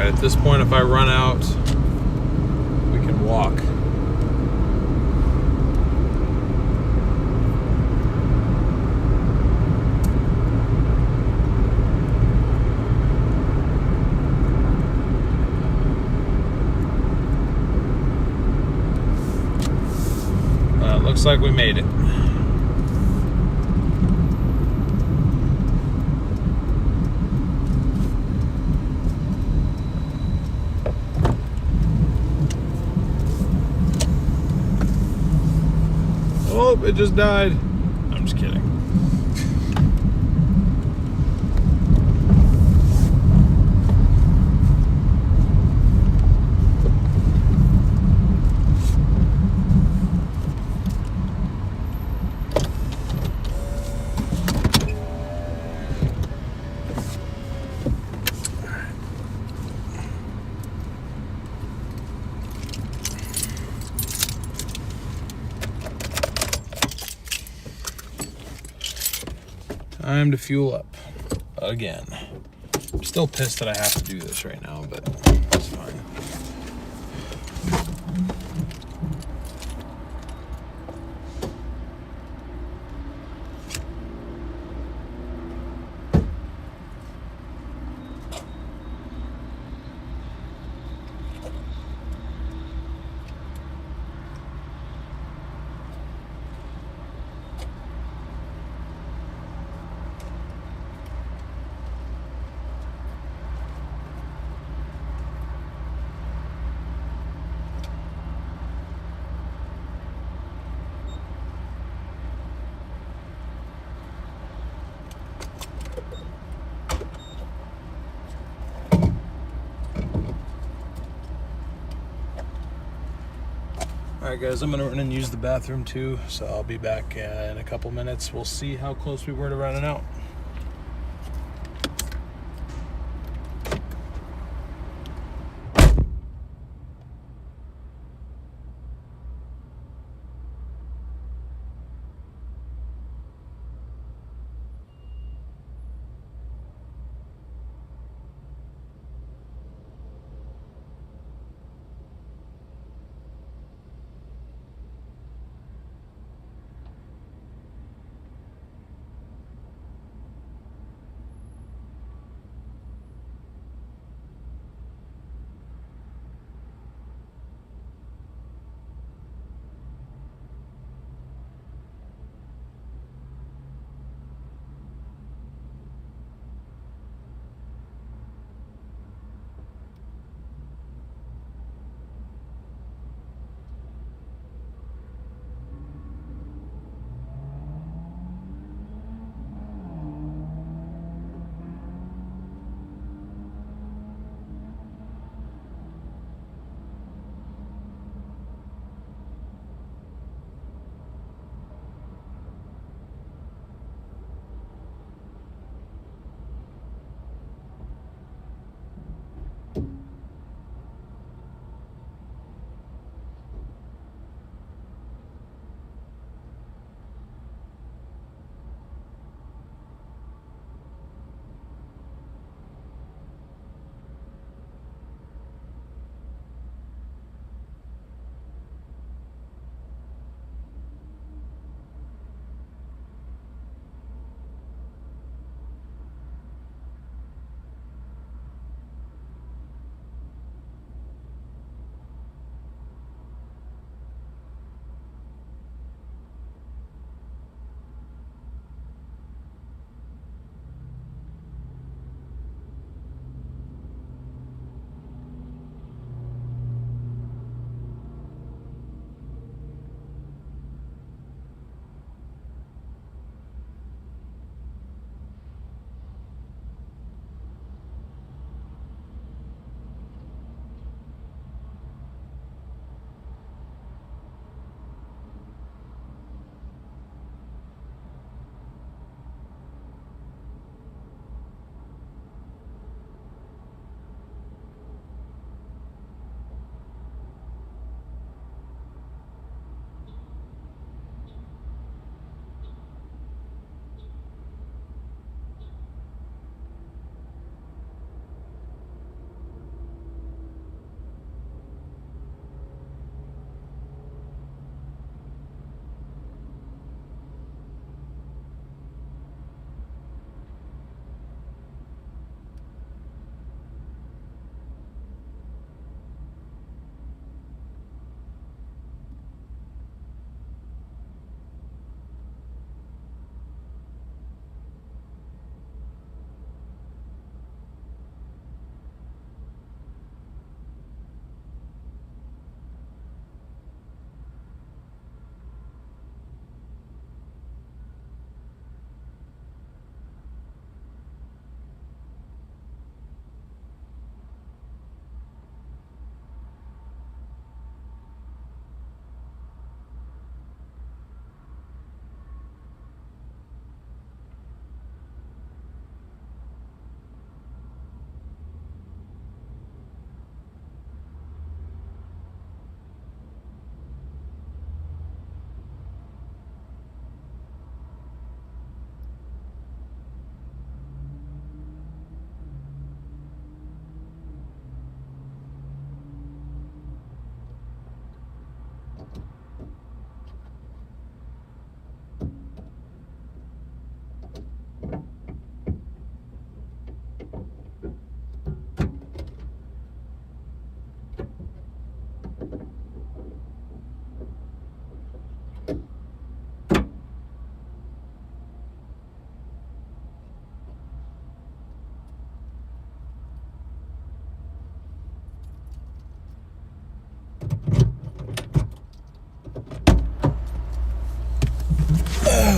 At this point, if I run out, we can walk. Looks like we made it. Oh, it just died. I'm just kidding. Time to fuel up again. I'm still pissed that I have to do this right now, but it's fine. Alright guys, I'm gonna run and use the bathroom too, so I'll be back in a couple minutes. We'll see how close we were to running out.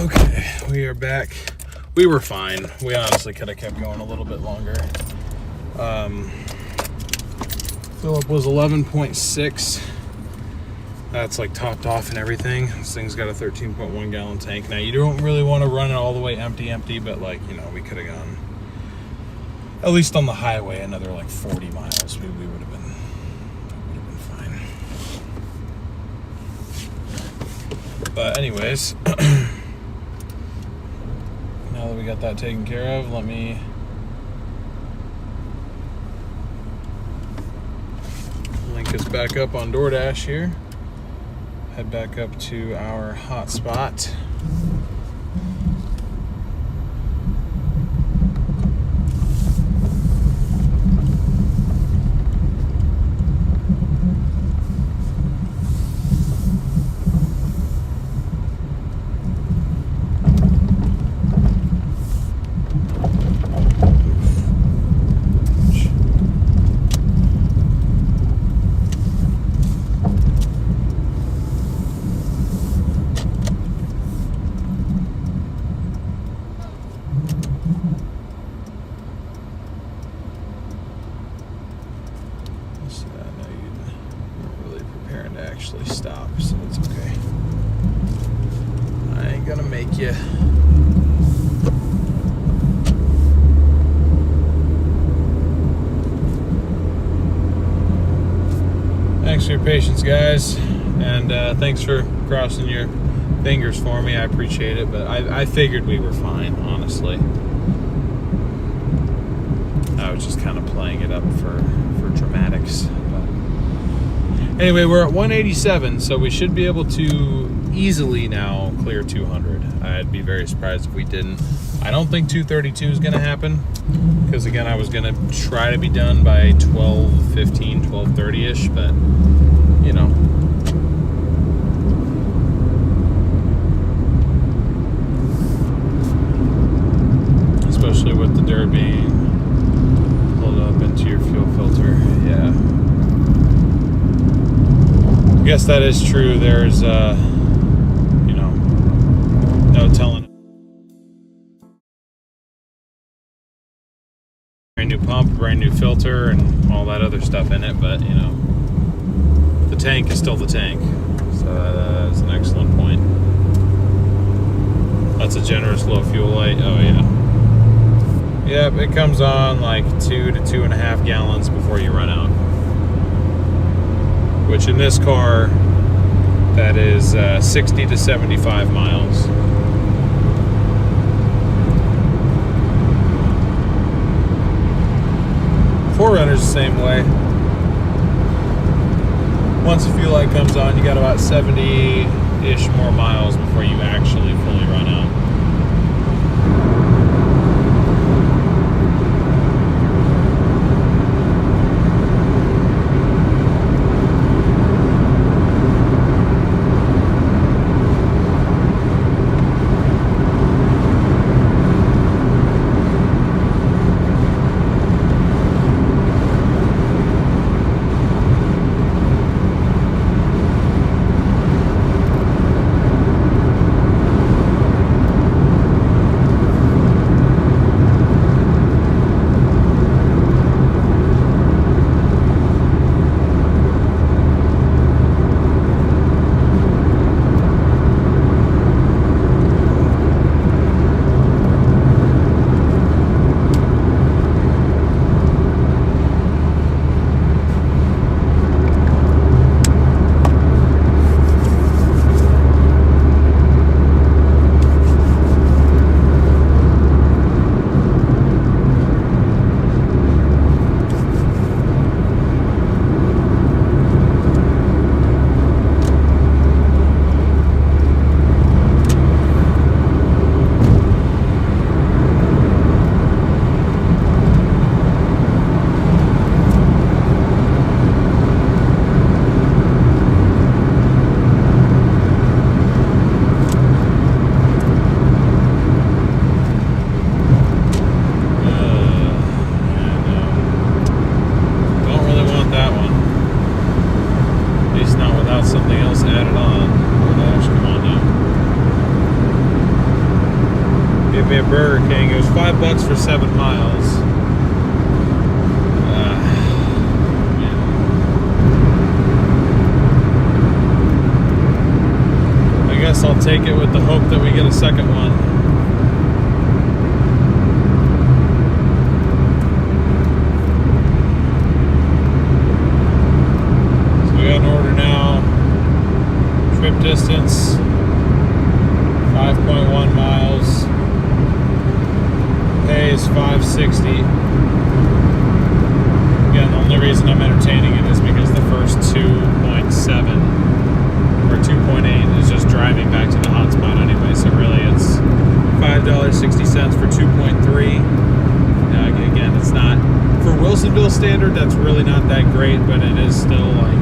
Okay, we are back. We were fine. We honestly could have kept going a little bit longer. Philip was 11.6. That's like topped off and everything. This thing's got a 13.1 gallon tank. Now you don't really want to run it all the way empty, but like, you know, we could have gone at least on the highway another like 40 miles. We would have been fine. But anyways, now that we got that taken care of, let me link us back up on Doordash here. Head back up to our hotspot. Actually stop, so it's okay. I ain't gonna make you. Thanks for your patience, guys, and thanks for crossing your fingers for me. I appreciate it, but I figured we were fine, honestly. I was just kind of playing it up for dramatics. Anyway, we're at 187, so we should be able to easily now clear 200. I'd be very surprised if we didn't. I don't think 232 is going to happen, because again, I was going to try to be done by 12:15, 12:30-ish, but, you know. Especially with the dirt being pulled up into your fuel filter, yeah. I guess that is true. There's, you know, no telling. Brand new pump, brand new filter, and all that other stuff in it, but, you know, the tank is still the tank. So that's an excellent point. That's a generous low fuel light. Oh, yeah. Yep, it comes on like 2 to 2.5 gallons before you run out. Which in this car, that is 60 to 75 miles. Forerunner's the same way. Once the fuel light comes on, you got about 70-ish more miles before you actually fully run out. me a Burger King. It was $5 for 7 miles. guess I'll take it with the hope that we get a second one. So we got an order now. Trip distance 5.1 miles. Pay is $5.60. Again, the only reason I'm entertaining it is because the first 2.7 or 2.8 is just driving back to the hotspot anyway. So really, it's $5.60 for 2.3. Again, it's not for Wilsonville standard. That's really not that great, but it is still like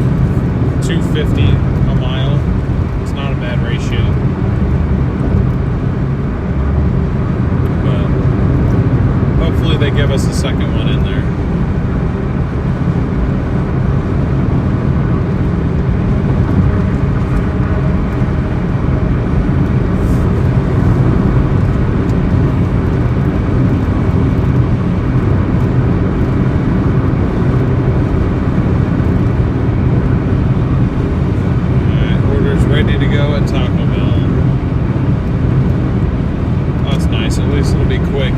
$2.50 a mile. It's not a bad ratio. But hopefully, they give us a second one in there. Ready to go at Taco Bell. Oh, that's nice. At least it'll be quick.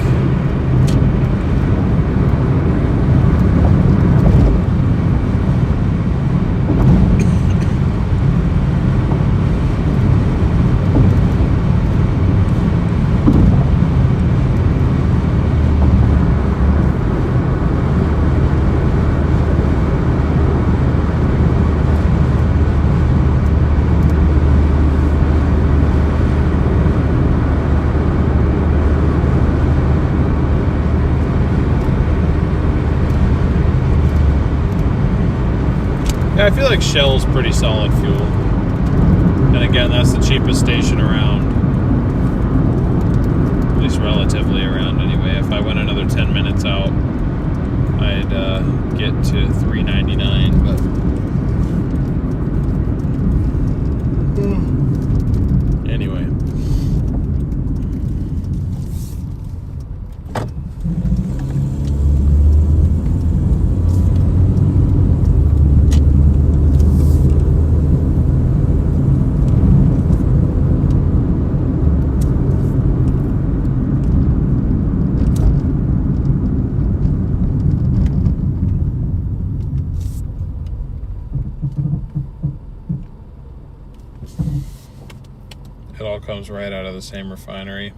Yeah, I feel like Shell's pretty solid fuel. And again, that's the cheapest station around. At least relatively around anyway. If I went another 10 minutes out, I'd get to $3.99, but anyway. It all comes right out of the same refinery.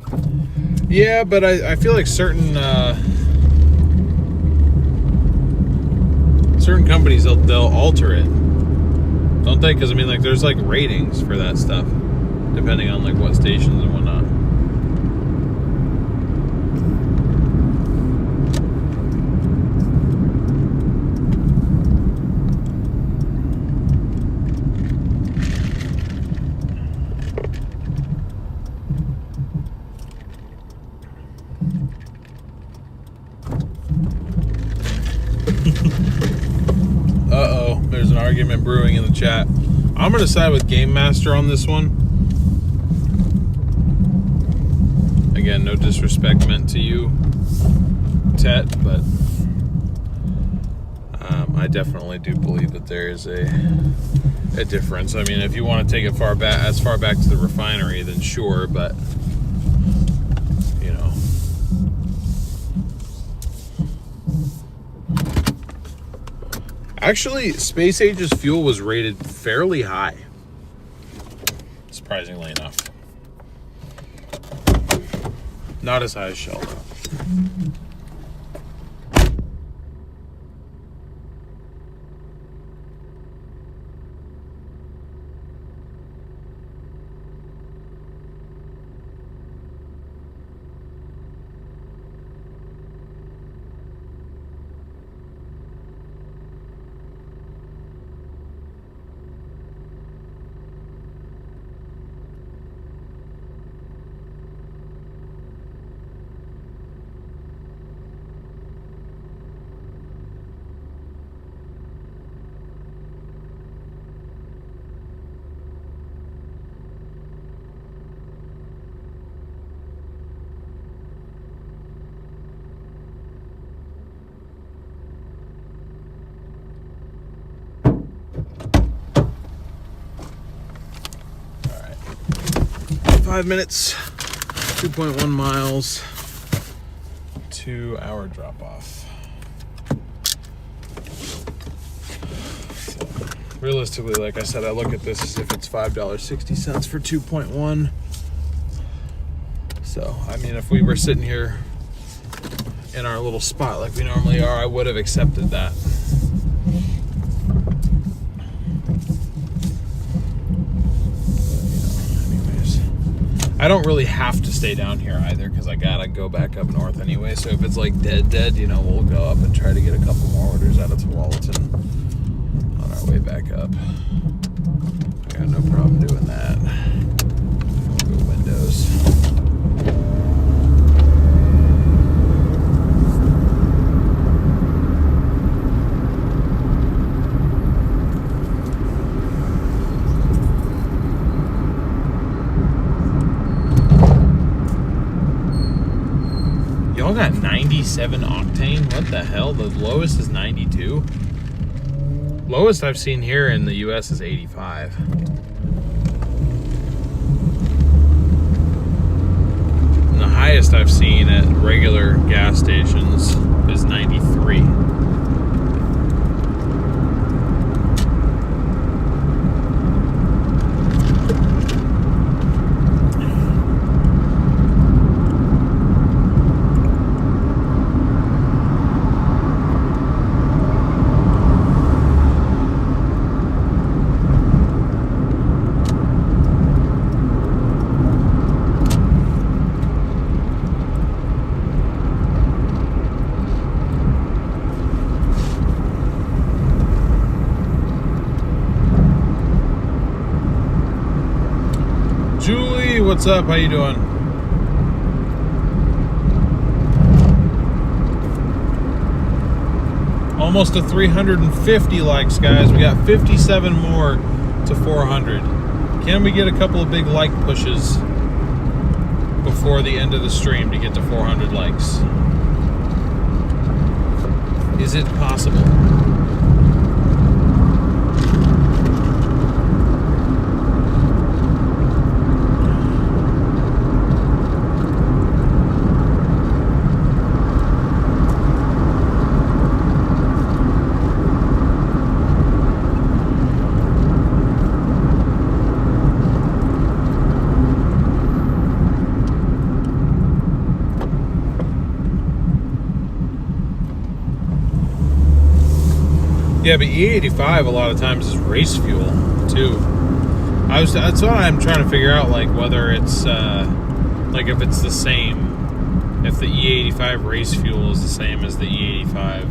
Yeah, but I feel like certain companies they'll alter it, don't they? Because I mean, like, there's like ratings for that stuff, depending on like what stations and whatnot. Uh-oh, there's an argument brewing in the chat. I'm going to side with Game Master on this one. Again, no disrespect meant to you, Tet, but I definitely do believe that there is a difference. I mean, if you want to take it as far back to the refinery, then sure, but you know. Actually, Space Age's fuel was rated fairly high, surprisingly enough. Not as high as Shell, though. 5 minutes, 2.1 miles to our drop off. So, realistically, like I said, I look at this as if it's $5.60 for 2.1. So, I mean, if we were sitting here in our little spot like we normally are, I would have accepted that. I don't really have to stay down here either because I gotta go back up north anyway. So if it's like dead, you know, we'll go up and try to get a couple more orders out of Tualatin on our way back up. I got no problem doing that. We'll go windows. Y'all got 97 octane? What the hell? The lowest is 92? Lowest I've seen here in the US is 85. And the highest I've seen at regular gas stations is 93. Julie, what's up? How you doing? Almost to 350 likes, guys. We got 57 more to 400. Can we get a couple of big like pushes before the end of the stream to get to 400 likes? Is it possible? Yeah, but E85 a lot of times is race fuel too. That's what I'm trying to figure out, like whether it's like if it's the same, if the E85 race fuel is the same as the E85,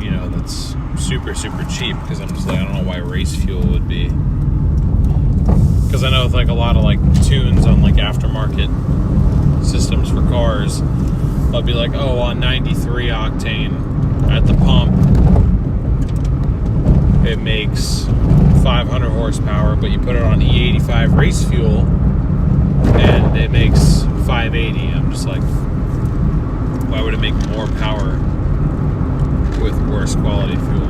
you know, that's super cheap. Because I'm just like, I don't know why race fuel would be. Because I know with like a lot of like tunes on like aftermarket systems for cars, they'll be like, oh, on 93 octane at the pump, it makes 500 horsepower, but you put it on E85 race fuel and it makes 580. I'm just like, why would it make more power with worse quality fuel?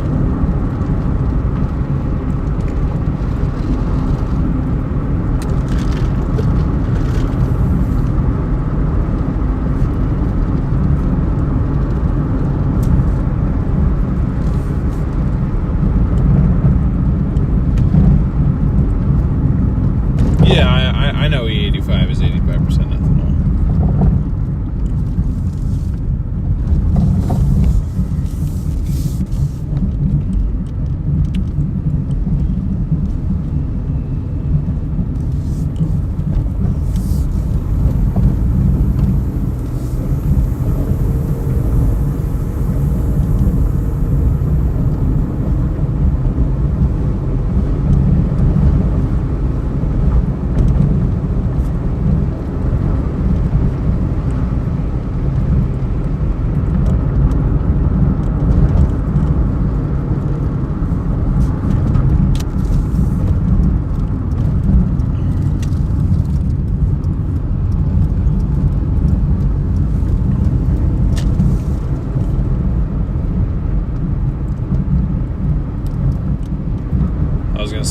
I know E85 is 85% ethanol.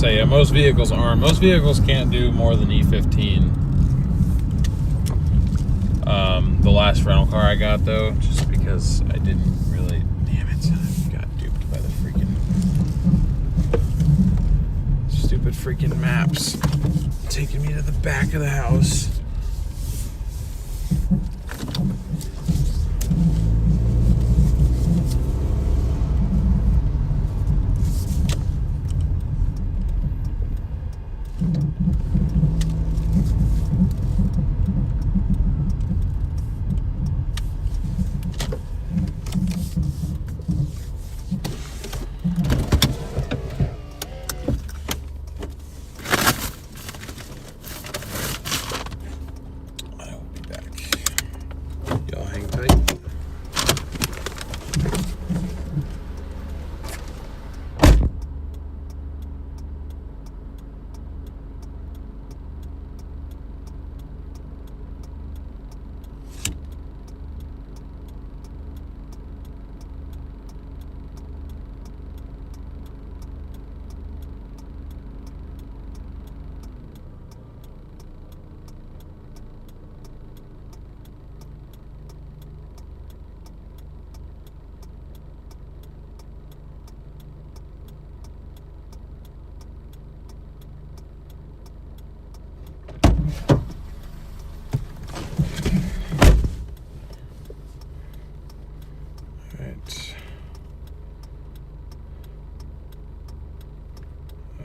say, yeah, most vehicles aren't. Most vehicles can't do more than E15. The last rental car I got, though, just because I didn't really... Damn it, I got duped by the freaking... Stupid freaking maps. Taking me to the back of the house.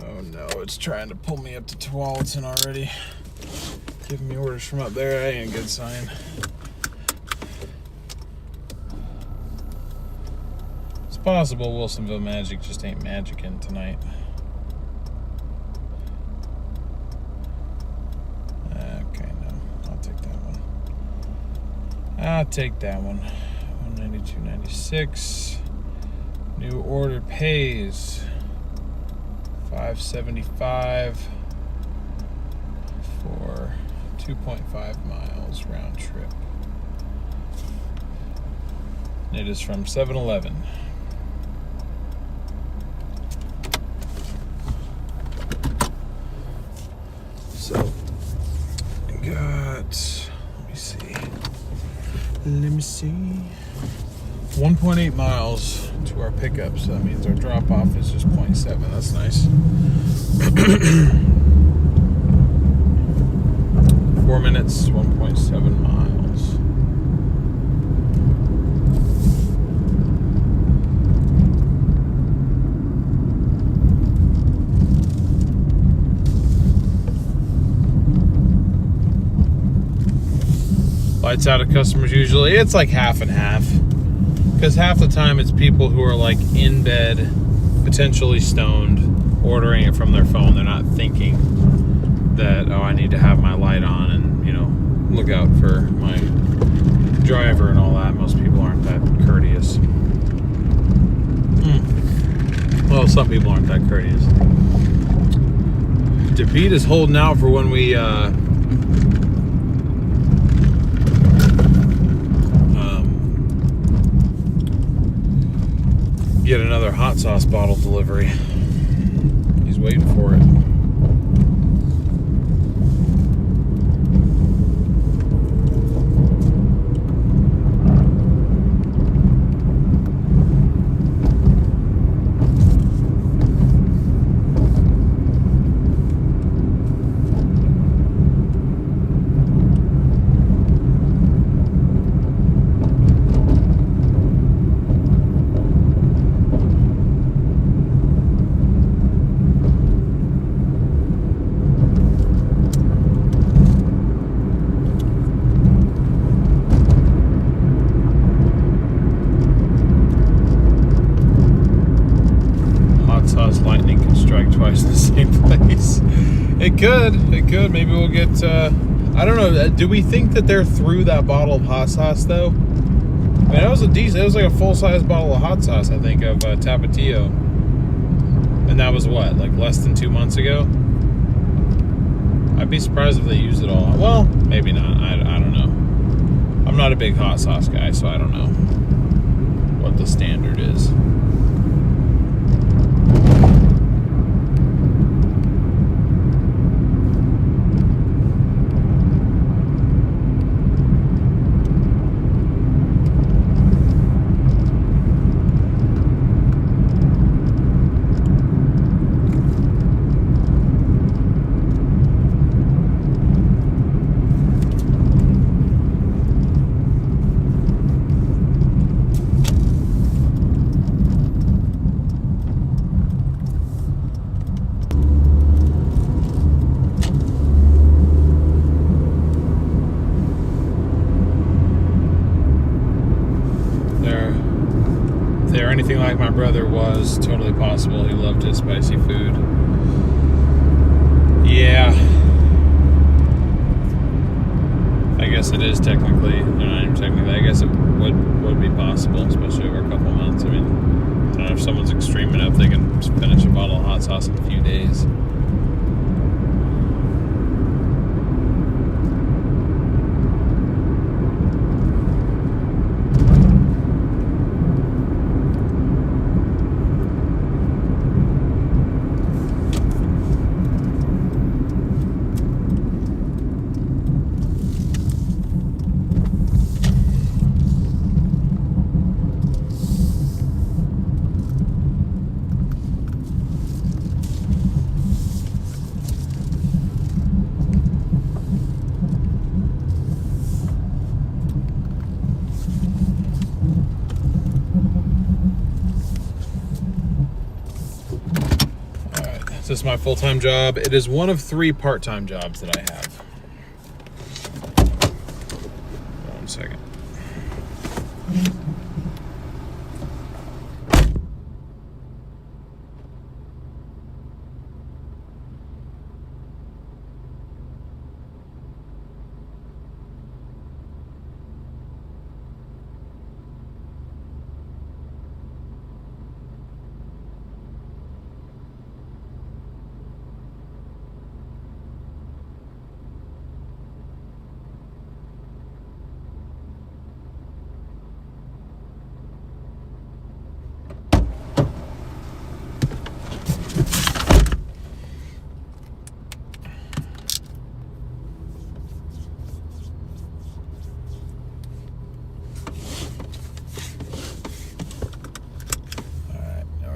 Oh no, it's trying to pull me up to Tualatin already. Giving me orders from up there, that ain't a good sign. It's possible Wilsonville Magic just ain't magicking tonight. Okay, no, I'll take that one. I'll take that one. 192.96. New order pays $575 for 2.5 miles round trip. It is from 7-Eleven. So, I got, let me see, 1.8 miles to our pickup, so that means our drop-off is just 0.7. That's nice. 4 minutes, 1.7 miles. Lights out of customers usually. It's like half and half. Because half the time it's people who are like in bed, potentially stoned, ordering it from their phone. They're not thinking that, oh, I need to have my light on and, you know, look out for my driver and all that. Most people aren't that courteous. Well, some people aren't that courteous. DePete is holding out for when we get another hot sauce bottle delivery. He's waiting for it. Lightning can strike twice in the same place. It could. Maybe we'll get, I don't know. Do we think that they're through that bottle of hot sauce, though? I mean, that was a decent, it was like a full-size bottle of hot sauce, I think, of Tapatio. And that was what, like less than 2 months ago? I'd be surprised if they used it all. Well, maybe not. I don't know. I'm not a big hot sauce guy, so I don't know what the standard is. they were anything like my brother was, totally possible. He loved his spicy food. Yeah. I guess it is technically, not even technically, I guess it would be possible, especially over a couple months. I mean, I don't know if someone's extreme enough, they can finish a bottle of hot sauce in a few days. This is my full-time job. It is one of 3 part-time jobs that I have. One second.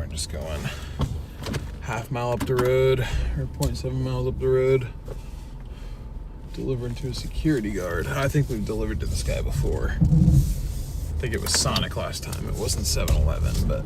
Just going half mile up the road, or 0.7 miles up the road, delivering to a security guard. I think we've delivered to this guy before. I think it was Sonic last time. It wasn't 7-Eleven, but...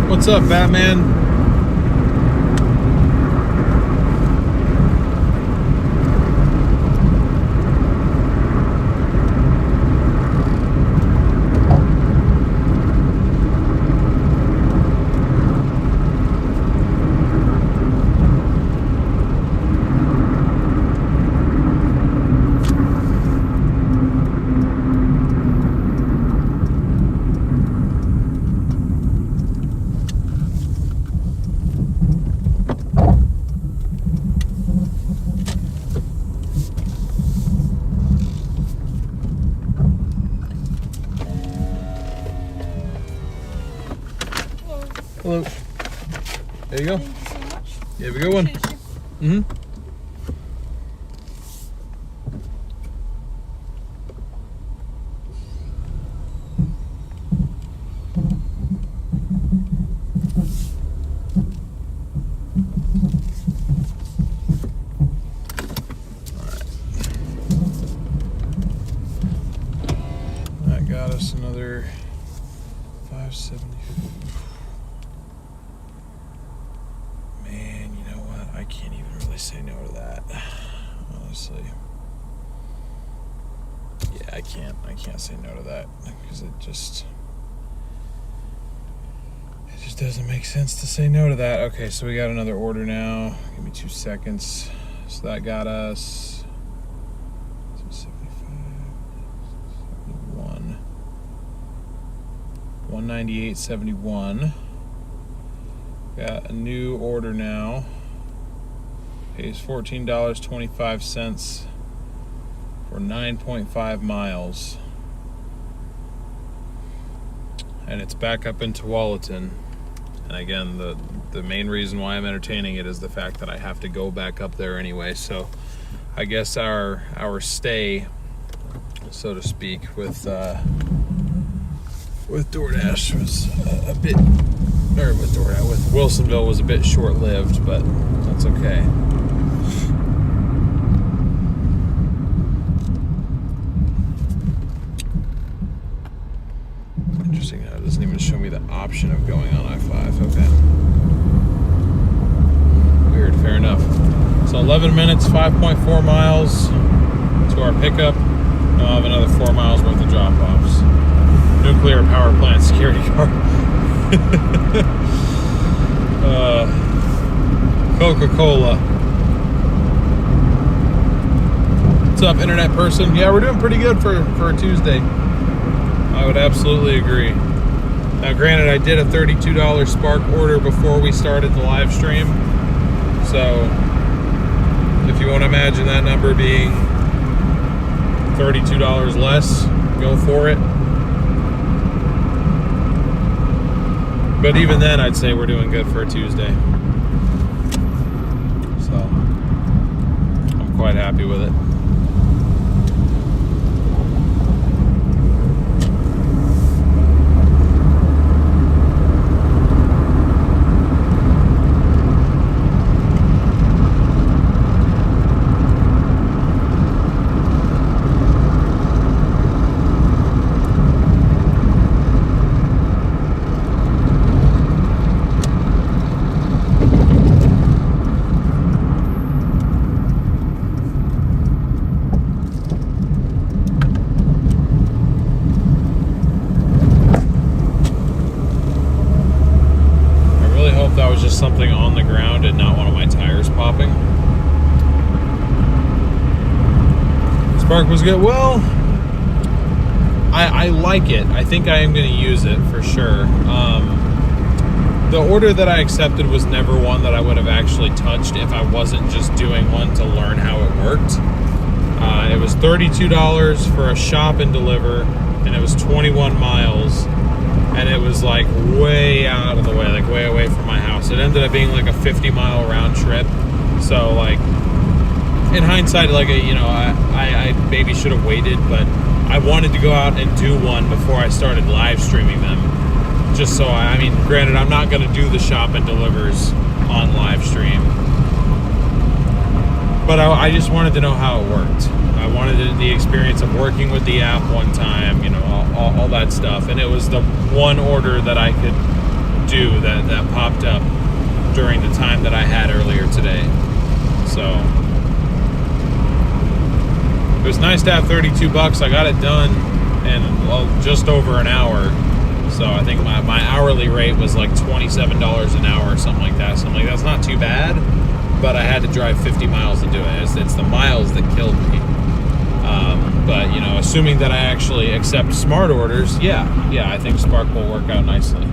What's up, Batman? Hello. There you go. Thank you so much. You have a good one. Mm-hmm. That got us another 570. Man, you know what? I can't even really say no to that, honestly. Yeah, I can't say no to that because it just doesn't make sense to say no to that. Okay, so we got another order now. Give me 2 seconds. So that got us 71, 198.71. Got a new order now. Pays $14.25 for 9.5 miles. And it's back up in Tualatin. And again, the main reason why I'm entertaining it is the fact that I have to go back up there anyway. So I guess our stay, so to speak, with Doordash was a bit, or with Wilsonville was a bit short-lived, but that's okay. Interesting how it doesn't even show me the option of going on I-5. Okay. Weird, fair enough. So 11 minutes, 5.4 miles to our pickup. Now I'll have another 4 miles worth of drop-offs. Nuclear power plant security guard. Coca-Cola. What's up, internet person? Yeah, we're doing pretty good for a Tuesday. I would absolutely agree. Now, granted, I did a $32 Spark order before we started the live stream. So, if you want to imagine that number being $32 less, go for it. But even then, I'd say we're doing good for a Tuesday. So, I'm quite happy with it. Something on the ground and not one of my tires popping. Spark was good. Well, I like it. I think I am going to use it for sure. The order that I accepted was never one that I would have actually touched if I wasn't just doing one to learn how it worked. It was $32 for a shop and deliver, and it was 21 miles. And it was like way out of the way, like way away from my house. It ended up being like a 50-mile round trip. So like, in hindsight, like, I maybe should have waited, but I wanted to go out and do one before I started live streaming them. Just so I mean, granted, I'm not going to do the shop and delivers on live stream, but I just wanted to know how it worked. I wanted the experience of working with the app one time, all that stuff. And it was the one order that I could do that popped up during the time that I had earlier today. So it was nice to have $32. I got it done in just over an hour. So I think my hourly rate was like $27 an hour or something like that. So I'm like, that's not too bad. But I had to drive 50 miles to do it. It's the miles that killed me. But, assuming that I actually accept smart orders, yeah, I think Spark will work out nicely.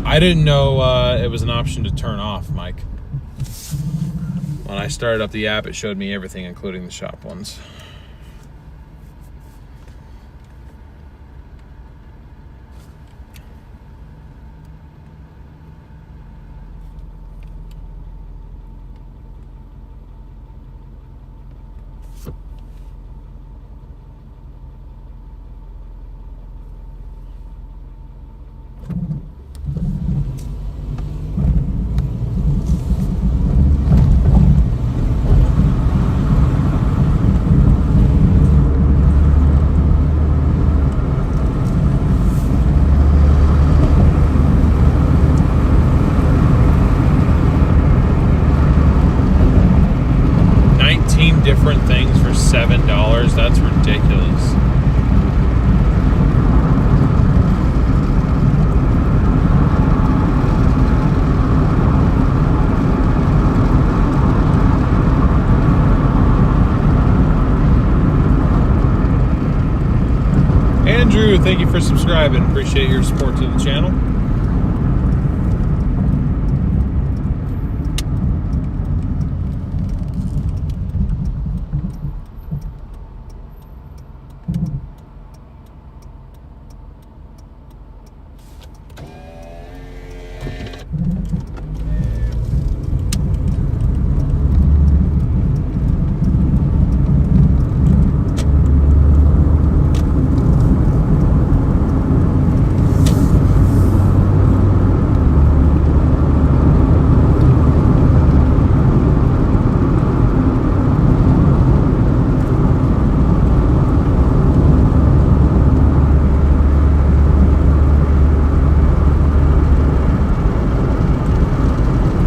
I didn't know it was an option to turn off, Mike. When I started up the app, it showed me everything, including the shop ones. Different things for $7. That's ridiculous. Andrew, thank you for subscribing. Appreciate your support to the channel.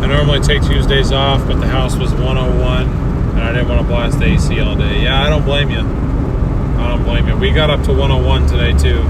I normally take Tuesdays off, but the house was 101, and I didn't want to blast the AC all day. Yeah, I don't blame you. I don't blame you. We got up to 101 today, too.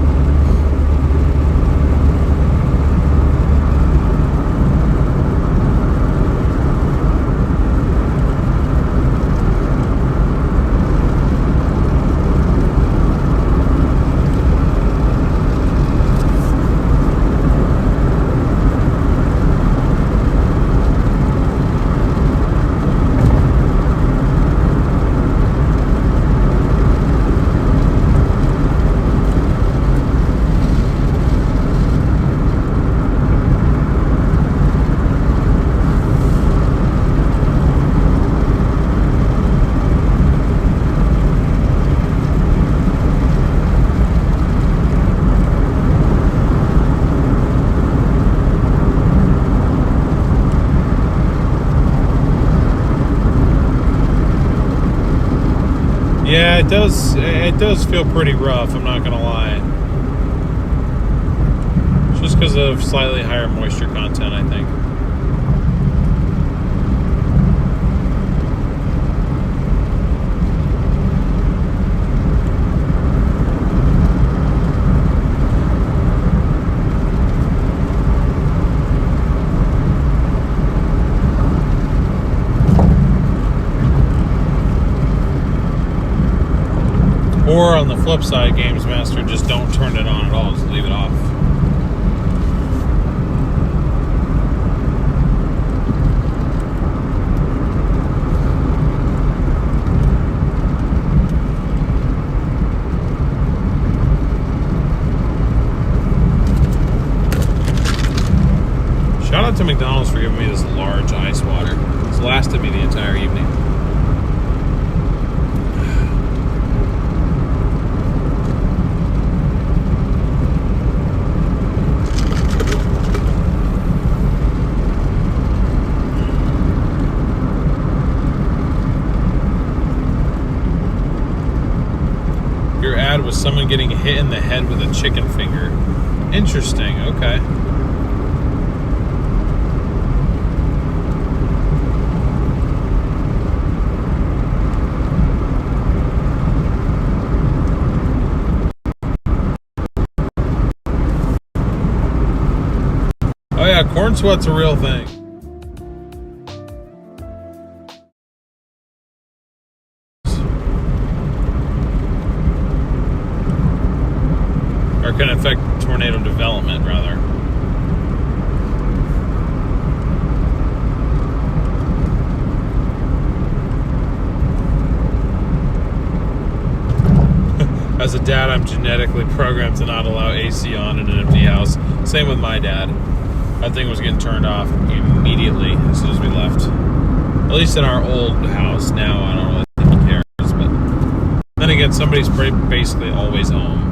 Yeah, it does feel pretty rough, I'm not gonna lie. Just because of slightly higher moisture content, I think. Or on the flip side, Games Master, just don't turn it on at all, just leave it off. Shout out to McDonald's for giving me this large ice water. It's lasted me the entire evening. Was someone getting hit in the head with a chicken finger. Interesting, okay. Oh yeah, corn sweat's a real thing. Or can affect tornado development, rather. As a dad, I'm genetically programmed to not allow AC on in an empty house. Same with my dad. That thing was getting turned off immediately as soon as we left. At least in our old house. Now, I don't really think he cares. But then again, somebody's basically always home.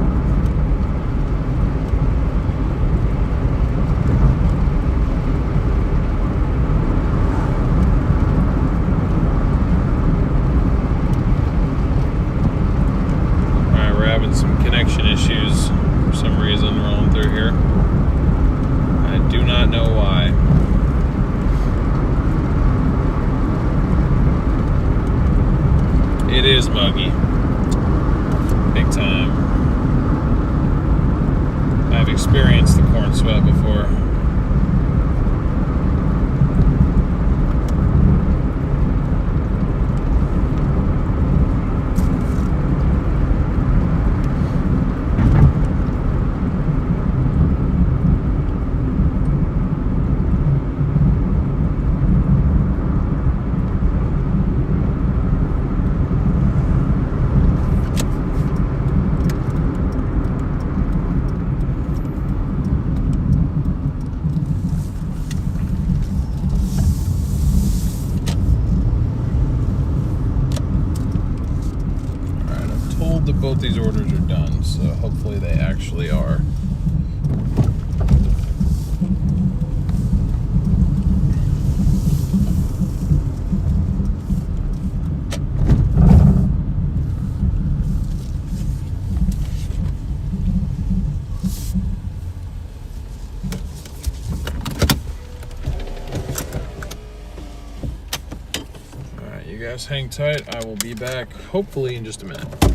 Some connection issues for some reason rolling through here. I do not know why. It is muggy. Big time. I've experienced the corn sweat before. That both these orders are done, so hopefully they actually are. you guys hang tight. I will be back hopefully in just a minute.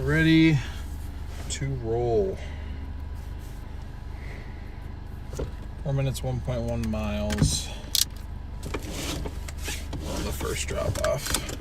Ready to roll. 4 minutes, 1.1 miles on the first drop off.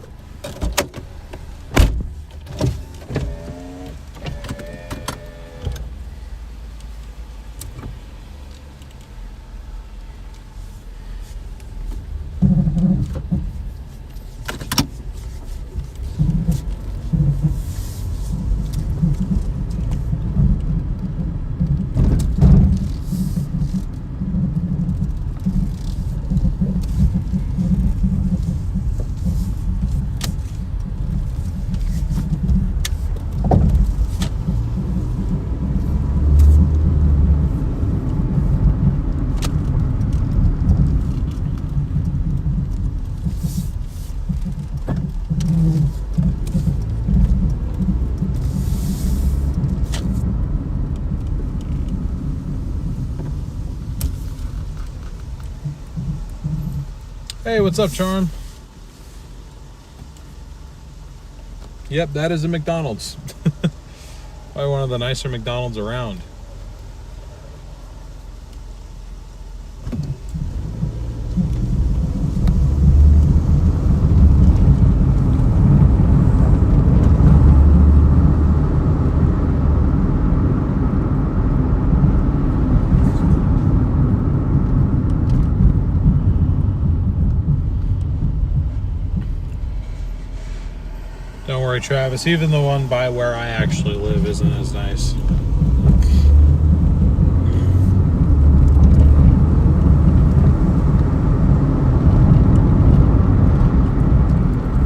Hey, what's up, Charm? Yep, that is a McDonald's. Probably one of the nicer McDonald's around. Don't worry, Travis, even the one by where I actually live isn't as nice.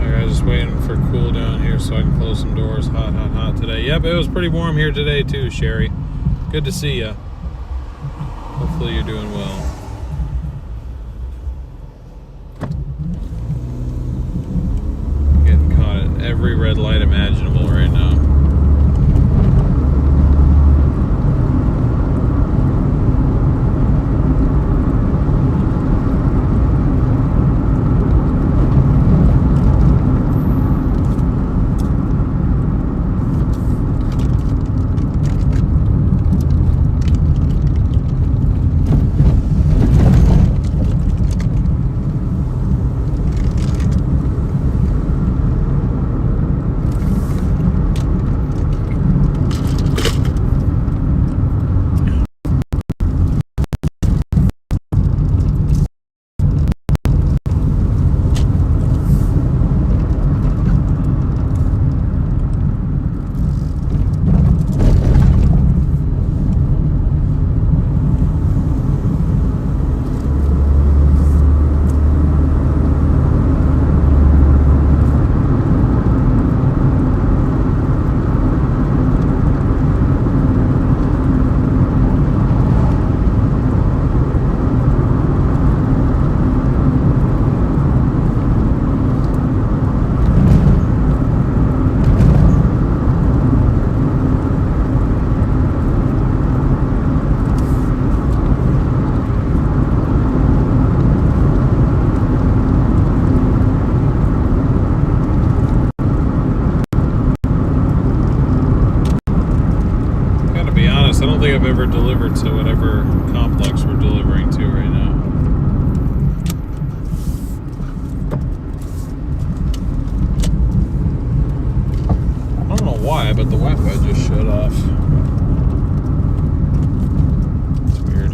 Alright, just waiting for cool down here so I can close some doors. Hot, hot, hot today. Yep, it was pretty warm here today too, Sherry. Good to see ya. Hopefully you're doing well. Every red light imaginable right now. I don't think I've ever delivered to whatever complex we're delivering to right now. I don't know why, but the Wi-Fi just shut off. It's weird.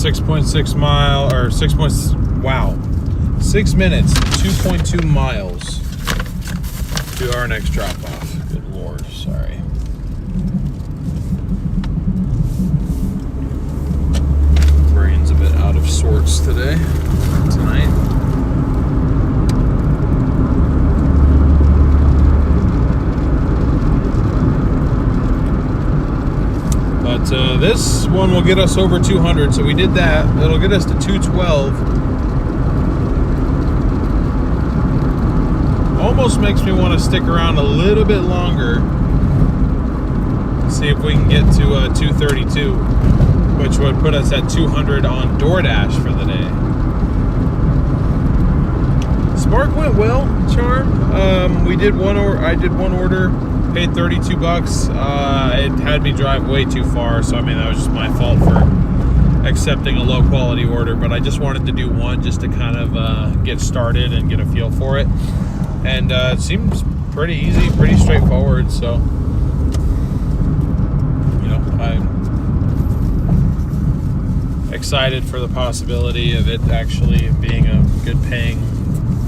6.6 mile or 6 minutes, 2.2 miles to our next drop off. Good Lord, sorry. Brain's a bit out of sorts tonight. But this one will get us over 200, so we did that. It'll get us to 212. Almost makes me want to stick around a little bit longer. See if we can get to 232, which would put us at 200 on Doordash for the day. Spark went well, Charm. I did one order, paid 32 bucks. It had me drive way too far, so I mean that was just my fault for accepting a low quality order. But I just wanted to do one just to kind of get started and get a feel for it. And it seems pretty easy, pretty straightforward. So, you know, I'm excited for the possibility of it actually being a good paying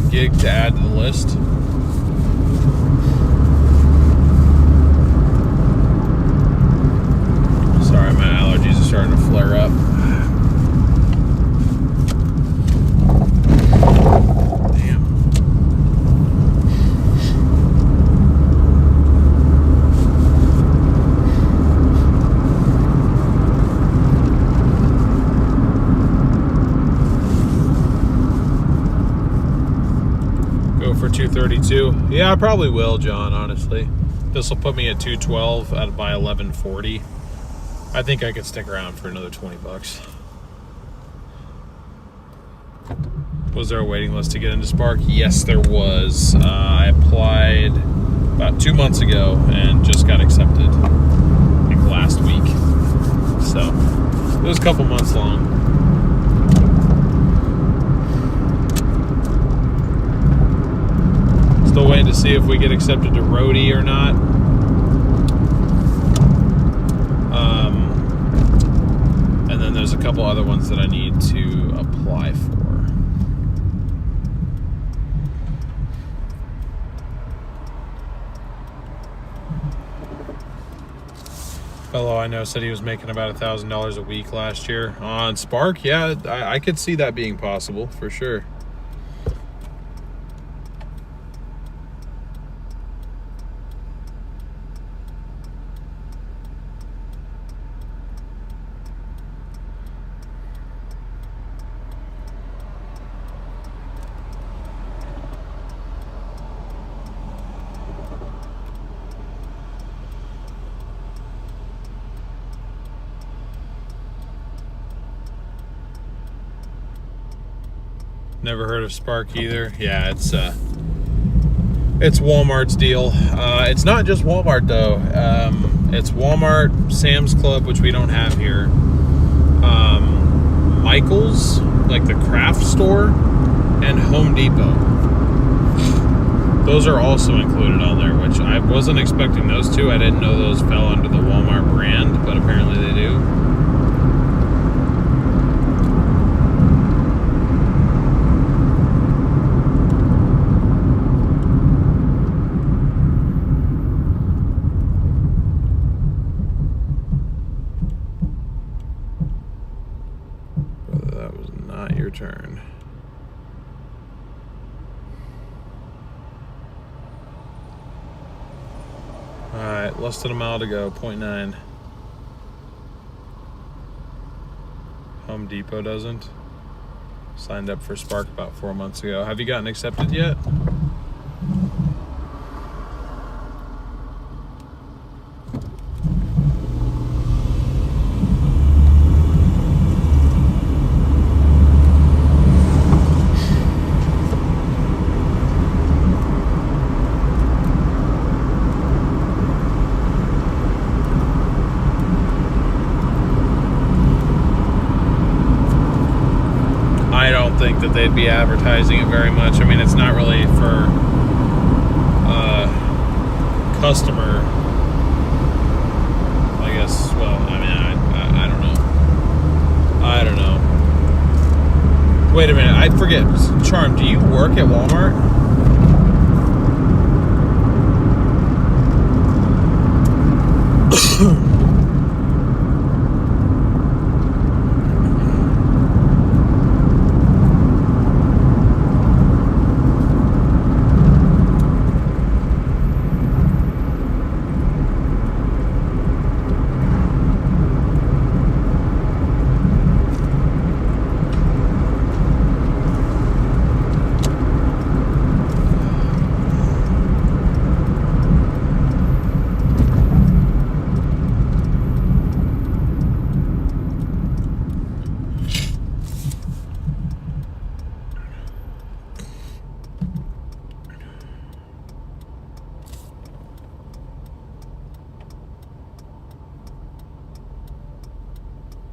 gig to add to the list. Sorry, my allergies are starting to flare up. For 232. Yeah, I probably will, John, honestly. This will put me at 212 out of my 1140. I think I could stick around for another 20 bucks. Was there a waiting list to get into Spark? Yes, there was. I applied about 2 months ago and just got accepted like last week. So it was a couple months long. Still waiting to see if we get accepted to roadie or not. And then there's a couple other ones that I need to apply for. Fellow I know said he was making about $1,000 a week last year on Spark. Yeah, I could see that being possible for sure. Never heard of Spark either. Yeah, it's Walmart's deal. It's not just Walmart though. It's Walmart, Sam's Club, which we don't have here. Michael's, like the craft store, and Home Depot. Those are also included on there, which I wasn't expecting those two. I didn't know those fell under the Walmart brand, but apparently they do. That was not your turn. Alright, less than a mile to go, 0.9. Home Depot doesn't. Signed up for Spark about 4 months ago. Have you gotten accepted yet? Think that they'd be advertising it very much. I mean, it's not really for customer, I guess. Well, I mean, I don't know. Wait a minute, I forget. Charm, do you work at Walmart?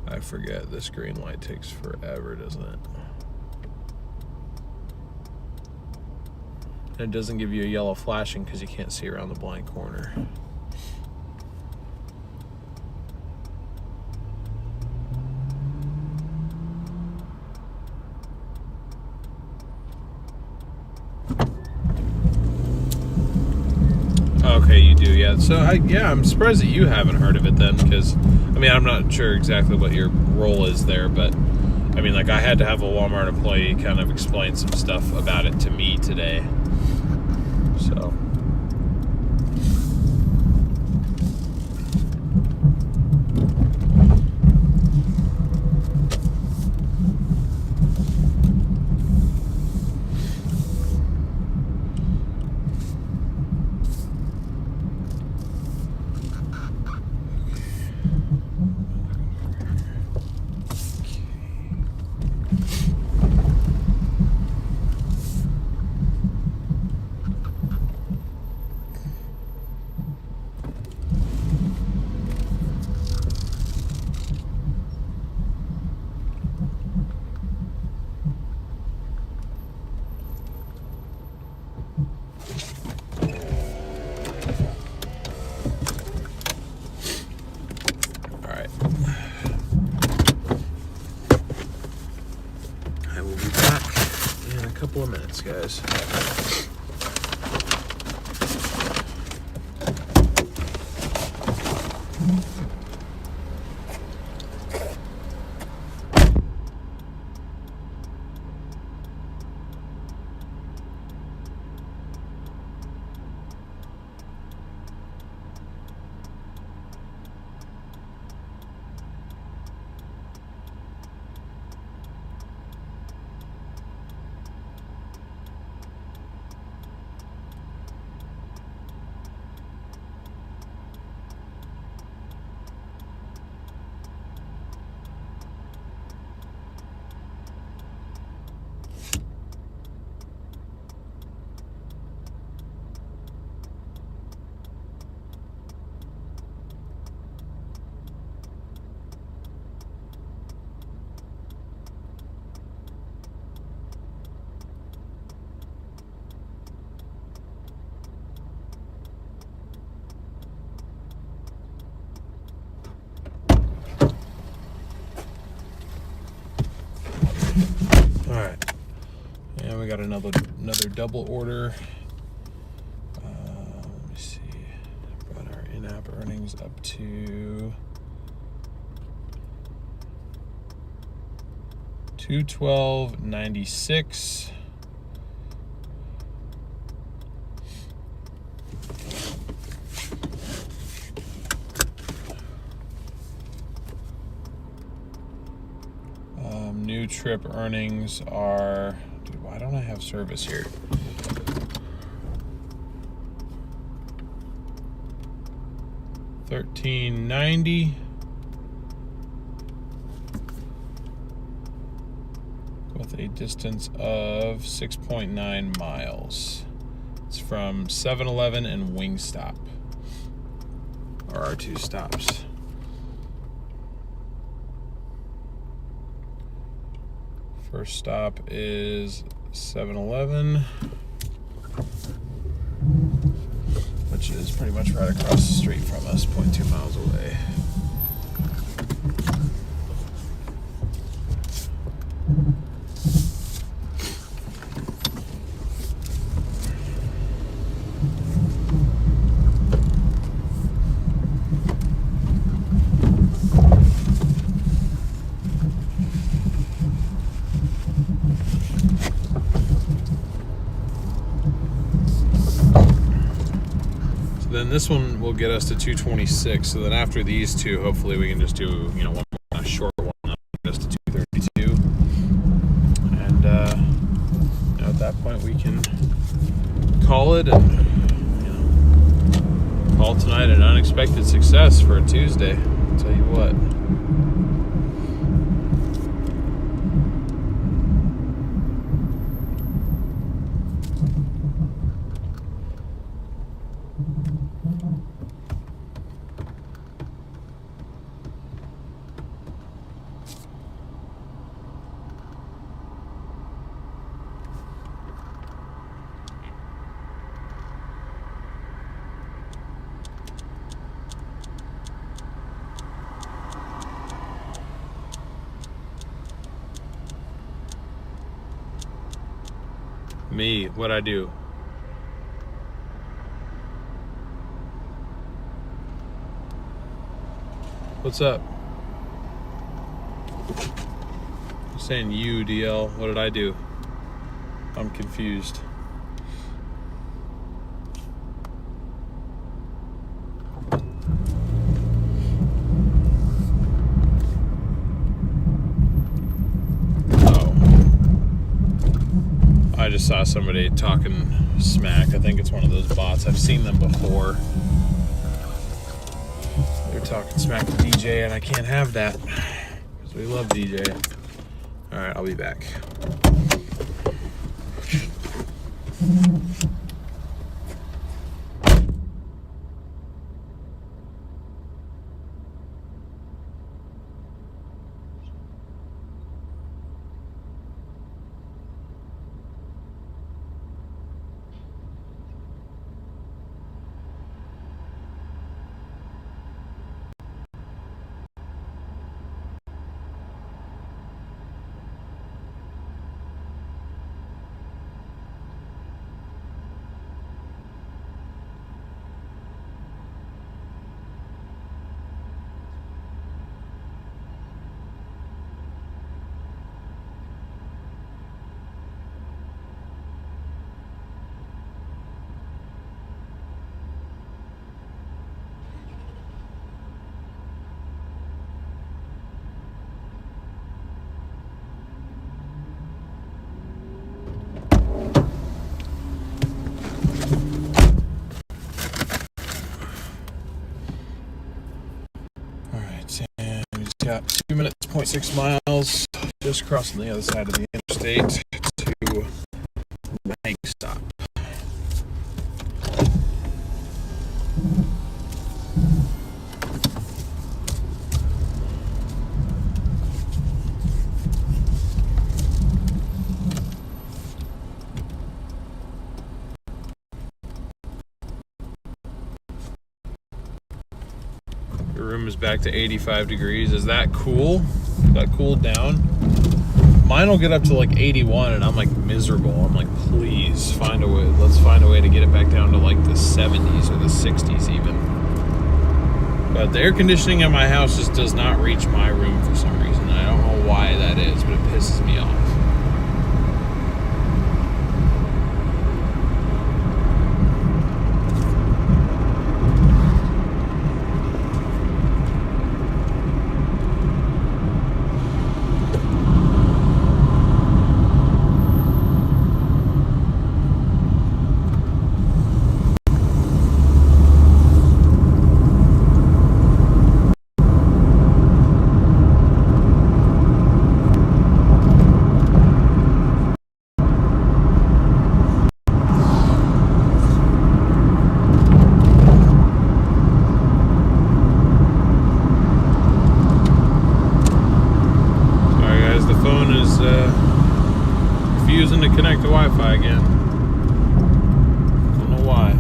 I forget, this green light takes forever, doesn't it? And it doesn't give you a yellow flashing because you can't see around the blind corner. Okay, you do, yeah. So, I'm surprised that you haven't heard of it then, because, I mean, I'm not sure exactly what your role is there, but, I mean, like, I had to have a Walmart employee kind of explain some stuff about it to me today. So. Couple of minutes, guys. We got another double order. Let me see. Brought our in-app earnings up to 212.96. New trip earnings are. Dude, why don't I have service here? $13.90. With a distance of 6.9 miles. It's from 7-Eleven and Wingstop. Are our two stops. First stop is 7-Eleven, which is pretty much right across the street from us, 0.2 miles away. So then this one will get us to 226. So then after these two, hopefully we can just do, one more kind of short one that'll get us to 232. And at that point we can call it and call tonight an unexpected success for a Tuesday. I'll tell you what. Me, what'd I do? What's up? I'm saying you, DL. What did I do? I'm confused. I just saw somebody talking smack. I think it's one of those bots. I've seen them before. They're talking smack to DJ, and I can't have that because we love DJ. All right, I'll be back. Got 2 minutes, 0.6 miles, just crossing the other side of the interstate to bank stop. Your room is back to 85 degrees. Is that cool? That cooled down? Mine will get up to like 81 and I'm like miserable. I'm like, please find a way. Let's find a way to get it back down to like the 70s or the 60s even. But the air conditioning in my house just does not reach my room for some reason. I don't know why that is, but it pisses me off. Refusing to connect to Wi-Fi again. Don't know why.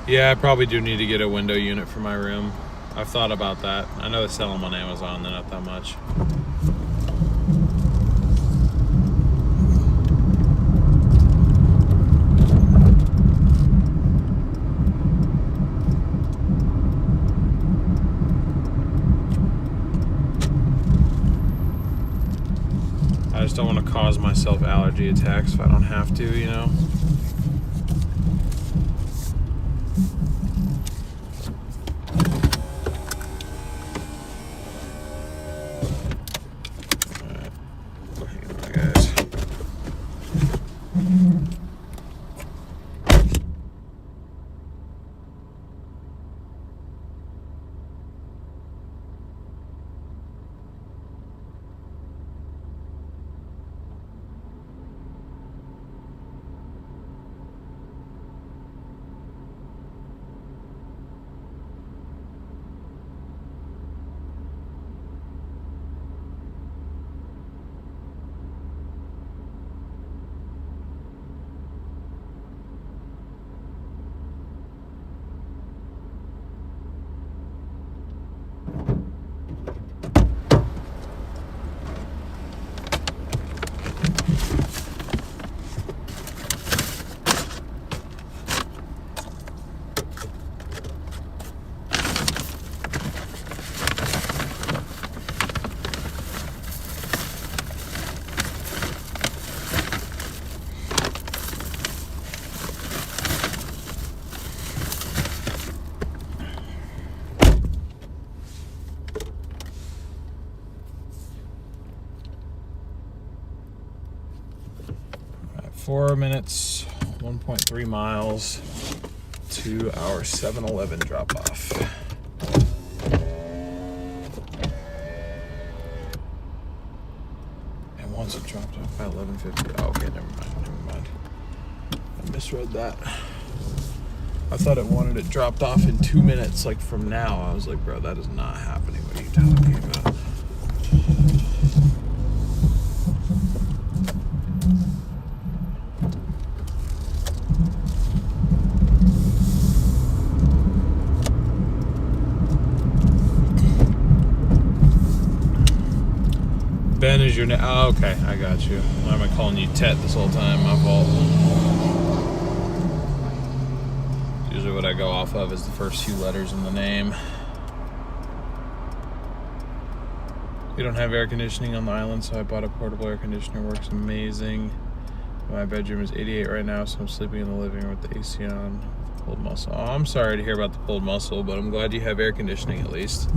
Yeah, I probably do need to get a window unit for my room. I've thought about that. I know they sell them on Amazon, they're not that much. I just don't want to cause myself allergy attacks if I don't have to, you know? All right, 4 minutes, 1.3 miles to our 7-Eleven drop off. And once it dropped off by 11:50. Oh, okay, never mind. I misread that. I thought it wanted it dropped off in 2 minutes, like from now. I was like, bro, that is not happening. What are you talking about? Ben is your name. Oh, okay, I got you. Why am I calling you Tet this whole time? My fault. Usually what I go off of is the first few letters in the name. We don't have air conditioning on the island, so I bought a portable air conditioner. Works amazing. My bedroom is 88 right now, so I'm sleeping in the living room with the AC on. Pulled muscle. Oh, I'm sorry to hear about the pulled muscle, but I'm glad you have air conditioning at least.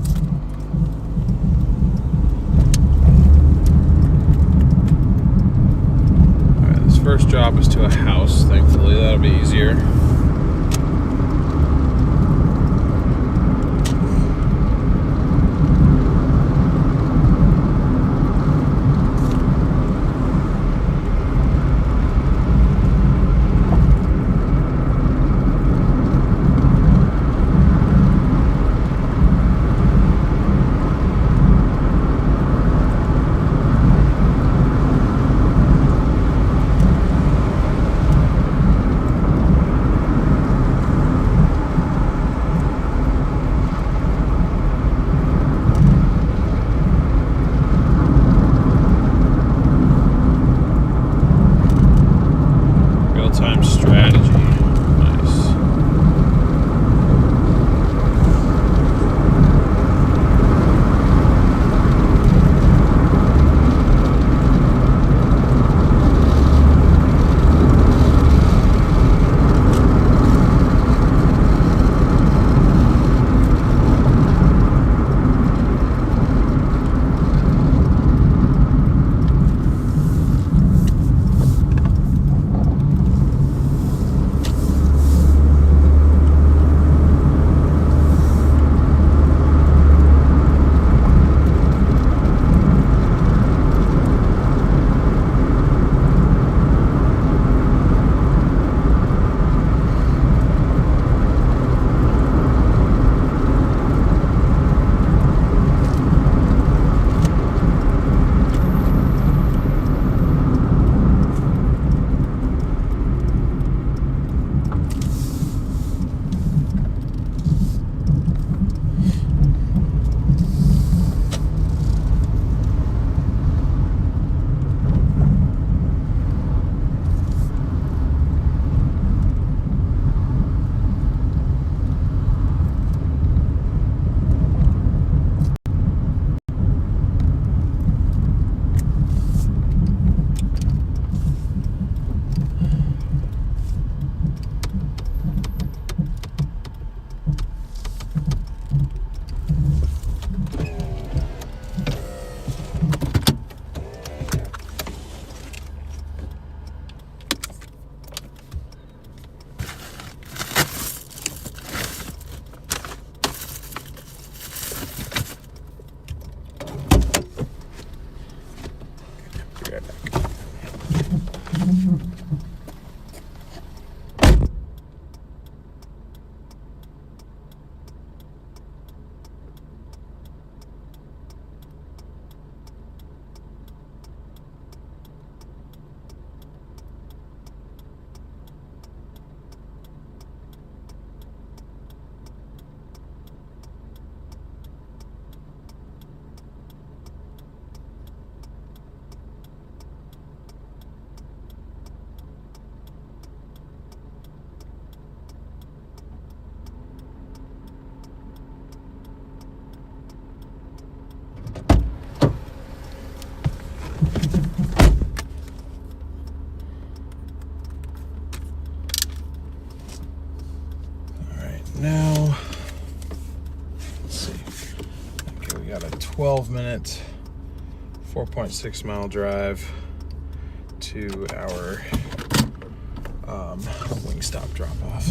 First drop is to a house, thankfully. That'll be easier. 12-minute, 4.6 mile drive to our Wingstop drop-off.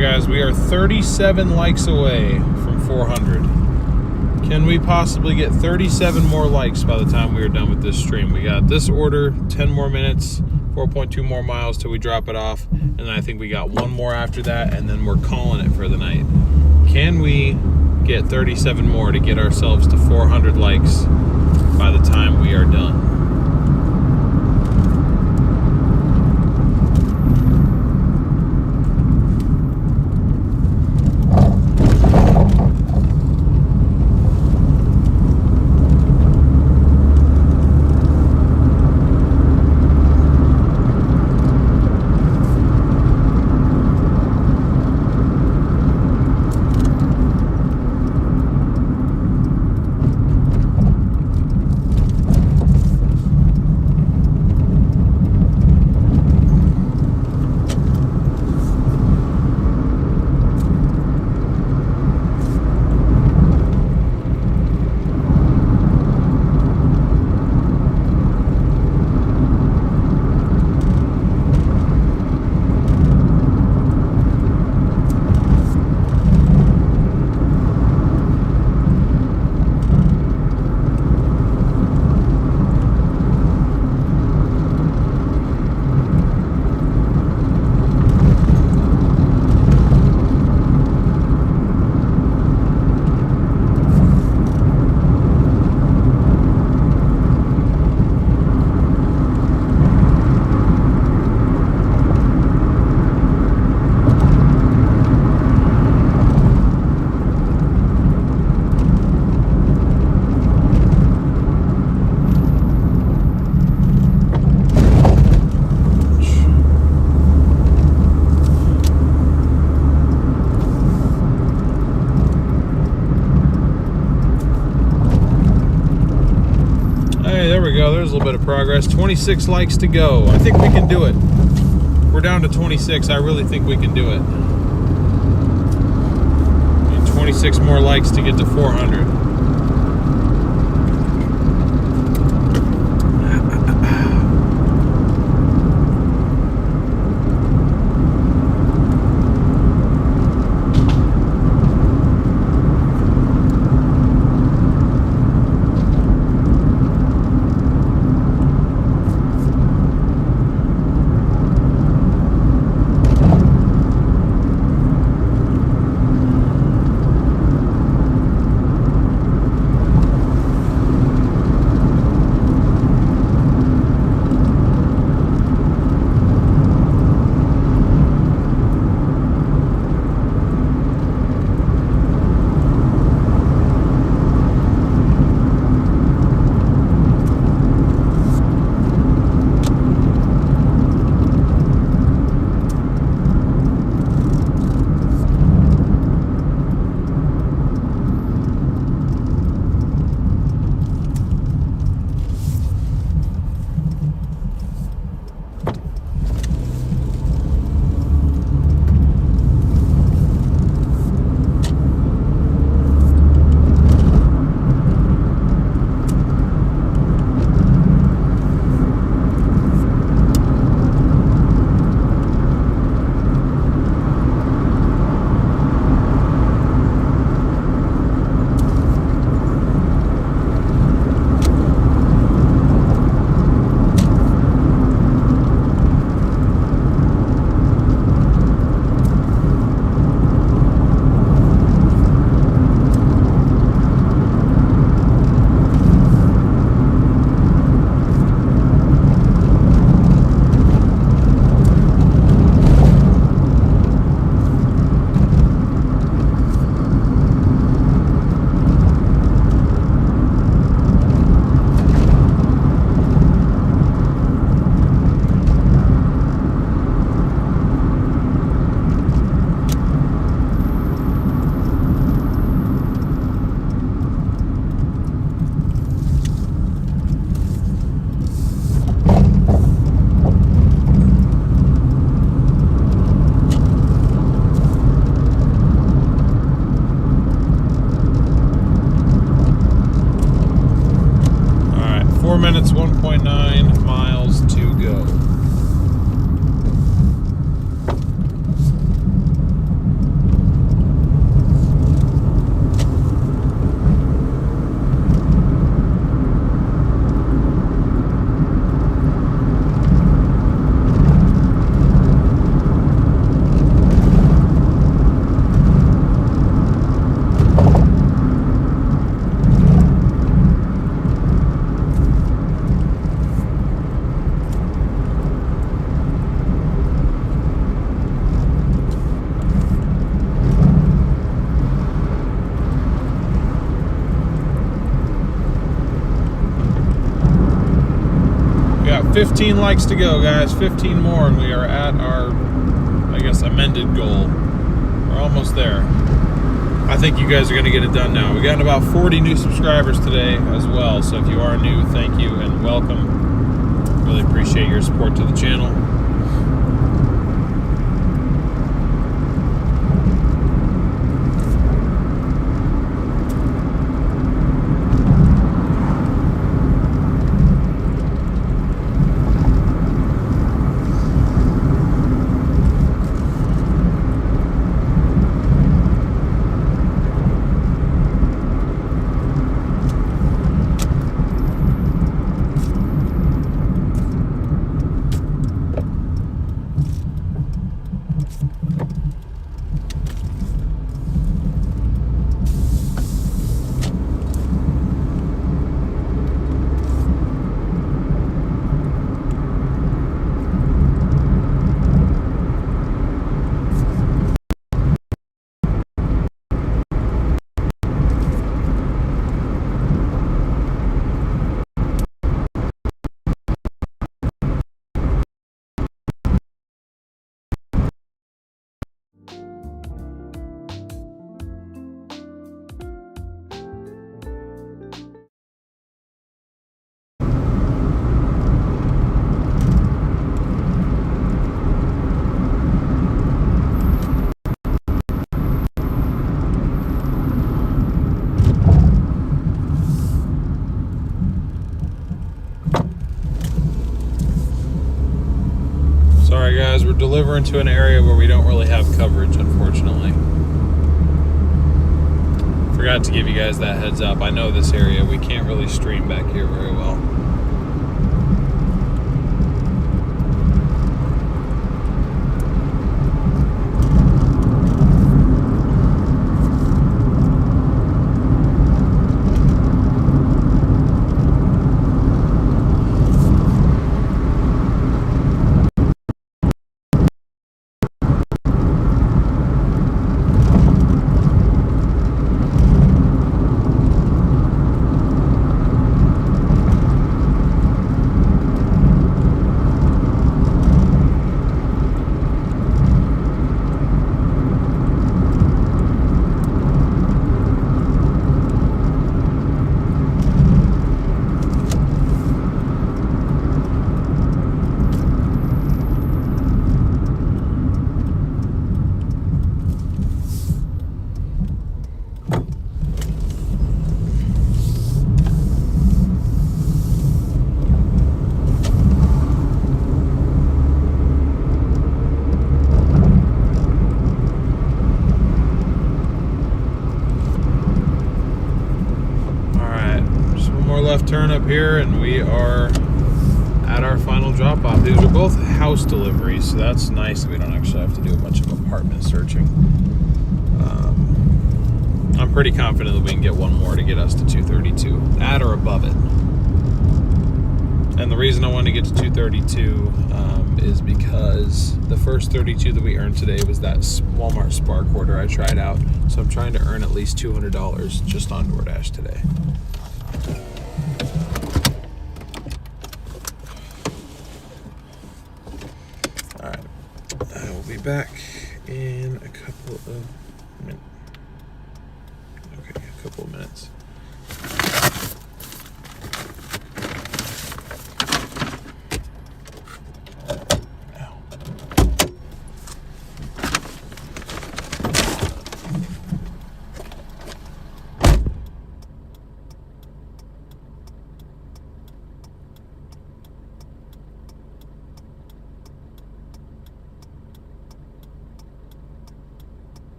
Guys, we are 37 likes away from 400. Can we possibly get 37 more likes by the time we are done with this stream? We got this order, 10 more minutes, 4.2 more miles till we drop it off, and then I think we got one more after that, and then we're calling it for the night. Can we get 37 more to get ourselves to 400 likes by the time we are done? There's a little bit of progress. 26 likes to go. I think we can do it. We're down to 26. I really think we can do it. Need 26 more likes to get to 400. minutes, 1.9 miles to go. We got 15 likes to go, guys. 15 more, and we are at our, I guess, amended goal. We're almost there. I think you guys are going to get it done now. We got about 40 new subscribers today as well. So if you are new, thank you and welcome. Really appreciate your support to the channel. Sorry guys, we're delivering to an area where we don't really have coverage, unfortunately. Forgot to give you guys that heads up. I know this area, we can't really stream back here very well. Left turn up here and we are at our final drop off. These are both house deliveries, so that's nice. We don't actually have to do a bunch of apartment searching. I'm pretty confident that we can get one more to get us to 232, at or above it. And the reason I want to get to 232 is because the first 32 that we earned today was that Walmart Spark order I tried out. So I'm trying to earn at least $200 just on Doordash today. Back in a couple of minutes. Okay, a couple of minutes.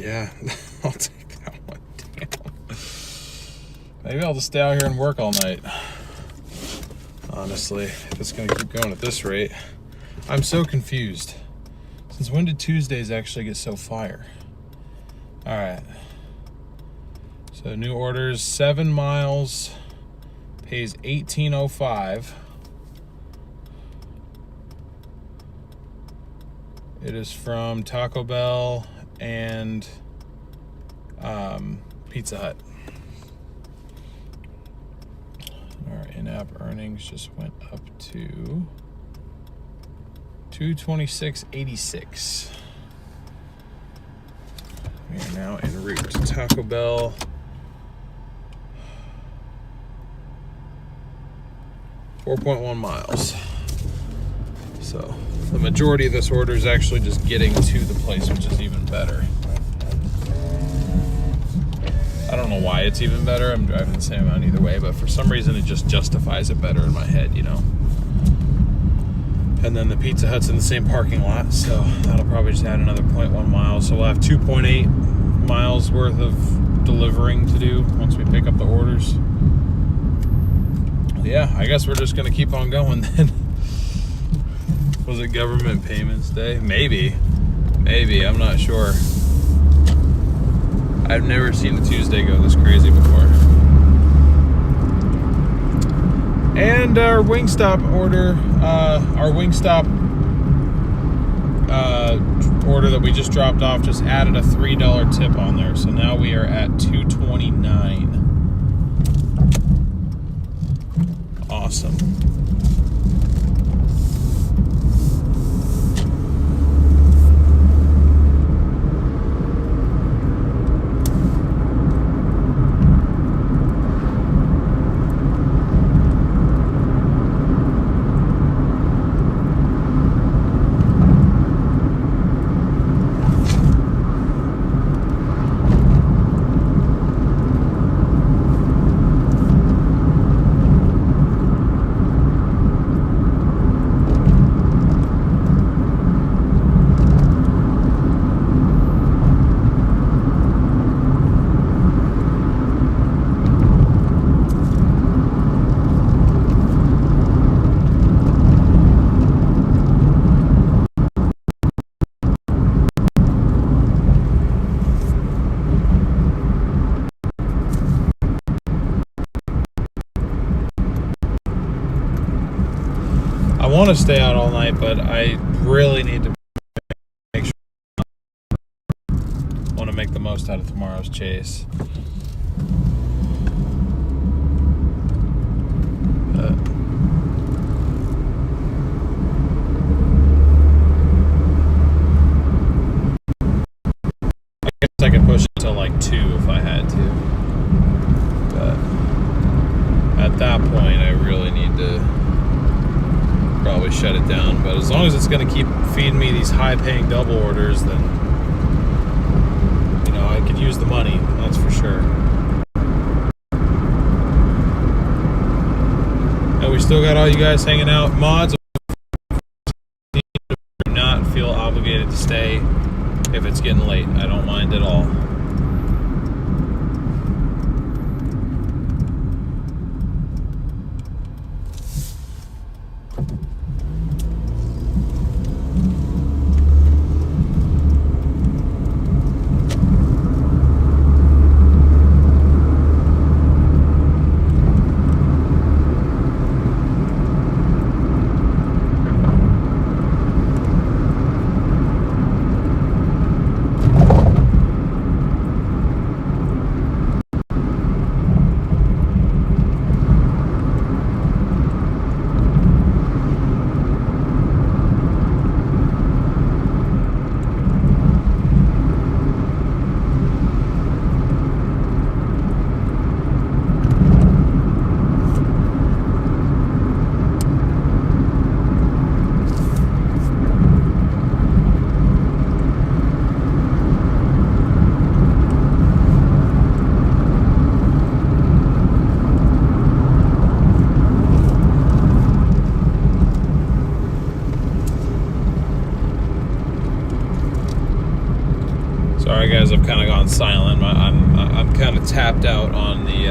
Yeah, I'll take that one. Damn. Maybe I'll just stay out here and work all night. Honestly, if it's gonna keep going at this rate. I'm so confused. Since when did Tuesdays actually get so fire? All right. So new orders, 7 miles, pays $18.05. It is from Taco Bell and Pizza Hut. All right, in-app earnings just went up to $226.86. We are now en route to Taco Bell. .1 miles. So the majority of this order is actually just getting to the place, which is even better. I don't know why it's even better. I'm driving the same amount either way, but for some reason it just justifies it better in my head, you know. And then the Pizza Hut's in the same parking lot, so that'll probably just add another 0.1 miles. So we'll have 2.8 miles worth of delivering to do once we pick up the orders. Yeah, I guess we're just gonna keep on going then. Was it government payments day? Maybe, I'm not sure. I've never seen a Tuesday go this crazy before. And our Wingstop order, order that we just dropped off just added a $3 tip on there. So now we are at $229. Awesome. I want to stay out all night, but I really need to make sure I want to make the most out of tomorrow's chase. I guess I could push it till like 2 if I had to. But at that point, I really need to probably shut it down. But as long as it's going to keep feeding me these high-paying double orders, then you know I could use the money. That's for sure. And we still got all you guys hanging out. Mods, do not feel obligated to stay if it's getting late. I don't mind at all. guys have kind of gone silent. I'm kind of tapped out on the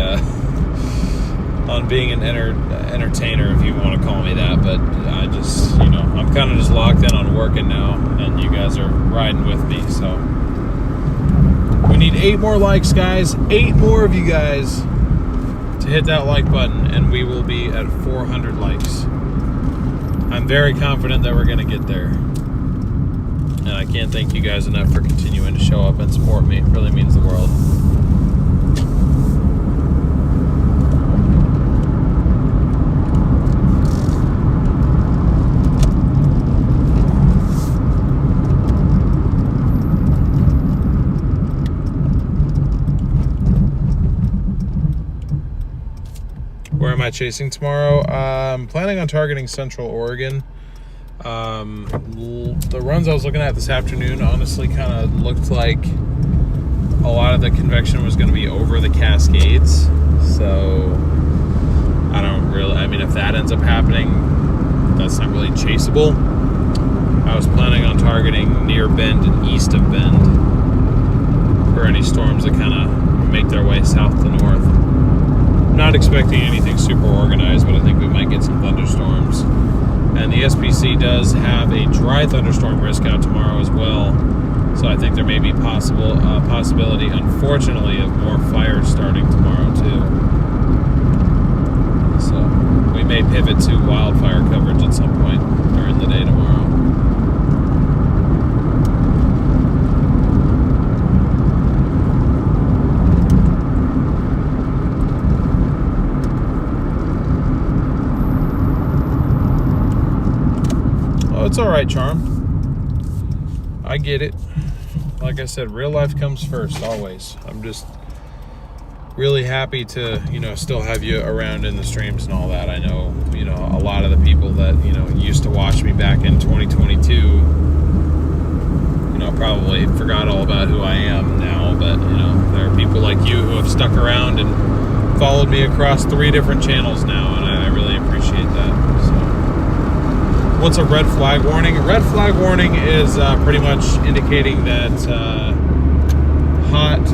on being an entertainer, if you want to call me that. But I just, I'm kind of just locked in on working now, and you guys are riding with me. So we need 8 more likes, guys. 8 more of you guys to hit that like button, and we will be at 400 likes. I'm very confident that we're going to get there. And I can't thank you guys enough for continuing to show up and support me. It really means the world. Where am I chasing tomorrow? I'm planning on targeting Central Oregon. The runs I was looking at this afternoon honestly kind of looked like a lot of the convection was going to be over the Cascades. So I mean, if that ends up happening, that's not really chaseable. I was planning on targeting near Bend and east of Bend for any storms that kind of make their way south to north. Not expecting anything super organized, but I think we might get some thunderstorms. And the SPC does have a dry thunderstorm risk out tomorrow as well. So I think there may be possibility, unfortunately, of more fires starting tomorrow too. So we may pivot to wildfire coverage at some point during the day tomorrow. It's all right, Charm. I get it. Like I said, real life comes first, always. I'm just really happy to, still have you around in the streams and all that. I know, a lot of the people that, used to watch me back in 2022, probably forgot all about who I am now. But, there are people like you who have stuck around and followed me across 3 different channels now, and I really appreciate that. What's a red flag warning? A red flag warning is pretty much indicating that hot,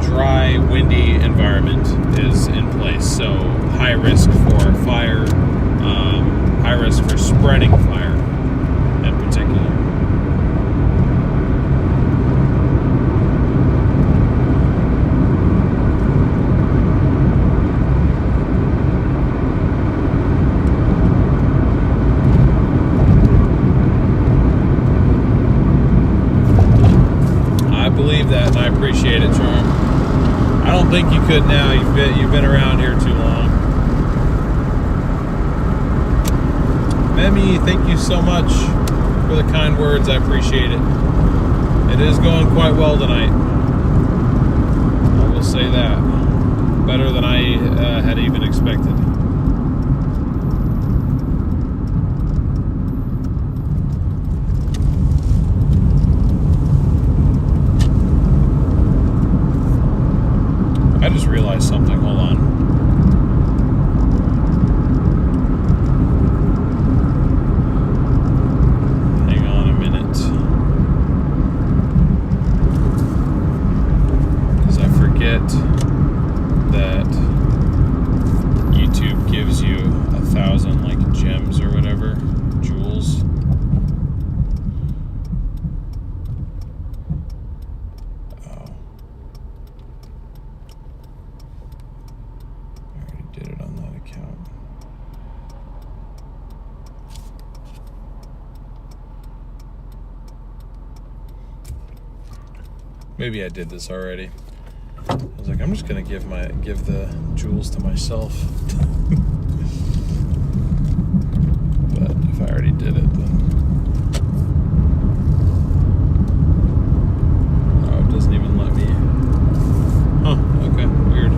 dry, windy environment is in place. So high risk for fire, high risk for spreading fire in particular. That, and I appreciate it, Charm. I don't think you could now. You've been around here too long. Memi, thank you so much for the kind words. I appreciate it. It is going quite well tonight. I will say that. Better than I had even expected. I just realized something. Hold on. Hang on a minute. Because I forget that YouTube gives you 1,000 like gems or whatever, jewels. Maybe I did this already. I was like, I'm just gonna give the jewels to myself. But if I already did it, then oh, it doesn't even let me. Huh? Okay, weird.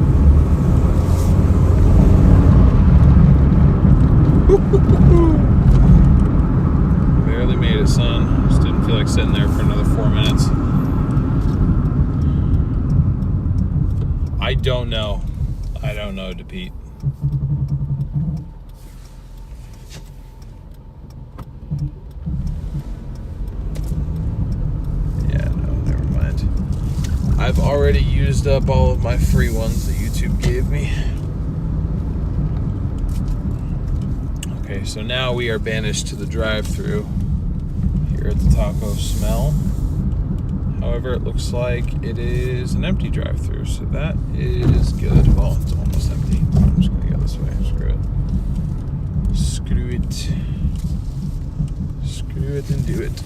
Barely made it, son. Just didn't feel like sitting there for another 4 minutes. I don't know. I don't know, DePete. Yeah, no, never mind. I've already used up all of my free ones that YouTube gave me. Okay, so now we are banished to the drive-thru here at the Taco Smell. However, it looks like it is an empty drive-thru, so that is good. Well, it's almost empty. I'm just gonna go this way. Screw it. Screw it. Screw it and do it.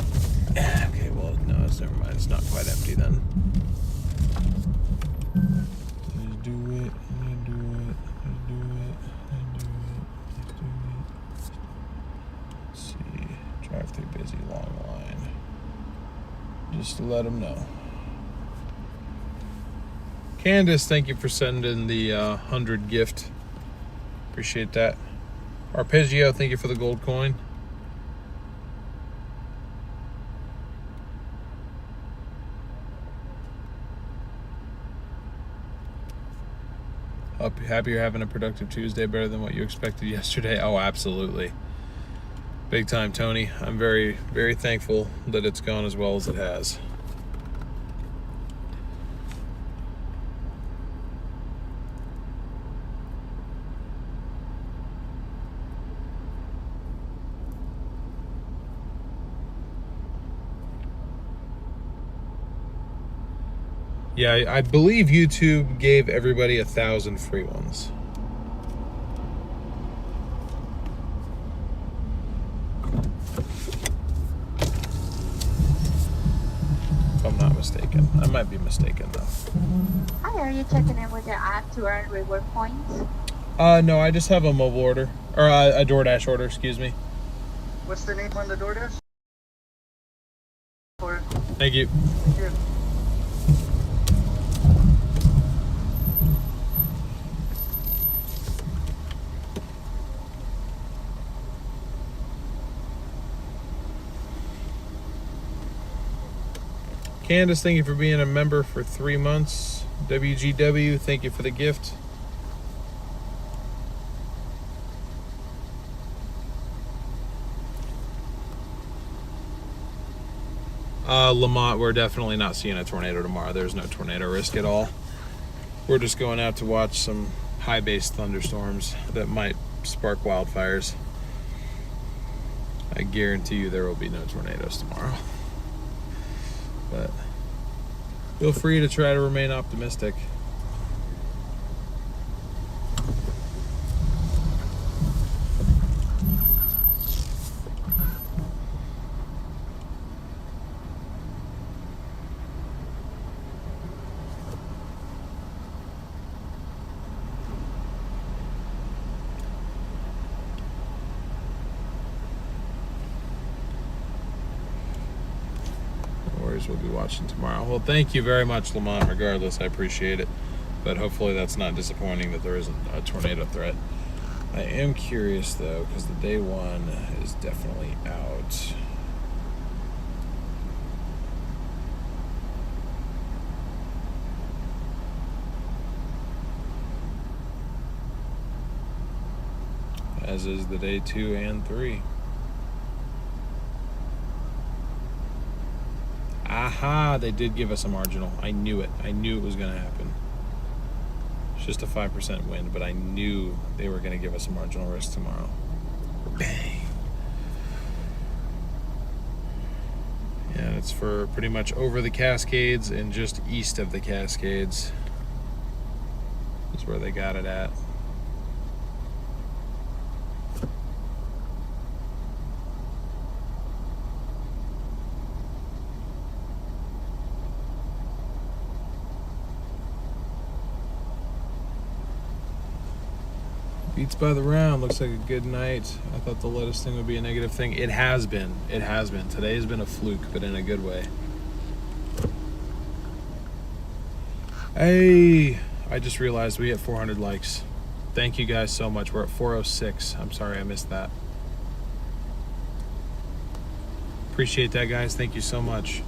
Okay, well, no, it's never mind. It's not quite empty then. Let's do it. Let's do it. Let's do it. Let's do it. Let's do it. Let's see. Drive-thru busy, long line. Just to let them know. Candace, thank you for sending the 100 gift. Appreciate that. Arpeggio, thank you for the gold coin. Happy you're having a productive Tuesday, better than what you expected yesterday. Oh, absolutely. Big time, Tony. I'm very, very thankful that it's gone as well as it has. Yeah, I believe YouTube gave everybody 1,000 free ones. If I'm not mistaken. I might be mistaken though. Hi, are you checking in with your app to earn reward points? No, I just have a mobile order. Or a DoorDash order, excuse me. What's the name on the Doordash? Or Thank you. here. Candace, thank you for being a member for 3 months. WGW, thank you for the gift. Lamont, we're definitely not seeing a tornado tomorrow. There's no tornado risk at all. We're just going out to watch some high-based thunderstorms that might spark wildfires. I guarantee you there will be no tornadoes tomorrow. But feel free to try to remain optimistic. We'll be watching tomorrow. Well, thank you very much, Lamont. Regardless, I appreciate it. But hopefully that's not disappointing that there isn't a tornado threat. I am curious, though, because the day one is definitely out. As is the day 2 and 3. Aha, they did give us a marginal. I knew it. I knew it was going to happen. It's just a 5% wind, but I knew they were going to give us a marginal risk tomorrow. Bang. Yeah, it's for pretty much over the Cascades and just east of the Cascades. Is where they got it at. Beats by the round. Looks like a good night. I thought the lettuce thing would be a negative thing. It has been. It has been. Today's been a fluke, but in a good way. Hey, I just realized we hit 400 likes. Thank you guys so much. We're at 406. I'm sorry I missed that. Appreciate that, guys. Thank you so much.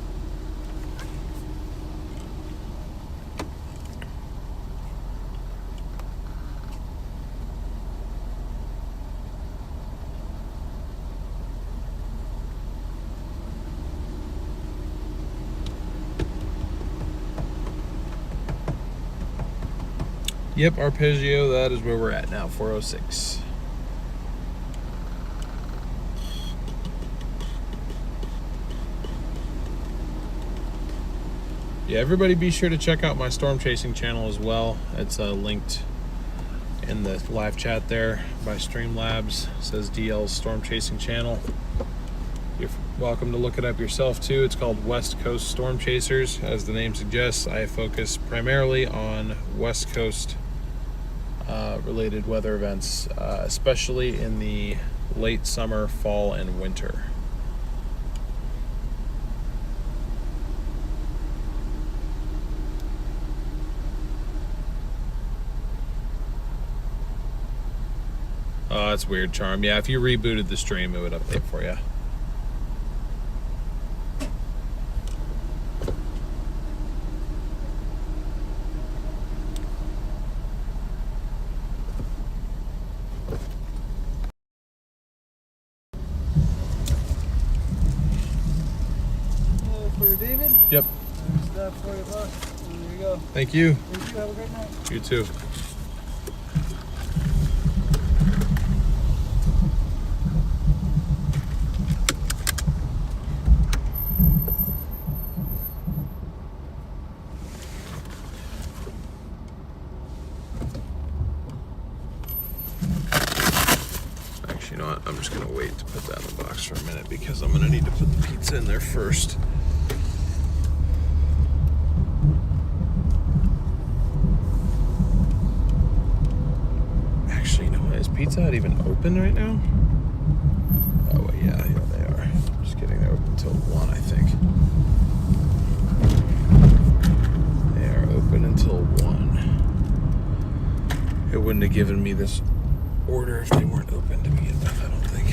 Yep, Arpeggio, that is where we're at now, 406. Yeah, everybody be sure to check out my storm chasing channel as well. It's linked in the live chat there by Streamlabs. It says DL's storm chasing channel. You're welcome to look it up yourself too. It's called West Coast Storm Chasers. As the name suggests, I focus primarily on West Coast related weather events, especially in the late summer, fall, and winter. Oh, that's weird, Charm. Yeah, if you rebooted the stream, it would update for you. For David? Yep. Stuff for you, boss. There you go. Thank you. Thank you. Have a great night. You too. Actually, you know what? I'm just gonna wait to put that in the box for a minute because I'm gonna need to put the pizza in there first. Actually, you know what? Is Pizza Hut even open right now? Oh, wait, yeah, they are. I'm just kidding. They're open until 1, I think. They are open until 1. It wouldn't have given me this order if they weren't open to begin with, I don't think.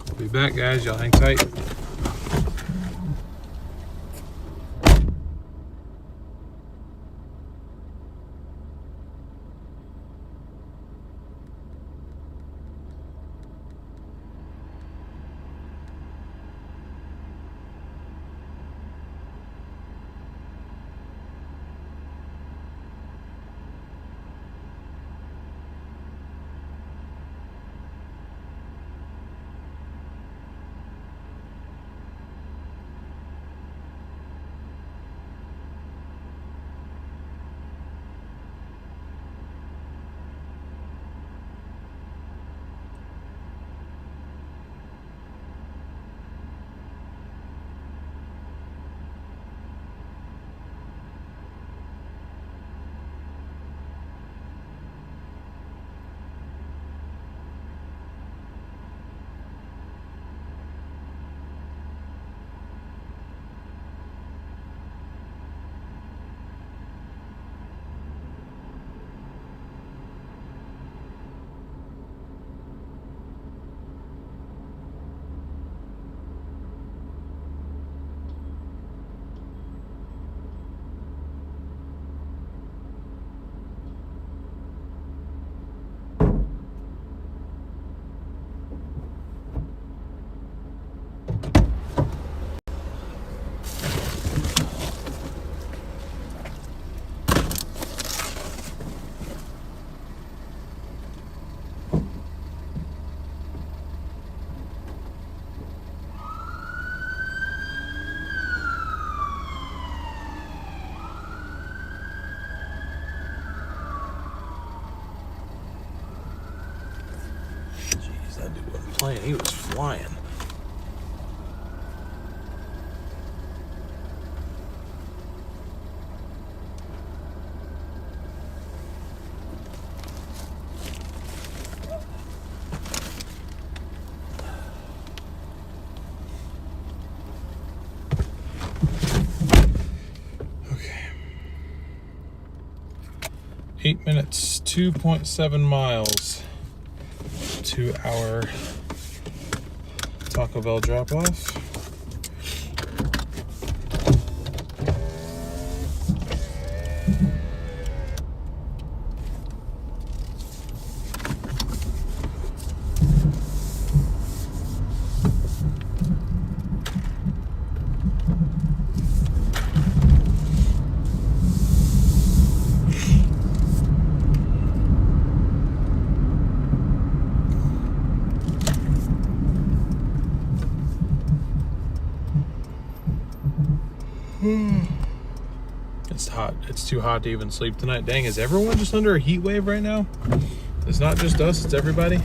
I'll be back, guys. Y'all hang tight. That dude wasn't playing, he was flying. Okay. 8 minutes, 2.7 miles to our Taco Bell drop-off. It's hot. It's too hot to even sleep tonight. Dang, is everyone just under a heat wave right now? It's not just us, it's everybody.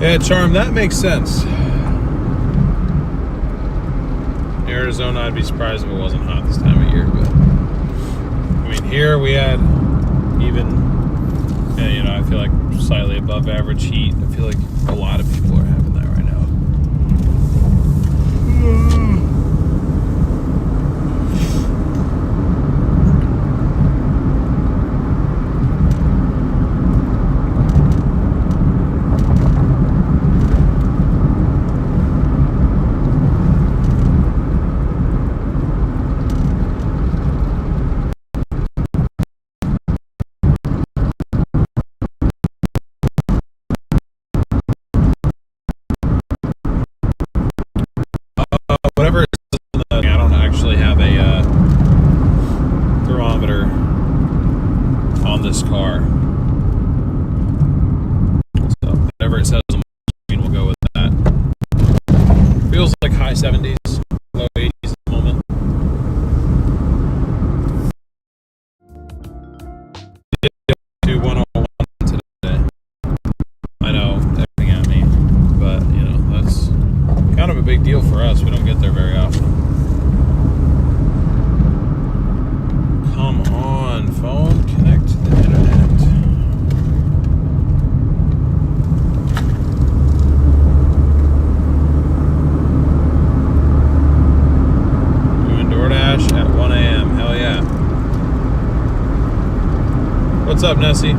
Yeah, Charm, that makes sense. Arizona, I'd be surprised if it wasn't hot this time of year, but I mean, here we had even, you know, I feel like slightly above average heat. I feel like a lot of people are having that right now. Whatever it is, I don't actually have a thermometer on this car. So whatever it says on the screen, we'll go with that. Feels like high 70s, low 80s at the moment. Do 101 today. I know, everything at me, but you know, that's kind of a big deal for us. We don't get there very often. Come on, phone, connect to the internet. Doing Doordash at 1 a.m. Hell yeah. What's up, Nessie?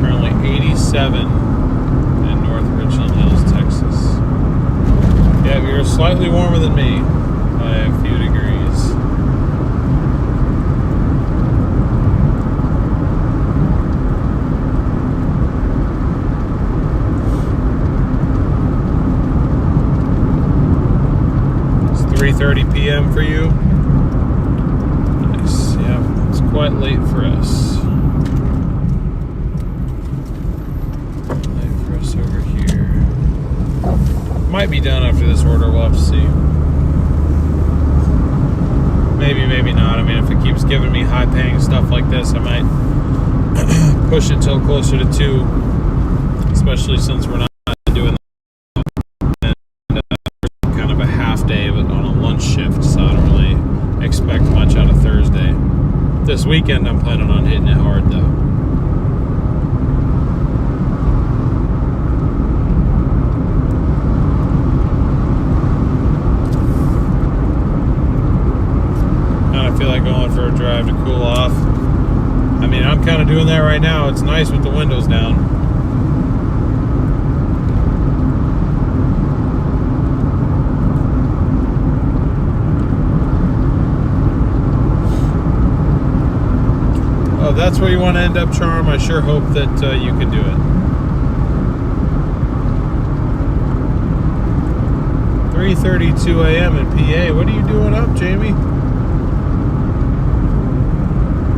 Currently 87 in North Richland Hills, Texas. Yeah, you're slightly warmer than me by a few degrees. It's 3:30 p.m. for you. Nice. Yeah, it's quite late for us. Over here. Might be done after this order, we'll have to see. Maybe, maybe not. I mean, if it keeps giving me high paying stuff like this, I might push it till closer to 2, especially since we're not doing kind of a half day but on a lunch shift, so I don't really expect much out of Thursday. This weekend I'm planning on hitting it hard though. I feel like going for a drive to cool off. I mean, I'm kind of doing that right now. It's nice with the windows down. Oh, that's where you want to end up, Charm. I sure hope that you can do it. 3:32 a.m. in PA. What are you doing up, Jamie?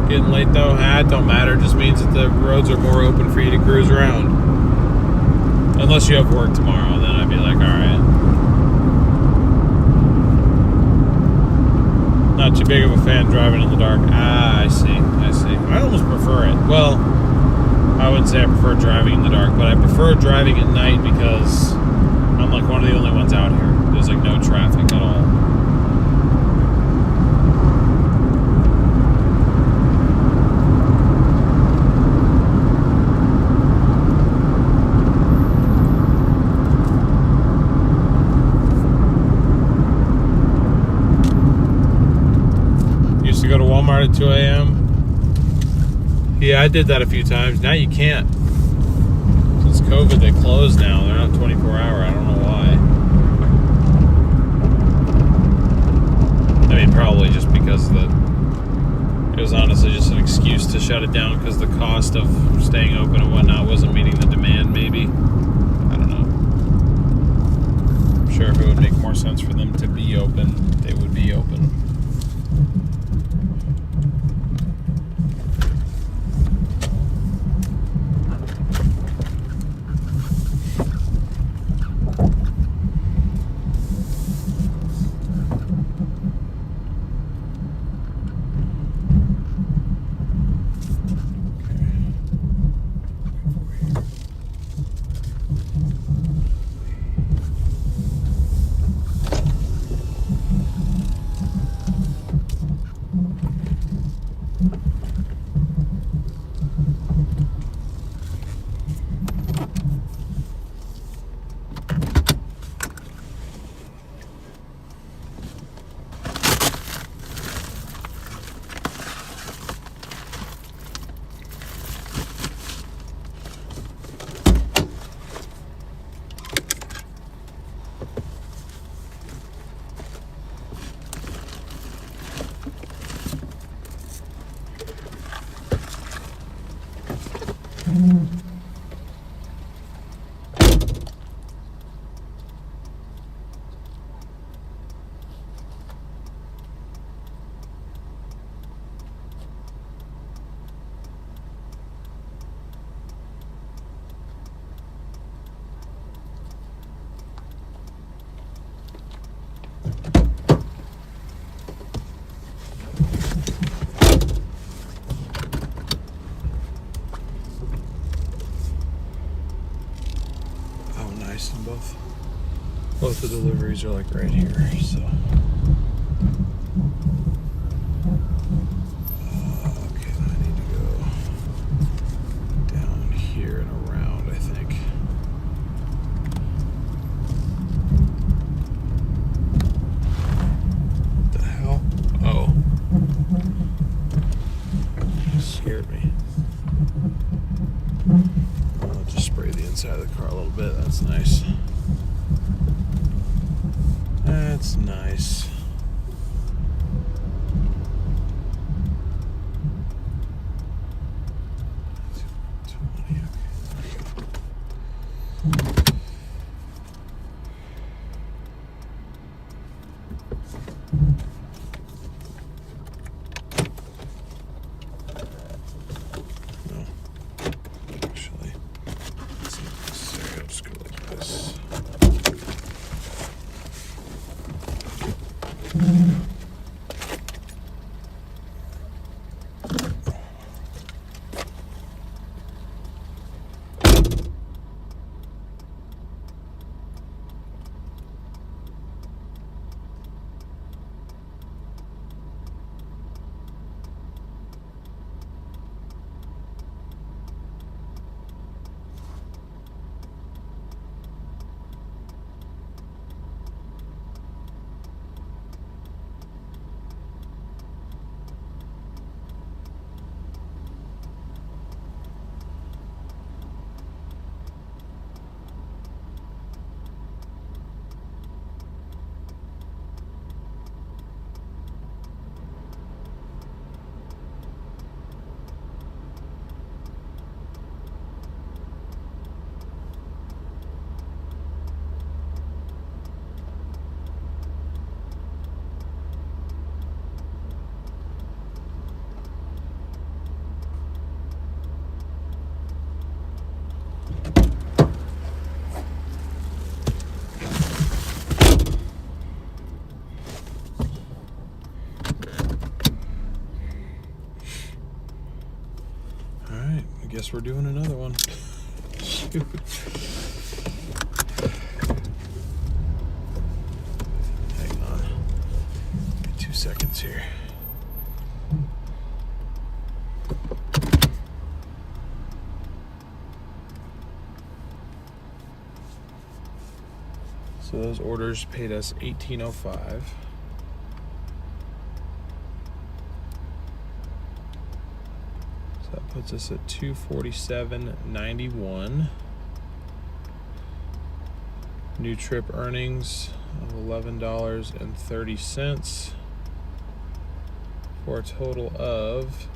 Getting late though, it don't matter. It just means that the roads are more open for you to cruise around. Unless you have work tomorrow, then I'd be like, alright. Not too big of a fan driving in the dark. Ah, I see. I almost prefer it. Well, I wouldn't say I prefer driving in the dark, but I prefer driving at night because I'm like one of the only ones out here. There's like no traffic at all. Walmart at 2 a.m.? Yeah, I did that a few times. Now you can't. Since COVID, they closed now. They're not 24 hour. I don't know why. I mean, probably just because it was honestly just an excuse to shut it down because the cost of staying open and whatnot wasn't meeting the demand, maybe. I don't know. I'm sure if it would make more sense for them to be open, they would be open. And both the deliveries are like right here, so okay, I need to go down here and around, I think. What the hell? Oh, it scared me. I'll just spray the inside of the car a little bit. That's nice. That's nice. No, actually, it's not necessary. I'll just go like this. Guess we're doing another one. Shoot. Hang on. Give me 2 seconds here. So those orders paid us $18.05. Puts us at $247.91. New trip earnings of $11.30 for a total of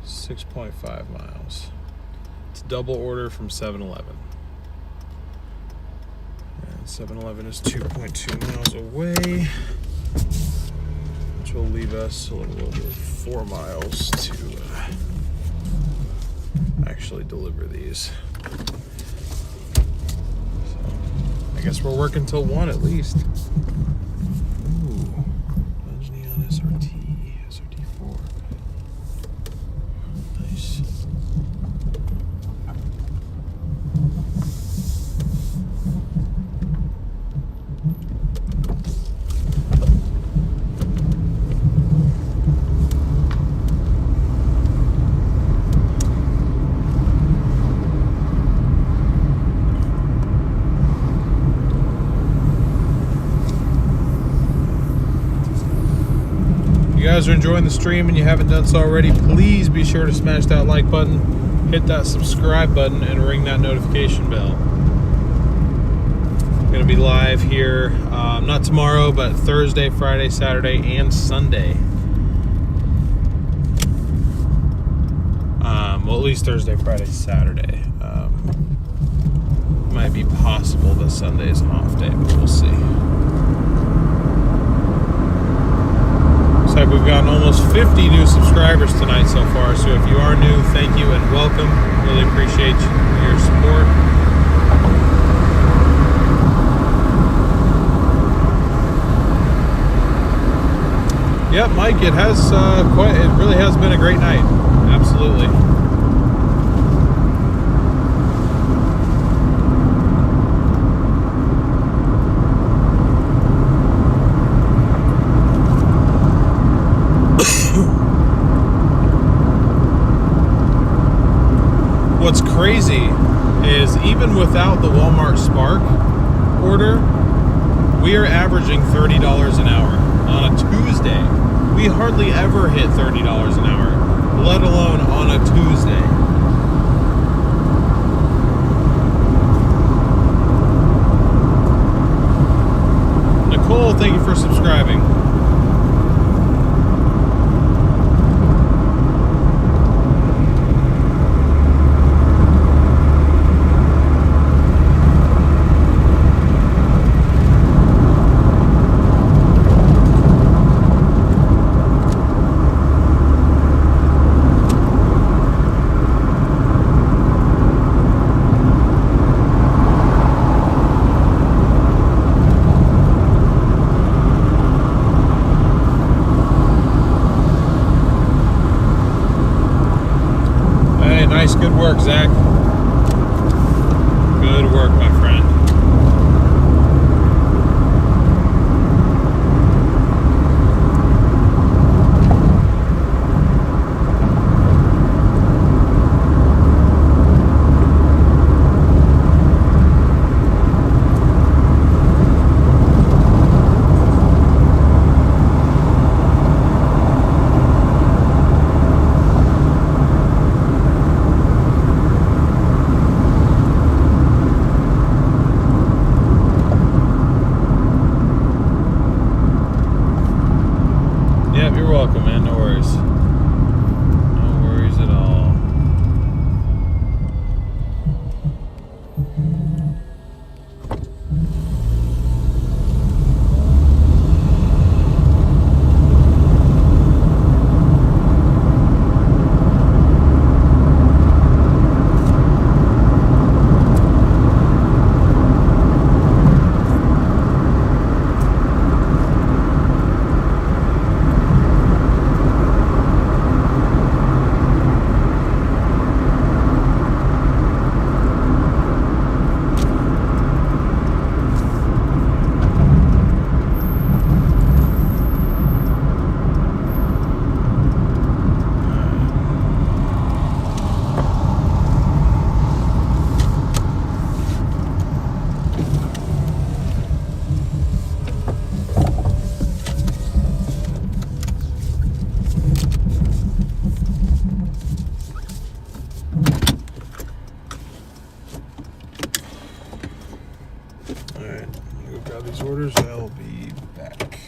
6.5 miles. It's a double order from 7-Eleven. And 7-Eleven is 2.2 miles away, which will leave us a little over 4 miles to actually deliver these. So I guess we're working till 1 at least. Ooh, Lunge Neon SRT4. Nice. If you guys are enjoying the stream and you haven't done so already, please be sure to smash that like button, hit that subscribe button, and ring that notification bell. I'm going to be live here, not tomorrow, but Thursday, Friday, Saturday, and Sunday. Well, at least Thursday, Friday, Saturday. Might be possible that Sunday is an off day, but we'll see. Looks like we've gotten almost 50 new subscribers tonight so far, so if you are new, thank you and welcome. Really appreciate your support. Yep, Mike, it really has been a great night. Absolutely. What's crazy is even without the Walmart Spark order, we are averaging $30 an hour on a Tuesday. We hardly ever hit $30 an hour, let alone on a Tuesday. Nicole, thank you for subscribing. Alright, I'm gonna go grab these orders. I'll be back.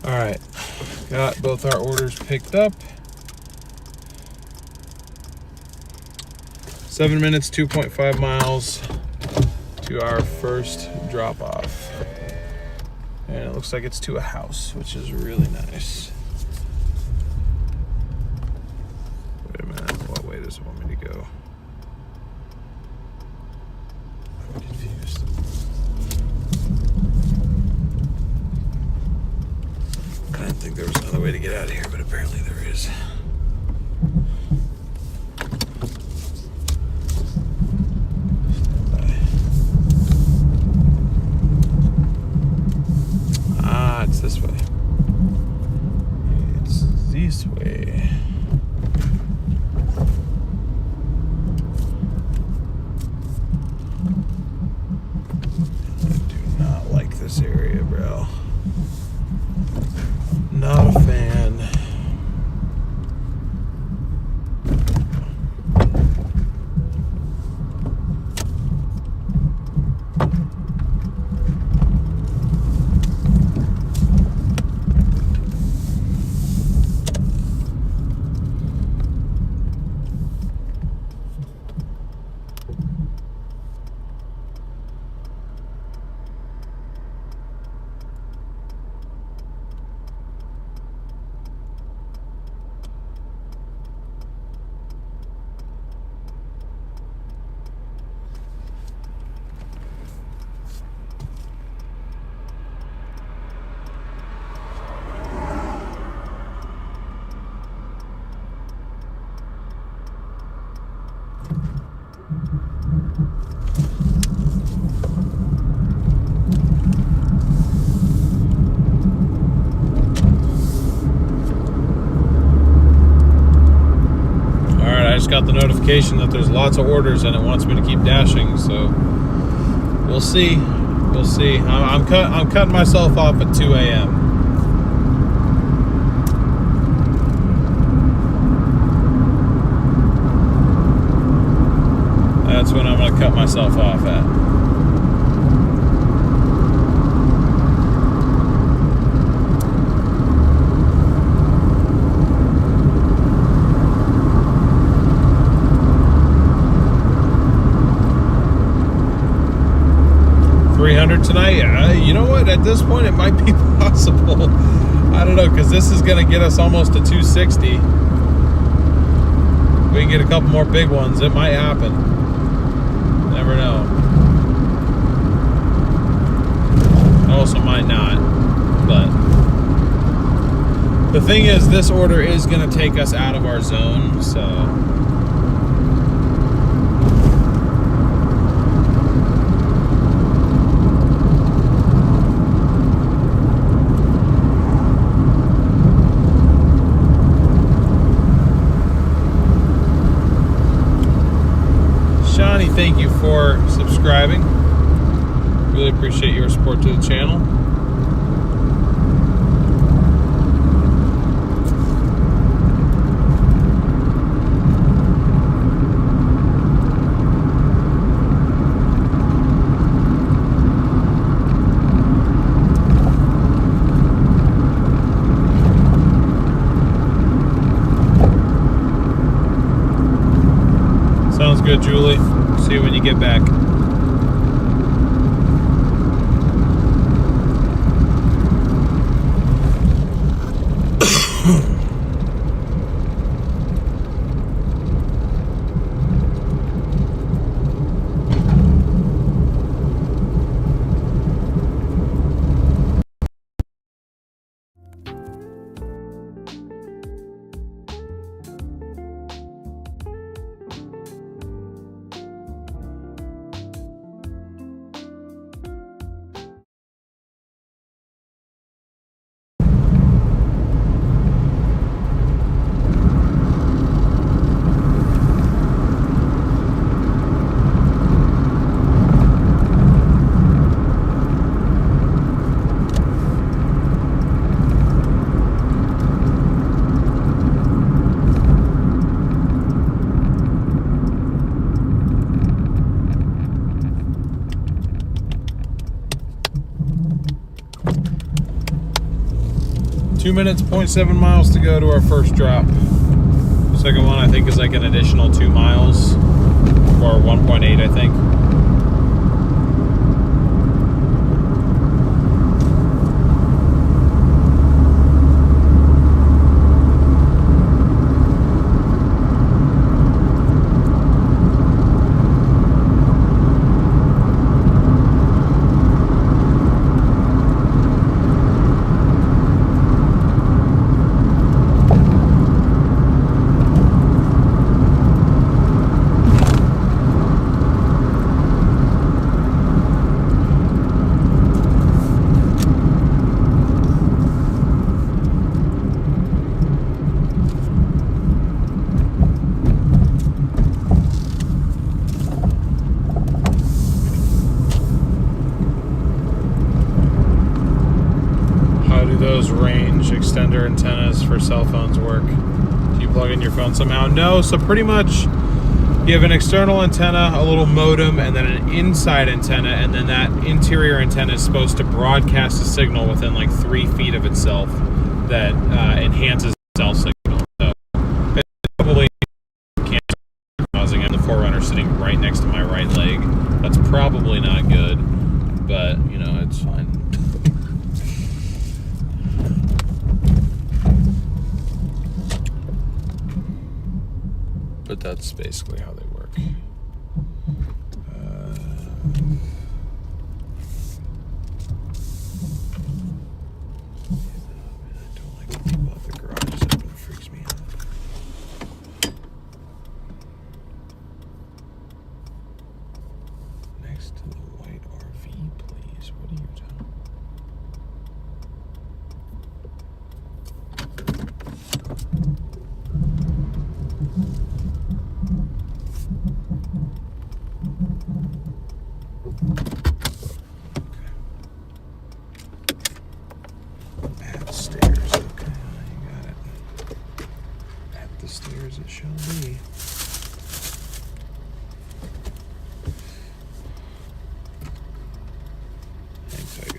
Alright, got both our orders picked up. 7 minutes, 2.5 miles to our first drop off. And it looks like it's to a house, which is really nice. Wait a minute, what way does it want me to go? I'm confused. I didn't think there was another way to get out of here, but apparently there is. It's this way. It's this way. I do not like this area, bro. Not a fan. Got the notification that there's lots of orders and it wants me to keep dashing, so we'll see. We'll see. I'm cutting myself off at 2 a.m. That's when I'm going to cut myself off at. 300 tonight? You know what? At this point, it might be possible. I don't know, because this is going to get us almost to 260. We can get a couple more big ones. It might happen. Never know. Also might not. But the thing is, this order is going to take us out of our zone, so... Shawnee, thank you for subscribing. Really appreciate your support to the channel. Sounds good, Julie. See you when you get back. Two minutes, 0.7 miles to go to our first drop. The second one, I think, is like an additional 2 miles, or 1.8, I think. Those range extender antennas for cell phones work? Do you plug in your phone somehow? No, so pretty much you have an external antenna, a little modem, and then an inside antenna, and then that interior antenna is supposed to broadcast a signal within like 3 feet of itself that enhances cell signal. So it's probably cancer causing it. The Forerunner sitting right next to my right leg. That's probably not good, but you know, it's fine. But that's basically how they work. I don't like when people have the garages open. It freaks me out. Next to the white RV, please. What are you talking? At stairs, okay, you got it. At the stairs it shall be. Hang tight,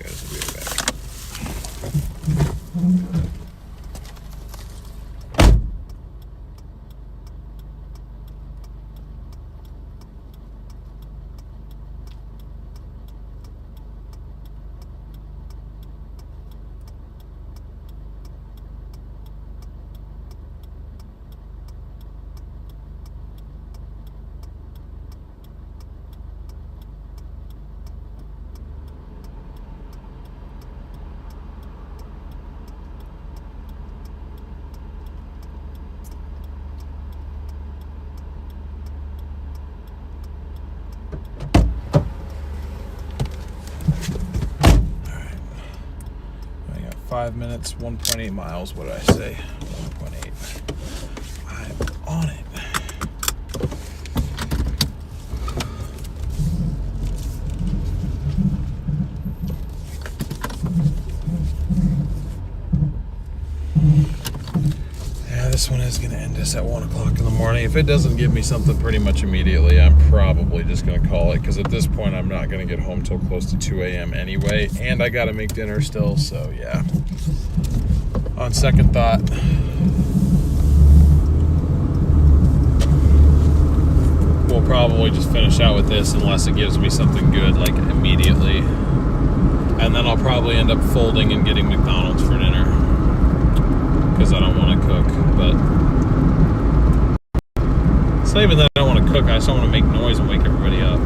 5 minutes, 1.8 miles. What did I say? 1.8. I'm on it. This one is going to end us at 1 o'clock in the morning. If it doesn't give me something pretty much immediately, I'm probably just going to call it, because at this point I'm not going to get home till close to 2 a.m. anyway, and I got to make dinner still, so yeah. On second thought, we'll probably just finish out with this unless it gives me something good, like immediately. And then I'll probably end up folding and getting McDonald's for dinner, because I don't want to cook. But it's not even that I don't want to cook, I just don't want to make noise and wake everybody up.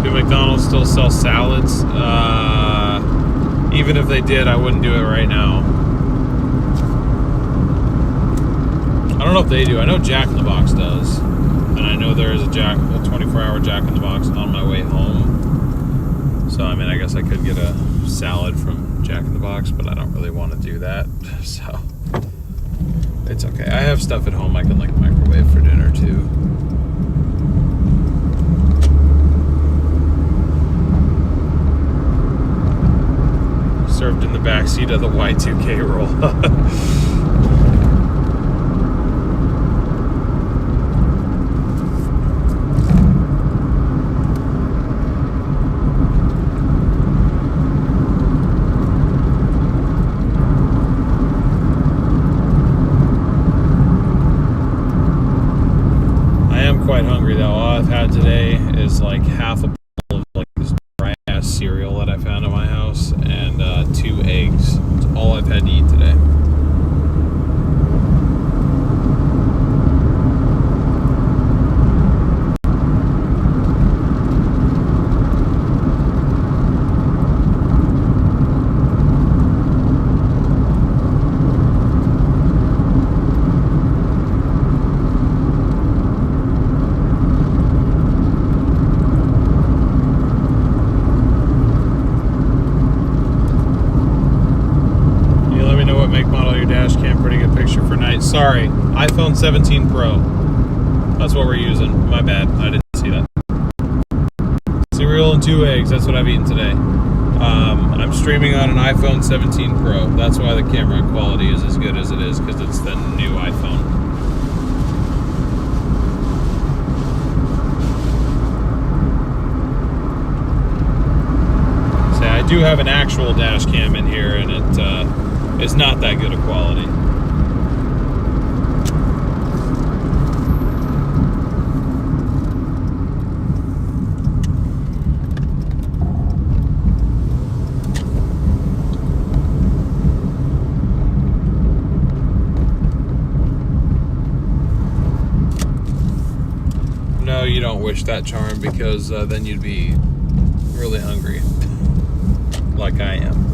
Do McDonald's still sell salads? Even if they did, I wouldn't do it right now. I don't know if they do. I know Jack in the Box does, and I know there is a 24-hour Jack in the Box on my way home. So I mean, I guess I could get a salad from Jack in the Box, but I don't really want to do that. So it's okay. I have stuff at home I can like microwave for dinner too. Served in the back seat of the Y2K roll. I am quite hungry though. All I've had today is like half a bowl of like this dry ass cereal that I found in my house and 2 eggs. It's all I've had to eat today. Sorry, iPhone 17 Pro. That's what we're using. My bad. I didn't see that. Cereal and 2 eggs. That's what I've eaten today. I'm streaming on an iPhone 17 Pro. That's why the camera quality is as good as it is, because it's the new iPhone. See, I do have an actual dash cam in here, and it is not that good of quality. No, you don't wish that charm, because then you'd be really hungry, like I am.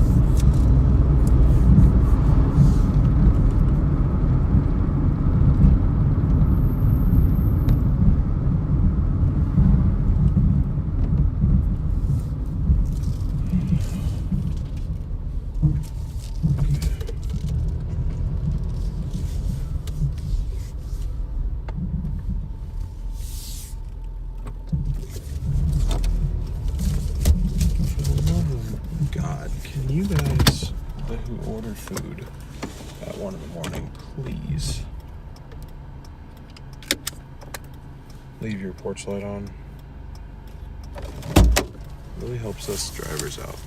You guys who order food at 1 in the morning, please leave your porch light on. Really helps us drivers out.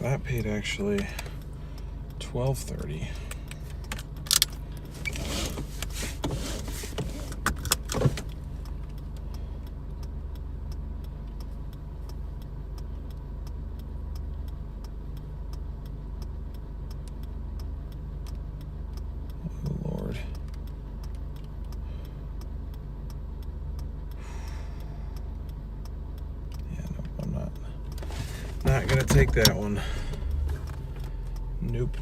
that paid actually $12.30. Oh Lord. Yeah, no, I'm not gonna take that one. Nope.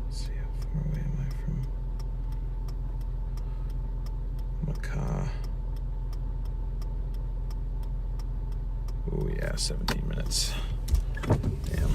Let's see, how far away am I from Macau? Oh yeah, 17 minutes. Damn.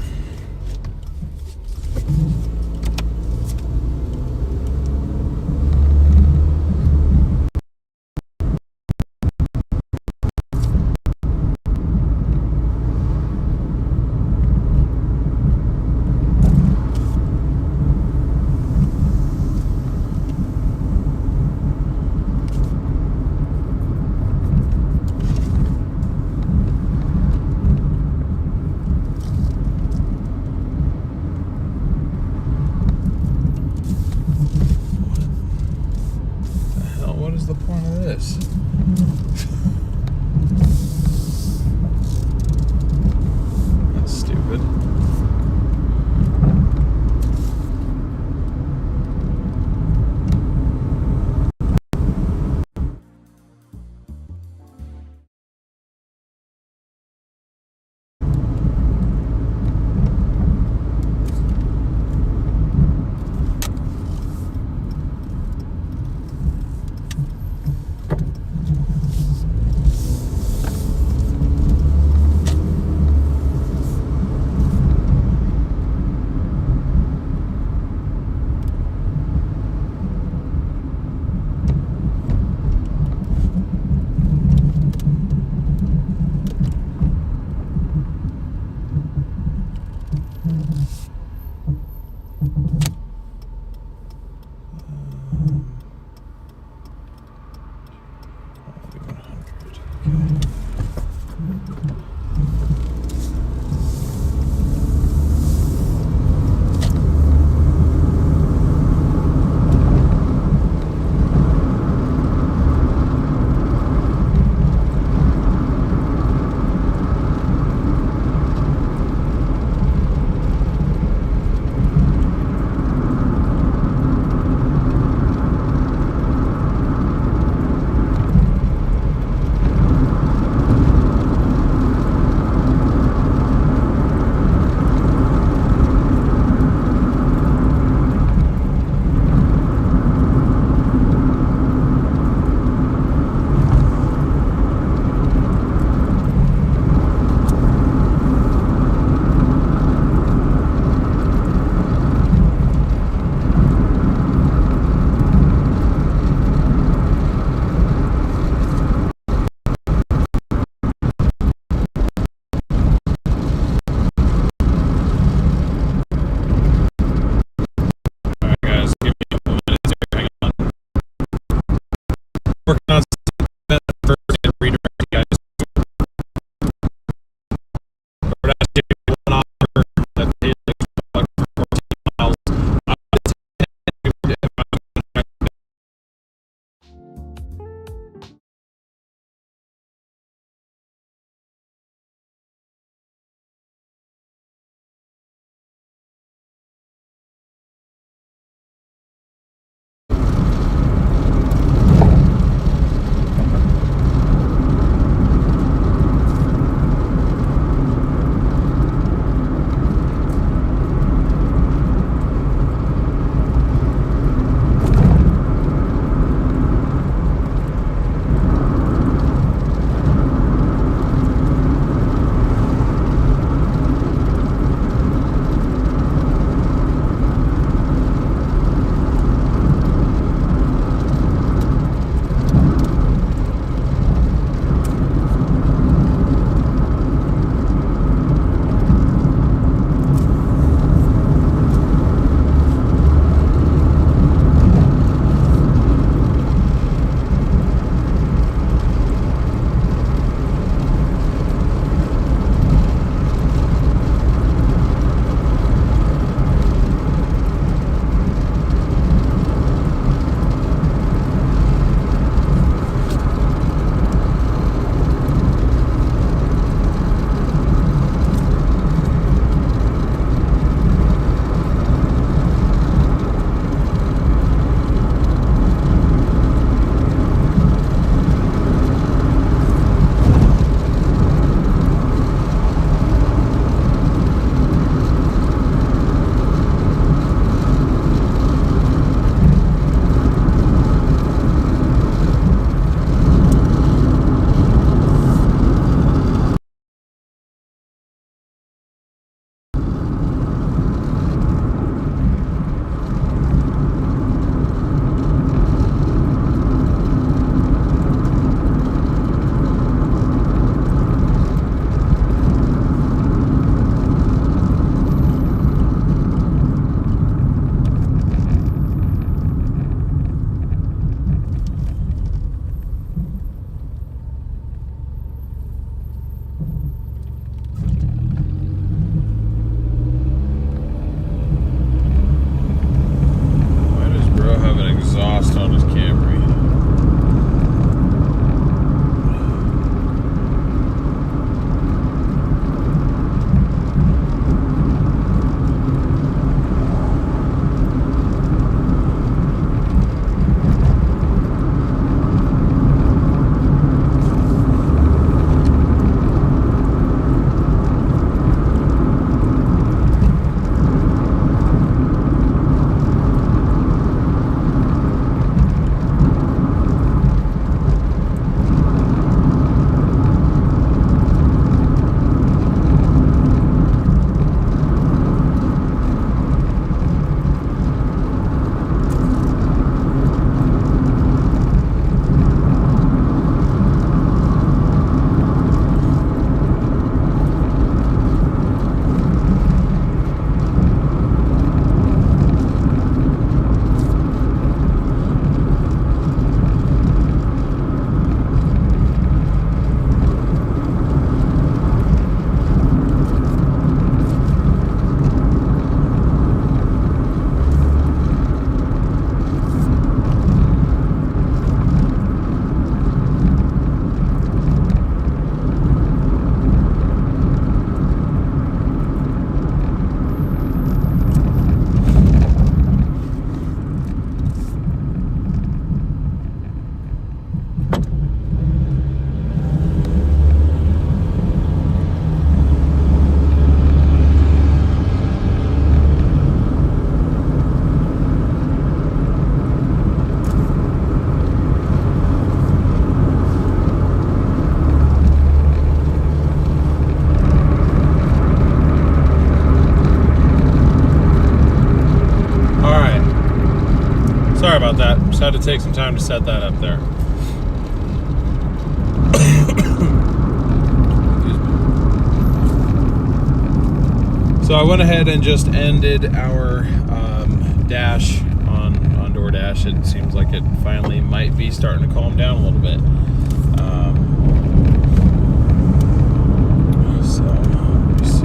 had to take some time to set that up there. So I went ahead and just ended our dash on Doordash. It seems like it finally might be starting to calm down a little bit. So let me see.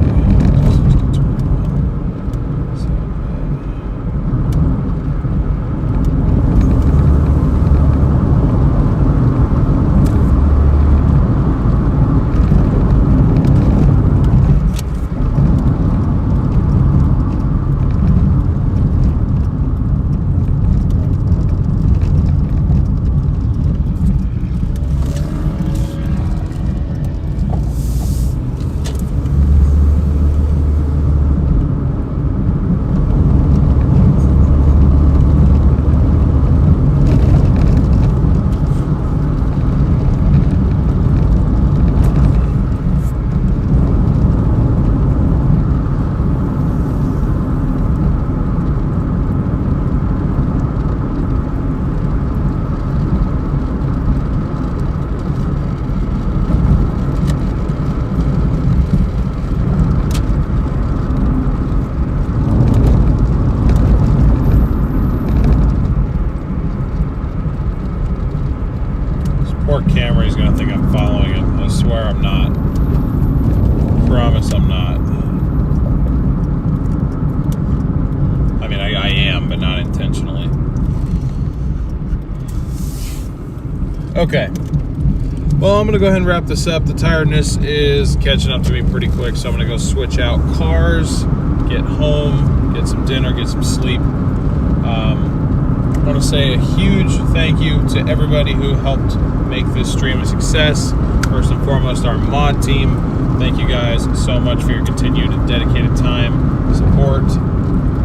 Poor Camry's gonna think I'm following him. I swear I'm not. Promise I'm not. I mean, I am, but not intentionally. Okay. Well, I'm gonna go ahead and wrap this up. The tiredness is catching up to me pretty quick, so I'm gonna go switch out cars, get home, get some dinner, get some sleep. I want to say a huge thank you to everybody who helped make this stream a success. First and foremost, our mod team. Thank you guys so much for your continued dedicated time, support.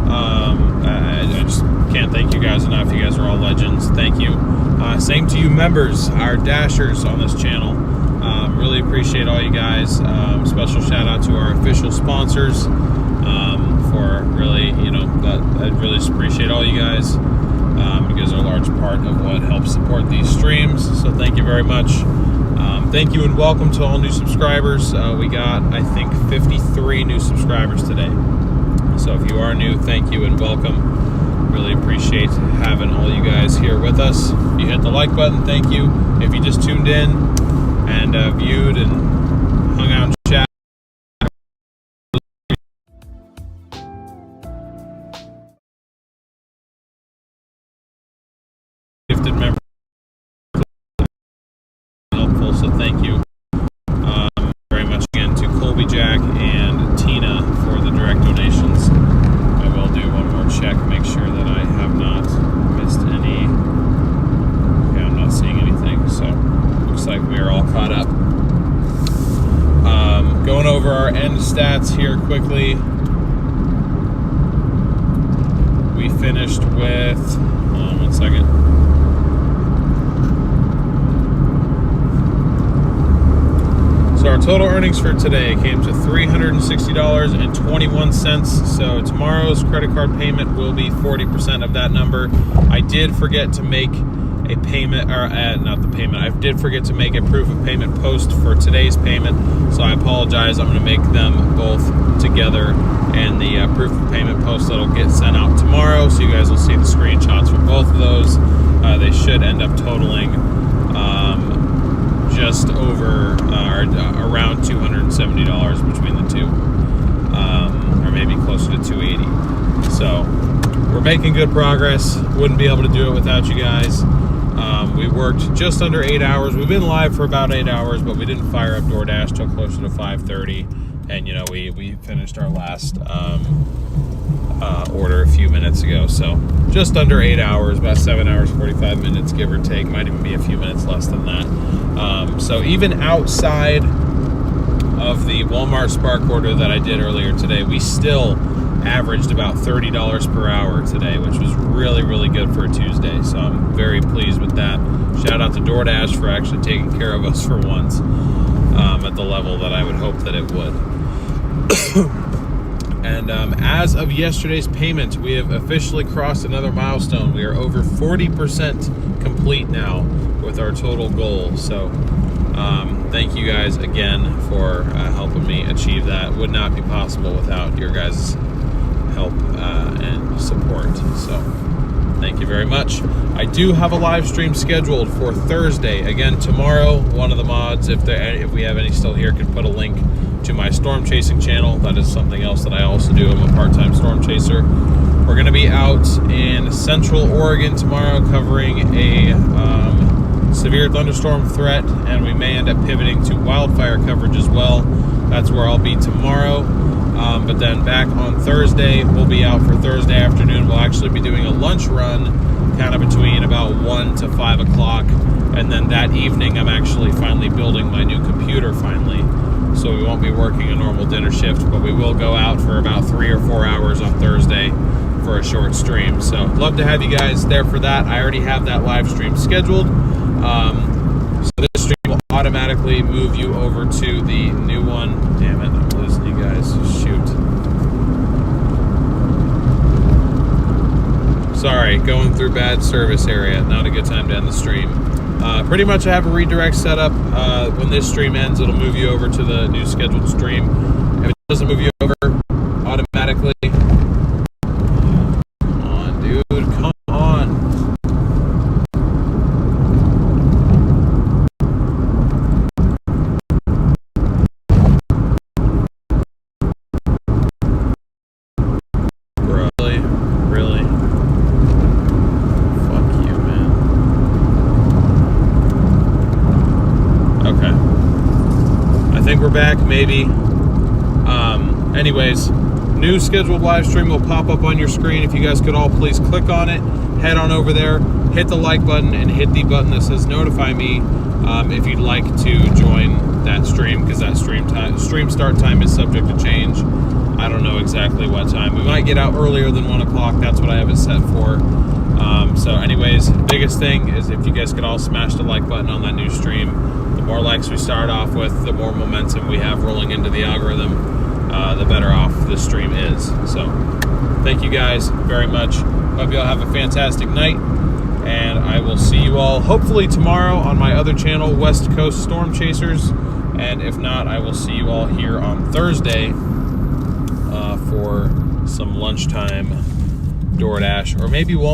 I just can't thank you guys enough. You guys are all legends. Thank you. Same to you members, our dashers on this channel. Really appreciate all you guys. Special shout out to our official sponsors for really, I really appreciate all you guys. You guys are a large part of what helps support these streams, so thank you very much. Thank you and welcome to all new subscribers. We got, I think, 53 new subscribers today. So if you are new, thank you and welcome. Really appreciate having all you guys here with us. If you hit the like button, thank you. If you just tuned in and viewed and hung out and chat, gifted member, helpful, so thank you very much again to Colby Jack and Tina for the direct donations. I will do one more check, make sure that I have not missed any. Okay, I'm not seeing anything, so looks like we are all caught up. Going over our end stats here quickly. We finished with, hold on one second. So our total earnings for today came to $360.21. So tomorrow's credit card payment will be 40% of that number. I did forget to make a payment, or not the payment, I did forget to make a proof of payment post for today's payment. So I apologize. I'm going to make them both together, and the proof of payment post that'll get sent out tomorrow. So you guys will see the screenshots for both of those. They should end up totaling just over around $270 between the two, or maybe closer to $280. So we're making good progress. Wouldn't be able to do it without you guys. We worked just under 8 hours. We've been live for about 8 hours, but we didn't fire up Doordash till closer to 5:30. And we finished our last order a few minutes ago. So just under 8 hours, about 7 hours, 45 minutes, give or take. Might even be a few minutes less than that. So even outside of the Walmart Spark order that I did earlier today, we still averaged about $30 per hour today, which was really, really good for a Tuesday. So I'm very pleased with that. Shout out to Doordash for actually taking care of us for once, at the level that I would hope that it would. And And as of yesterday's payment, we have officially crossed another milestone. We are over 40% complete now with our total goal. So thank you guys again for helping me achieve that. Would not be possible without your guys' help and support. So thank you very much. I do have a live stream scheduled for Thursday. Again, tomorrow, one of the mods, if we have any still here, can put a link to my storm chasing channel. That is something else that I also do. I'm a part-time storm chaser. We're going to be out in Central Oregon tomorrow covering a severe thunderstorm threat, and we may end up pivoting to wildfire coverage as well. That's where I'll be tomorrow. But then back on Thursday, we'll be out for Thursday afternoon. We'll actually be doing a lunch run kind of between about 1 to 5 o'clock. And then that evening, I'm actually finally building my new computer finally. So we won't be working a normal dinner shift, but we will go out for about 3 or 4 hours on Thursday for a short stream. So love to have you guys there for that. I already have that live stream scheduled. So this stream will automatically move you over to the new one. Damn it, I'm losing you guys. Shoot. Sorry, going through bad service area. Not a good time to end the stream. Pretty much I have a redirect set up. When this stream ends, it'll move you over to the new scheduled stream. If it doesn't move you over automatically, come on, dude, come on. Really? Really? Fuck you, man. Okay. I think we're back, maybe. Anyways, new scheduled live stream will pop up on your screen. If you guys could all please click on it, head on over there, hit the like button, and hit the button that says notify me if you'd like to join that stream, because that stream start time is subject to change. I don't know exactly what time. We might get out earlier than 1 o'clock. That's what I have it set for. So anyways, biggest thing is if you guys could all smash the like button on that new stream. The more likes we start off with, the more momentum we have rolling into the algorithm, the better off this stream is. So thank you guys very much. Hope you all have a fantastic night, and I will see you all hopefully tomorrow on my other channel, West Coast Storm Chasers. And if not, I will see you all here on Thursday for some lunchtime DoorDash, or maybe Walmart.